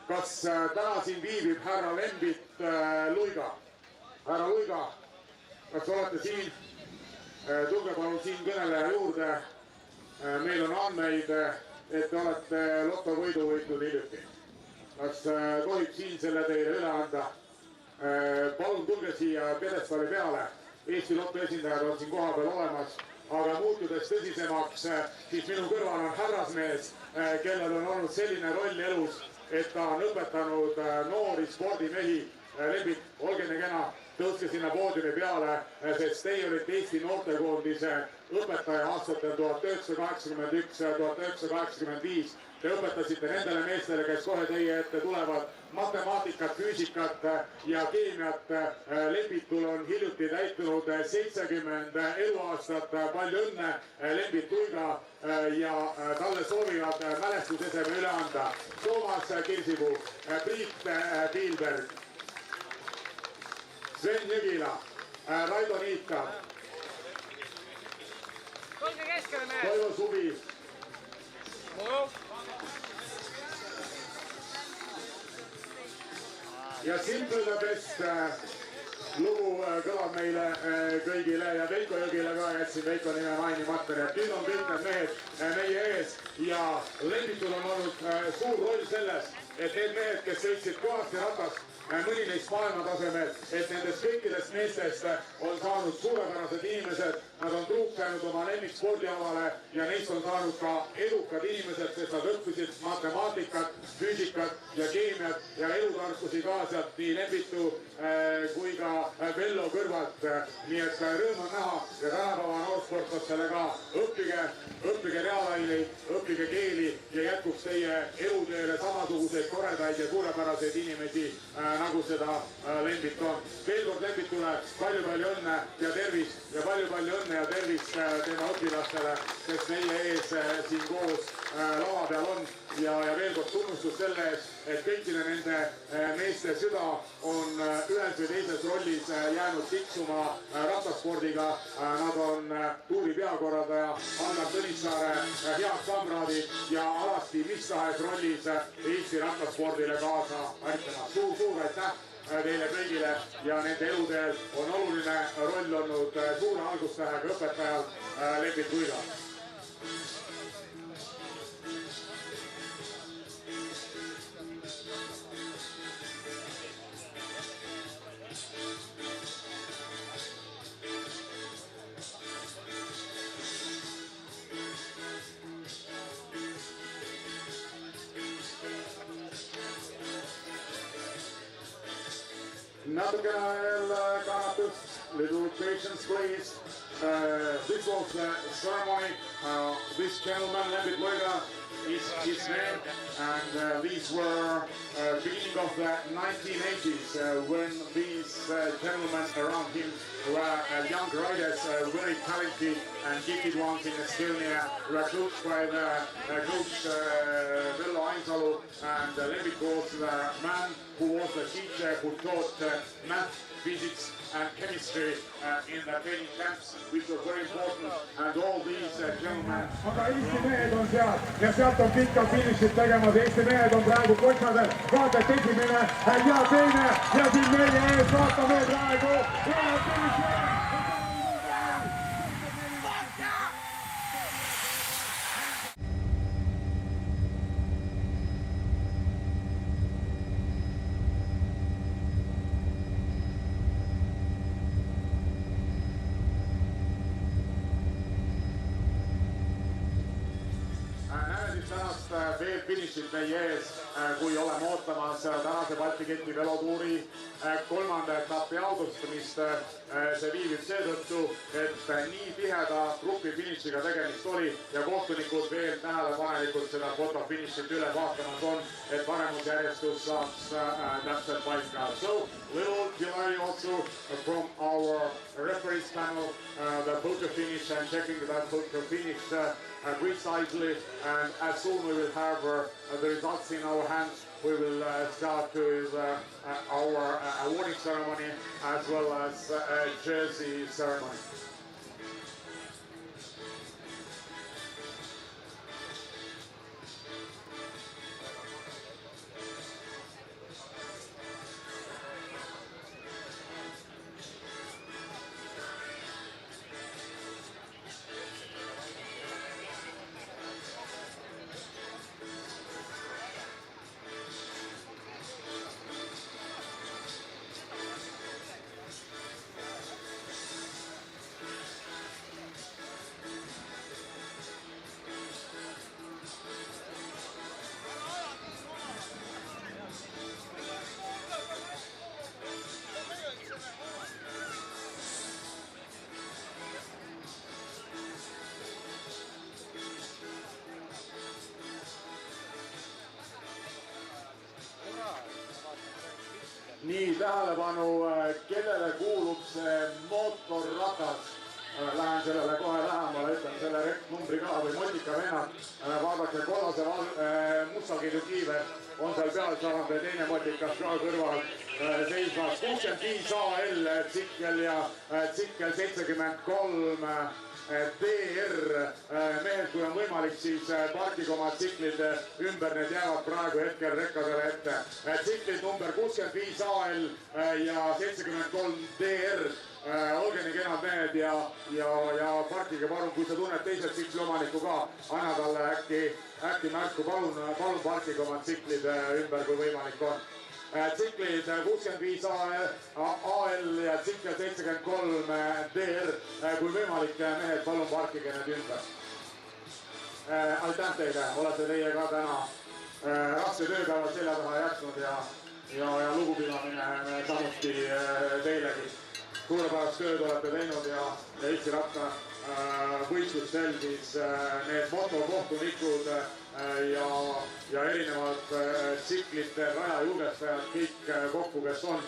kas täna siin viibib härra Lembit Luiga? Härra Luiga, kas olete siin? Tulge palun siin kõneleja juurde. Meil on andmeid, et te olete lotovõidu võitnud hiljuti. Kas tohib siin selle teile üle anda? Palun tulge siia pjedestaali peale. Eesti Lotto esindajad on siin koha peal olemas, aga muutudes tõsisemaks, siis minu kõrval on härrasmees, kellel on olnud selline roll elus, et ta on õpetanud noori spordimehi. Lembit, olge nii kena, tõuske sinna poodiumi peale, sest teie olite Eesti noortekoondise õpetaja aastatel 1981-1985. Te õpetasite nendele meestele, kes kohe teie ette tulevad, matemaatikat, füüsikat ja keemiat. Lembitul on hiljuti täitunud 70 eluaastat. Palju õnne, Lembit Luiga, ja talle soovivad mälestuseseme üle anda Toomas Kirsipuu, Priit Piilberg, Sven Jõgila, Raido Niitka, Toivo Suvi, ja Simple the Best lugu kõlab meile kõigile ja Veiko Jõgile ka jätsin Veiko nime mainimata. Nüüd on kõik need mehed meie ees ja Lembitul on olnud suur roll selles, et need mehed, kes sõitsid kõvasti ratast, mõni neist maailma tasemel, et nendest kõikidest meestest on saanud suurepärased inimesed. Nad on truuks jäänud oma lemmikspordialale ja neist on saanud ka edukad inimesed, sest nad õppisid matemaatikat, füüsikat ja keemiat ja elutarkusi kaasad nii Lembitu kui ka Vello kõrvalt. Nii et rõõm on näha ja tänapäeva noorsportlastele ka õppige reaalaineid, õppige keeli ja jätkuks teie elutööle samasuguseid toredaid ja suurepäraseid inimesi, nagu seda Lembit on. Veel kord Lembitule palju õnne ja tervist ja palju õnne ja tervist tema õpilastele, kes meie ees siin koos lava peal on. Ja veel kord tunnustus selle ees, et kõikide nende meeste süda on ühes või teises rollis jäänud tiksuma rattaspordiga. Nad on tuuri peakorraldaja Anna Tõnissaare head kamraadid ja alati mis tahes rollis Eesti rattaspordile kaasa aitama. Suur aitäh teile kõigile ja nende eluteel on oluline roll olnud suure algustähega õpetajal Lembit Luiga. natukene veel kannatust, little patience please. This was the ceremony. This gentleman, Lembit Loiga, is his name, and these were beginning of the 1980s when these gentlemen around him were young riders, very talented and gifted ones in Estonia, were coached by the coach Vello Ainsalu, and Lembit was the man who was the teacher who taught math, physics and chemistry in the training camps, which were very important, and all these gentlemen. Aga Eesti mehed on seal ja sealt on pikka finišit tegemas. Eesti mehed on praegu kotsasel. Vaata, et esimene ja teine ja siin meie ees vaatame praegu. Tänast veel finišit meie ees, kui oleme ootamas tänase Baltiki velotuuri kolmanda etapi augustamist. See viibib seetõttu, et nii tiheda grupi finišiga tegemist oli ja kohtunikud veel tähelepanelikult seda fotofinišit üle vaatamas on, et paremusjärjestus saaks täpselt paika. So, little delay also from our referees panel, the photo finish and checking that photo finish precisely, and as soon we will have the results in our hands, we will start with our awarding ceremony as well as a jersey ceremony. Nii, tähelepanu, kellele kuulub see mootorratas? Lähen sellele kohe lähemale, ütlen selle numbri ka või motika vennad. Vaadake, kollase mustakirju kiive on seal peal saanud teine motikas ka kõrval seismas. 65 AL tsikkel ja tsikkel 73 DR. Mehed, kui on võimalik, siis parkige oma tsiklid ümber, need jäävad praegu hetkel rekkadele ette. Tsiklid number 65 AL ja 73 DR. Olge nii kenad mehed ja parkige palun, kui sa tunned teised tsikli omanikku ka, anna talle äkki märku, palun parkige oma tsiklid ümber, kui võimalik on. Tsiklid 65 AL ja tsikkel 73 DR, kui võimalik, mehed, palun parkige need ümber. Aitäh teile, olete teie ka täna raske tööpäevad selja taha jätnud ja lugupidamine samuti teilegi. Suurepärast tööd olete teinud ja Eesti ratta võistlustel siis need motokohtunikud ja erinevad tsiklite rajajulgestajad, kõik kokku, kes on,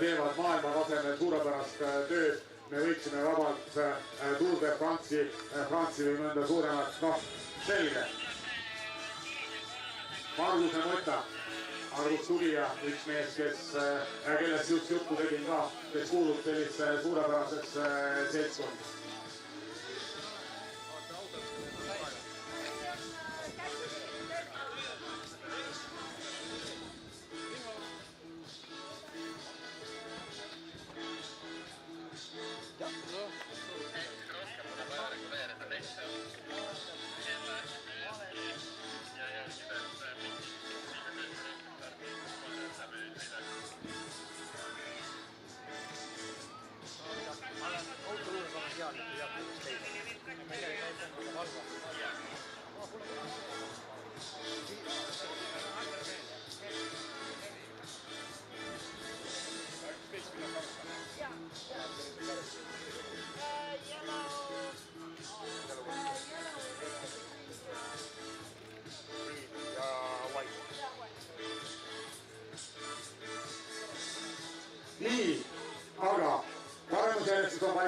teevad maailmatasemel suurepärast tööd. Me võiksime vabalt Tour de France'i või mõnda suuremat, selge. Marguse Mõtta. Argus Tulija, üks mees, kellest just juttu tegin ka, kes kuulub sellise suurepärasesse seltskondi.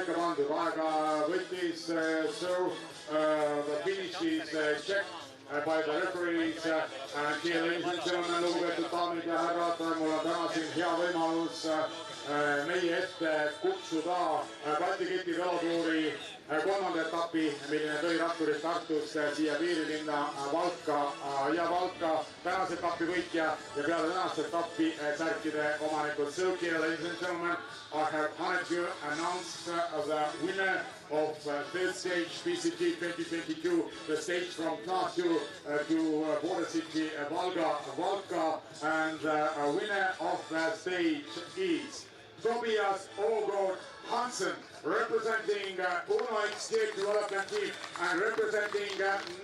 paika pandud, aega võttis, so the finish is checked by the referees. And here, ladies and gentlemen, lugupeetud daamid ja härrad, mul on täna siin hea võimalus meie ette kutsuda Baltiki velotuuri kolmanda etapi, milline tõi ratturid Tartust siia piirilinna Valka ja Valka tänase etapi võitja ja peale tänast etappi särkide omanikud. So here, ladies and gentlemen, I have honored to announce the winner of third stage PCT 2022, the stage from Tartu to border city Valka, and a winner of the stage is Tobias Ågård Hansen, representing Uno Estate Development Team and representing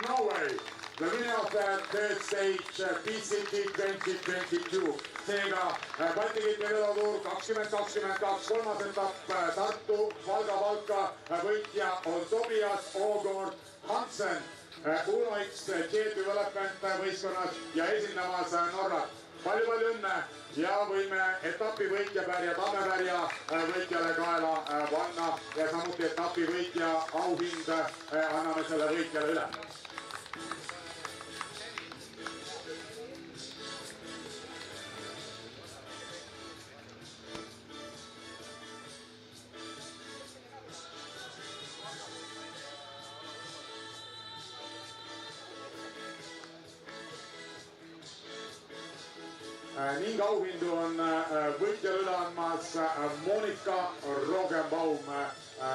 Norway. The winner of the third stage PCT 2022. Seega Baltiki velotuur 2022 kolmas etapp Tartu-Valga võitja on Tobias Ågård Hansen Uno Estate Development võistkonnas ja esindamas Norrat. Palju õnne ja võime etapi võitjapärja, tammepärja võitjale kaela panna ja samuti etapi võitja auhind anname selle võitjale üle. Ning auhindu on võitjale üle andmas Monika Rogenbaum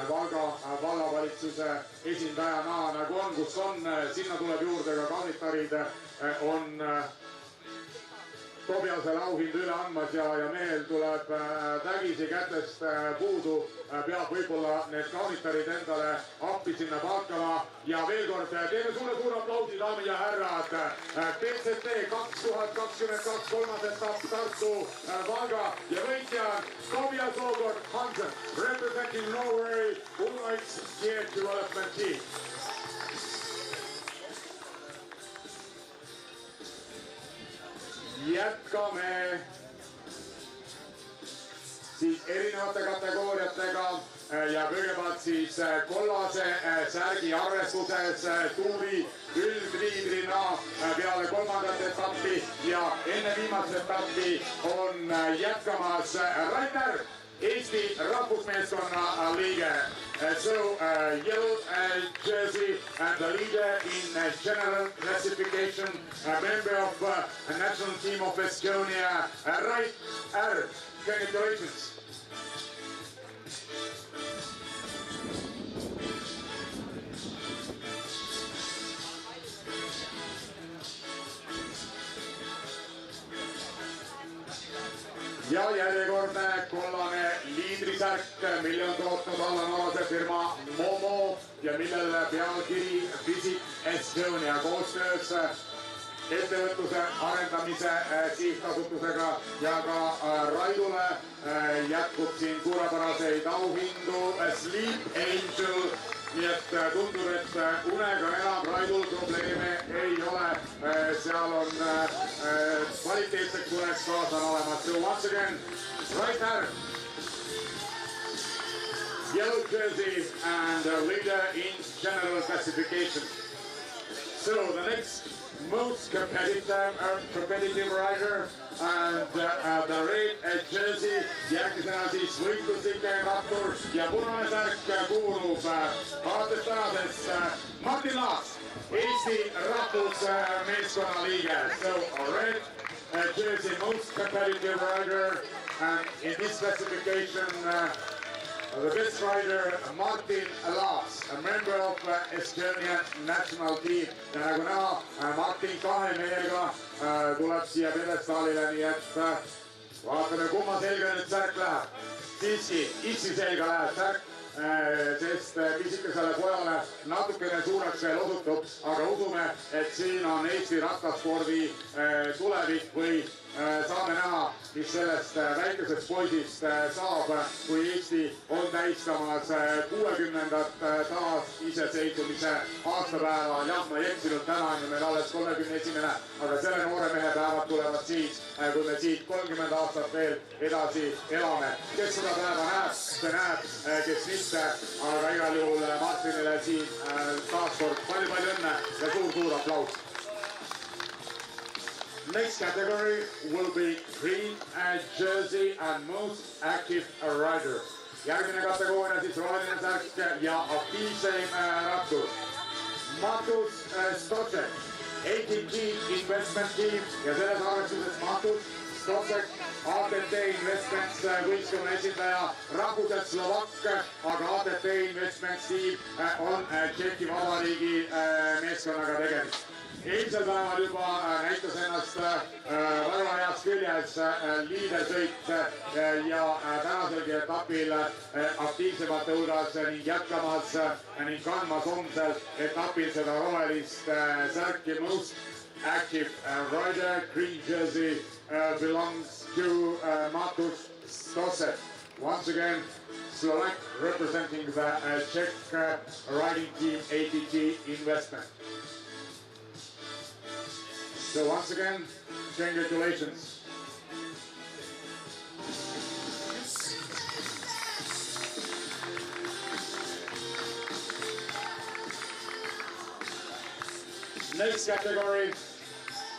Valga vallavalitsuse esindajana, nagu on, kus on, sinna tuleb juurde ka kaunitarid, on Tobiasele auhindu üle andmas ja mehel tuleb tägisi kätest puudu, peab võib-olla need kaunitarid endale appi sinna palkama ja veel kord teeme suure aplausi, daamid ja härrad. PCT 2022 kolmas etapp Tartu-Valga ja võitja Tobias Ågård Hansen, representing Norway, Uno Estate Development Team. Jätkame siis erinevate kategooriatega ja kõigepealt siis kollase särgi arvestuses tuuri üldliidrina peale kolmandat etappi ja enne viimast etappi on jätkamas Rainer, Eesti rahvusmeeskonna liige. So yellow jersey and the leader in general classification, a member of the national team of Estonia, Rainer. Congratulations. Ja järjekordne kollane liidrisärk, mille on tootnud allanorase firma Momo ja millele pealkiri Visit Estonia koostöös ettevõtluse arendamise sihtasutusega ja ka Raidule jätkub siin suurepäraseid auhindu Sleep Angel. Nii et tundub, et unega enam Raidul probleeme ei ole. Seal on kvaliteetseks uneks kaasa olemas. So once again, Rainer, yellow jersey and leader in general classification. So the next most competitive rider and the red jersey, järgmisena siis võitluslike rattur ja punane särk kuulub alates tänasest Martin Laas, Eesti rahvusmeeskonna liige. So red jersey most competitive rider and in this classification the best rider Martin Laas, a member of Estonian national team. Ja nagu näha, Martin kahe mehega tuleb siia pedestaalile, nii et vaatame, kumma selga nüüd särk läheb. Siiski, issi selga läheb särk, sest pisikesele pojale natukene suureks veel osutub, aga usume, et siin on Eesti rattaspordi tulevik või saame näha, mis sellest väikesest poisist saab, kui Eesti on tähistamas 60. taasiseseisvumise aastapäeva. Jah, ma ei eksinud, täna on ju meil alles 31. aga selle noore mehe päevad tulevad siis, kui me siit 30 aastat veel edasi elame. Kes seda päeva näeb, see näeb, kes mitte, aga igal juhul Martinile siin taaskord palju õnne ja suur aplaus. Next category will be green jersey and most active rider. Järgmine kategooria siis roheline särk ja aktiivseim rattur. Matus Stocek, ENG investment team ja selles arvestuses Matus Stocek, ATT Investments võistkonna esindaja, rahvuselt Slovakk, aga ATT Investments team on Tšehhi Vabariigi meeskonnaga tegemist. Eilsel päeval juba näitas ennast väga heas küljes liidersõit ja tänaselgi etapil aktiivsemate hulgas ning jätkamas ning kandmas homsel etapil seda rohelist särki. Most active rider, green jersey belongs to Matus Stocek. Once again, Slovak representing the Czech riding team ATT Investment. So once again, congratulations. Next category,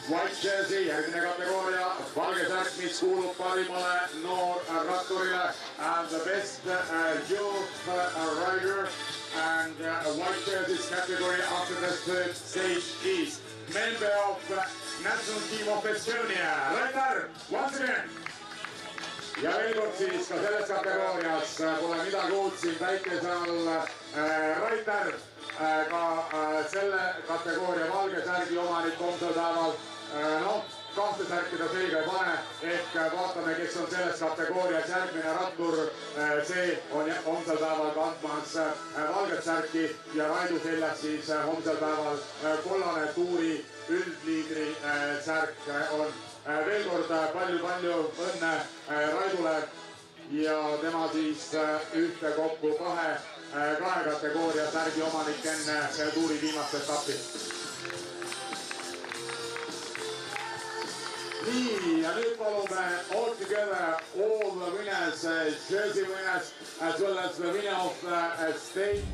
white jersey, järgmine kategooria, valge särk, mis kuulub parimale noorratturile and the best youth rider and white jerseys category after the third stage is member of national team of Estonia, Raitar, once again. Ja veel kord siis ka selles kategoorias pole midagi uut siin väikese all Raitar, ka selle kategooria valge särgi omanik homsel päeval. Kahte särki ta selga ei pane, ehk vaatame, kes on selles kategoorias järgmine rattur. See on homsel päeval kandmas valget särki ja Raidu seljas siis homsel päeval kollane tuuri üldliidri särk on. Veel kord palju õnne Raidule ja tema siis ühtekokku kahe kategooria särgi omanik enne tuuri viimast etappi. Nii, ja nüüd palume all together all the winners, jersey winners, as well as the winner of the state.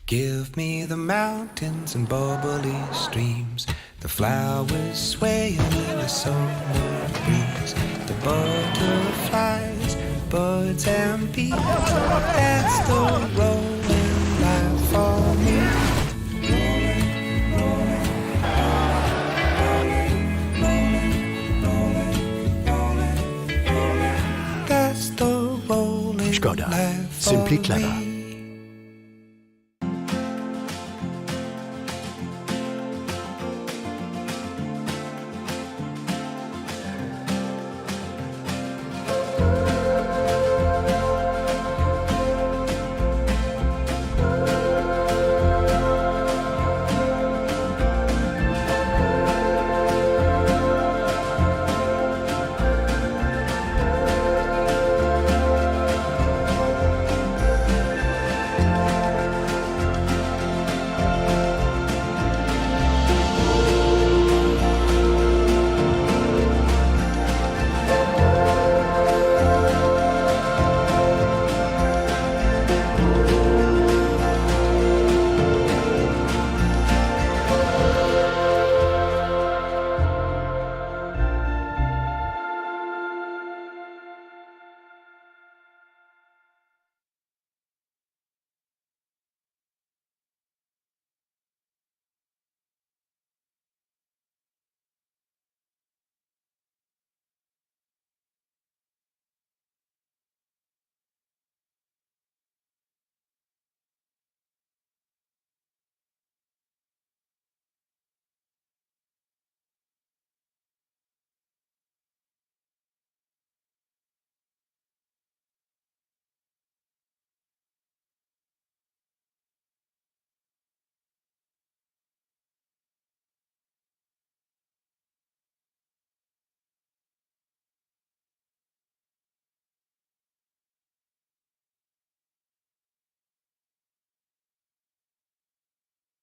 Give me the mountains and bubbly streams, the flowers swaying in the summer breeze, the butterflies, birds and bees. That's the rolling life for me. That's the rolling Skoda. life for Simply me. clever.